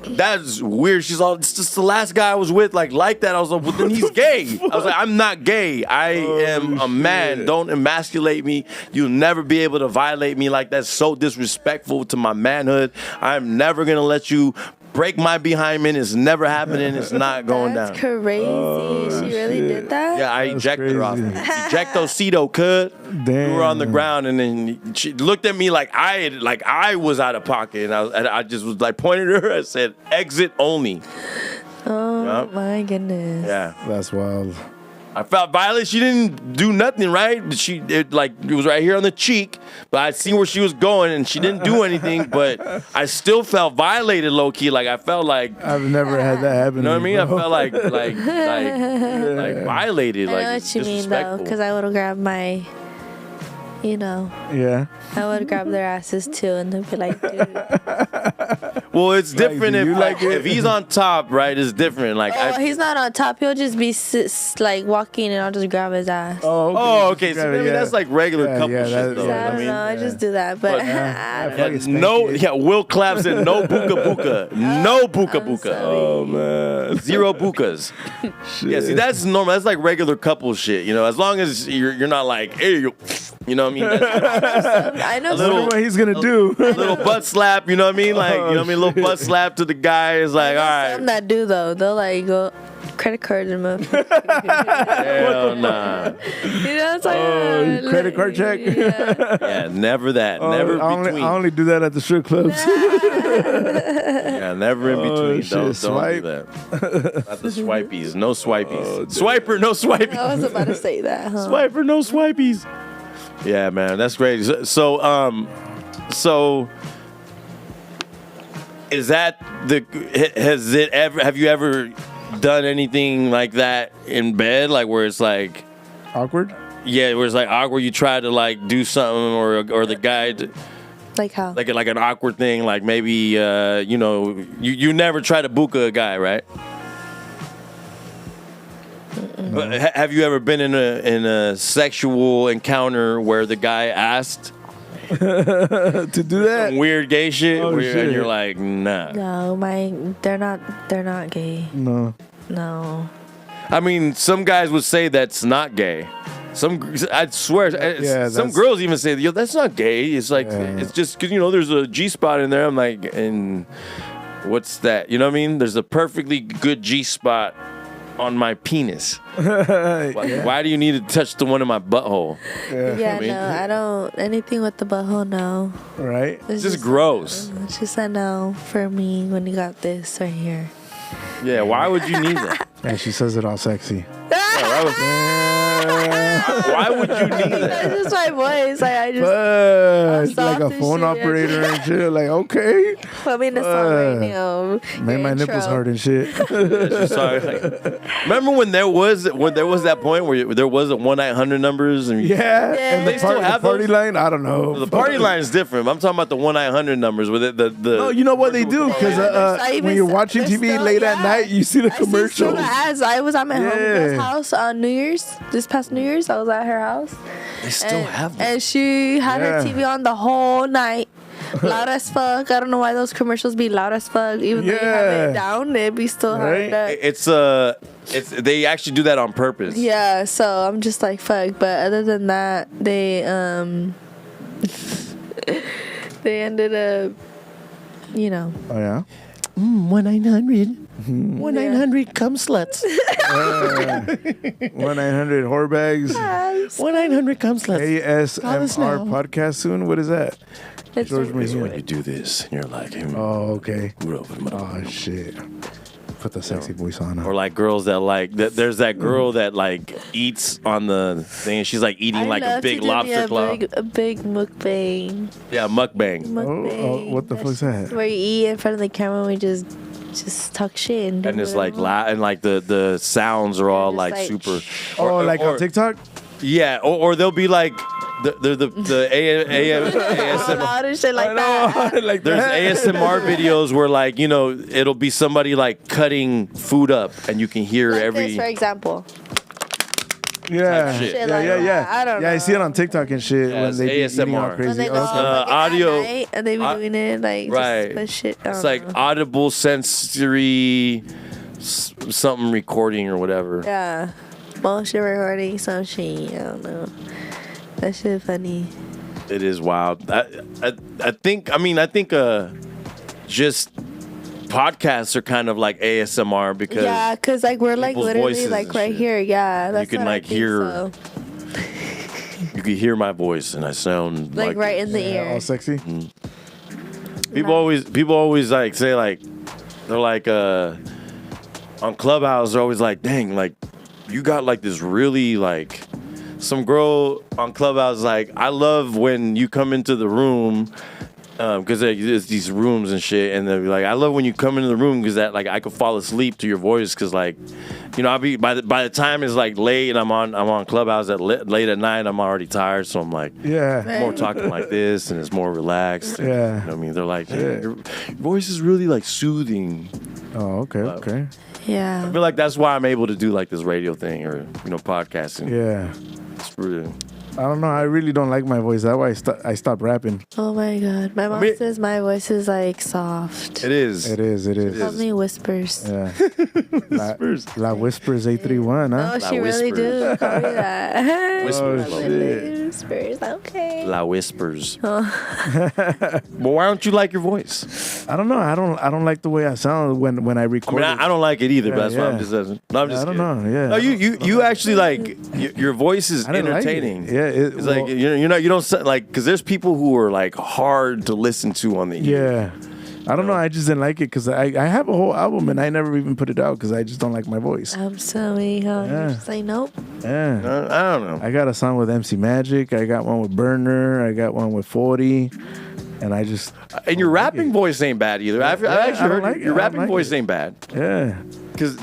That's weird. She's all, it's just the last guy I was with, like that. I was like, well, then he's gay. I was like, I'm not gay. I am a man. Don't emasculate me. You'll never be able to violate me like that. So disrespectful to my manhood. I'm never going to let you break my behind. It's never happening. It's not going That's down. crazy. She really did that? Yeah, I ejected her off. Ejectocito, cud. Damn. We were on the ground, and then she looked at me like I was out of pocket, and I just was like pointing at her. I said, "Exit only." Oh my goodness. Yeah, That's wild. I felt violated. She didn't do nothing, right? It was right here on the cheek, but I see where she was going, and she didn't do anything. But I still felt violated, low key. Like I felt like. I've never had that happen. You know what I mean? I bro. felt like violated. I Like know what you mean though, because I would have grabbed my, Yeah. I would grab their asses too, and they'd be like, dude. Well, it's different do if you like it? if he's on top, right? It's different. Like Oh, he's not on top. He'll just be like walking, and I'll just grab his ass. Oh, okay. So maybe that's like regular Yeah, couple yeah, shit, that- though. yeah, I I don't mean, know. I just do that, but Will Clapp said no buka buka, no buka buka. Oh man. Zero bukas. Yeah, see, that's normal. That's like regular couple shit, As long as you're not like, hey, You know what I mean? That's I know I wonder what he's gonna do. a little butt slap. You know what I mean? Like, you know what I mean? A little butt slap to the guy is like, all some right. that do though. They'll like go credit card and move. Hell nah. You know, it's like Credit card check. Yeah. Yeah, never that. Never between. I only do that at the strip clubs. Yeah, never in between. shit, Don't swipe. do that. Not the swipies. No swipies. Swiper, no swipies. I was about to say that. Huh? Swiper, no swipies. Yeah, man, that's great. So is that have you ever done anything like that in bed, like where it's like Awkward. yeah, where it's like awkward, you try to like do something or the guy Like how? like an awkward thing, like maybe you know, you never try to buka a guy, right? But have you ever been in a sexual encounter where the guy asked To do that. some weird gay shit, Oh, and shit. you're like, nah. No, they're not gay. No. No. I mean, some guys would say that's not gay. I swear, Yeah, some that's- girls even say, yo, that's not gay. It's like, Yeah. it's just because, you know, there's a G spot in there. I'm like, and what's that? You know what I mean? There's a perfectly good G spot on my penis. Why do you need to touch the one in my butthole? Yeah, mean- no, I don't. Anything with the butthole, no. Right. It's just gross. It's just a no for me when you got this right here. Yeah, why would you need that? And she says it all sexy. Why would you need that? That's just my voice. Like I just Like soft a and phone shit. operator and shit. Like, okay. put me in the song radio. Made my nipples hard and shit. Sorry. Remember when there was that point where there wasn't 1-800 numbers and Yeah. And They the, still have the party those? line, I don't know. the party line is different. I'm talking about the 1-800 numbers with it. The No, you know what they do? Because I even when you're saw- watching there's TV still- late at yeah. night, you see the I see commercials. still the ads. I was at my Yeah. homegirl's house on New Year's. This past New Year's, I was at her house. they still have them. And she had her Yeah. TV on the whole night. Loud as fuck. I don't know why those commercials be loud as fuck. Even though you have Yeah. it down, it be still Right? hard. It's they actually do that on purpose. Yeah, so I'm just like fuck. But other than that, they they ended up, you know. Oh, yeah? 1-800. 1-800 come sluts. 1-900 whore bags. 1-800 come sluts. ASMR podcast soon. What is that? It's George It's when Mejia. you do this and you're like, Oh, okay. oh, Oh, shit. Put the sexy voice on. or like girls that like there's that girl that like eats on the thing. She's like eating like a big lobster claw. A big mukbang. Yeah, mukbang. Mukbang. What the fuck's that? Where you eat in front of the camera and we just talk shit and do And it's like whatever. and like the sounds are all Just like like, super. Oh, like on TikTok? Yeah, or they'll be like the ASMR. Loud and shit like that. like There's that. ASMR videos where like, you know, it'll be somebody like cutting food up and you can hear Like every this, for example. Yeah. type shit. Shit Yeah, like yeah, that. yeah. I don't Yeah, I know. see it on TikTok and shit Yeah, when it's they be eating all ASMR. crazy. When they go Okay. like audio- at night and they be doing it like right. just shit. I It's don't like know. audible sensory something recording or whatever. Yeah. Bullshit recording some shit. I don't know. That shit funny. It is wild. I think just podcasts are kind of like ASMR because Yeah, cause like we're like people's literally voices like and right shit. here. Yeah, that's can, what I like, think hear so. you can hear my voice and I sound Like right in the Yeah, ear. all sexy. people always like say like they're like on Clubhouse they're always like, dang, like you got like this really like some girl on Clubhouse like, I love when you come into the room because there's these rooms and shit, and they'll be like, I love when you come into the room because that like I could fall asleep to your voice because like, you know, I'll be by the time it's like late and I'm on Clubhouse at late at night, I'm already tired, so I'm like, Yeah. more talking like this and it's more relaxed. And, Yeah. you know what I mean, they're like, your voice is really like soothing. Oh, okay, okay. I Yeah. feel like that's why I'm able to do like this radio thing or, you know, podcasting. Yeah. It's really, I don't know. I really don't like my voice. That's why I stopped rapping. Oh my god. My mom says my voice is like soft. It is. It is. She calls me whispers. Yeah. La Whispers 831, huh? Oh, she really do call me that. Whispers. Oh, shit. Whispers. Okay. La Whispers. Well, why don't you like your voice? I don't know. I don't like the way I sound when I record. I don't like it either, but that's why I'm yeah. just asking. No, I'm just I don't kidding. know. Yeah. No, you actually like your voice is I didn't like it. entertaining. Yeah, it's like you don't sound like, because there's people who are like hard to listen to on the ear. Yeah. I don't know. I just didn't like it because I have a whole album and I never even put it out because I just don't like my voice. I'm sorry, huh? Yeah. Just like, nope. Yeah. I don't know. I got a song with MC Magic. I got one with Burner. I got one with 40. And I just... And your rapping voice ain't bad either. I've actually heard like your it. I rapping like voice it. ain't bad. Yeah. Because,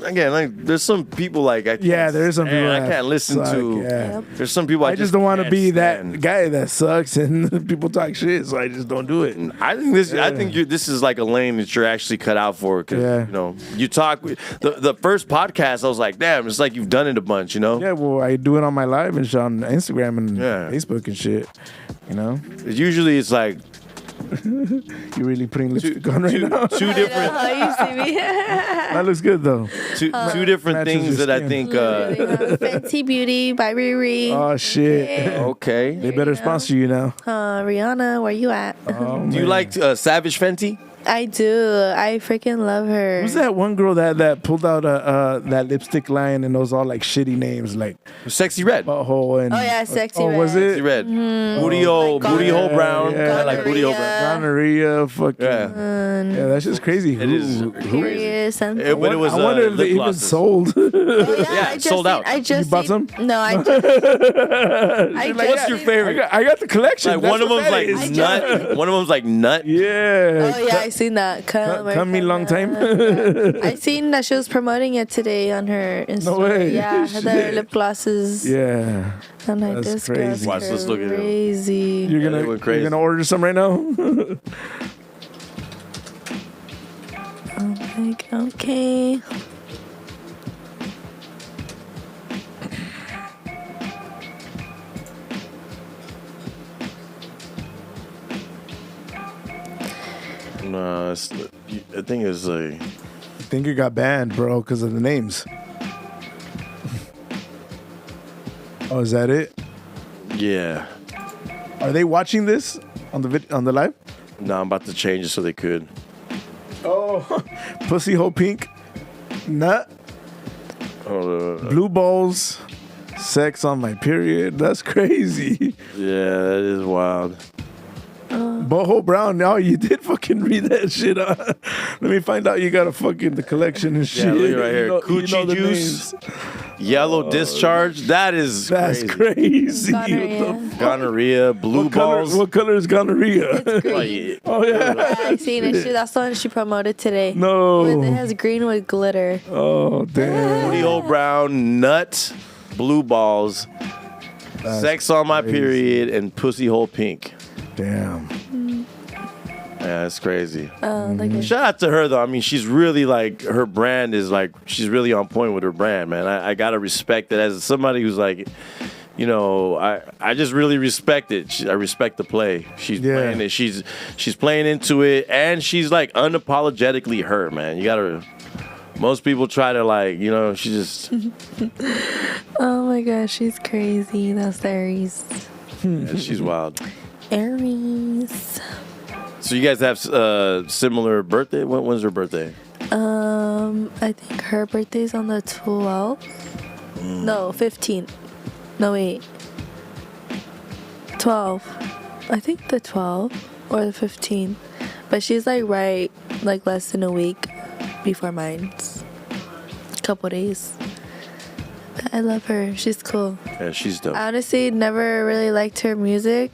again, like, there's some people like I can't There's some people I that can't listen suck, to. Yeah. There's some people I just don't want to can't be stand. that guy that sucks and people talk shit, so I just don't do it. I think this is like a lane that you're actually cut out for, because you talk. The first podcast, I was like, damn, it's like you've done it a bunch, Yeah, well, I do it on my live and shit on Instagram and Yeah. Facebook and shit. Usually it's like You really putting lipstick on right now? two different Oh, you see me? That looks good though. two different matches things your that I skin. think. Fenty Beauty by Riri. Oh shit! Okay. They better sponsor you now. Rihanna, where you at? Oh, Do you man. like Savage Fenty? I do. I freaking love her. Who's that one girl that pulled out that lipstick line and those all like shitty names like Sexy Red. Butthole and Oh, yeah, Sexy oh, Red. was Sexy it Red. Mm-hmm. Booty hole brown. yeah. I like booty hole brown. gonorrhea? Fucking Yeah. yeah, that's just crazy. It is Who- crazy. Curious and But it was I wonder if lip they even glosses. sold. yeah, Yeah, I just sold out. I just You bought seen- some? No, I just. What's your favorite? I got the collection. Like That's one of what them's that like is. nut. One of them's like nut. Yeah. Oh yeah, I seen that. Come me long time. I seen that she was promoting it today on her Instagram. No way. Yeah, Shit. her lip glosses. Yeah. I'm like, That's this crazy. girl's Watch, let's look at it. crazy. You're they went crazy. gonna order some right now? I'm like, okay. No, I think it's like. I think it got banned, bro, because of the names. Oh, is that it? Yeah. Are they watching this on the live? No, I'm about to change it so they could. Oh, pussy hole pink, nut, Hold on. blue balls, sex on my period. That's crazy. Yeah, that is wild. Butthole brown. Now you did fucking read that shit. Let me find out you got a fucking the collection and shit. Yeah, look right here. You know Coochie the juice, names. yellow discharge. That is That's crazy. crazy. Gonorrhea. What the fuck? Gonorrhea, blue What color, balls. what color is gonorrhea? Oh, yeah. Oh yeah. Yeah, I seen it. That's the one she promoted today. No. It has green with glitter. Oh damn. Booty hole brown, nut, blue balls, That's sex on my crazy. period, and pussy hole pink. Damn. Yeah, that's crazy. Like Shout out to her though. I mean, she's really like, her brand is like, she's really on point with her brand, man. I gotta respect it as somebody who's like, I just really respect it. I respect the play. She's playing it. She's playing into it, and she's like unapologetically her, man. You gotta. Most people try to like, she just. oh my gosh, she's crazy. That's Aries. Yeah, she's wild. Aries. So you guys have similar birthday. When's her birthday? I think her birthday's on the 12th. No, 15th. No, wait. 12. I think the 12th or the 15th. But she's like less than a week before mine. A couple days. But I love her. She's cool. Yeah, she's dope. I honestly never really liked her music.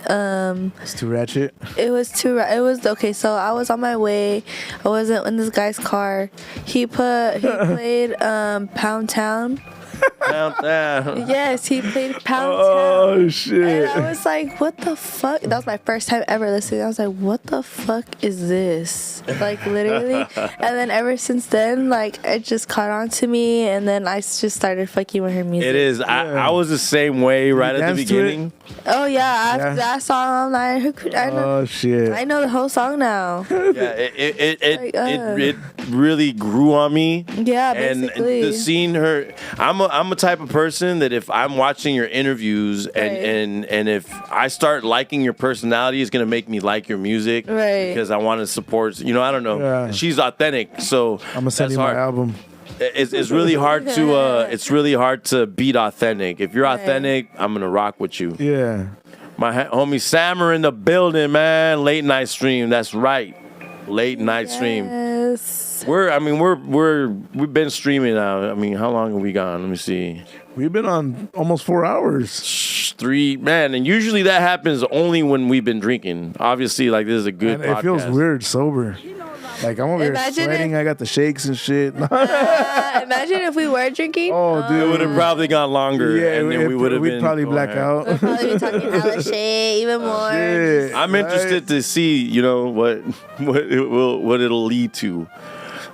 It's too ratchet. It was okay. So I was on my way. I wasn't in this guy's car. He played Pound Town. Pound Town. Yes, he played Pound Oh Town. shit. And I was like, what the fuck? That was my first time ever listening. I was like, what the fuck is this? Like, literally. And then ever since then, like, it just caught on to me. And then I just started fucking with her music. It is. I was the same way right at the danced to it? beginning. Oh, yeah. After Yeah. that song, I'm like, Oh shit. I know the whole song now. Yeah, it really grew on me. Yeah, And basically. the seeing her, I'm a type of person that if I'm watching your interviews and if I start liking your personality, it's gonna make me like your music, Right. Because I want to support. You know, I don't know. Yeah. She's authentic, so I'm gonna send that's you my hard. album. It's really hard to it's really hard to beat authentic. If you're Right. authentic, I'm gonna rock with you. Yeah. My homie Sammer in the building, man. Late night stream. That's right. Late night stream. Yes. We've been streaming now. I mean, how long have we gone? Let me see. We've been on almost 4 hours. 3, man, and usually that happens only when we've been drinking. Obviously, like this is a good And it feels podcast. weird sober. Like I'm over here Imagine sweating. if- I got the shakes and shit. Imagine if we were drinking. Oh, It dude. would have probably gone longer, Yeah, and then we would have we'd been probably going black ahead. out. We'll probably be talking hella shit, even more. Shit. I'm interested to see, you know, what it'll lead to.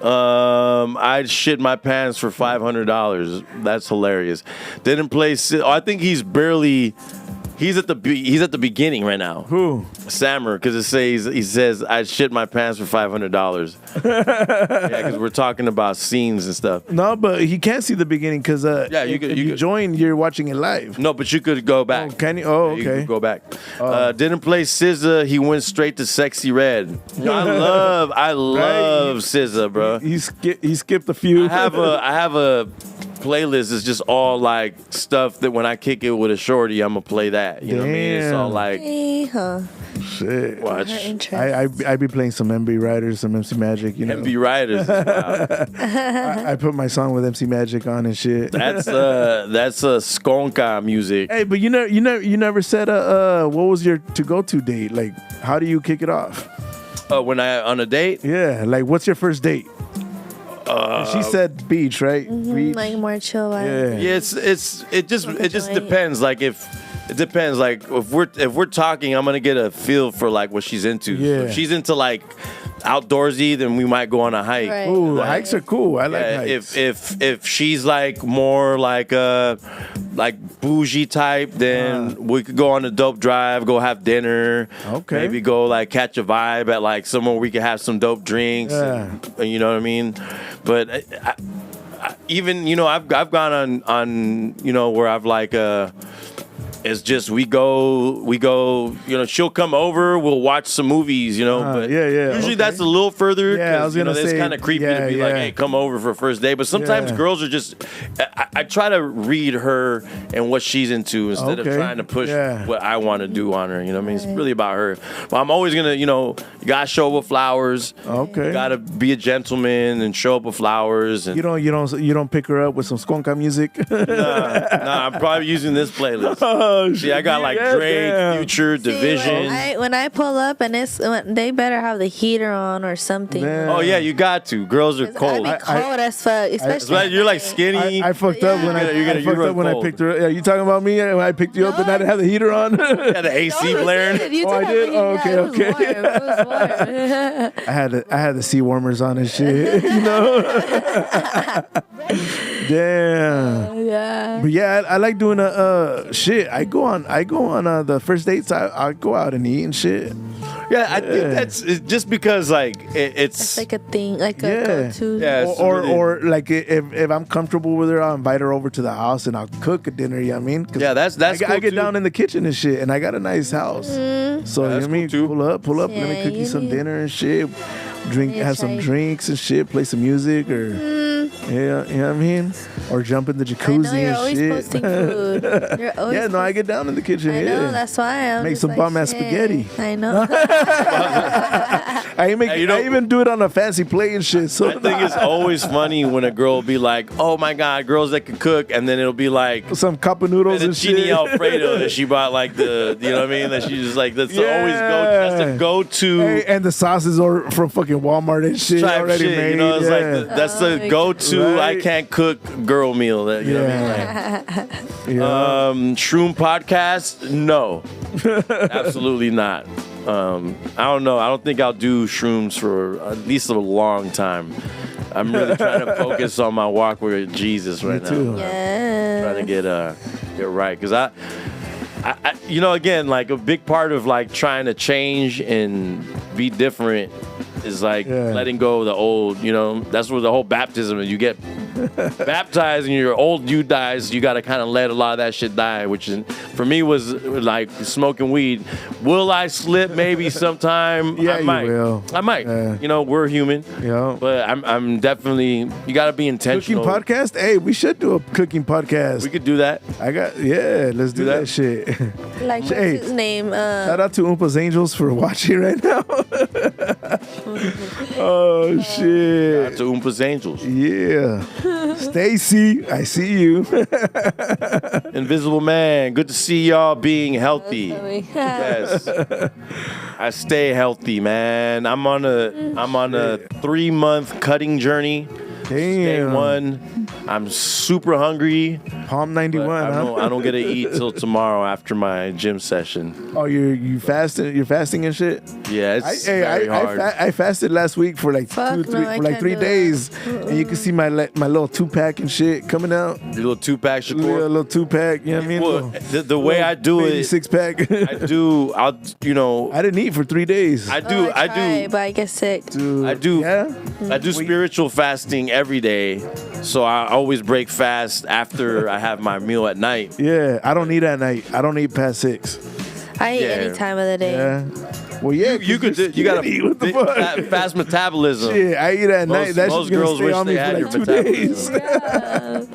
I'd shit my pants for $500. That's hilarious. Didn't play. I think he's barely. He's at the beginning right now. Who? Sammer, because he says I shit my pants for $500. Yeah, because we're talking about scenes and stuff. No, but he can't see the beginning because Yeah, you if could- if you you could- join, you're watching it live. No, but you could go back. Oh, can you? Oh, You okay. could go back. Didn't play SZA. He went straight to Sexy Red. I love SZA, bro. He skipped a few. I have a playlist. It's just all like stuff that when I kick it with a shorty, I'm gonna play that. You know what I mean? It's all Damn. like Huh. Shit. watch I be playing some MB Riders, some MC Magic. You know, MV Riders. Wow. I put my song with MC Magic on and shit. That's skonka music. Hey, but you never said what was your to date? Like, how do you kick it off? When I on a date, Yeah, like what's your first date? She said beach, right? Beach. Like more chill vibe. Yeah. yeah, it just joint. depends. Like if we're talking, I'm gonna get a feel for like what she's into. So Yeah. if she's into like outdoorsy, then we might go on a hike. Right. Ooh, Like, hikes are cool. I like yeah, hikes. if she's like more like bougie type, then we could go on a dope drive, go have dinner. Okay. Maybe go like catch a vibe at like somewhere we could have some dope drinks. Yeah. And, you know what I mean? But I, even I've gone on where I've like it's just we go she'll come over, we'll watch some movies, but yeah, usually okay. that's a little further. Yeah, I was gonna it's say, kind of creepy to be like, yeah. hey, come over for a first date. But sometimes Yeah. girls are just I try to read her and what she's into instead of Okay. trying to push Yeah. what I want to do on her. You know what I mean? It's really about her. But I'm always gonna, you gotta show up with flowers. Okay. You gotta be a gentleman and show up with flowers. And You don't pick her up with some skonka music. nah, I'm probably using this playlist. Oh, See, I got like yeah, Drake, damn. Future, Division. When I pull up and they better have the heater on or something. Damn. Oh yeah, you got to. Girls are 'Cause cold. I be cold as fuck, especially. That's right. You're like skinny. I fucked up when You're gonna- I fucked you're up when I cold. picked her. Yeah, you talking about me? When I picked you up and I didn't have the heater on. Got the AC blaring. You Oh, I took did? it, Oh, yeah, okay, it was okay. warm, it was warm. I had the sea warmers on and shit. Damn. Yeah. But yeah, I like doing shit. I go on the first dates. I go out and eat and shit. Yeah, I think that's just because like it's It's like a thing, like Yeah. a go-to. Yeah, it's Or really- or like if I'm comfortable with her, I'll invite her over to the house and I'll cook a dinner. You know what I mean? 'Cause Yeah, that's I cool get too. down in the kitchen and shit, and I got a nice house. So you that's know what I cool mean? too. Pull up. Let me Yeah, cook you you some need- dinner and shit. Drink, Yeah, have some try. drinks and shit. Play some music or yeah, you know what I mean? Or jump in the I jacuzzi know you're and always shit. posting food. You're always Yeah, no, I get down in the kitchen. I yeah. know, that's why I'm Make just some like, bomb-ass shit. spaghetti. I know. I even do it on a fancy plate and shit. So I think it's always funny when a girl will be like, "Oh my god, girls that can cook," and then it'll be like some cup of noodles and shit. Fettuccine Alfredo that she bought, like the, you know what I mean? That she just like that's the go-to. Hey, and the sauces are from fucking Walmart and shit already shit, made. You know, it's like that's the go-to. Right. I can't cook girl meal. That, you know what I mean? Like, Shroom podcast? No, absolutely not. I don't know. I don't think I'll do shrooms for at least a long time. I'm really trying to focus on my walk with Jesus right now. Yeah. Trying to get right, because I you know, again, like a big part of like trying to change and be different is like letting go of the old. You know, that's where the whole baptism is. You get baptized and your old you dies. You got to kind of let a lot of that shit die, which for me was like smoking weed. Will I slip maybe sometime? Yeah, I might. you will. I might. You know, we're human. Yeah. But I'm definitely. You got to be intentional. Cooking podcast? Hey, we should do a cooking podcast. We could do that. Let's do that shit. Like, what's his name? Shout out to Umpa's Angels for watching right now. Oh shit! Shout out to Umpa's Angels. Yeah, Stacy, I see you. Invisible Man, good to see y'all being healthy. Yes, I stay healthy, man. I'm on a 3-month cutting journey. Damn. Day one. I'm super hungry. Palm 91. I don't get to eat till tomorrow after my gym session. Oh, you fasting? You're fasting and shit. Yeah, it's very hard. I fasted last week for like three days, and you can see my little 2-pack and shit coming out. Your little 2-pack, Shakur. Yeah, a little 2-pack. You know what I mean? Well, the way I do it, 6-pack. I didn't eat for 3 days. I do, but I get sick. Dude, I do spiritual fasting every day, so I always break fast after I have my meal at night. Yeah, I don't eat at night. I don't eat past 6. I eat any time of the day. Yeah. Well, yeah, you got a fast metabolism. Shit, I eat at night. That's most just gonna girls stay wish on me they for had like your 2 days. Yeah.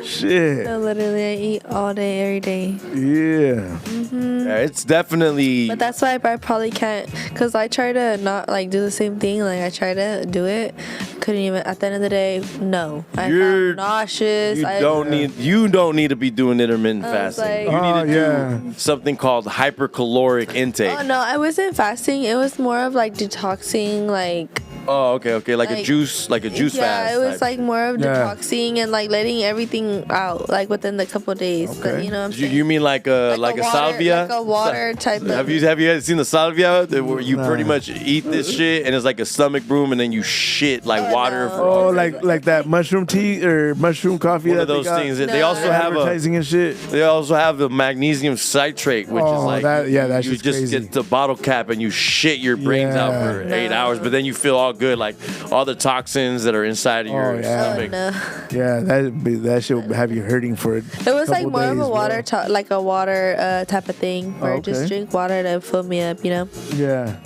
Shit. So literally, I eat all day, every day. Yeah. Yeah, it's definitely. But that's why I probably can't, because I try to not like do the same thing. Like I try to do it, couldn't even. At the end of the day, no. I felt nauseous. You don't need to be doing intermittent fasting. like- You need to do something called hypercaloric intake. Oh no, I wasn't fasting. It was more of like detoxing, like. Oh, okay, like a juice fast. Yeah, it was like more of detoxing and like letting everything out, like within the couple of days. Okay. But you know what I'm saying? You mean like a water, salvia? like a water type of. Have you seen the salvia where you pretty much eat this shit and it's like a stomach broom and then you shit like water for Oh, like that mushroom tea or mushroom coffee. one of those things. They also have advertising and shit. They also have the magnesium citrate, which is like that's you just crazy. get the bottle cap and you shit your brains out for 8 hours, but then you feel all good, like all the toxins that are inside of your stomach. No. Yeah, that shit will have you hurting for it. It was like more of a water, like a water type of thing, where just drink water to fill me up, you know. Yeah.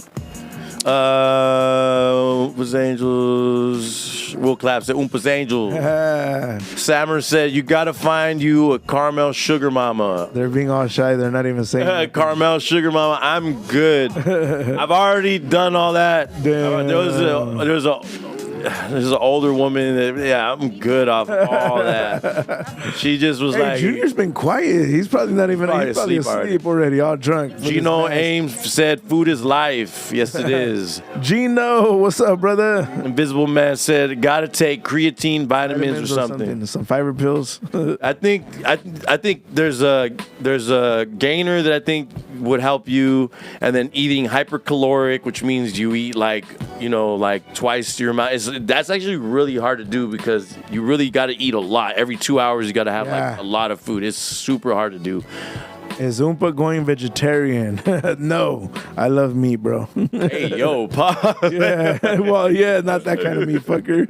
Umpa's Angels. Will clap said Umpa's Angels. Sammer said you gotta find you a caramel sugar mama. They're being all shy. They're not even saying anything. Caramel sugar mama. I'm good. I've already done all that. Damn. There's an older woman that, I'm good off all that. She just was like, Junior's been quiet. He's probably not even. He's probably asleep already, all drunk. Gino Ames said, "Food is life." Yes, it is. Gino, what's up, brother? Invisible Man said, "Gotta take creatine, vitamins or something. Some fiber pills." I think there's a gainer that I think would help you, and then eating hypercaloric, which means you eat like twice your amount. That's actually really hard to do because you really got to eat a lot. Every 2 hours, you got to have like a lot of food. It's super hard to do. Is Umpa going vegetarian? No, I love meat, bro. Hey, yo, pa. Yeah, well, yeah, not that kind of meat, fucker.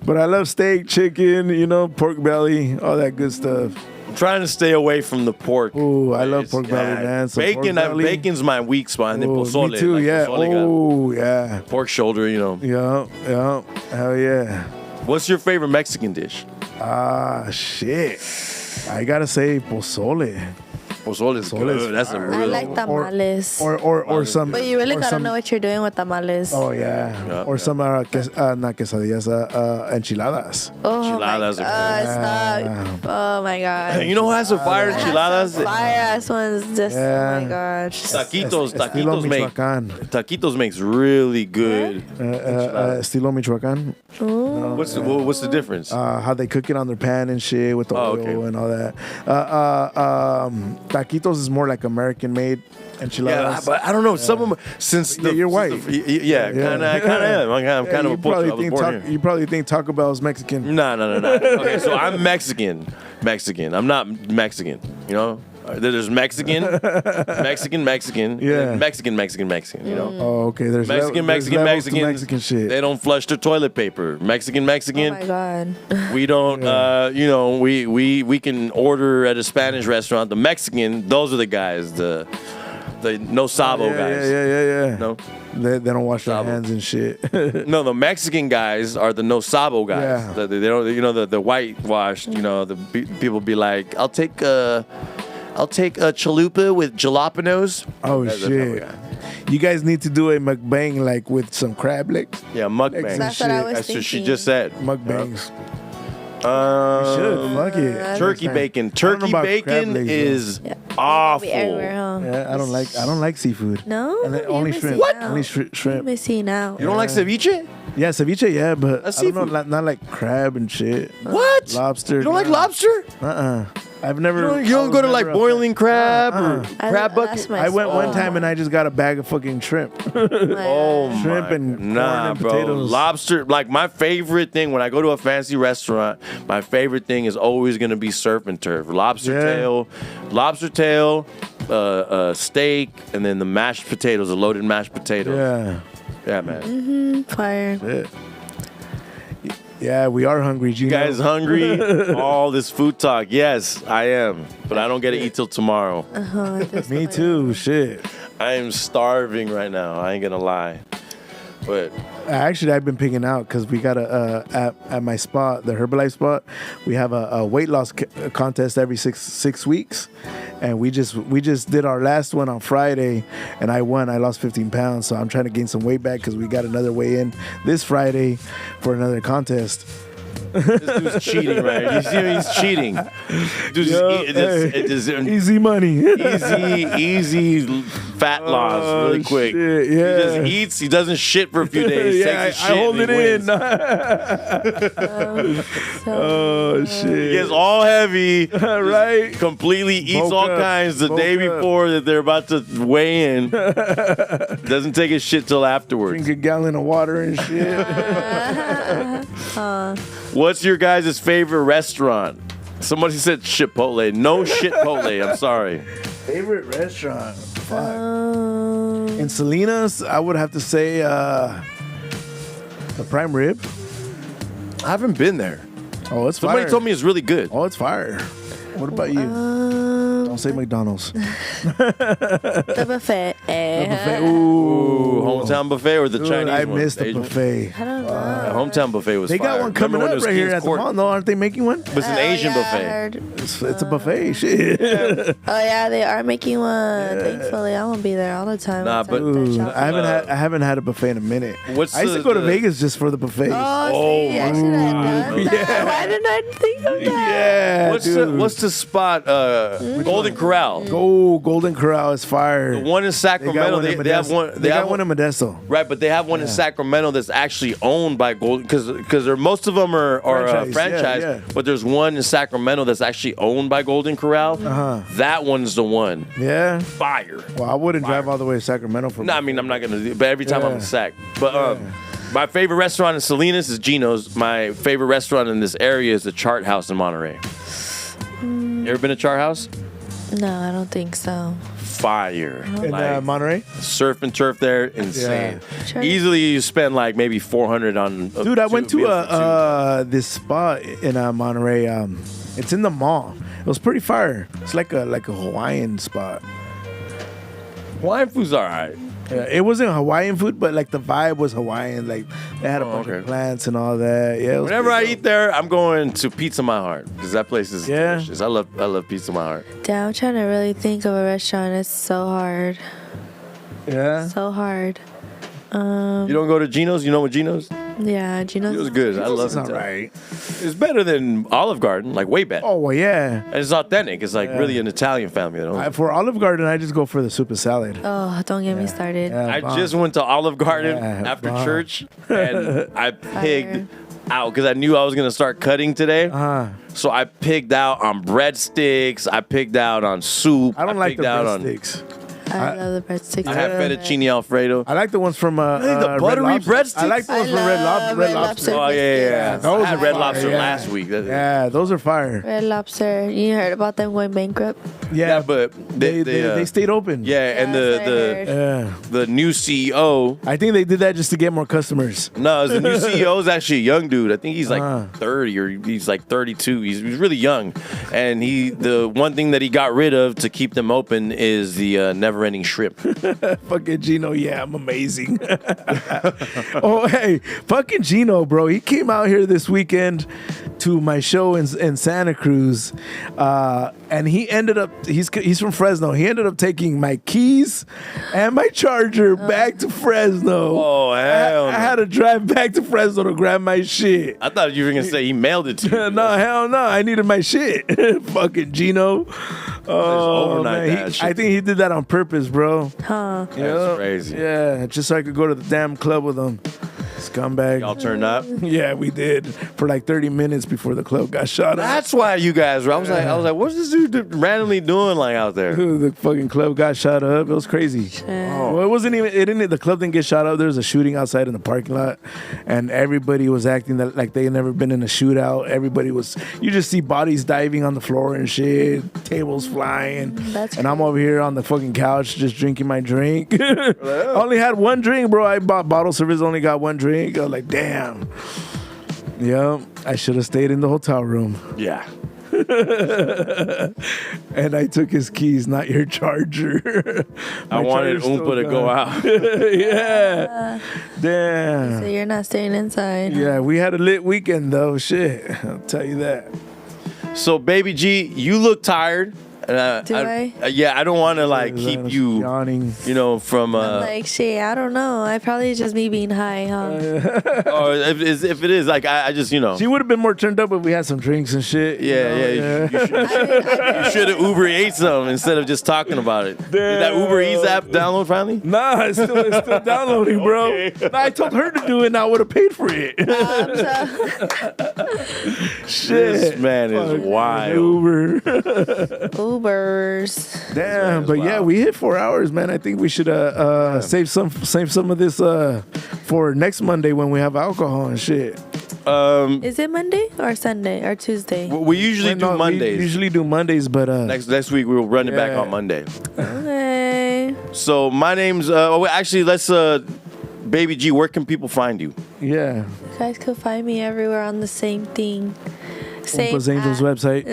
But I love steak, chicken, pork belly, all that good stuff. I'm trying to stay away from the pork. Ooh, I love pork belly, man. Some Bacon, pork belly. bacon's my weak spot. And then pozole. Me too, yeah. Oh, yeah. Pork shoulder, Yeah, hell yeah. What's your favorite Mexican dish? Shit. I gotta say pozole. Pozole is good. That's a I real. like tamales. Or some. But you really or gotta some- know what you're doing with tamales. Oh yeah, or some not quesadillas, enchiladas. Oh Enchiladas my are God, stop. Oh my God. You know who has some fire enchiladas? Fire ass ones. Just, Yeah. oh my gosh. Taquitos Estilo make Michoacán. taquitos makes really good. Estilo Michoacán. What's the difference? How they cook it on their pan and shit with the Oh, oil okay. and all that. Taquitos is more like American made Yeah, enchiladas. but I don't know. Some of them, since Yeah, you're white. Yeah, kind of am. I'm kind of a Portuguese. I was born here. You probably think Taco Bell is Mexican. No. Okay, so I'm Mexican. I'm not Mexican. You know, there's Mexican. Yeah. and Mexican. You know, Oh, okay. There's Mexican. Mexican shit. They don't flush their toilet paper. Mexican. Oh my God. We don't. You know, we can order at a Spanish restaurant. The Mexican, those are the guys. The no sabo guys. Yeah. No. They don't wash their Sabo. hands and shit. No, the Mexican guys are the no sabo guys. Yeah. They don't, you know, the whitewashed. You know, people be like, I'll take a chalupa with jalapenos. Oh That's the type of shit. guy. You guys need to do a mukbang like with some crab legs. Yeah, mukbang. That's what I was That's what she thinking. just said. Mukbangs. Should fuck it. Turkey bacon. Turkey about crab bacon legs, though. is Yeah. awful. Be everywhere, huh? Yeah, I don't like seafood. No? And then You only missing shrimp. out. Only You shrimp. missing out. You don't like ceviche? Yeah, ceviche, yeah, but That's I don't know, seafood. not like crab and shit. What? Lobster. You don't like no. lobster? I've never. You don't go to like boiling crab or I- crab that's bucket? my I went one spot. time and I just got a bag of fucking shrimp. Oh Shrimp my, and corn nah, and bro. potatoes. Lobster, like my favorite thing when I go to a fancy restaurant, my favorite thing is always gonna be surf and turf. Lobster tail, steak, and then the mashed potatoes, the loaded mashed potatoes. Yeah, man. Fire. Yeah. Yeah, we are hungry, Gino. You guys hungry? All this food talk. Yes, I am, but I don't get to eat till tomorrow. Me too. Shit. I am starving right now. I ain't gonna lie, but. Actually, I've been picking out because we got at my spot, the Herbalife spot. We have a weight loss contest every six weeks, and we just did our last one on Friday, and I won. I lost 15 pounds, so I'm trying to gain some weight back because we got another weigh in this Friday for another contest. This dude's cheating, right? You see him? He's cheating. Dude's Easy money. easy fat loss really quick. Shit, He yeah. just eats. He doesn't shit for a few days. Yeah, takes his I shit hold and it he in. wins. Oh He shit! gets all heavy, Right? completely eats Bulk all up, kinds the bulk day up. before that they're about to weigh in. Doesn't take his shit till afterwards. Drink a gallon of water and shit. What's your guys' favorite restaurant? Somebody said Chipotle. No Chipotle. I'm sorry. Favorite restaurant? Fuck. In Salinas, I would have to say the prime rib. I haven't been there. Oh, it's Somebody fire. told me it's really good. Oh, it's fire. What about you? Don't say McDonald's. The buffet. Buffet. Ooh. Ooh, hometown buffet or the Dude, Chinese I one? missed the Asian? buffet. I don't know. Hometown buffet was They fire. got one coming Remember when up it was right here King's at the Court? mall. No, aren't they making one? But it's an Asian I buffet. heard. It's a buffet. Shit. Oh yeah, they are making one. Thankfully, I won't be there all the time. Nah, I'll but- take that Dude, shot. I haven't had a buffet in a minute. What's I used to the- go to the- Vegas just for the buffet. Oh, see, I should have done that. Yeah. Why didn't I think of that? Yeah, dude. What's the spot? Golden Corral. Oh, Golden Corral is fire. The one in Sacramento. They have one. They got one in Modesto. Right, but they have one in Sacramento that's actually owned by Golden, because most of them are Franchise, franchise. yeah. But there's one in Sacramento that's actually owned by Golden Corral. That one's the one. Yeah. Fire. Well, I wouldn't drive all the way to Sacramento for. No, I mean I'm not gonna do. But every time I'm Yeah. in Sac. But my favorite restaurant in Salinas is Gino's. My favorite restaurant in this area is the Chart House in Monterey. You ever been to Chart House? No, I don't think so. Fire. in Like, Monterey. surf and turf there, insane. Sure. Easily you spend like maybe $400 on. Dude, I went to this spot in Monterey. It's in the mall. It was pretty fire. It's like a Hawaiian spot. Hawaiian food's all right. It wasn't Hawaiian food, but like the vibe was Hawaiian. Like they had a bunch of plants and all that. Yeah. Whenever I eat there, I'm going to Pizza My Heart because that place is Yeah. delicious. I love Pizza My Heart. Damn, I'm trying to really think of a restaurant. It's so hard. Yeah. So hard. You don't go to Gino's? You know what Gino's? Yeah, Gino's. It was good. I love It's it. all right. It's better than Olive Garden, like way better. Oh well, yeah. And it's authentic. It's like really an Italian family. You know? For Olive Garden, I just go for the super salad. Oh, don't get me started. Yeah, I bomb. just went to Olive Garden Yeah, after bomb. church, and I pigged out because I knew I was gonna start cutting today. So I pigged out on breadsticks. I pigged out on soup. I don't like the pigged out on- breadsticks. I love the breadsticks. I had fettuccine Alfredo. I like the ones from the Red buttery Lobster. breadsticks? I like the ones from Red Lobster. Red Lobster. Oh yeah. Those I had are Red fire, Lobster yeah. last week. Yeah, those are fire. Red Lobster. You heard about them going bankrupt? Yeah, but they stayed open. Yeah, and That's what I heard. Yeah. the new CEO. I think they did that just to get more customers. No, the new CEO is actually a young dude. I think he's like 30 or he's like 32. He's really young, and the one thing that he got rid of to keep them open is the never-ending shrimp. Fucking Gino, yeah, I'm amazing. Oh, hey, fucking Gino, bro. He came out here this weekend to my show in Santa Cruz, and he ended up, he's from Fresno. He ended up taking my keys and my charger back to Fresno. Oh, hell I no. had to drive back to Fresno to grab my shit. I thought you were gonna say he mailed it to you. No, hell no. I needed my shit. Fucking Gino. Oh, overnight man. that shit. I think he did that on purpose, bro. Huh. That's crazy. Yeah, just so I could go to the damn club with him. Scumbag. Y'all turned up. Yeah, we did for like 30 minutes before the club got shot up. That's why you guys were. I was like, what's this dude randomly doing like out there? The fucking club got shot up. It was crazy. Well, it wasn't even. It didn't. The club didn't get shot up. There was a shooting outside in the parking lot, and everybody was acting like they had never been in a shootout. Everybody was. You just see bodies diving on the floor and shit, tables flying, That's and I'm over here on the fucking couch just drinking my drink. I only had one drink, bro. I bought bottle service. Only got one drink. I was like, damn. Yep, I should have stayed in the hotel room. Yeah. And I took his keys, not your charger. I wanted Oompa to go out. Yeah. Damn. So you're not staying inside. Yeah, we had a lit weekend though. Shit, I'll tell you that. So, Baby G, you look tired. Do I? Yeah, I don't want to like keep you, yawning. you know, from. Like, shit, I don't know. I probably just me being high, huh? Or if it is like I just, you know. She would have been more turned up if we had some drinks and shit. Yeah. You should have Uber ate some instead of just talking about it. Did that Uber Eats app download finally? Nah, it's still downloading, bro. Okay. Nah, I told her to do it, and I would have paid for it. Shit, This man is Fuck, wild. Uber. Ubers. Damn, but yeah, we hit 4 hours, man. I think we should save some of this for next Monday when we have alcohol and shit. Is it Monday or Sunday or Tuesday? We usually do Mondays. We usually do Mondays, but Next week we'll run it back on Monday. Okay. So my name's actually let's Baby G, where can people find you? yeah, You guys could find me everywhere on the same thing. Same Umpa's Angels app. website.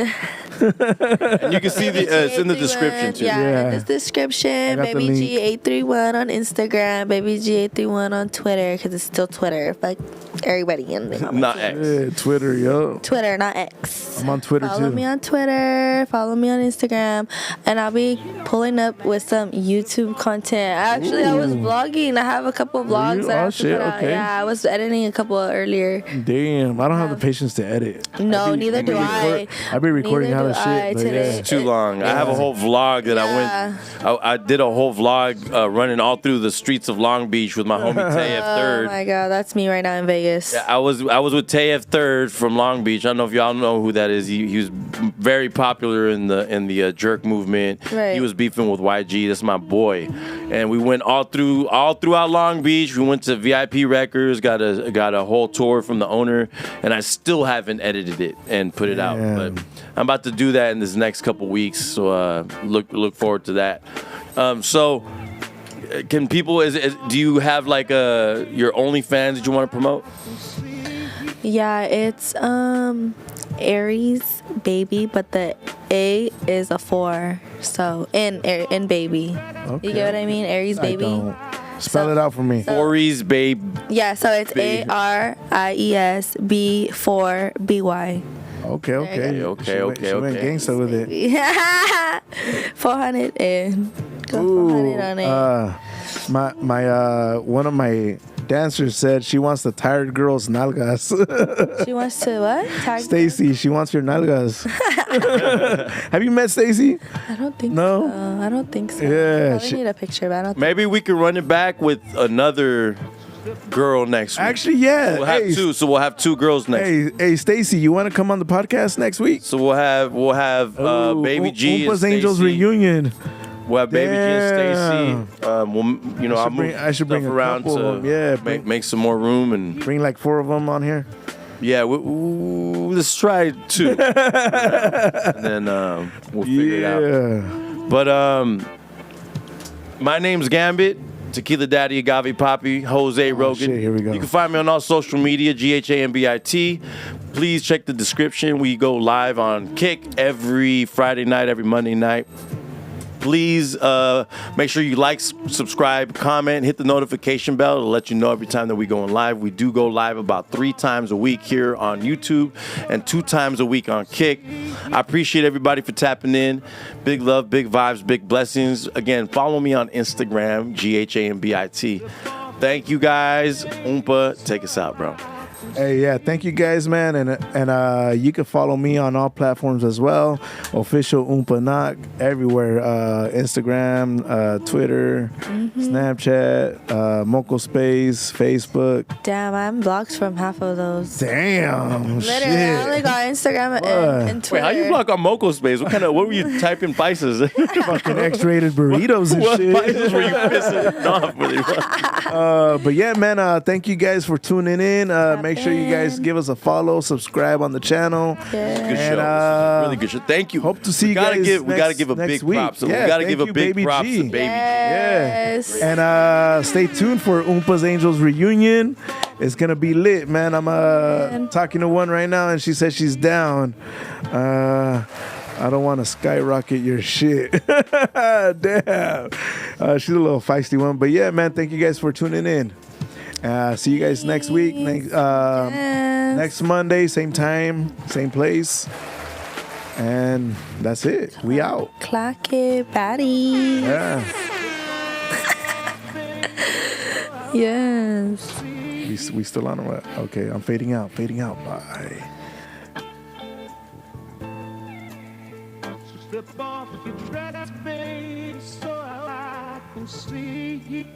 And you can see it's in the description too. Yeah, Yeah. in the description. I got the Baby link. G831 on Instagram. Baby G831 on Twitter because it's still Twitter. Fuck everybody in there. Not X. Yeah, Twitter, yo. Twitter, not X. I'm on Twitter Follow too. me on Twitter. Follow me on Instagram, and I'll be pulling up with some YouTube content. Actually, I was vlogging. I have a couple of vlogs that I Oh, have to shit, put out. okay. Yeah, I was editing a couple earlier. Damn, I don't have the patience to edit. No, neither do I. I be recording Neither how to do I shit, but today. yeah. It's too long. I have a whole vlog that I did a whole vlog running all through the streets of Long Beach with my homie Tayef Oh Third. my god, that's me right now in Vegas. I was with Tayef Third from Long Beach. I don't know if y'all know who that is. He was very popular in the jerk movement. Right. He was beefing with YG. That's my boy. And we went all throughout Long Beach. We went to VIP Records. Got a whole tour from the owner, and I still haven't edited it and put it out. Damn. But I'm about to do that in this next couple weeks. So look forward to that. So. Can people? Do you have like your OnlyFans that you want to promote? Yeah, it's Aries baby, but the A is a 4. So in baby. Okay. You get what I mean? Aries I baby. don't. Spell it out for me. Aries, babe. Yeah, so it's Babe. ARIESB4BY. Okay. Okay. She went gangsta with it. 400 and go Ooh, 400 on it. my one of my dancers said she wants the tired girl's nalgas. She wants to what? Tag Stacy, she wants your nalgas. Have you met Stacy? I don't think No? so. I don't think so. Yeah, I need a picture, but I don't think Maybe we could run it back with another girl next week. Actually, yeah. We'll have two, so we'll have two girls next week. Hey, Stacy, you want to come on the podcast next week? So we'll have Ooh, Baby G Umpa's and Angels Stacey. reunion. We'll have Baby G and Stacy. I'll move I should bring stuff a around couple to of them. Yeah, make some more room and Bring like 4 of them on here. yeah. Let's try 2, and then we'll figure it out. Yeah. But my name's Gambit, Tequila Daddy, Agave Poppy, Jose Rogan. shit, here we go. You can find me on all social media, GHAMBIT. Please check the description. We go live on Kick every Friday night, every Monday night. Please make sure you like, subscribe, comment, hit the notification bell to let you know every time that we go live. We do go live about 3 times a week here on YouTube and 2 times a week on Kick. I appreciate everybody for tapping in. Big love, big vibes, big blessings. Again, follow me on Instagram, GHAMBIT. Thank you guys. Umpa, take us out, bro. Hey, yeah, thank you guys, man, and you can follow me on all platforms as well. Official Umpa Knock everywhere, Instagram, Twitter, Snapchat, Moco Space, Facebook. Damn, I'm blocked from half of those. Damn, Literally, I shit. only got Instagram and Twitter. Wait, how you block on Moco Space? What were you typing Pisces? Fucking X-rated burritos and What shit. Pisces were you pissing off with? But yeah, man, thank you guys for tuning in. Make sure you guys give us a follow, subscribe on the channel. Yeah. Good show. And, This is really good show. Thank you. hope to see we you gotta guys give, we gotta next- give a next big week. props. Yeah, we gotta thank give a you, big Baby props G. to Baby Yes. And stay tuned for Umpa's Angels reunion. It's gonna be lit, man. I'm talking to one right now, and she says she's down. I don't want to skyrocket your shit. Damn. She's a little feisty one, but yeah, man. Thank you guys for tuning in. See you guys next week. Next Monday, same time, same place. And that's it. We out. Clock it, baddie. Yeah. Yes. We still on or what? Okay, I'm fading out. Bye. Step off your dress, face, so I can see.